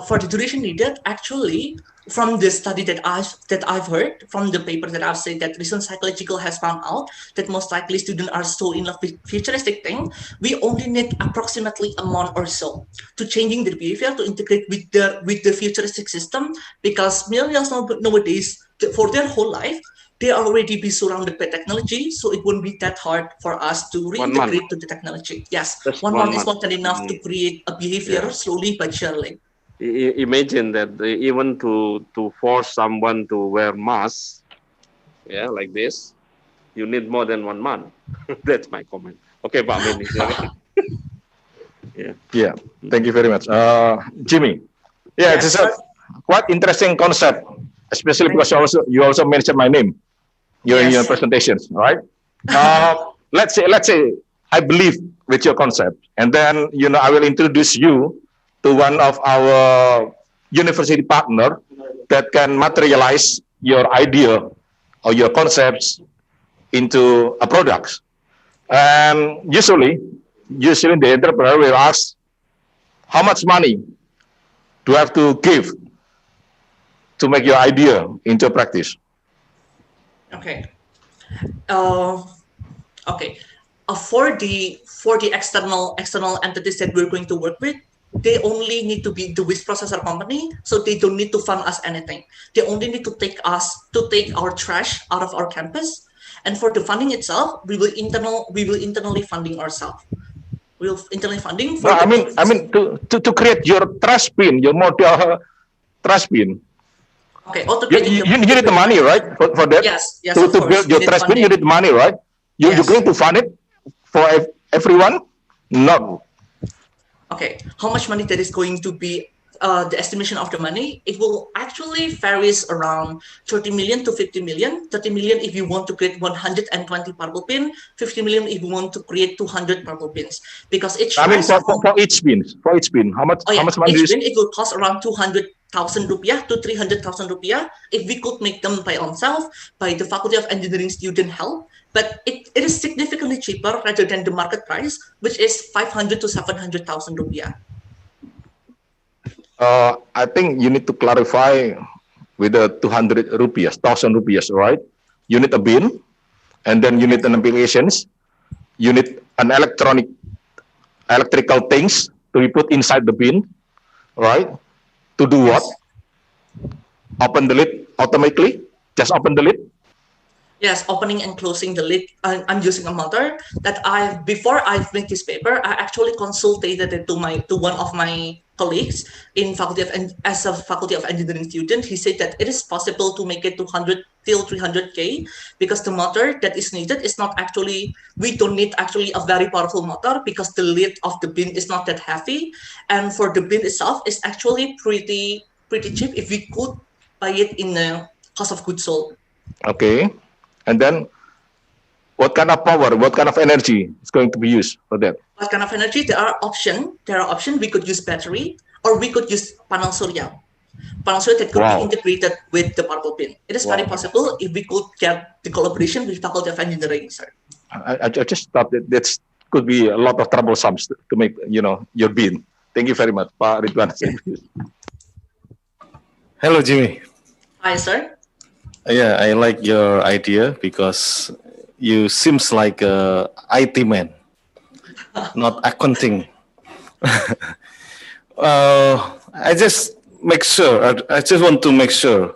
for the duration needed, actually, from the study that I've heard, from the paper that I've said, that recent psychological has found out that most likely students are so in love with futuristic thing, we only need approximately a month or so to changing their behavior to integrate with the futuristic system, because millennials nowadays, for their whole life, they already be surrounded by technology, so it won't be that hard for us to reintegrate to the technology. Yes, one month is more than enough to create a behavior slowly but surely. Imagine that even to force someone to wear mask, like this, you need more than 1 month. That's my comment. Okay, Pak Benny. Yeah, thank you very much. Jimmy, it's a quite interesting concept, especially because you also mentioned my name during your presentations, right? let's say I believe with your concept, and then I will introduce you to one of our university partner that can materialize your idea or your concepts into a product. And usually the entrepreneur will ask, how much money do I have to give to make your idea into practice? Okay. Okay. For the external entities that we're going to work with, they only need to be the waste processor company, so they don't need to fund us anything. They only need to take our trash out of our campus, and for the funding itself, we will internally funding ourselves. We'll internally funding for. No, I mean to create your trash bin, your model trash bin. Okay. You need the money, right? For that. Yes. To build your trash bin, you need money, right? You're going to fund it for everyone? No. Okay, how much money that is going to be the estimation of the money? It will actually varies around 30 million to 50 million. 30 million if you want to create 120 purple pin, 50 million if you want to create 200 purple pins. Because each for each bin, how much money? Each bin, it will cost around 200,000 rupiah to 300,000 rupiah if we could make them by ourselves, by the Faculty of Engineering student help. But it is significantly cheaper rather than the market price, which is 500 to 700,000 rupiah. I think you need to clarify with the 200 rupiah, 1,000 rupiah, right? You need a bin, and then you need an applications. You need an electrical things to be put inside the bin, right? To do what? Open the lid automatically. Just open the lid. Yes, opening and closing the lid. I'm using a motor that before I make this paper, I actually consulted it to one of my colleagues in as a Faculty of Engineering student. He said that it is possible to make it 200 till 300K because the motor that is needed is not actually, we don't need actually a very powerful motor because the lid of the bin is not that heavy, and for the bin itself is actually pretty cheap if we could buy it in the cost of goods sold. Okay. And then, what kind of power, what kind of energy is going to be used for that? What kind of energy? There are options. We could use battery, or we could use panel surya. Panel surya that could be integrated with the purple pin. It is very possible if we could get the collaboration with Faculty of Engineering, sir. I just thought that could be a lot of troublesome to make, your bin. Thank you very much, Pak Ridwan. Hello, Jimmy. Hi, sir. Yeah, I like your idea because you seems like a IT man, not accounting. I just want to make sure.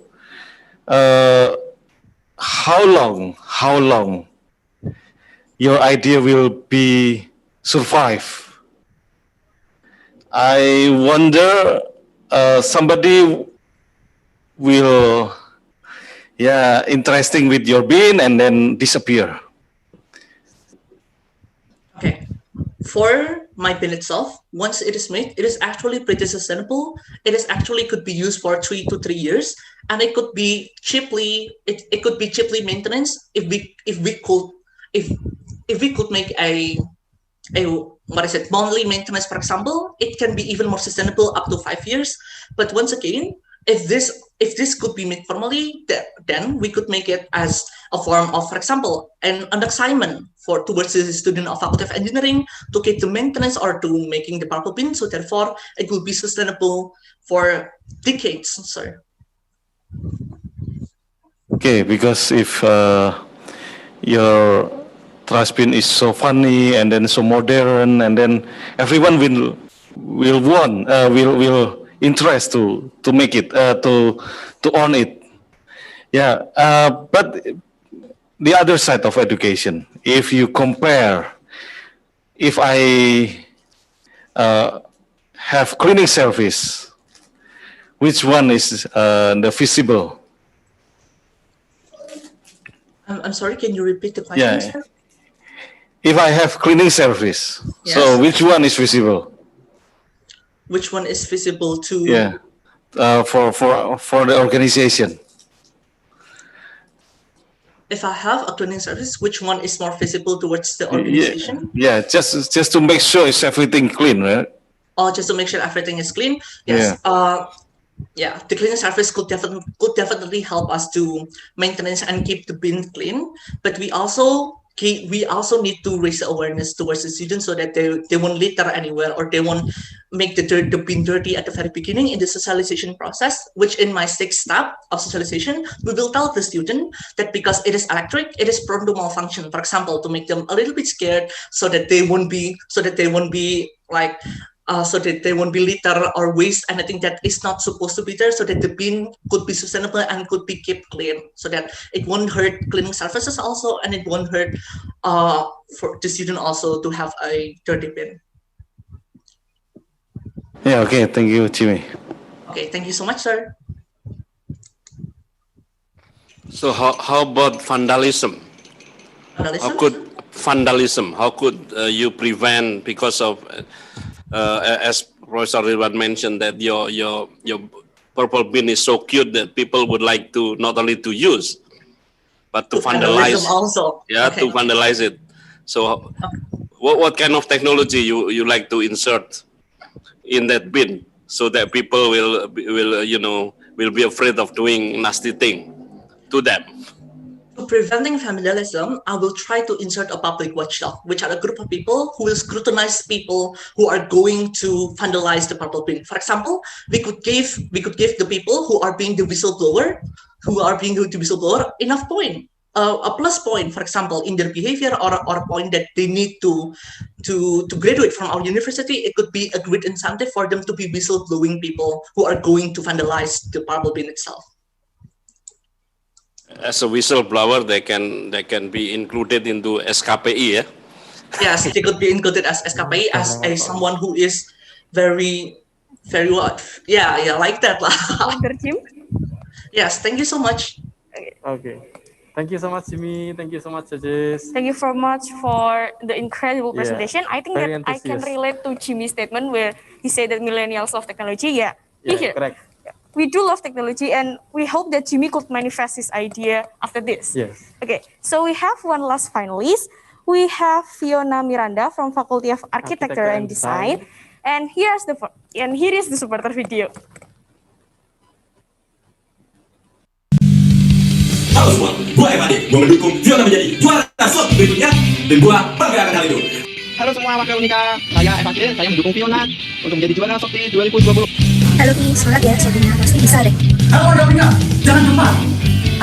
How long your idea will be survive? I wonder somebody will interesting with your bin and then disappear. Okay. For my bin itself, once it is made, it is actually pretty sustainable. It is actually could be used for 3 to 3 years, and it could be cheaply maintenance if we could make a monthly maintenance, for example. It can be even more sustainable up to 5 years. But once again, if this could be made formally, then we could make it as a form of, for example, an assignment towards the student of Faculty of Engineering to get the maintenance or to making the purple bin. So therefore, it will be sustainable for decades, sir. Okay, because if your trash bin is so funny and then so modern, and then everyone will interest to make it to own it. But the other side of education, if you compare, if I have cleaning service, which one is the feasible? I'm sorry, can you repeat the question, sir? If I have cleaning service, so which one is feasible? Which one is feasible to? For the organization. if I have a cleaning service, which one is more visible towards the Yeah, organization? yeah, just to make sure it's everything clean, right? Or just to make sure everything is clean? Yeah. Yes. Yeah, the cleaning service could definitely help us to maintenance and keep the bin clean. But we also need to raise awareness towards the students so that they won't litter anywhere or they won't make the bin dirty at the very beginning in the socialization process. Which in my sixth step of socialization, we will tell the student that because it is electric, it is prone to malfunction. For example, to make them a little bit scared so that they won't be like so that they won't be litter or waste anything that is not supposed to be there, so that the bin could be sustainable and could be kept clean, so that it won't hurt cleaning services also, and it won't hurt for the student also to have a dirty bin. Yeah, okay, thank you, Jimmy. Okay, thank you so much, sir. So how about vandalism? How could you prevent, because of as Professor Ridwan mentioned, that your purple bin is so cute that people would like to not only to use but to vandalize also. Yeah, Okay. to vandalize it. So what kind of technology you like to insert in that bin so that people will be afraid of doing nasty thing to them? To preventing vandalism, I will try to insert a public watchdog, which are a group of people who will scrutinize people who are going to vandalize the purple bin. For example, we could give the people who are being the whistleblower, enough point, a plus point, for example, in their behavior, or a point that they need to graduate from our university. It could be a great incentive for them to be whistleblowing people who are going to vandalize the purple bin itself. As a whistleblower, they can be included into SKPI, yeah? Yes, they could be included as SKPI as someone who is very what? Yeah, like that lah. Yes, thank you so much. Okay. Thank you so much, Jimmy. Thank you so much, judges. Thank you so much for the incredible Yeah, presentation. I think very that I can enthusiastic. relate to Jimmy's statement where he said that millennials love technology. Yeah, Yeah, correct. we do love technology, and we hope that Jimmy could manifest his idea after this. Yes. Okay, so we have one last finalist. We have Fiona Miranda from Faculty of Architecture and Design, and here is the supporter video. Halo semua, gue FAD. Gue mendukung Fiona menjadi juara Soty berikutnya, dan gue bangga akan hal itu. Halo semua warga Unika, saya FAD, saya mendukung Fiona untuk menjadi juara Soty 2020. Halo Pi, semangat ya, Sotynya pasti bisa deh. Halo warga Unika, jangan lupa.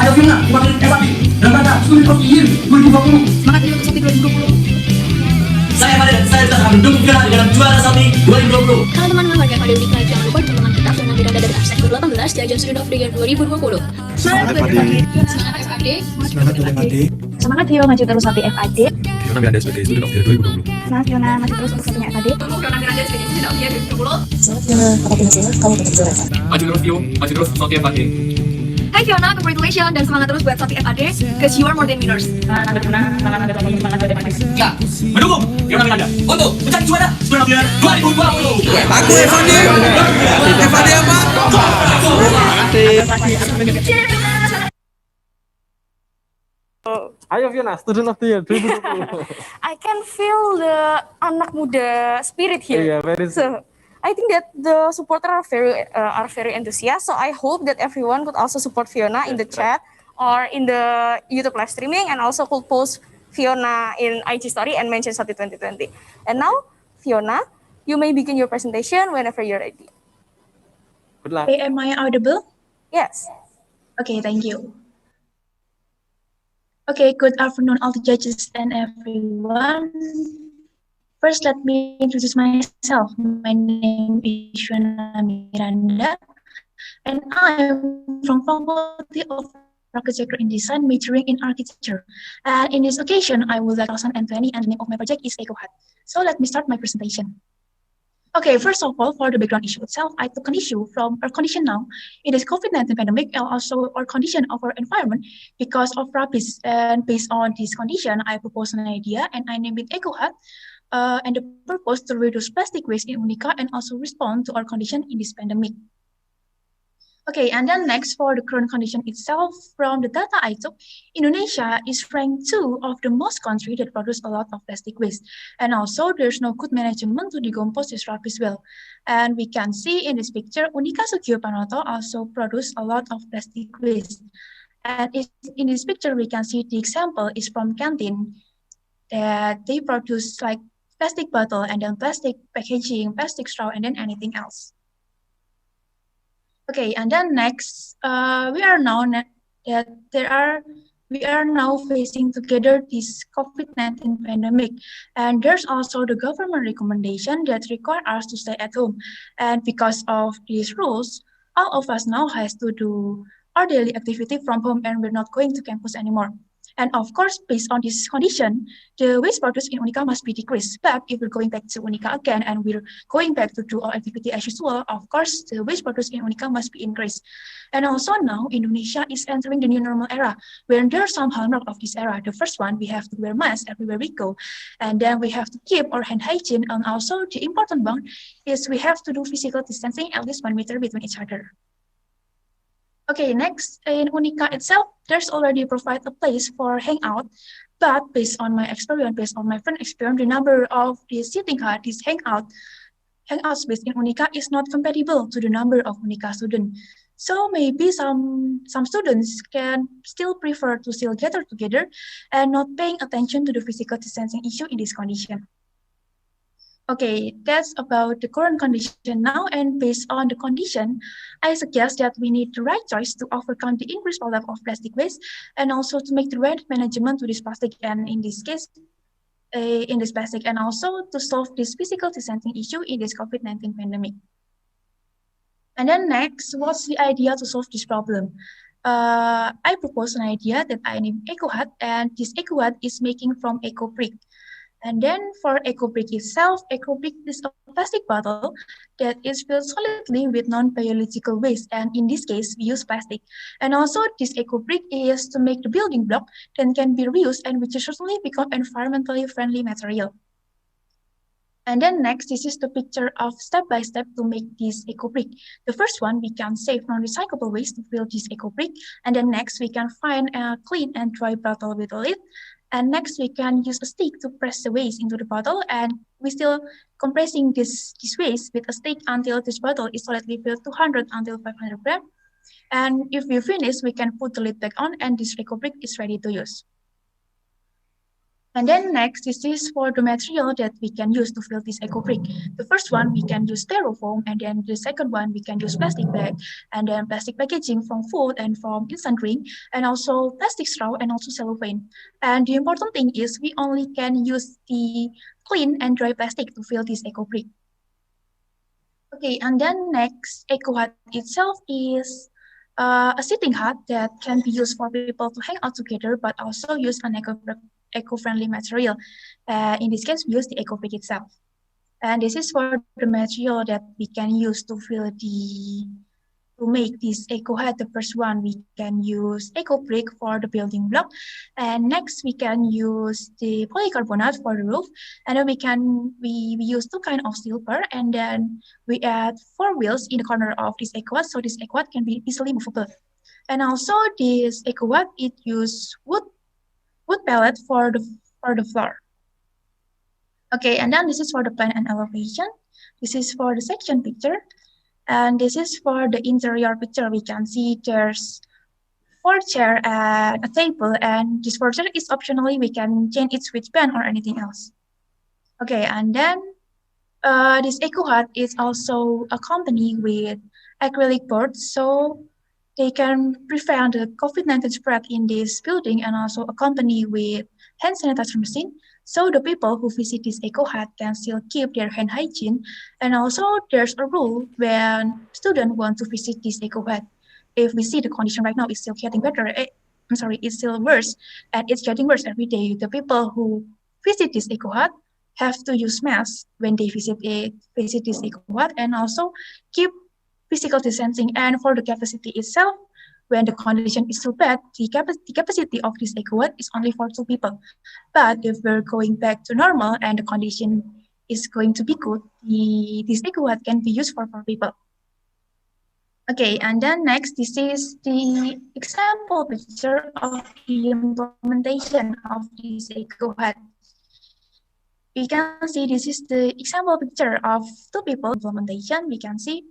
Ayo Fiona, wakil FAD, dalam rangka Student of the Year 2020. Semangat juga untuk Soty 2020. Saya FAD dan saya juga akan mendukung Fiona dengan juara Soty 2020. Halo teman-teman warga FAD Unika, jangan lupa teman-teman kita Fiona Miranda dari Arsitektur 18 di ajang Student of the Year 2020. Semangat FAD. Semangat FAD. Semangat FAD. Semangat Vio, maju terus Soty FAD. Fiona Miranda sebagai Student of the Year 2020. Semangat Fiona, maju terus untuk Sotynya FAD. Fiona Miranda sebagai Student of the Year 2020. Semangat Fiona, apapun hasilnya, kamu tetap juara. Maju terus Vio, maju terus Soty FAD. Hai Fiona, congratulations dan semangat terus buat Soty FAD, cause you are more than winners. Ya, mendukung Fiona Miranda untuk menjadi juara Student of the Year 2020. Aku FAD. FAD apa? Ayo Fiona, Student of the Year 2020. I can feel the anak muda spirit here. Yeah, very So I think that the supporters are very enthusiastic. So I hope that everyone could also support Fiona in the chat or in the YouTube live streaming, and also could post Fiona in IG story and mention Soty 2020. And now, Fiona, you may begin your presentation whenever you're ready. Good luck. Hey, am I audible? Yes. Okay, thank you. Okay, good afternoon all the judges and everyone. First, let me introduce myself. My name is Fiona Miranda, and I'm from Faculty of Architecture and Design, majoring in architecture. And in this occasion, I will like 2020, and the name of my project is EcoHut. So let me start my presentation. Okay, first of all, for the background issue itself, I took an issue from our condition now. It is COVID-19 pandemic, and also our condition of our environment because of rabies. And based on this condition, I proposed an idea, and I named it EcoHut. And the purpose to reduce plastic waste in Unika and also respond to our condition in this pandemic. Okay, and then next for the current condition itself, from the data I took, Indonesia is ranked 2 of the most countries that produce a lot of plastic waste. And also there's no good management to decompose this rubbish well. And we can see in this picture, Unika Sugio Panoto also produce a lot of plastic waste. And in this picture, we can see the example is from canteen that they produce like plastic bottle and then plastic packaging, plastic straw, and then anything else. Okay, and then next, we are now facing together this COVID-19 pandemic, and there's also the government recommendation that require us to stay at home, and because of these rules, all of us now has to do our daily activity from home, and we're not going to campus anymore. And of course, based on this condition, the waste produced in Unica must be decreased. But if we're going back to Unica again and we're going back to do our activity as usual, of course, the waste produced in Unica must be increased. And also now, Indonesia is entering the new normal era, where there are some hallmarks of this era. The first one, we have to wear masks everywhere we go. And then we have to keep our hand hygiene. And also, the important one is we have to do physical distancing at least 1 meter between each other. Okay, next, in Unica itself, there's already provided a place for hangout, but based on my experience, based on my friend experience, the number of these sitting hut, this hangout space in Unica is not compatible to the number of Unica students. So maybe some students can still prefer to still gather together and not paying attention to the physical distancing issue in this condition. Okay, that's about the current condition now, and based on the condition, I suggest that we need the right choice to overcome the increased volume of plastic waste and also to make the right management to this plastic, and in this case, in this plastic, and also to solve this physical distancing issue in this COVID-19 pandemic. And then next, what's the idea to solve this problem? I propose an idea that I name EcoHut, and this EcoHut is making from eco brick. And then for eco brick itself, eco brick is a plastic bottle that is filled solidly with non-biological waste. And in this case, we use plastic. And also this eco brick is to make the building block that can be reused and which certainly become environmentally friendly material. And then next, this is the picture of step-by-step to make this eco brick. The first one, we can save non-recyclable waste to fill this eco brick. And then next, we can find a clean and dry bottle with a lid. And next, we can use a stick to press the waste into the bottle. And we still compressing this waste with a stick until this bottle is solidly filled 200 until 500 grams. And if we finish, we can put the lid back on and this eco brick is ready to use. And then next, this is for the material that we can use to fill this eco brick. The first one, we can use styrofoam, and then the second one, we can use plastic bag, and then plastic packaging from food and from instant drink, and also plastic straw and also cellophane. And the important thing is we only can use the clean and dry plastic to fill this eco brick. Okay, and then next, eco hut itself is a sitting hut that can be used for people to hang out together, but also use an eco-friendly material. In this case, we use the eco brick itself. And this is for the material that we can use to make this eco hut. The first one, we can use eco brick for the building block. And next, we can use the polycarbonate for the roof. And then we use two kinds of silver. And then we add 4 wheels in the corner of this eco hut, so this eco hut can be easily movable. And also this eco hut, it uses wood pellet for the floor. Okay, and then this is for the plan and elevation. This is for the section picture. And this is for the interior picture. We can see there's 4 chairs and a table, and this 4 chair is optionally, we can change it with pen or anything else. Okay, and then this eco hut is also accompanied with acrylic boards, so they can prevent the COVID-19 spread in this building, and also accompany with hand sanitizer machine. So the people who visit this eco hut can still keep their hand hygiene. And also there's a rule when students want to visit this eco hut. If we see the condition right now is still getting better, it's still worse, and it's getting worse every day. The people who visit this eco hut have to use masks when they visit this eco hut, and also keep physical distancing. And for the capacity itself, when the condition is so bad, the capacity of this eco hut is only for 2 people. But if we're going back to normal and the condition is going to be good, this eco hut can be used for 4 people. Okay, and then next, this is the example picture of the implementation of this EcoHut. We can see this is the example picture of two people implementation. We can see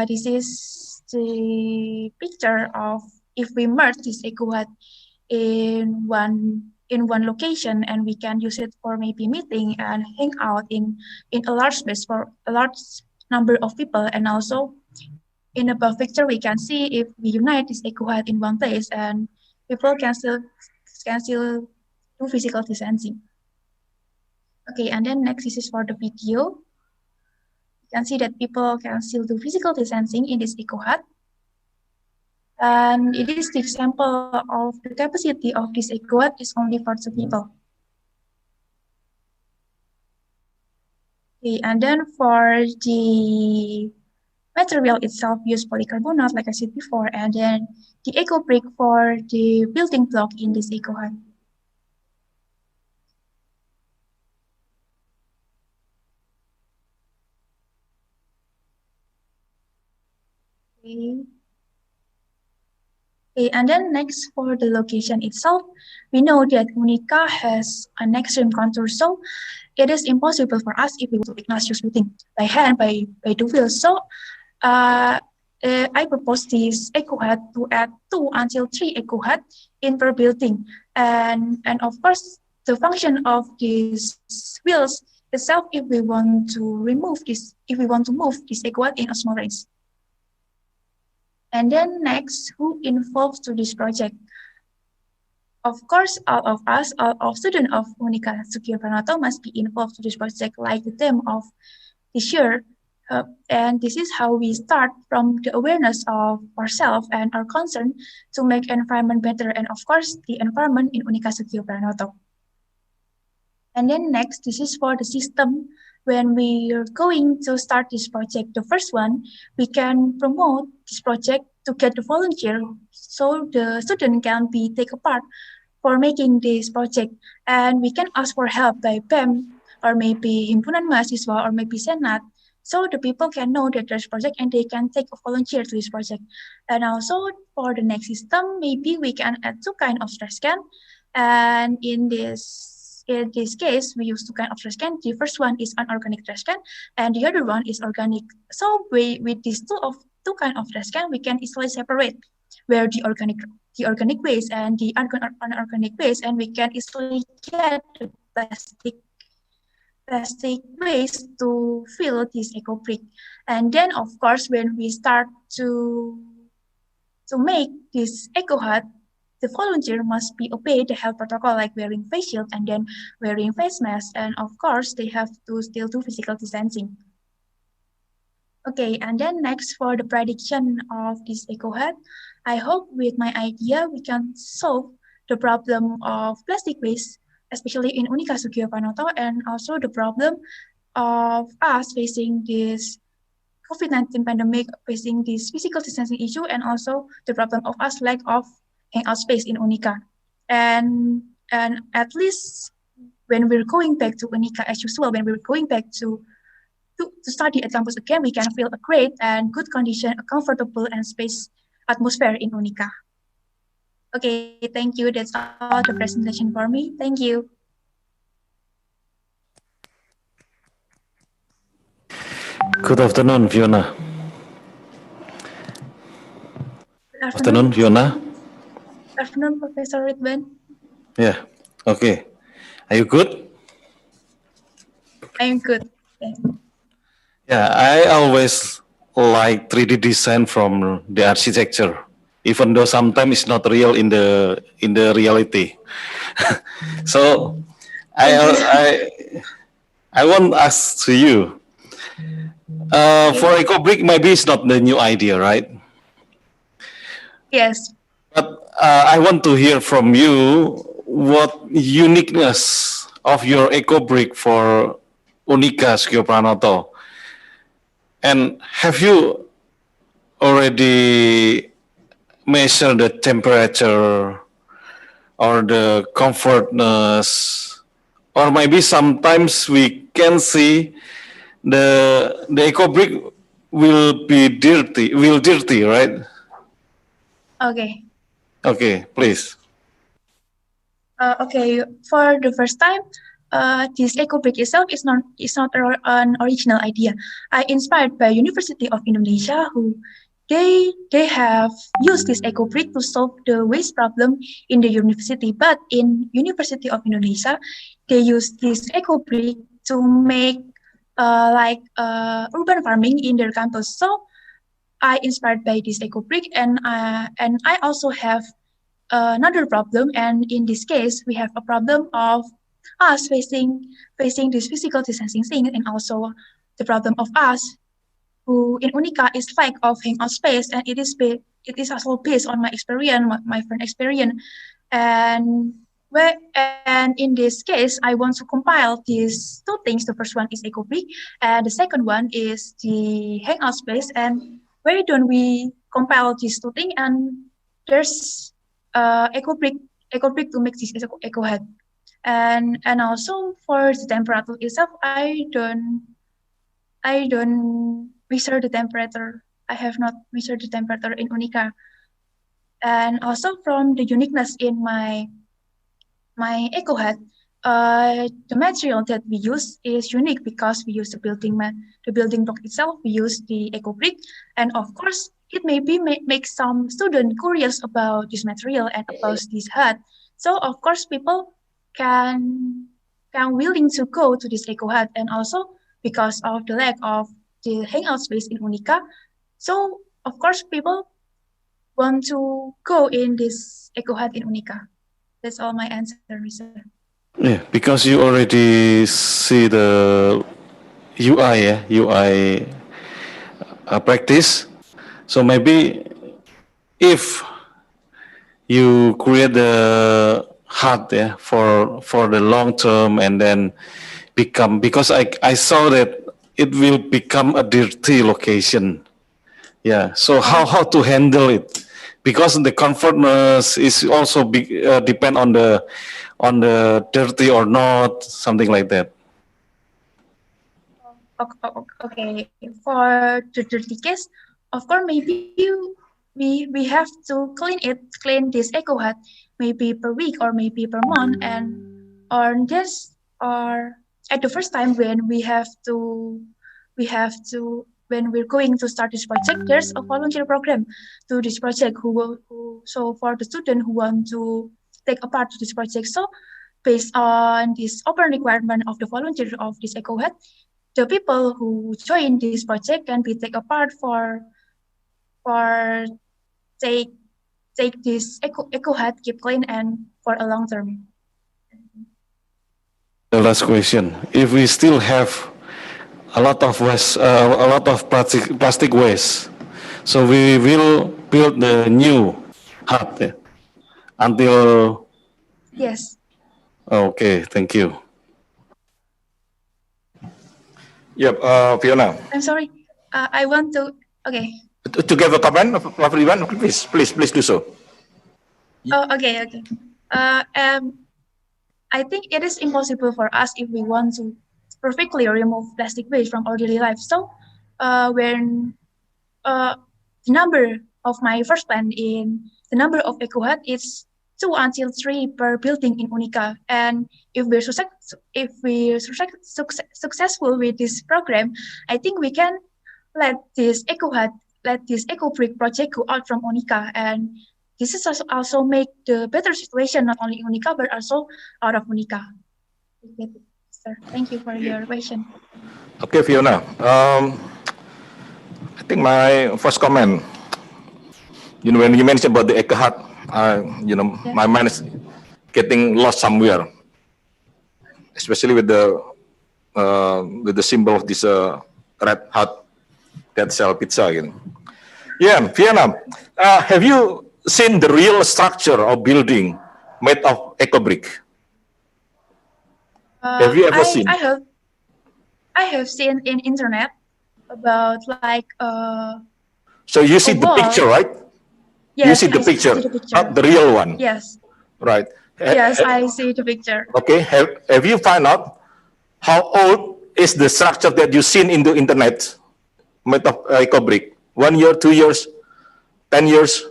this is the picture of if we merge this EcoHut in one location, and we can use it for maybe meeting and hang out in a large space for a large number of people. And also in above picture we can see if we unite this EcoHut in one place, and people can still do physical distancing. Okay, and then next, this is for the video. You can see that people can still do physical distancing in this EcoHut. And it is the example of the capacity of this EcoHut is only for 2 people. Okay, and then for the material itself, use polycarbonate, like I said before, and then the eco brick for the building block in this EcoHut. Okay. Okay, and then next for the location itself, we know that Unica has an extreme contour, so it is impossible for us if we want to Ignatius building by hand, by the wheel. So I propose this EcoHut to add 2 until 3 EcoHut in per building. And of course, the function of these wheels itself, if we want to move this EcoHut in a small range. And then next, who involved to this project? Of course, all of us, all of students of Unica Sukiyo Pranoto must be involved to this project, like the theme of this year. And this is how we start from the awareness of ourselves and our concern to make environment better, and of course, the environment in Unica Sukiyo Pranoto. And then next, this is for the system. When we are going to start this project, the first one, we can promote this project to get the volunteer so the student can be take a part for making this project. And we can ask for help by PEM or maybe Himpunan Mahasiswa or maybe Senat, so the people can know that there's project and they can take a volunteer to this project. And also for the next system, maybe we can add 2 kinds of trash can. And in this case, we use 2 kinds of trash can. The first one is unorganic trash can, and the other one is organic. So with these 2 kinds of trash can, we can easily separate where the organic waste and the unorganic waste, and we can easily get the plastic waste to fill this eco brick. And then, of course, when we start to make this EcoHut, the volunteer must be obey the health protocol, like wearing face shield and then wearing face mask, and of course they have to still do physical distancing. Okay, and then next for the prediction of this EcoHut, I hope with my idea we can solve the problem of plastic waste, especially in Unica Sukiyo Pranoto, and also the problem of us facing this COVID-19 pandemic, facing this physical distancing issue, and also the problem of us lack of hangout space in Unica. And at least when we're going back to Unica as usual, when we're going back to study at campus again, we can feel a great and good condition, a comfortable and space atmosphere in Unica. Okay, thank you. That's all the presentation for me. Thank you. Good afternoon, Fiona. Good Afternoon, Fiona. Good afternoon, Professor Ridwan. Yeah. Okay. Are you good? I am good. Okay. Yeah, I always like 3D design from the architecture, even though sometimes it's not real in the reality. So I want to ask to you, for EcoBrick, maybe it's not the new idea, right? Yes. But I want to hear from you what uniqueness of your EcoBrick for Unica Sukiyo Pranoto. And have you already measured the temperature or the comfortness, or maybe sometimes we can see the EcoBrick will be dirty, right? Okay. Okay, please. Okay, for the first time, this eco brick itself is not an original idea. I inspired by University of Indonesia, who they have used this eco brick to solve the waste problem in the university. But in University of Indonesia, they use this eco brick to make urban farming in their campus. So I inspired by this eco brick, and I also have another problem, and in this case we have a problem of us facing this physical distancing thing, and also the problem of us who in Unica is lack of hangout space, and it is also based on my experience, my friend experience, and and in this case I want to compile these two things. The first one is EcoBrick, and the second one is the hangout space. And why don't we compile these two things? And there's EcoBrick to make this eco head. And also for the temperature itself, I don't measure the temperature. I have not measured the temperature in Unica. And also from the uniqueness in my eco hat, the material that we use is unique because we use the building block itself. We use the eco brick, and of course, it maybe make some student curious about this material and about this hat. So of course, people can willing to go to this eco hat, and also because of the lack of the hangout space in Unica, so of course people want to go in this eco hat in Unica. That's all my answer, Mr. Yeah, because you already see the UI practice. So maybe if you create the hut for the long term, and then become, because I saw that it will become a dirty location. Yeah. So how to handle it? Because the comfortness is also depend on the dirty or not, something like that. Okay, for the dirty case, of course, maybe we have to clean this eco hut maybe per week or maybe per month, and or at the first time when we have to when we're going to start this project, there's a volunteer program to this project so for the student who want to take a part to this project. So based on this open requirement of the volunteer of this eco hut, the people who join this project can be take a part for take this eco hut, keep clean, and for a long term. The last question: if we still have a lot of waste, a lot of plastic waste, so we will build the new hut until. Yes. Okay, thank you. Yep, Fiona. I'm sorry. I want to. Okay. To give a comment, everyone, please do so. Oh, okay. I think it is impossible for us if we want to perfectly remove plastic waste from our daily life. So, when the number of my first plan in the number of eco hut is 2 until 3 per building in Unica, and if we're successful with this program, I think we can let this eco brick project go out from Unica, and this is also make the better situation not only in Unica but also out of Unica. Sir, thank you for your question. Okay, Fiona. I think my first comment, when you mentioned about the eco hut, my mind is getting lost somewhere, especially with the symbol of this red hut that sell pizza. Yeah, Fiona, have you seen the real structure of building made of eco brick? Have you ever seen? I have seen in internet about So you see the picture, right? Yes, you see the picture, not the real one. Yes. Right. Yes, I see the picture. Okay. Have you found out how old is the structure that you seen in the internet? eco brick? 1 year, 2 years, 10 years?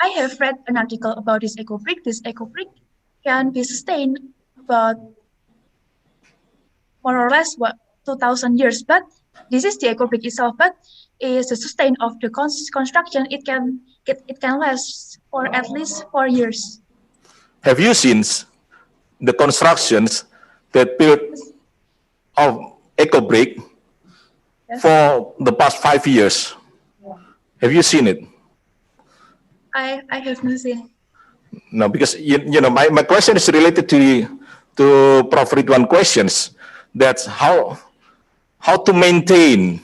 I have read an article about this eco brick. This eco brick can be sustained about more or less 2,000 years, but this is the eco brick itself. But is the sustain of the construction, it can last for at least 4 years. Have you seen the constructions that built of eco brick for the past 5 years? Have you seen it? I have not seen. No, because you know my question is related to Prof. Ridwan questions. That's how to maintain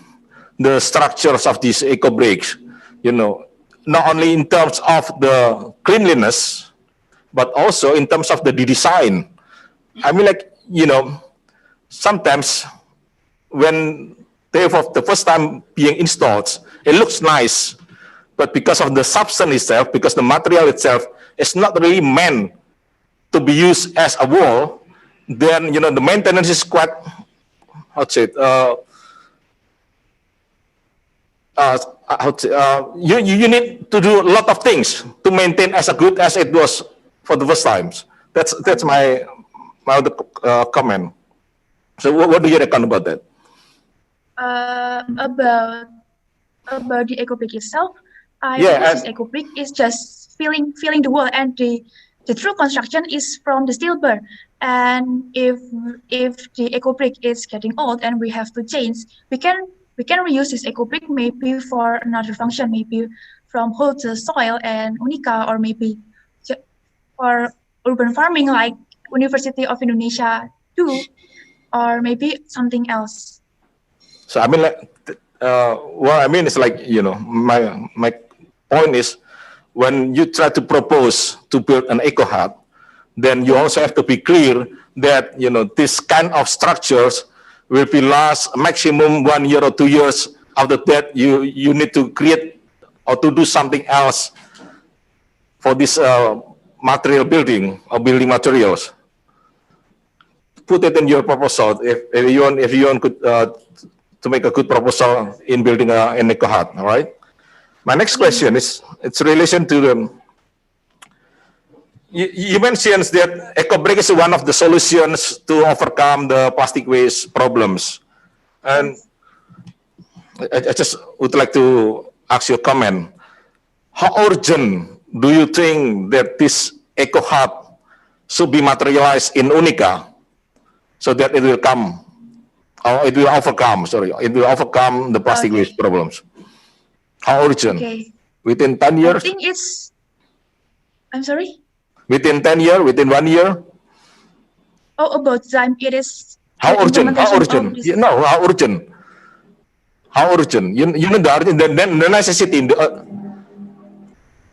the structures of these eco bricks. You know, not only in terms of the cleanliness, but also in terms of the design. I mean, like, you know, sometimes when they for the first time being installed, it looks nice, but because of the substance itself, because the material itself is not really meant to be used as a wall, then, you know, the maintenance is quite, how to say it, you need to do a lot of things to maintain as good as it was for the first times. That's my other comment. So what do you reckon about that? About the eco brick itself, I think this eco brick is just filling the wall, and the true construction is from the steel bar. And if the eco brick is getting old and we have to change, we can reuse this eco brick maybe for another function, maybe from hold the soil and Unica, or maybe for urban farming like University of Indonesia do, or maybe something else. So I mean, like, what I mean is, like, you know, my point is, when you try to propose to build an eco hut, then you also have to be clear that, you know, this kind of structures will be last maximum 1 year or 2 years. After that, you need to create or to do something else for this material building or building materials. Put it in your proposal if you want to make a good proposal in building an eco hut. All right. My next question is, it's relation to the. You mentioned that eco brick is one of the solutions to overcome the plastic waste problems, and I just would like to ask your comment. How urgent do you think that this eco hut should be materialized in Unica, so that it will come, or it will overcome? Sorry, it will overcome the plastic waste problems. How urgent? Okay. Within 10 years? I think it's. I'm sorry. Within 10 years? Within 1 year? Oh, about time it is. How urgent? How urgent? You know, how urgent? How urgent? You know the necessity.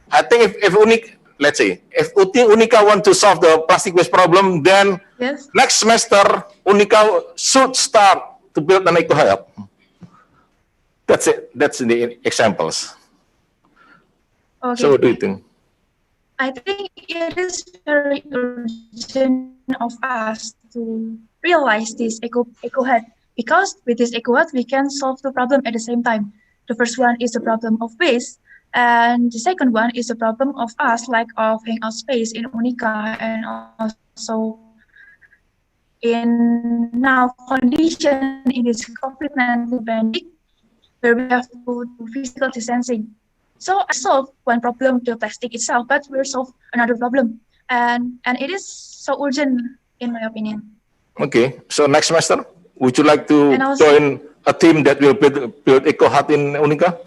I think if Unica, let's say, if Unica want to solve the plastic waste problem, then next semester Unica should start to build an eco hut. That's it. That's the examples. Okay. So what do you think? I think it is very urgent of us to realize this eco hut, because with this eco hut we can solve the problem at the same time. The first one is the problem of waste, and the second one is the problem of us lack of hangout space in Unica, and also in now condition in this COVID-19 pandemic, where we have to do physical distancing. So I solve one problem, the plastic itself, but we'll solve another problem, and it is so urgent in my opinion. Okay, so next semester, would you like to join a team that will build eco hut in Unica?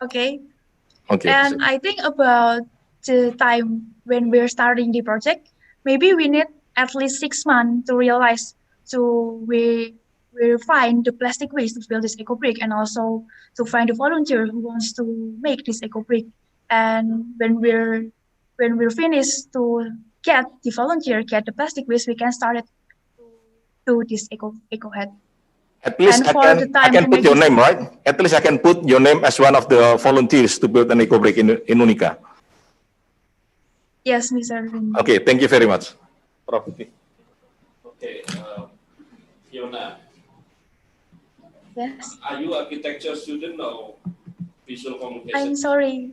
Okay. Okay. And I think about the time when we're starting the project, maybe we need at least 6 months to realize, we find the plastic waste to build this eco brick, and also to find a volunteer who wants to make this eco brick. And when we're finished to get the volunteer, get the plastic waste, we can start it to do this eco hut. At least I can put your name, right? At least I can put your name as one of the volunteers to build an eco brick in Unica. Yes, Mr. Okay, thank you very much. Prof. Okay, Fiona. Yes. Are you architecture student or visual communication? I'm sorry.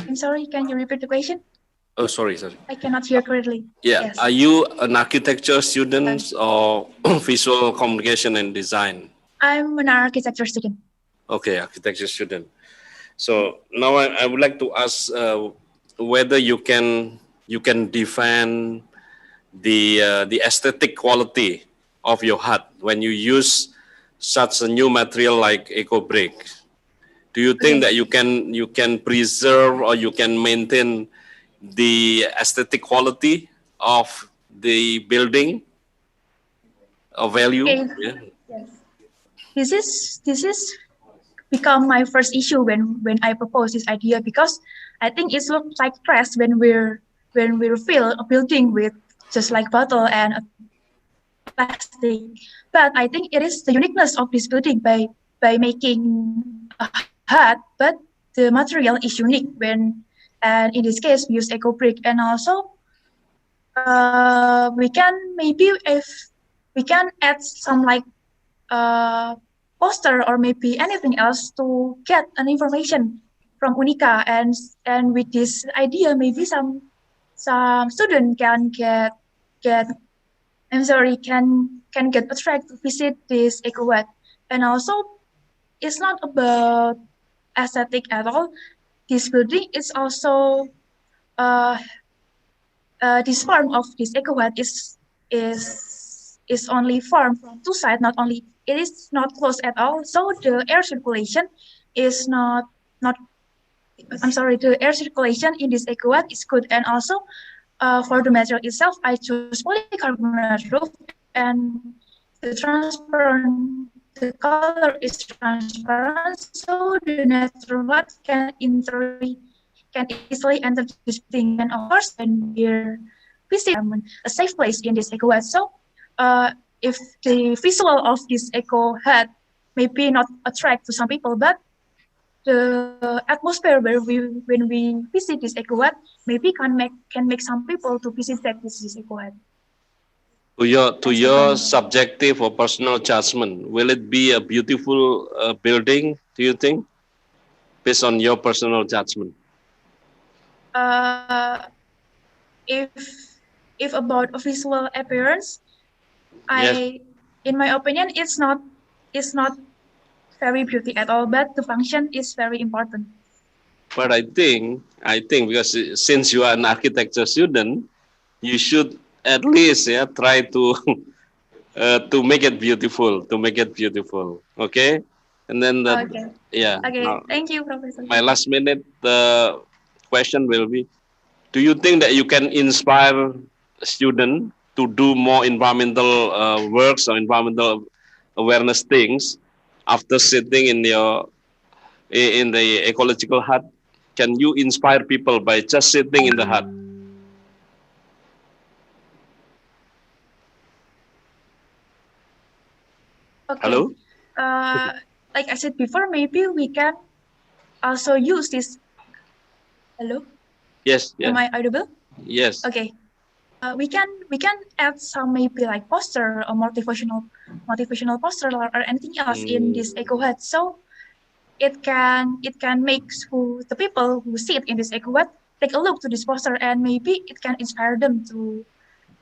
I'm sorry. Can you repeat the question? Oh, sorry. I cannot hear correctly. Yeah. Yes. Are you an architecture student or visual communication and design? I'm an architecture student. Okay, architecture student. So now I would like to ask whether you can define the aesthetic quality of your hut when you use such a new material like eco brick. Do you think that you can preserve or you can maintain the aesthetic quality of the building or value? Okay. Yeah. Yes. This is become my first issue when I propose this idea because I think it looks like trash when we fill a building with just like bottle and a plastic. But I think it is the uniqueness of this building by making a hut, but the material is unique and in this case we use eco brick and also we can maybe if we can add some like poster or maybe anything else to get an information from Unica and with this idea maybe some student can get I'm sorry can get attracted to visit this eco web and also it's not about aesthetic at all. This building is also uh, this form of this eco web is only formed from two sides, not only it is not closed at all. So the air circulation is not I'm sorry, the air circulation in this eco web is good. And also for the material itself, I choose polycarbonate roof and the transparent the color is transparent so the natural light can easily enter this building. And of course when we're visiting a safe place in this eco hut. So if the visual of this eco hut maybe not attract to some people, but the atmosphere where when we visit this eco hut maybe can make some people to visit this eco hut. To your subjective or personal judgment, will it be a beautiful building? Do you think, based on your personal judgment? Uh, if about a visual appearance, in my opinion, it's not very beauty at all, but the function is very important. But I think because since you are an architecture student, you should at least try to make it beautiful, okay? And then Okay, now, thank you, Professor. my last minute question will be, do you think that you can inspire a student to do more environmental works or environmental awareness things after sitting in the ecological hut? Can you inspire people by just sitting in the hut? Okay. Hello? Like I said before, maybe we can also use this. Hello? Yes. Am I audible? Yes. Okay. We can add some maybe like poster or motivational poster or anything else in this eco hut. So it can make the people who sit in this eco hut take a look to this poster and maybe it can inspire them to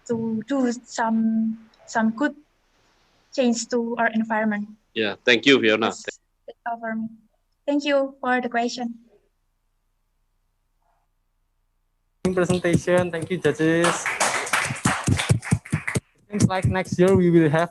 do some good change to our environment. Yeah. Thank you, Fiona. That's all for me. Thank you for the question. Presentation. Thank you, judges. Seems like next year we will have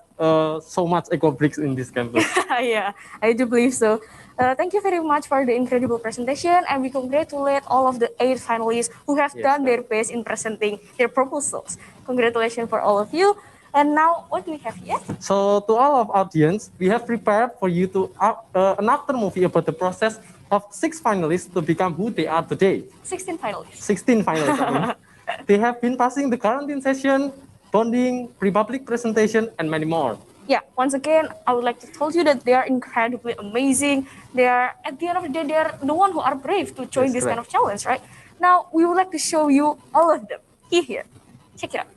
so much eco bricks in this campus. Yeah, I do believe so. Thank you very much for the incredible presentation, and we congratulate all of the 8 finalists who have done their best in presenting their proposals. Congratulations for all of you. And now, what do we have here? So to all of audience, we have prepared for you to an after movie about the process of 6 finalists to become who they are today. 16 finalists. 16 finalists. I mean. They have been passing the quarantine session, bonding, pre-public presentation, and many more. Yeah, once again, I would like to tell you that they are incredibly amazing. They are, at the end of the day, they are the one who are brave to join this kind of challenge, right? Now, we would like to show you all of them. Here. Check it out.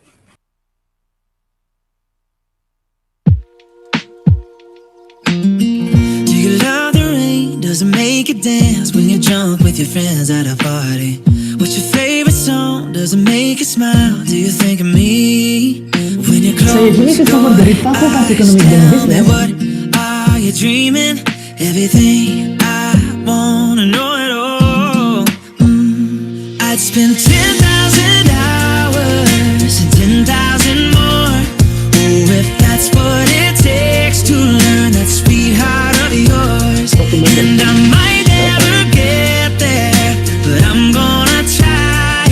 Does it make you dance when you're drunk with your friends at a party? What's your favorite song? Does it make you smile? Do you think of me? When you Saya close Jimmy Christopher dari Fakultas Ekonomi dan Bisnis. what are you dreaming? Everything I wanna know it all. I'd spend 10,000 hours and 10,000 more. Oh, if that's what it takes to learn that sweetheart of yours. And I might never get there, but I'm gonna try.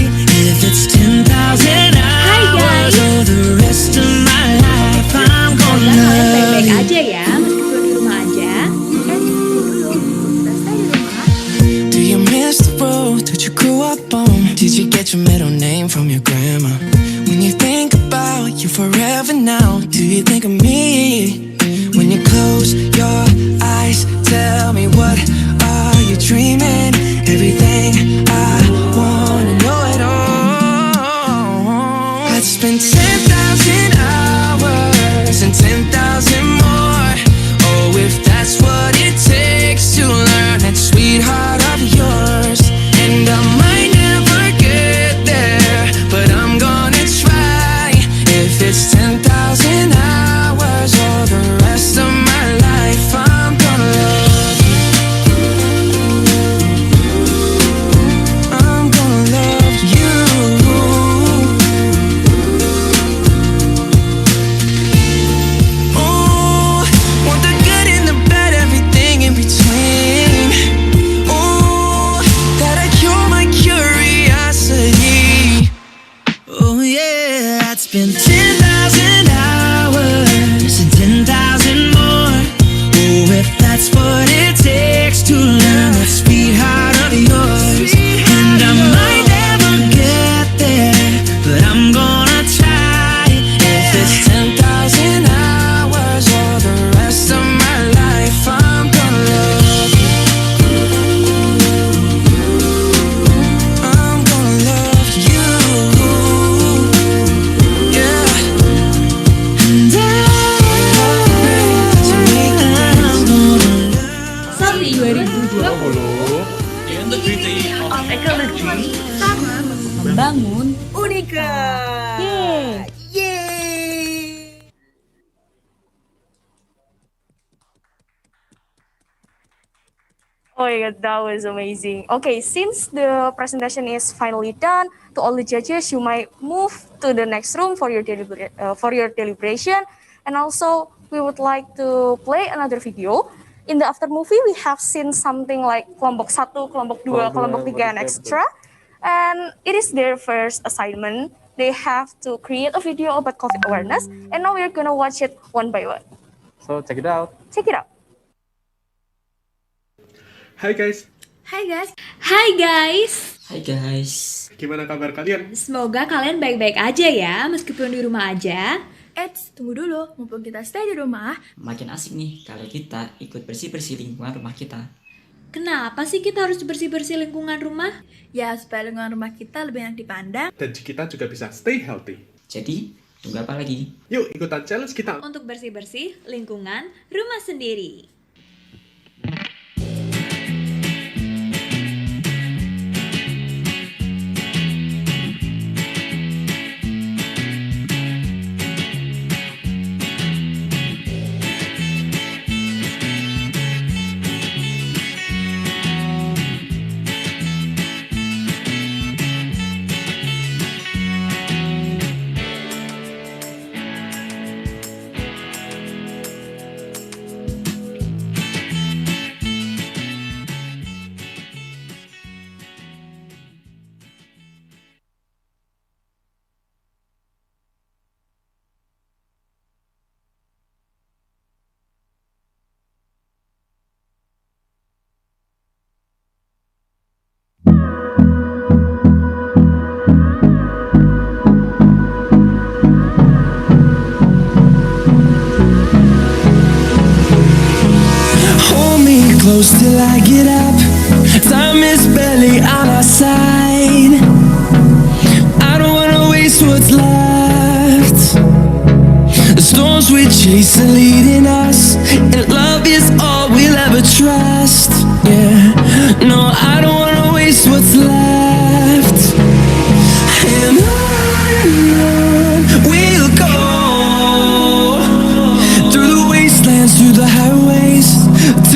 If it's 10,000 hours or the rest of my life, I'm gonna love Baik-baik you. aja ya, meskipun di rumah aja. Do you miss the road that you grew up on? Did you get your middle name from your grandma? When you think about you forever now, do you think of me? When you close your eyes, tell me what are you dreaming? Everything I wanna know it all. I'd spend 10,000 hours and 10,000 more. Oh, if that's what it takes to learn that sweetheart of yours. And I might never get there, but I'm gonna try. If it's 10,000 hours or the rest of my life, I'm gonna love you. I'm gonna love you. Oh, want the good and the bad, everything in between. Oh, gotta cure my curiosity. Oh yeah, I'd spend 10,000 hours and 10,000 more. Oh, if that's what it takes to learn that sweetheart of yours. And I might never get there, but I'm gonna try. If it's 10,000 hours or the rest of my life, I'm gonna love you. I'm gonna love you. Yeah. And Soty 2020 Integrity of Ecology sama membangun Unika. Oh my god, that was amazing. Okay, since the presentation is finally done, to all the judges, you might move to the next room for your deliberation. And also, we would like to play another video. In the after movie, we have seen something like kelompok 1, kelompok 2, kelompok 3, and extra. And it is their first assignment. They have to create a video about COVID awareness. And now we're gonna watch it one by one. So check it out. Check it out. Hai guys, Hai guys. Hai guys. Hai guys. gimana kabar kalian? Semoga kalian baik-baik aja ya, meskipun di rumah aja. Tunggu dulu, mumpung kita stay di rumah. Makin asik nih kalau kita ikut bersih-bersih lingkungan rumah kita. Kenapa sih kita harus bersih-bersih lingkungan rumah? Ya, supaya lingkungan rumah kita lebih enak dipandang. Dan kita juga bisa stay healthy. Jadi, tunggu apa lagi? Yuk ikutan challenge kita. Untuk bersih-bersih lingkungan rumah sendiri. close till I get up. Time is barely on our side. I don't wanna waste what's left. The storms we chase are leading us, and love is all we'll ever trust. Yeah.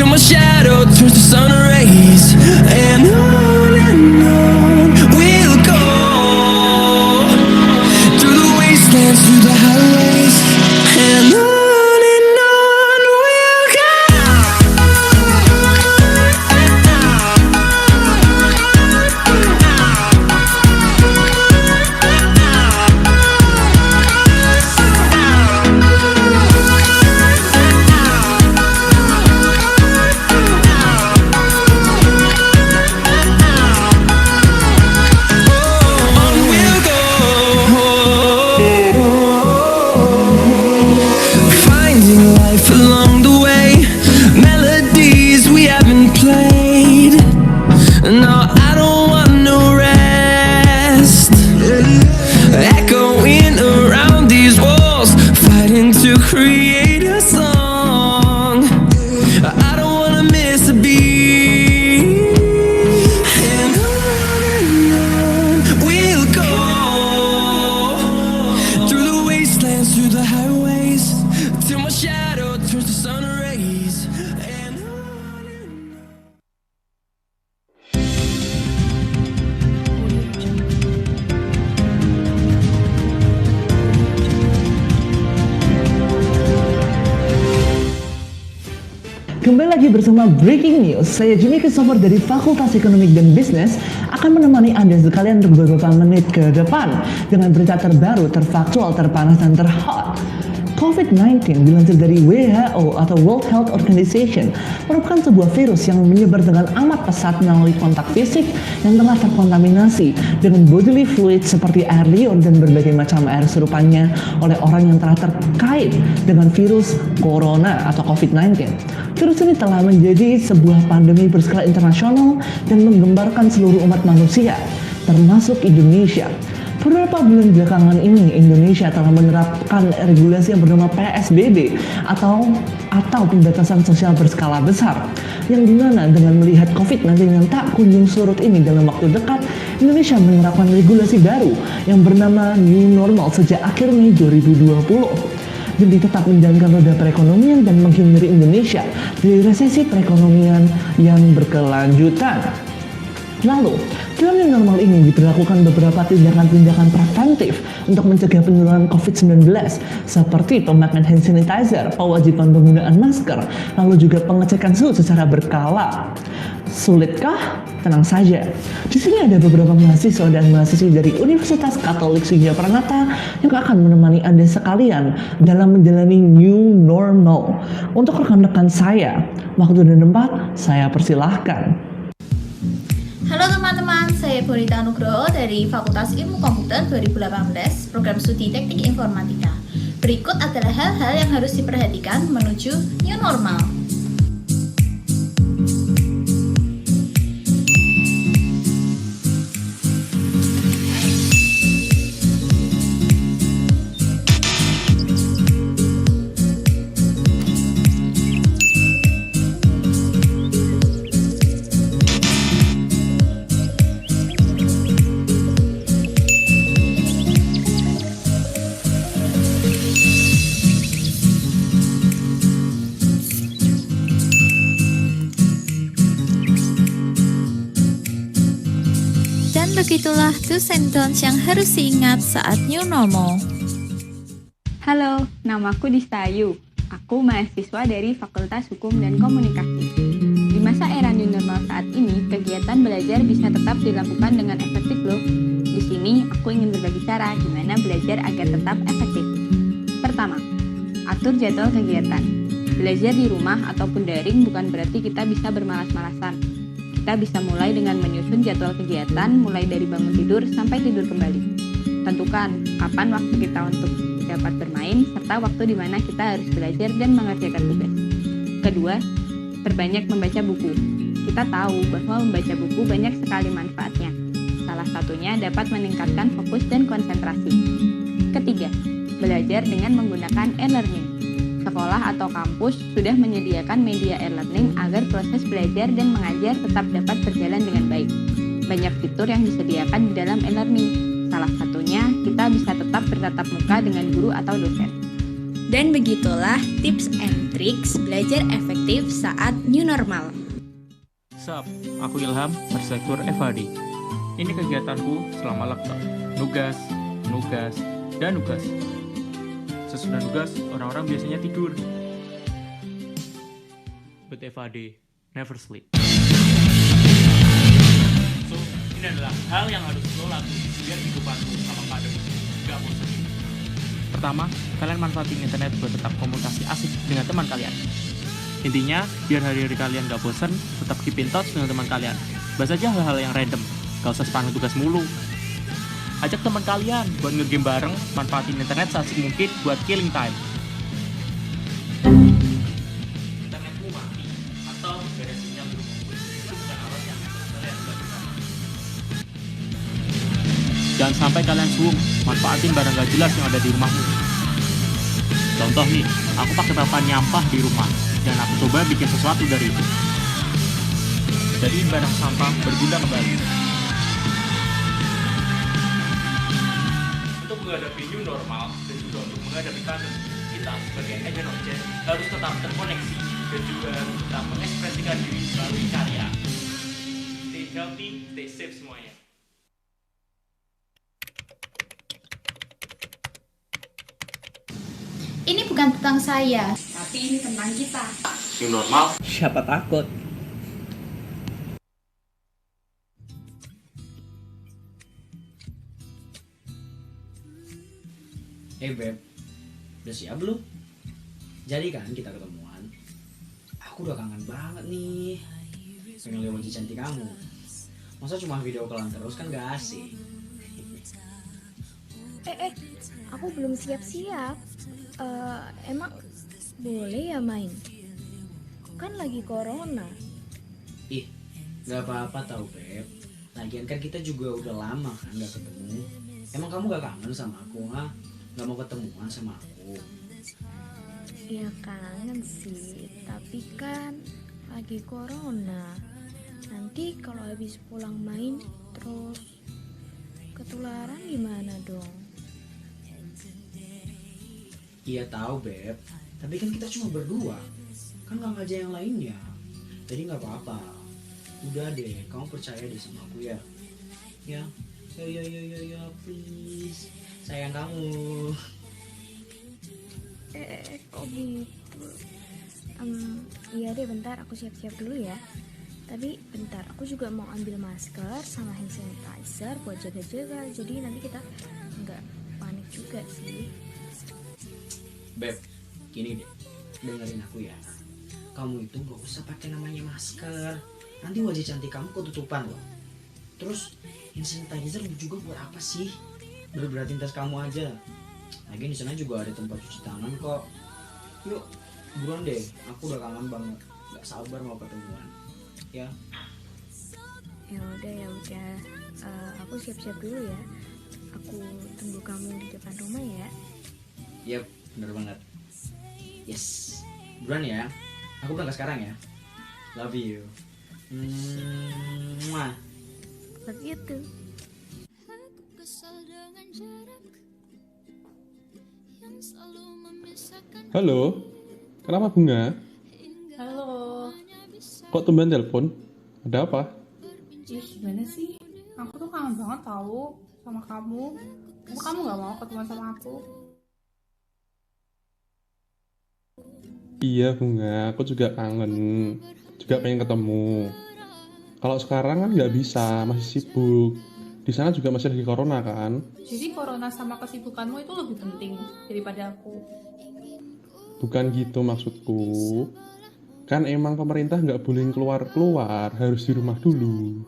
till my shadow turns to sun rays. And on we'll go, through the wastelands, through the highways, and on we'll go. Finding life along the way, melodies we haven't played. No, I don't want no rest. Echoing around these walls, fighting to create a song. I don't wanna miss a beat. And on we'll go, through the wastelands, through the highways, till my shadow turns to sun rays. Kembali lagi bersama Breaking News. Saya Jimmy Christopher dari Fakultas Ekonomi dan Bisnis akan menemani Anda sekalian untuk beberapa menit ke depan dengan berita terbaru, terfaktual, terpanas, dan terhot. COVID-19 dilansir dari WHO atau World Health Organization merupakan sebuah virus yang menyebar dengan amat pesat melalui kontak fisik yang telah terkontaminasi dengan bodily fluid seperti air liur dan berbagai macam air serupanya oleh orang yang telah terkait dengan virus corona atau COVID-19. Virus ini telah menjadi sebuah pandemi berskala internasional dan menggemparkan seluruh umat manusia, termasuk Indonesia. Beberapa bulan belakangan ini, Indonesia telah menerapkan regulasi yang bernama PSBB atau pembatasan sosial berskala besar. Yang dimana dengan melihat COVID-19 yang tak kunjung surut ini dalam waktu dekat, Indonesia menerapkan regulasi baru yang bernama New Normal sejak akhir Mei 2020. Demi tetap menjalankan roda perekonomian dan menghindari Indonesia dari resesi perekonomian yang berkelanjutan. Lalu, dalam new normal ini diberlakukan beberapa tindakan-tindakan preventif untuk mencegah penularan COVID-19 seperti pemakaian hand sanitizer, kewajiban penggunaan masker, lalu juga pengecekan suhu secara berkala. Sulitkah? Tenang saja. Di sini ada beberapa mahasiswa dan mahasiswi dari Universitas Katolik Sujaya Pranata yang akan menemani Anda sekalian dalam menjalani new normal. Untuk rekan-rekan saya, waktu dan tempat saya persilahkan. Halo teman-teman, saya Bonita Nugroho dari Fakultas Ilmu Komputer 2018, program studi Teknik Informatika. Berikut adalah hal-hal yang harus diperhatikan menuju new normal. Begitulah do's and don'ts yang harus diingat saat new normal. Halo, namaku Dista Ayu. Aku mahasiswa dari Fakultas Hukum dan Komunikasi. Di masa era new normal saat ini, kegiatan belajar bisa tetap dilakukan dengan efektif loh. Di sini, aku ingin berbagi cara gimana belajar agar tetap efektif. Pertama, atur jadwal kegiatan. Belajar di rumah ataupun daring bukan berarti kita bisa bermalas-malasan. Kita bisa mulai dengan menyusun jadwal kegiatan mulai dari bangun tidur sampai tidur kembali. Tentukan kapan waktu kita untuk dapat bermain serta waktu di mana kita harus belajar dan mengerjakan tugas. Kedua, perbanyak membaca buku. Kita tahu bahwa membaca buku banyak sekali manfaatnya. Salah satunya dapat meningkatkan fokus dan konsentrasi. Ketiga, belajar dengan menggunakan e-learning. Sekolah atau kampus sudah menyediakan media e-learning agar proses belajar dan mengajar tetap dapat berjalan dengan baik. Banyak fitur yang disediakan di dalam e-learning. Salah satunya, kita bisa tetap bertatap muka dengan guru atau dosen. Dan begitulah tips and tricks belajar efektif saat new normal. Sup, aku Ilham, Arsitektur FAD. Ini kegiatanku selama lockdown. Nugas, dan nugas. Sesudah nugas, orang-orang biasanya tidur. But FAD never sleep. So, ini adalah hal yang harus lo lakukan biar kehidupanmu sama pandemi gak bosan. Pertama, kalian manfaatin internet buat tetap komunikasi asik dengan teman kalian. Intinya, biar hari-hari kalian gak bosan, tetap keep in touch dengan teman kalian. Bahas aja hal-hal yang random, gak usah sepanjang tugas mulu. Ajak teman kalian buat nge-game bareng, manfaatin internet seasik mungkin buat killing time. Internetmu mati atau gak ada sinyal di rumahmu, itu bukan alasan kalian gak bisa. Jangan sampai kalian suung, manfaatin barang gak jelas yang ada di rumahmu. Contoh nih, aku pakai papan nyampah di rumah, dan aku coba bikin sesuatu dari itu. Jadi barang sampah berguna kembali. Untuk menghadapi new normal dan juga untuk menghadapi pandemi, kita sebagai agent of change harus tetap terkoneksi dan juga harus tetap mengekspresikan diri melalui karya. Stay healthy, stay safe semuanya. Ini bukan tentang saya, tapi ini tentang kita. New normal? Siapa takut? Beb, udah siap belum? Jadi kan kita ketemuan. Aku udah kangen banget nih. Pengen lihat wajah cantik kamu. Masa cuma video callan terus kan gak asik. Aku belum siap-siap. Emang boleh ya main? Kan lagi corona. Ih, gak apa-apa tau Beb. Lagian kan kita juga udah lama kan gak ketemu. Emang kamu gak kangen sama aku, ha? Gak mau ketemuan sama aku? Ya kangen sih, tapi kan lagi corona. Nanti kalau habis pulang main terus ketularan gimana dong? Iya tahu Beb, tapi kan kita cuma berdua, kan gak ngajak yang lainnya. Jadi gak apa-apa. Udah deh, kamu percaya deh sama aku ya. Ya, please. Sayang kamu. Kok gitu? Iya deh, bentar aku siap-siap dulu ya. Tapi bentar, aku juga mau ambil masker sama hand sanitizer buat jaga-jaga. Jadi nanti kita nggak panik juga sih. Beb, gini deh, dengerin aku ya. Kamu itu gak usah pakai namanya masker. Nanti wajah cantik kamu ketutupan loh. Terus hand sanitizer juga buat apa sih? Berberatin tas kamu aja. Lagi di sana juga ada tempat cuci tangan kok. Yuk, buruan deh. Aku udah kangen banget. Gak sabar mau ketemuan. Ya. Ya udah. Aku siap-siap dulu ya. Aku tunggu kamu di depan rumah ya. Yap, bener banget. Yes. Buruan ya. Aku berangkat sekarang ya. Love you. Mwah. Love you too. Halo, kenapa Bunga? Halo. Kok tumben telepon? Ada apa? Ih, gimana sih? Aku tuh kangen banget tahu sama kamu. Kok kamu gak mau ketemu sama aku? Iya Bunga, aku juga kangen. Juga pengen ketemu. Kalau sekarang kan nggak bisa, masih sibuk. Di sana juga masih lagi corona kan? Jadi corona sama kesibukanmu itu lebih penting daripada aku. Bukan gitu maksudku. Kan emang pemerintah nggak boleh keluar-keluar, harus di rumah dulu.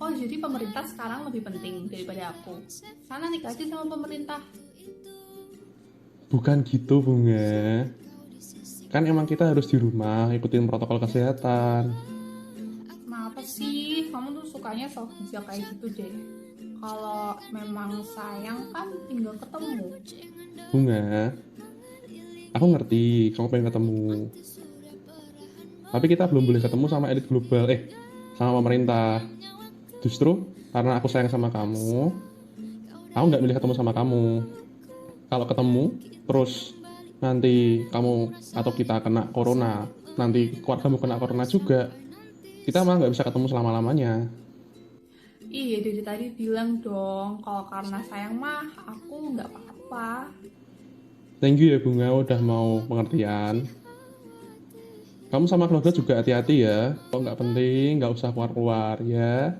Oh, jadi pemerintah sekarang lebih penting daripada aku. Sana nikah aja sama pemerintah. Bukan gitu Bunga. Kan emang kita harus di rumah, ikutin protokol kesehatan. Kenapa sih? Kamu tuh sukanya sok bijak kayak gitu deh. Kalau memang sayang kan tinggal ketemu. Bunga, aku ngerti kamu pengen ketemu. Tapi kita belum boleh ketemu sama elit global, sama pemerintah. Justru karena aku sayang sama kamu, aku nggak milih ketemu sama kamu. Kalau ketemu, terus nanti kamu atau kita kena corona, nanti keluargamu kena corona juga, kita malah nggak bisa ketemu selama-lamanya. Iya, dari tadi bilang dong, kalau karena sayang mah aku nggak apa-apa. Thank you ya Bunga, udah mau pengertian. Kamu sama keluarga juga hati-hati ya. Kalau nggak penting, nggak usah keluar-keluar ya.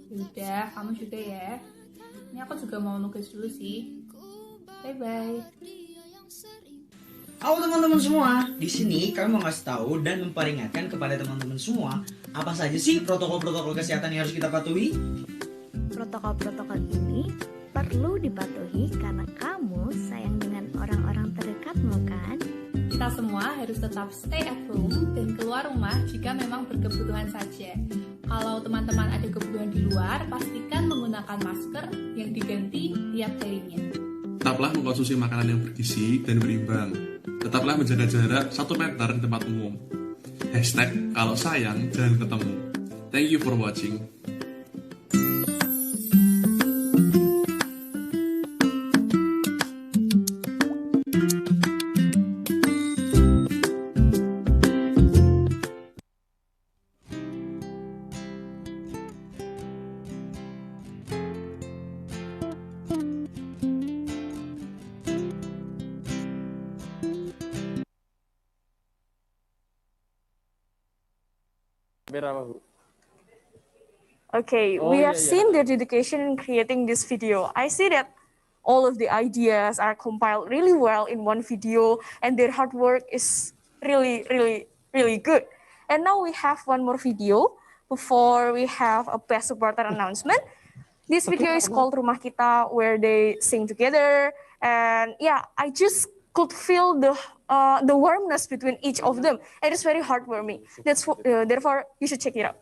Udah, kamu juga ya. Ini aku juga mau nugas dulu sih. Bye-bye. Halo teman-teman semua, di sini kami mau ngasih tahu dan memperingatkan kepada teman-teman semua apa saja sih protokol-protokol kesehatan yang harus kita patuhi. Protokol-protokol ini perlu dipatuhi karena kamu sayang dengan orang-orang terdekatmu kan? Kita semua harus tetap stay at home dan keluar rumah jika memang berkebutuhan saja. Kalau teman-teman ada kebutuhan di luar, pastikan menggunakan masker yang diganti tiap harinya. Tetaplah mengkonsumsi makanan yang bergizi dan berimbang. Tetaplah menjaga jarak 1 meter di tempat umum. Hashtag kalau sayang jangan ketemu. Thank you for watching. Okay, Oh, we yeah, have seen their dedication in creating this video. I see that all of the ideas are compiled really well in one video, and their hard work is really good. And now we have one more video before we have a best supporter announcement. This video is called Rumah Kita, where they sing together, and yeah, I just could feel the warmness between each of them. It is very heartwarming. Therefore, you should check it out.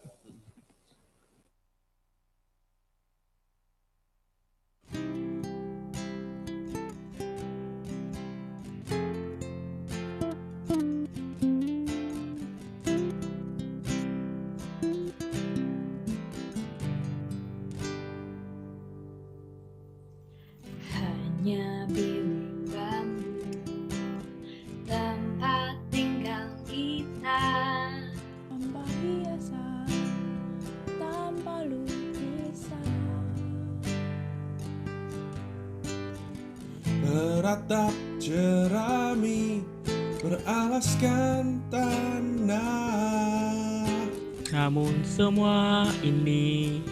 Hanya bilik bambu tempat tinggal kita, tanpa hiasan, tanpa lukisan. Beratap jerami beralaskan tanah. Namun semua ini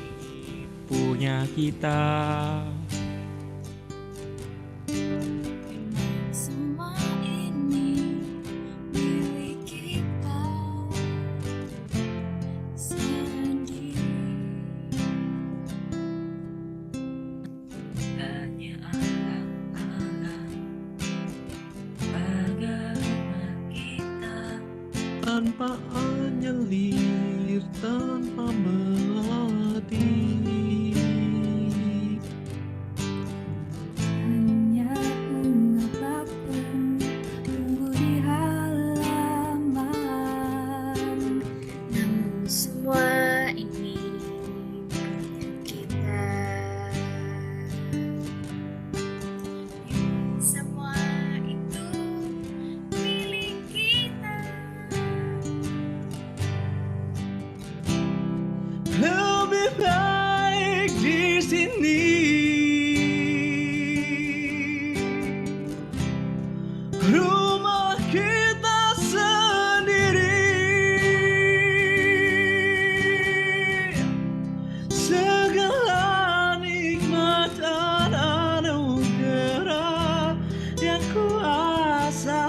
punya kita. Semua ini milik kita sendiri. Hanya alam-alam agama kita, Tanpa anyelir, tanpa melatih. hanya bunga bakung tumbuh di halaman. Namun semua ini kita, semua itu milik kita. Lebih baik di sini. Rumah kita sendiri. Segala nikmat dan anugerah yang kuasa.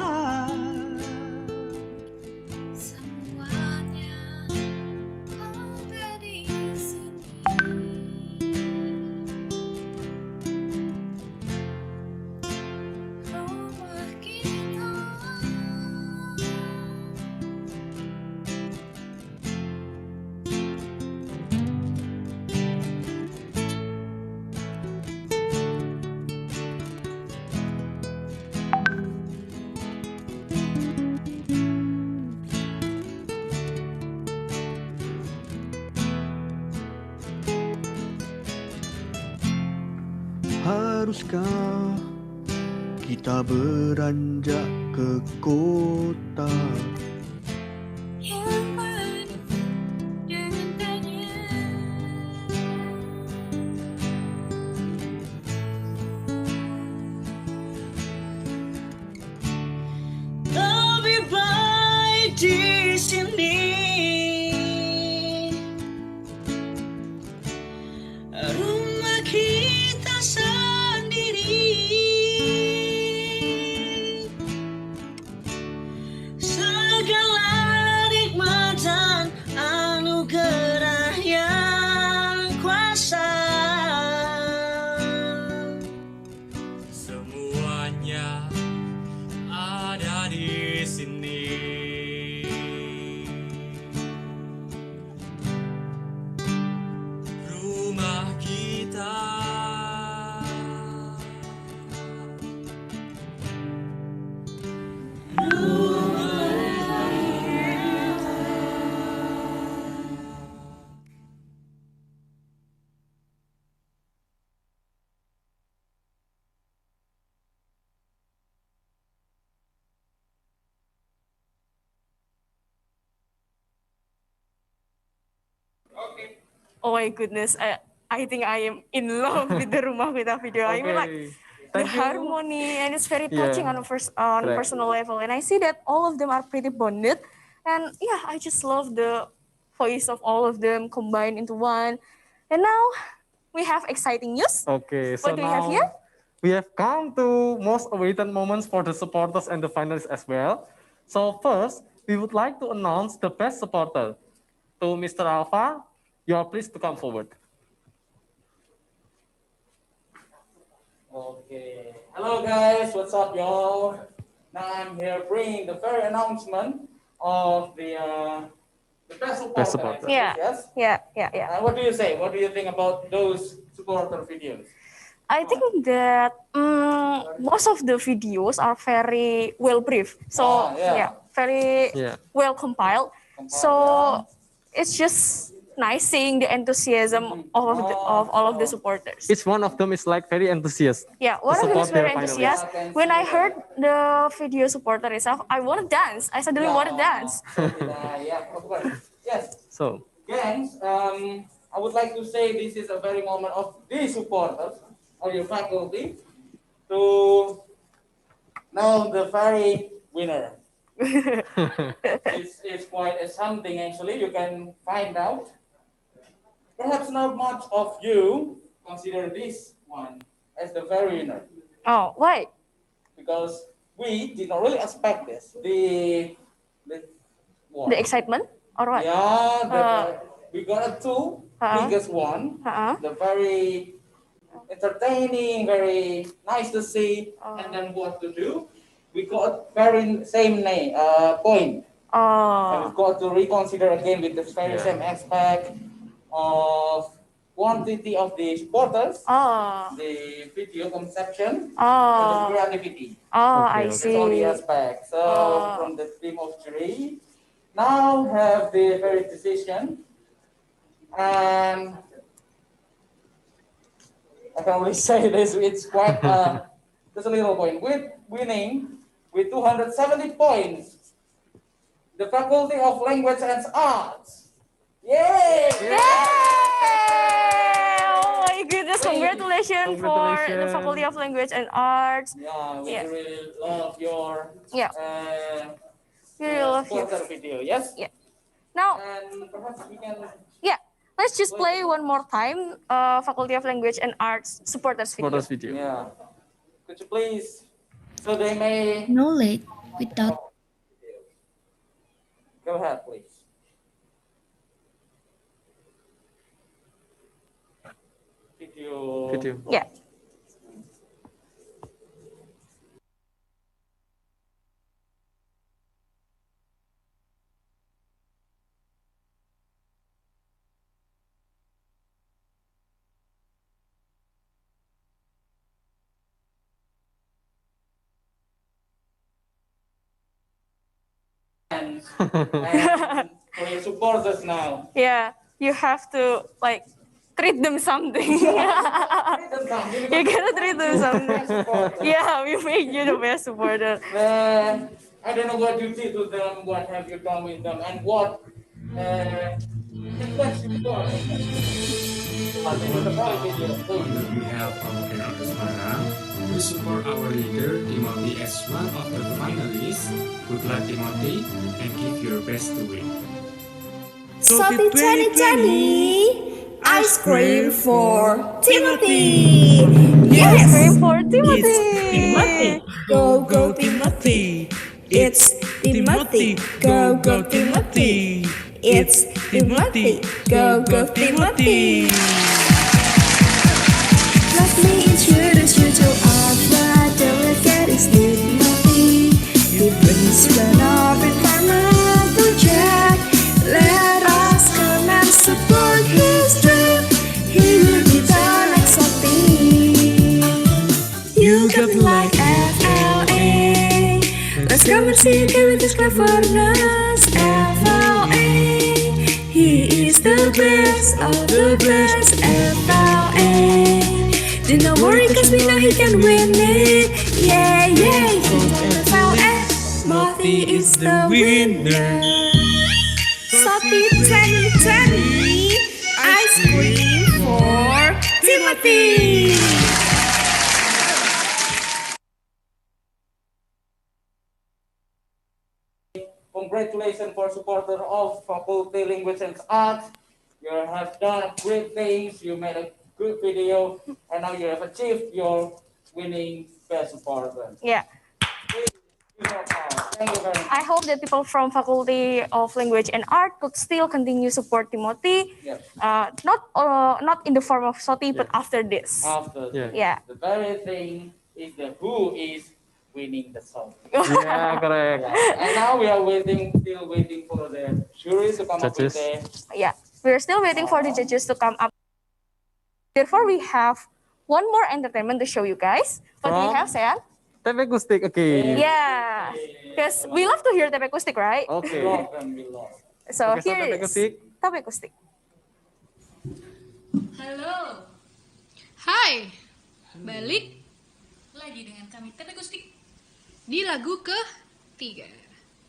Semuanya ada di sini. Rumah kita. Haruskah kita beranjak ke kota. Lebih baik di sini, rumah kita sendiri. Segala nikmatan anugerah yang kuasa. Semuanya ada di sini. Rumah kita. Oh my goodness, I think I am in love with the Rumah Kita video. I mean, like the Thank you. harmony, and it's very Yeah. touching on Correct. personal level. And I see that all of them are pretty bonded, and yeah, I just love the voice of all of them combined into one. And now we have exciting news. Okay, so What do we have now here? we have come to most awaited moments for the supporters and the finalists as well. So first, we would like to announce the best supporter. To Mr. Alpha, you are pleased to come forward. Okay. Hello guys, what's up y'all? Now I'm here bringing the very announcement of the best supporter. I Yeah. suppose, yes? Yeah. What do you say? What do you think about those supporter videos? I think that most of the videos are very well briefed. So yeah. very Yeah. well compiled. So it's just nice seeing the enthusiasm of all of the supporters. Each one of them is like very enthusiastic. Yeah, to one of them support is very their enthusiastic. finalists. When I heard the video supporter itself, I want to dance. I suddenly want to dance. Yeah, of course. Yes. So, Gangs, I would like to say this is a very moment of the supporters of your faculty to know the very winner. It's quite something actually you can find out. Perhaps not much of you consider this one as the very winner Oh, why? because we did not really expect this. What? The excitement or what? Yeah, we got a two biggest one. The very entertaining, very nice to see, and then what to do? We got very same name point. And we've got to reconsider again with the very same aspect of quantity of the supporters, the video conception, and the creativity. I That's all the see. aspects. So from the team of jury, now have the very decision, and I can only say this, it's quite just a little point. With winning with 270 points, the Faculty of Language and Arts. Yay! Oh my goodness, congratulations for the Faculty of Language and Arts. Yeah, we really love your We really love you. supporter video, yes? Yeah. Now, And perhaps we can let's just play one more time Faculty of Language and Arts supporters video. Yeah. Could you please, so they may Knowledge without go ahead, please. Video. Yeah. And for your supporters now. Yeah, you have to like treat them something. You gotta treat them something. Yeah, we make you the best supporter. I don't know what you did to them, what have you done with them, and what request you got. On behalf of Kenal Semarang, we support our leader Timothy as one of the finalists. Good luck, Timothy, and give your best to win. Soty 2020, ice cream for Timothy. Yes, Ice cream for Timothy. Timothy. Go go Timothy. It's Timothy. Go go Timothy. It's Timothy. Go go Timothy. Let me introduce you to our brother. Look at his Timothy. He brings one of a farmer project. Let us come and support his dream. He will be the next Soty. You got like FLA. Let's come and see him with his cleverness. FLA. He is the best of the best. FLA. Do not worry, cause we know he can win it. Yeah, yeah. FLA. Timothy is the winner. Soty 2020, ice cream for Timothy. Congratulations for supporter of Faculty Language and Arts. You have done great things. You made a good video, and now you have achieved your winning best supporter. Yeah. Thank you very much. I hope that people from Faculty of Language and Art could still continue support Timothy. Yes. Not in the form of Soty, but after this. After Yeah. the very thing is the who is winning the song. Yeah, correct. And now we are still waiting for the jury to come up with the. Yeah, we're still waiting for the judges to come up. Therefore, we have one more entertainment to show you guys. What we have, Sean? Tape acoustic, okay. Yeah, because we love to hear tape acoustic, right? Okay. So Okay, so here tape it is. acoustic. Tape acoustic. Halo. Hai. Balik lagi dengan kami tape akustik di lagu ke-3.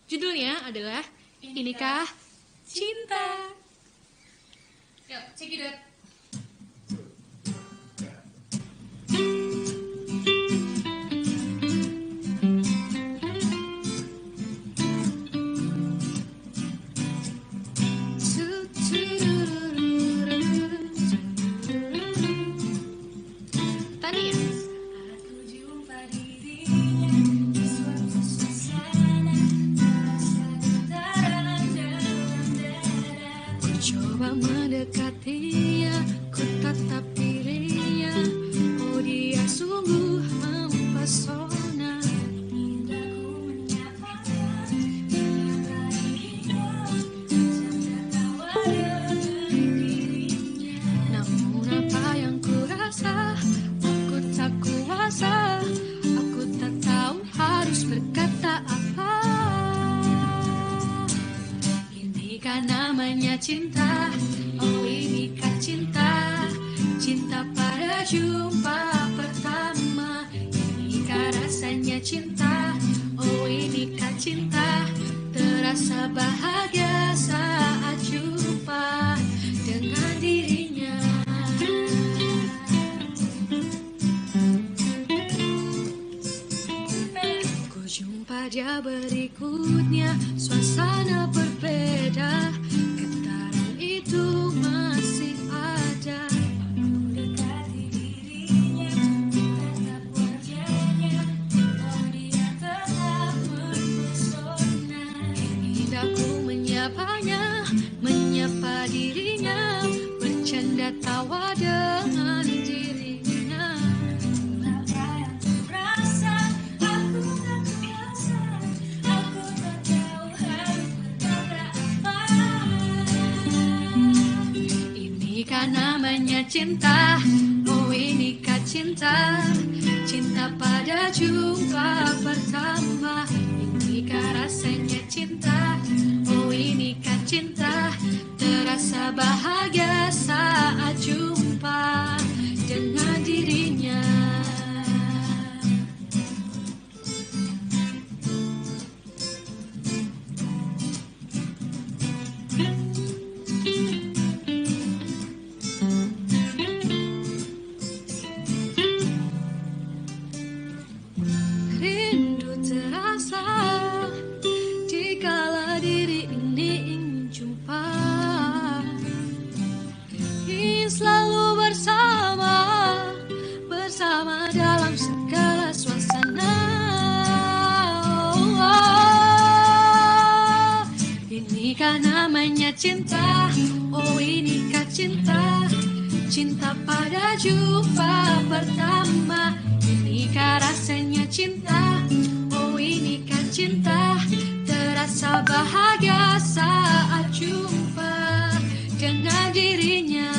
Judulnya adalah Inikah Cinta. Yuk, check it out. Coba mendekatinya, ku tatap dirinya. Oh, dia sungguh mempesona. Indahku menyapanya, menyapainya, tertawa dengan dirinya. Namun apa yang ku rasa, aku tak kuasa. Aku tak tahu harus berkata apa. Inikah namanya cinta? Oh, inikah cinta? Cinta pada jumpa pertama. Inikah rasanya cinta? Oh, inikah cinta? Terasa bahagia saat jumpa dengan dirinya. Ku jumpa dia berikutnya, suasana berbeda. Getaran itu masih ada. Aku dekati dirinya, tatap wajahnya. Oh, dia tetap mempesona. Indah ku menyapanya, menyapa dirinya, bercanda tawa dengan dirinya. Apa yang ku rasa, aku tak kuasa. Aku tak tahu harus berkata apa. Inikah namanya cinta? Oh, inikah cinta? Cinta pada jumpa pertama. Inikah rasanya cinta? Oh, inikah cinta? Terasa bahagia saat jumpa Inikah namanya cinta, oh inikah cinta, cinta pada jumpa pertama. Inikah rasanya cinta, oh inikah cinta, terasa bahagia saat jumpa dengan dirinya.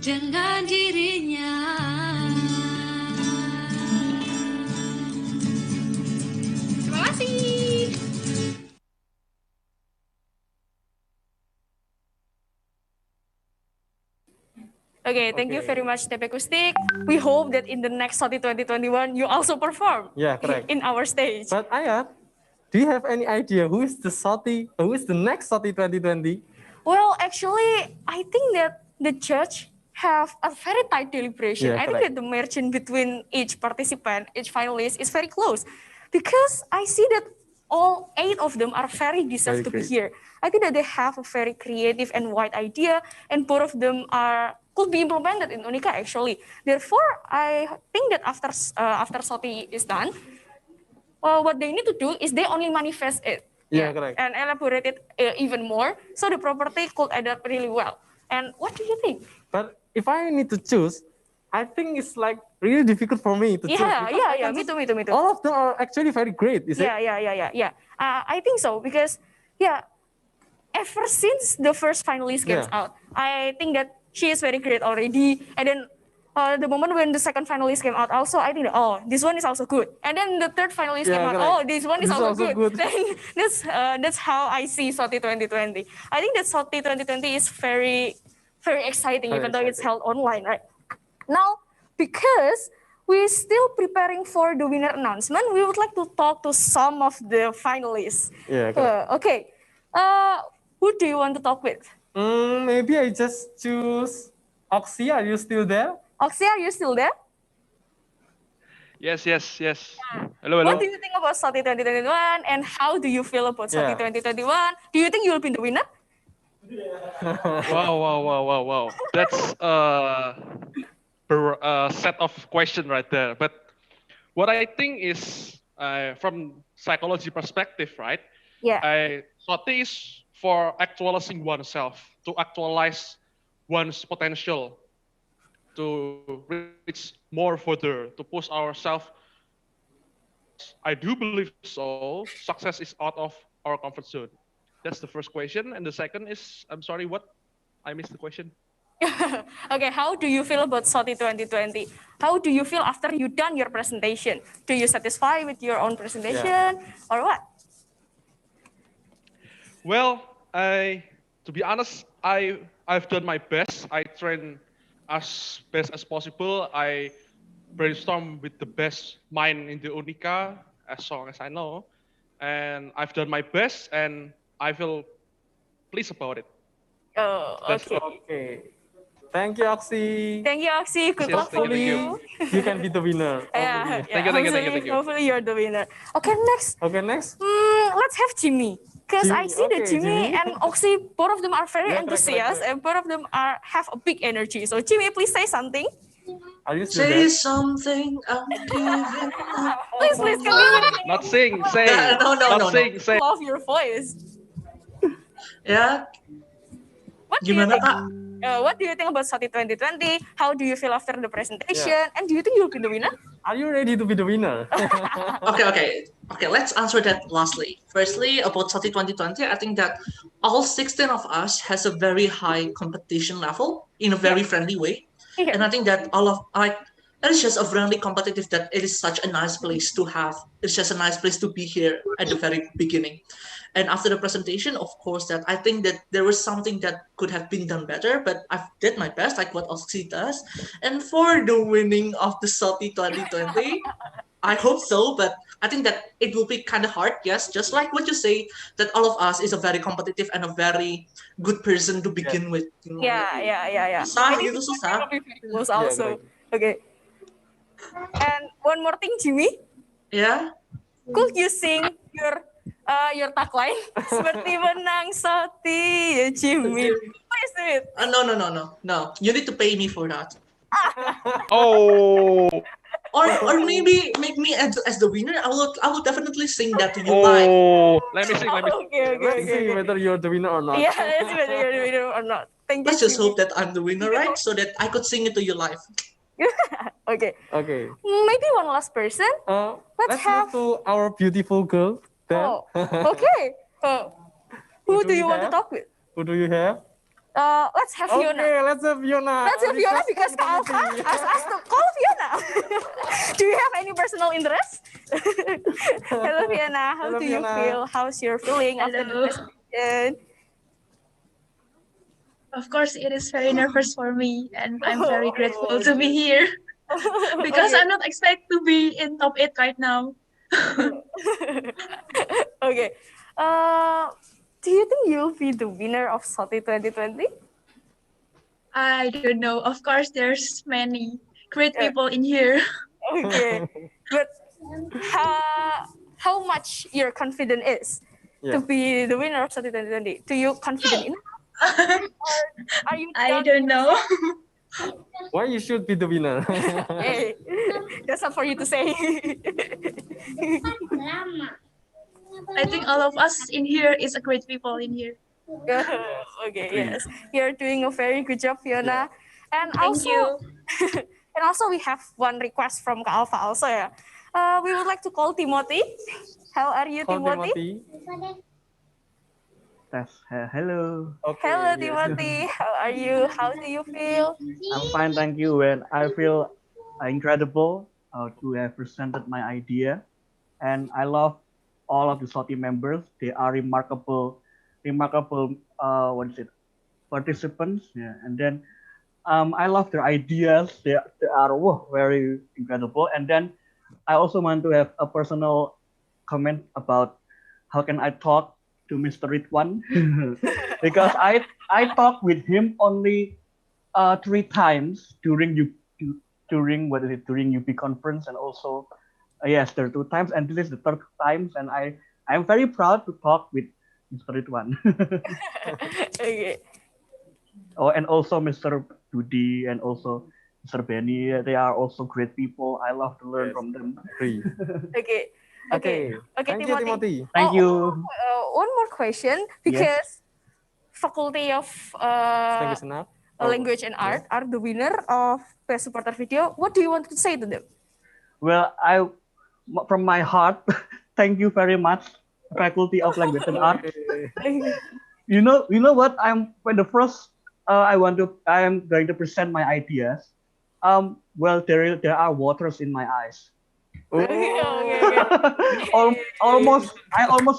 Dengan dirinya. Terima kasih. Okay, thank you very much, TP Kustik. We hope that in the next Soty 2021, you also perform correct. in our stage. But Ayat, do you have any idea who is the next Soty 2020? Well, actually, I think that the judge have a very tight deliberation. Yeah, I think that the margin between each participant, each finalist is very close. Because I see that all 8 of them are very deserved to be here. I think that they have a very creative and wide idea, and both of them could be implemented in Unika actually. Therefore, I think that after Soty is done, what they need to do is they only manifest it. Correct. And elaborate it even more, so the property could adapt really well. And what do you think? But if I need to choose, I think it's like really difficult for me to choose. Yeah. Me too. All of them are actually very great, is it? Yeah. I think so because ever since the first finalist comes out, I think that she is very great already. And then the moment when the second finalist came out, also I think, oh, this one is also good. And then the third finalist came out, oh, this one is also good. Then that's how I see Soty 2020. I think that Soty 2020 is very, very exciting, even though it's held online, right? Now, because we're still preparing for the winner announcement, we would like to talk to some of the finalists. Okay. Who do you want to talk with? Maybe I just choose Oxy. Are you still there? Oxy, are you still there? Yes. Hello. What do you think about Soty 2021 and how do you feel about Soty 2021? Do you think you'll be the winner? Wow. That's a set of questions right there. But what I think is from psychology perspective, right? Soty is for actualizing oneself, to actualize one's potential, to reach more further, to push ourselves. I do believe so. Success is out of our comfort zone. That's the first question. And the second is, I'm sorry, what? I missed the question. Okay, how do you feel about Soty 2020? How do you feel after you done your presentation? Do you satisfy with your own presentation or what? Well, to be honest, I've done my best. I trained as best as possible. I brainstorm with the best mind in the Unika, as long as I know. And I've done my best, and I feel pleased about it. Oh, okay. Thank you, Oxy. Thank you, Oxy. Good luck for you. You can be the winner. Thank you. Hopefully you're the winner. Okay, next. Let's have Jimmy. Because I see that Jimmy and Oxy, both of them are very enthusiastic and both of them have a big energy. So Jimmy, please say something. Are you say something, I'm giving up. Please, can you not sing, say. No. Sing, say. Love your voice. Ya. Gimana, Kak? What do you think about Soty 2020? How do you feel after the presentation? And do you think you'll be the winner? Are you ready to be the winner? Okay, let's answer that lastly. Firstly, about Soty 2020, I think that all 16 of us has a very high competition level in a very friendly way. And I think that it is just a friendly competitive that it is such a nice place to have. It's just a nice place to be here at the very beginning. And after the presentation, of course, that I think that there was something that could have been done better, but I did my best, like what Oxy does. And for the winning of the Soty 2020, I hope so, but I think that it will be kind of hard, yes, just like what you say, that all of us is a very competitive and a very good person to begin with. You know? Yeah. Susah. Also. Okay. And one more thing, Jimmy. Yeah? Could you sing your Your tagline seperti menang Soty ya Jimmy. Please do it. No. You need to pay me for that. Oh. Or maybe make me as the winner. I will definitely sing that to you live. Oh, let me sing. Okay. Let's see whether you're the winner or not. Yeah, let's see whether you're the winner or not. Thank you. Let's just hope that I'm the winner, right? So that I could sing it to you live. Okay. Okay. Maybe one last person. Let's move to our beautiful girl. Then. Oh, okay. Who do you want to talk with? Who do you have? Let's have Fiona. Okay, let's have Fiona. Let's have Fiona because Kak Alpha asked us to call Fiona. Do you have any personal interest? Hello, Fiona. How do you feel? How's your feeling after the presentation? Of course, it is very nervous for me, and I'm very grateful to be here because I'm not expect to be in top 8 right now. Okay. Do you think you'll be the winner of Soty 2020? I don't know. Of course, there's many great people in here. Okay, but how much your confident is to be the winner of Soty 2020? Do you confident enough? Or are you? I don't know. Why you should be the winner? Hey, that's not for you to say. I think all of us in here is a great people in here. Okay, yes, you're doing a very good job, Fiona. And Thank also, you. and also we have one request from Kak Alpha also ya. We would like to call Timothy. How are you, Timothy? Hello. Hello, Timothy. How are you? How do you feel? I'm fine, thank you. And I feel incredible to have presented my idea. And I love all of the Soty members. They are remarkable participants. Yeah. And then I love their ideas. They are very incredible. And then I also want to have a personal comment about how can I talk to Mr. Ridwan because I talked with him only 3 times during UP conference, and also yes, there are 2 times, and this is the 3rd time, and I'm very proud to talk with Mr. Ridwan. Okay. Oh, and also Mr. Dudi and also Mr. Benny. They are also great people. I love to learn from them. Okay. Thank you, Timothy. Thank you. One more question, because Faculty of Language and Art are the winner of Best Supporter Video. What do you want to say to them? Well, from my heart, thank you very much, Faculty of Language and Art. You know what? I am going to present my ideas. Well, there are waters in my eyes. Almost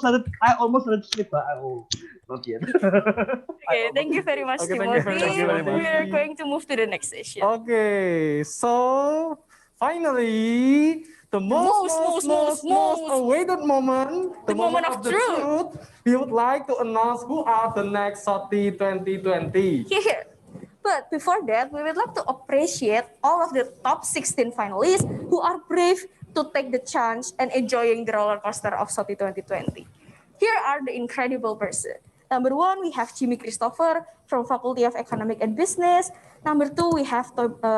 let it slip. Not yet. Okay, thank you very much, Timothy. We are going to move to the next session. Okay, so finally, the most awaited moment, the moment of the truth. We would like to announce who are the next Soty 2020. Here. But before that, we would like to appreciate all of the top 16 finalists who are brave to take the chance and enjoying the roller coaster of Soty 2020. Here are the incredible person. Number 1, we have Jimmy Christopher from Faculty of Economic and Business. Number 2, we have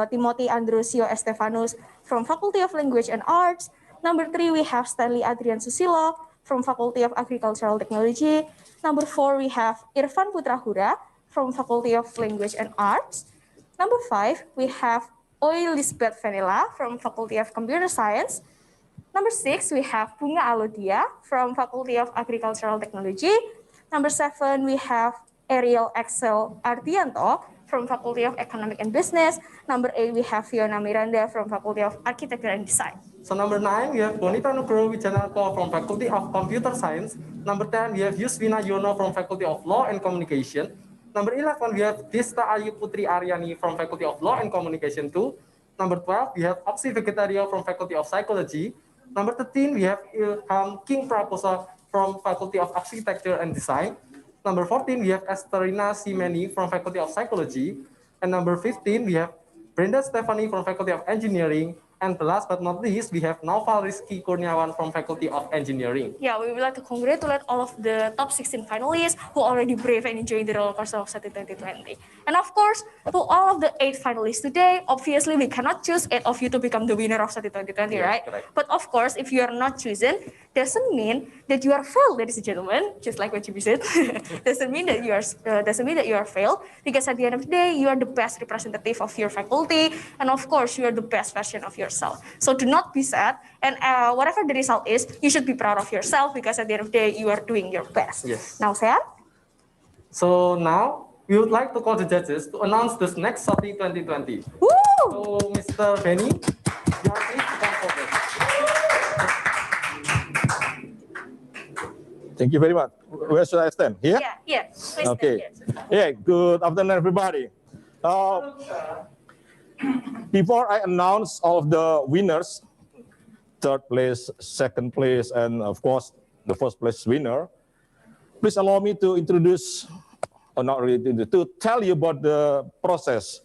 Timothy Androsio Estefanus from Faculty of Language and Arts. Number 3, we have Stanley Adrian Susilo from Faculty of Agricultural Technology. Number 4, we have Irfan Putrahura from Faculty of Language and Arts. Number 5, we have Oy Lisbeth Vanilla from Faculty of Computer Science. Number 6, we have Bunga Alodia from Faculty of Agricultural Technology. Number 7, we have Ariel Axel Ardianto from Faculty of Economic and Business. Number 8, we have Fiona Miranda from Faculty of Architecture and Design. So number 9, we have Bonita Nugro Wijanarko from Faculty of Computer Science. Number 10, we have Yusvina Yono from Faculty of Law and Communication. Number 11, we have Dista Ayu Putri Aryani from Faculty of Law and Communication 2. Number 12, we have Oxy Vegetario from Faculty of Psychology. Number 13, we have Ilham King Praposa from Faculty of Architecture and Design. Number 14, we have Esterina Simeni from Faculty of Psychology. And number 15, we have Brenda Stephanie from Faculty of Engineering. And last but not least, we have Naufal Rizky Kurniawan from Faculty of Engineering. Yeah, we would like to congratulate all of the top 16 finalists who already brave and enjoying the roller coaster of Soty 2020. And of course, to all of the 8 finalists today, obviously we cannot choose 8 of you to become the winner of Soty 2020, Yes, right? correct. But of course, if you are not chosen, doesn't mean that you are failed, ladies and gentlemen. Just like what Jimmy said, doesn't mean that you are failed, because at the end of the day, you are the best representative of your faculty, and of course, you are the best version of yourself. So do not be sad, and whatever the result is, you should be proud of yourself, because at the end of the day, you are doing your best. Yes. Now, Sam? So now, we would like to call the judges to announce this next Soty 2020. Woo! So, Mr. Benny, you are please to come forward. Thank you very much. Where should I stand? Here? Yeah. Please Okay. stand here. Yeah, good afternoon, everybody. Before I announce all of the winners, third place, second place, and of course, the first place winner, please allow me to introduce, or not really, to tell you about the process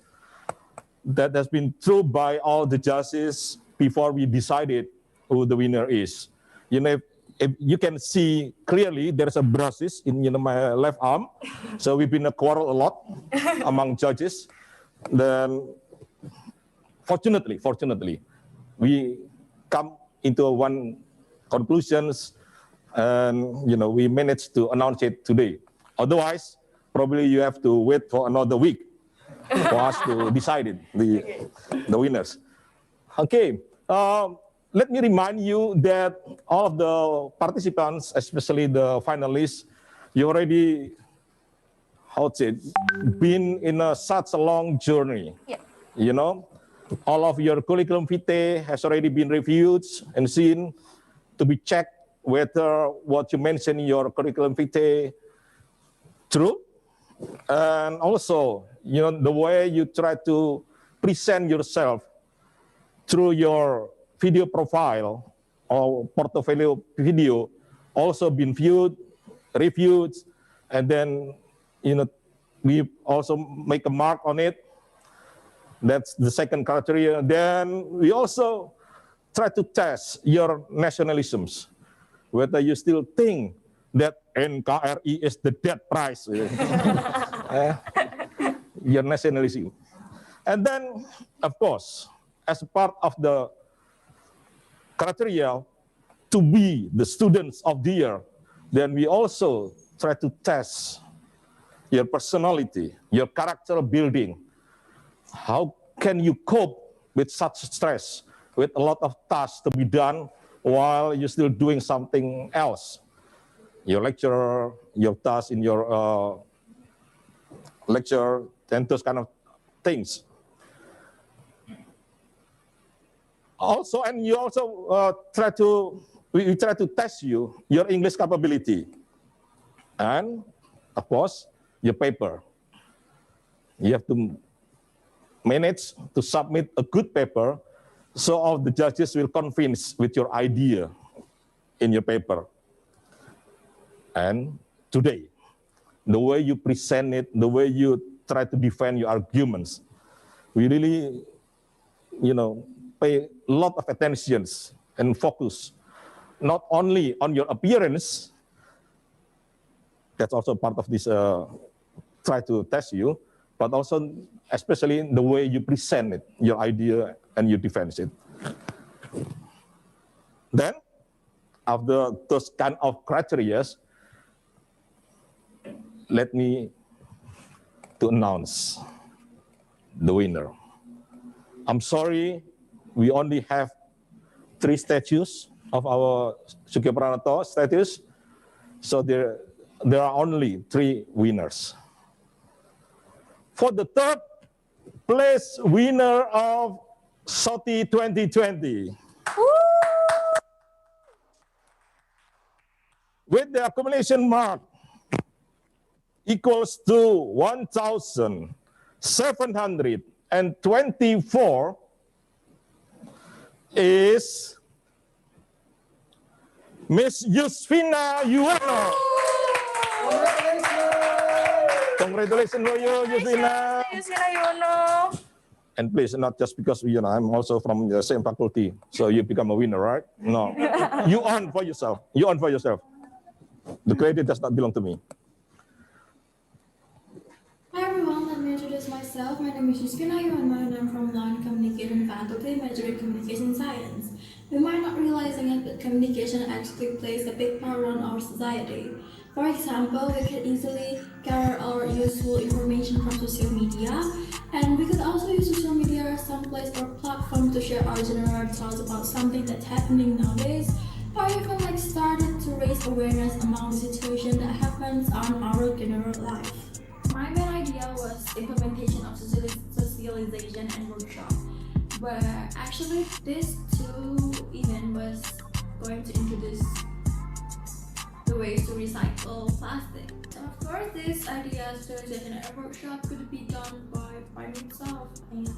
that has been through by all the judges before we decided who the winner is. You know, if you can see clearly, there's a bruises in my left arm. So we've been a quarrel a lot among judges. Then, fortunately, we come into one conclusions, and we managed to announce it today. Otherwise, probably you have to wait for another week for us to decide it, the winners. Okay. Let me remind you that all of the participants, especially the finalists, you already, been in such a long journey. Yeah. All of your curriculum vitae has already been reviewed and seen to be checked whether what you mentioned in your curriculum vitae true. And also, the way you try to present yourself through your video profile or portfolio video also been reviewed, and then we also make a mark on it. That's the second criteria. Then we also try to test your nationalisms, whether you still think that NKRI is the dead price, your nationalism. And then, of course, as part of the criteria to be the students of the year, then we also try to test your personality, your character building. How can you cope with such stress, with a lot of tasks to be done while you're still doing something else? Your lecture, your tasks in your lecture, and those kind of things. Also, and you also we try to test your English capability, and of course your paper. You have to manage to submit a good paper, so all the judges will convince with your idea in your paper. And today, the way you present it, the way you try to defend your arguments, we really, pay a lot of attention and focus, not only on your appearance, that's also part of this try to test you, but also especially the way you present it, your idea, and you defend it. Then, after those kind of criteria, let me to announce the winner. I'm sorry, we only have 3 statues of our Sukya Pranato statues, so there are only 3 winners. For the third place winner of Soty 2020, with the accumulation mark equals to 1,724, is Miss Yusfina Yuwono. Congratulations for you, Yusfina. Yusfina Yuwono. And please, not just because I'm also from the same faculty, so you become a winner, right? No, you earn for yourself. You earn for yourself. The credit does not belong to me. Hi everyone, let me introduce myself. My name is Yuskina Yuanma and I'm from Non-Communication Faculty, majoring Communication Science. We might not realizing it, but communication actually plays a big part on our society. For example, we can easily gather our useful information from social media, and we could also use social media as some place or platform to share our general thoughts about something that's happening nowadays, or even like started to raise awareness among the situation that happens on our general life. My main idea was implementation of socialization and workshop, but actually this two event was going to introduce the ways to recycle plastic. And of course, this idea socialization and workshop could be done by itself. I need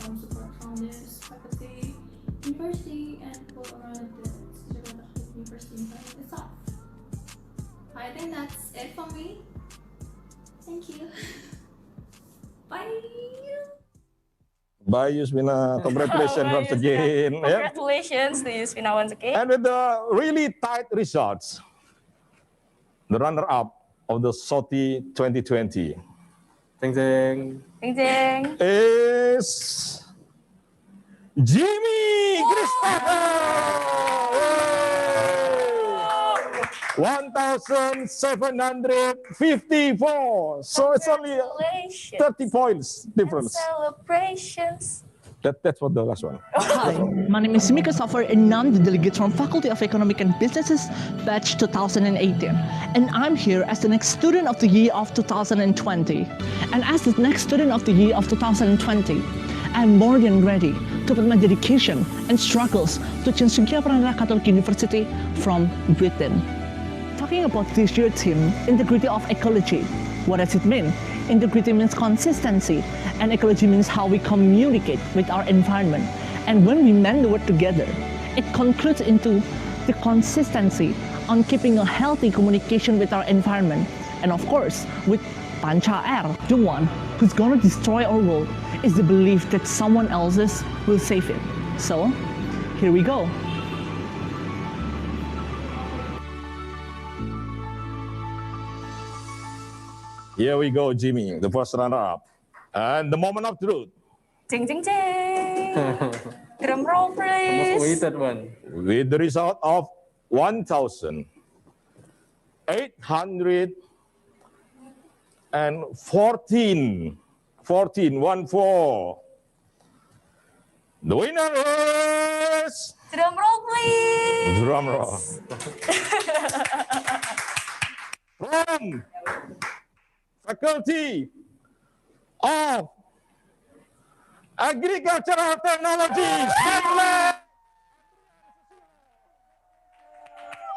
some support from this faculty, university, and people around the university itself. I think that's it for me. Thank you. Bye. Bye, Yusmina. Congratulations once again. Congratulations to Yusmina once again. And with the really tight results, the runner-up of the Soty 2020 is Jimmy Christopher. 1,754. So it's only 30 points difference. Celebrations. That's what the last one. Hi, my name is Jimmy Christopher and I'm the delegate from Faculty of Economic and Businesses, batch 2018. And I'm here as the next student of the year of 2020. And as the next student of the year of 2020, I'm more than ready to put my dedication and struggles to change Sukiya Pranata Catholic University from within. Talking about this year's theme, integrity of ecology. What does it mean? Integrity means consistency, and ecology means how we communicate with our environment. And when we mend the word together, it concludes into the consistency on keeping a healthy communication with our environment. And of course, with Panca R, the one who's gonna destroy our world is the belief that someone else's will save it. So, here we go. Here we go, Jimmy, the first runner-up. And the moment of truth. Jing, jing, jing. Drum roll, please. Most awaited one. With the result of 1,814. 14. The winner is... Drum roll, please. Drum roll. From Faculty of Agricultural Technology.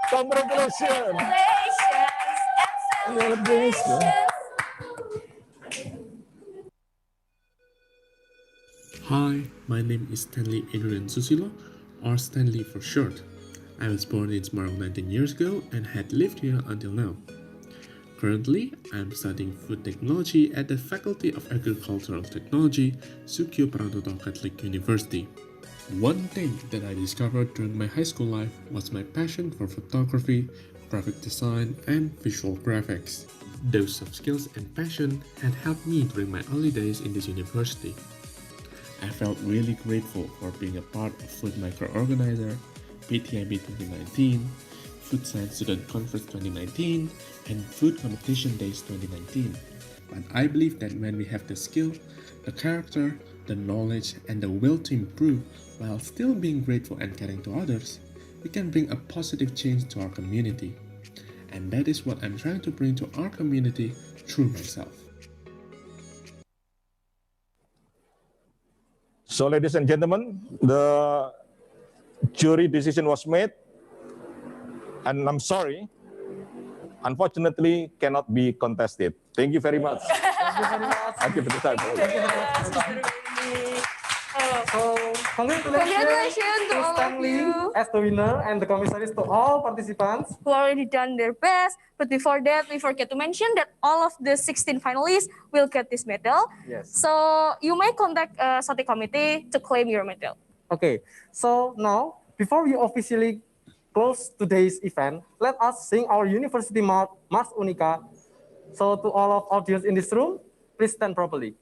Congratulations. Congratulations. Hi, my name is Stanley Adrian Susilo, or Stanley for short. I was born in Semarang 19 years ago and had lived here until now. Currently, I'm studying food technology at the Faculty of Agricultural Technology, Sukiya Pranata Catholic University. One thing that I discovered during my high school life was my passion for photography, graphic design, and visual graphics. Those soft skills and passion had helped me during my early days in this university. I felt really grateful for being a part of Food Micro-Organizer, PTIB 2019, Food Science Student Conference 2019, and Food Competition Days 2019. But I believe that when we have the skill, the character, the knowledge, and the will to improve while still being grateful and caring to others, we can bring a positive change to our community. And that is what I'm trying to bring to our community through myself. So, ladies and gentlemen, the jury decision was made, and I'm sorry, unfortunately, cannot be contested. Thank you very much. Thank you very much. Thank you for the time. Thank you very much. So Congratulations to all of Stanley you as the winner and the commissaries to all participants who already done their best. But before that, we forget to mention that all of the 16 finalists will get this medal. Yes. So you may contact Soty committee to claim your medal. Okay, so now, before we officially close today's event, let us sing our university Mars Unica. So to all of audience in this room, please stand properly.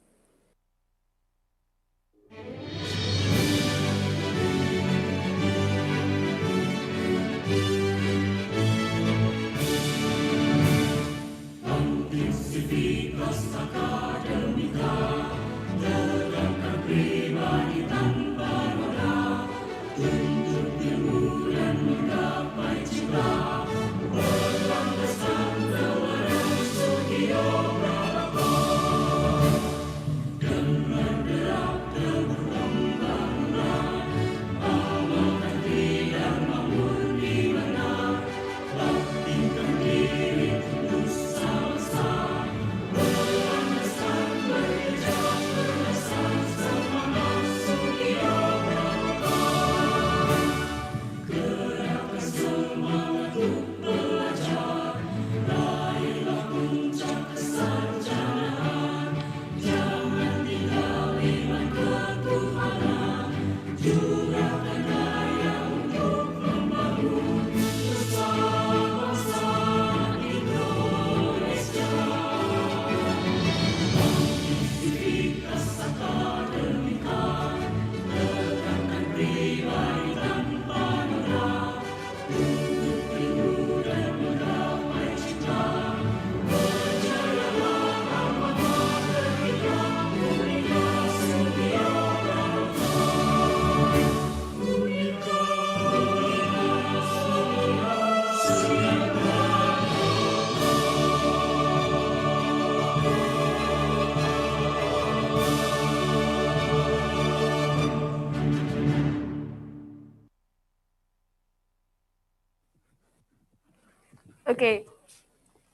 Okay.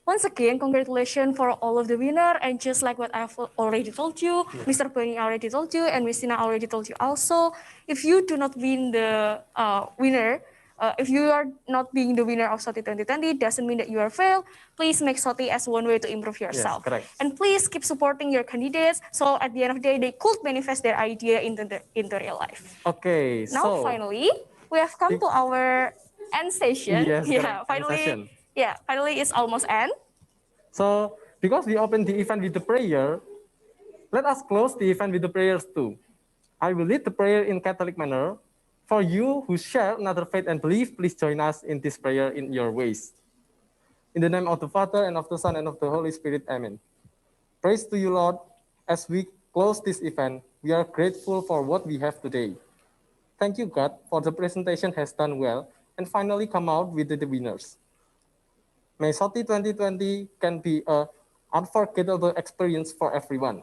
Once again, congratulations for all of the winner. And just like what I've already told you, Mr. Penny already told you, and Miss Tina already told you also, if you do not win the winner, if you are not being the winner of Soty 2020, doesn't mean that you are failed. Please make Soty as one way to improve yourself. Yes, correct. And please keep supporting your candidates, so at the end of the day, they could manifest their idea into real life. Okay, Now, so finally, we have come to our end session. Yes, Yeah, correct. End session. Finally, it's almost end. So, because we opened the event with the prayer, let us close the event with the prayers too. I will lead the prayer in Catholic manner. For you who share another faith and belief, please join us in this prayer in your ways. In the name of the Father, and of the Son, and of the Holy Spirit, amen. Praise to you, Lord. As we close this event, we are grateful for what we have today. Thank you, God, for the presentation has done well and finally come out with the winners. May Soty 2020 can be an unforgettable experience for everyone.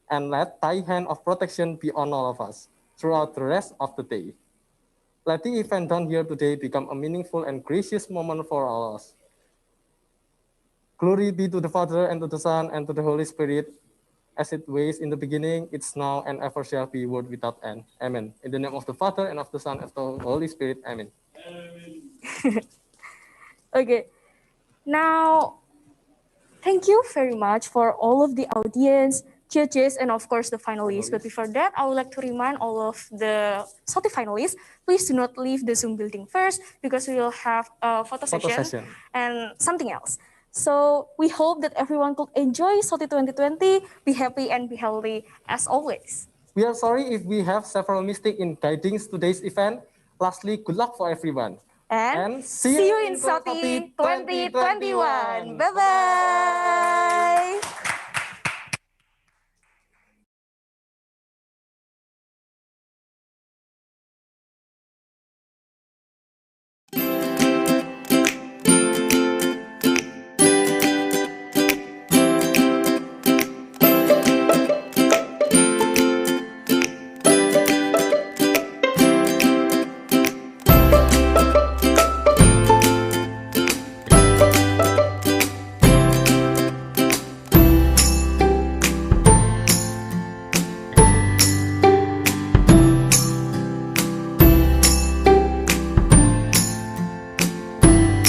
And let thy hand of protection be on all of us throughout the rest of the day. Let the event done here today become a meaningful and gracious moment for all of us. Glory be to the Father, and to the Son, and to the Holy Spirit, as it was in the beginning, it's now, and ever shall be, world without end. Amen. In the name of the Father, and of the Son, and of the Holy Spirit. Amen. Okay. Now, thank you very much for all of the audience, judges, and of course the finalists. But before that, I would like to remind all of the Soty finalists, please do not leave the Zoom building first, because we will have a photo session and something else. So we hope that everyone could enjoy Soty 2020, be happy and be healthy as always. We are sorry if we have several mistakes in guiding today's event. Lastly, good luck for everyone. And see you in Soty 2021. Bye-bye.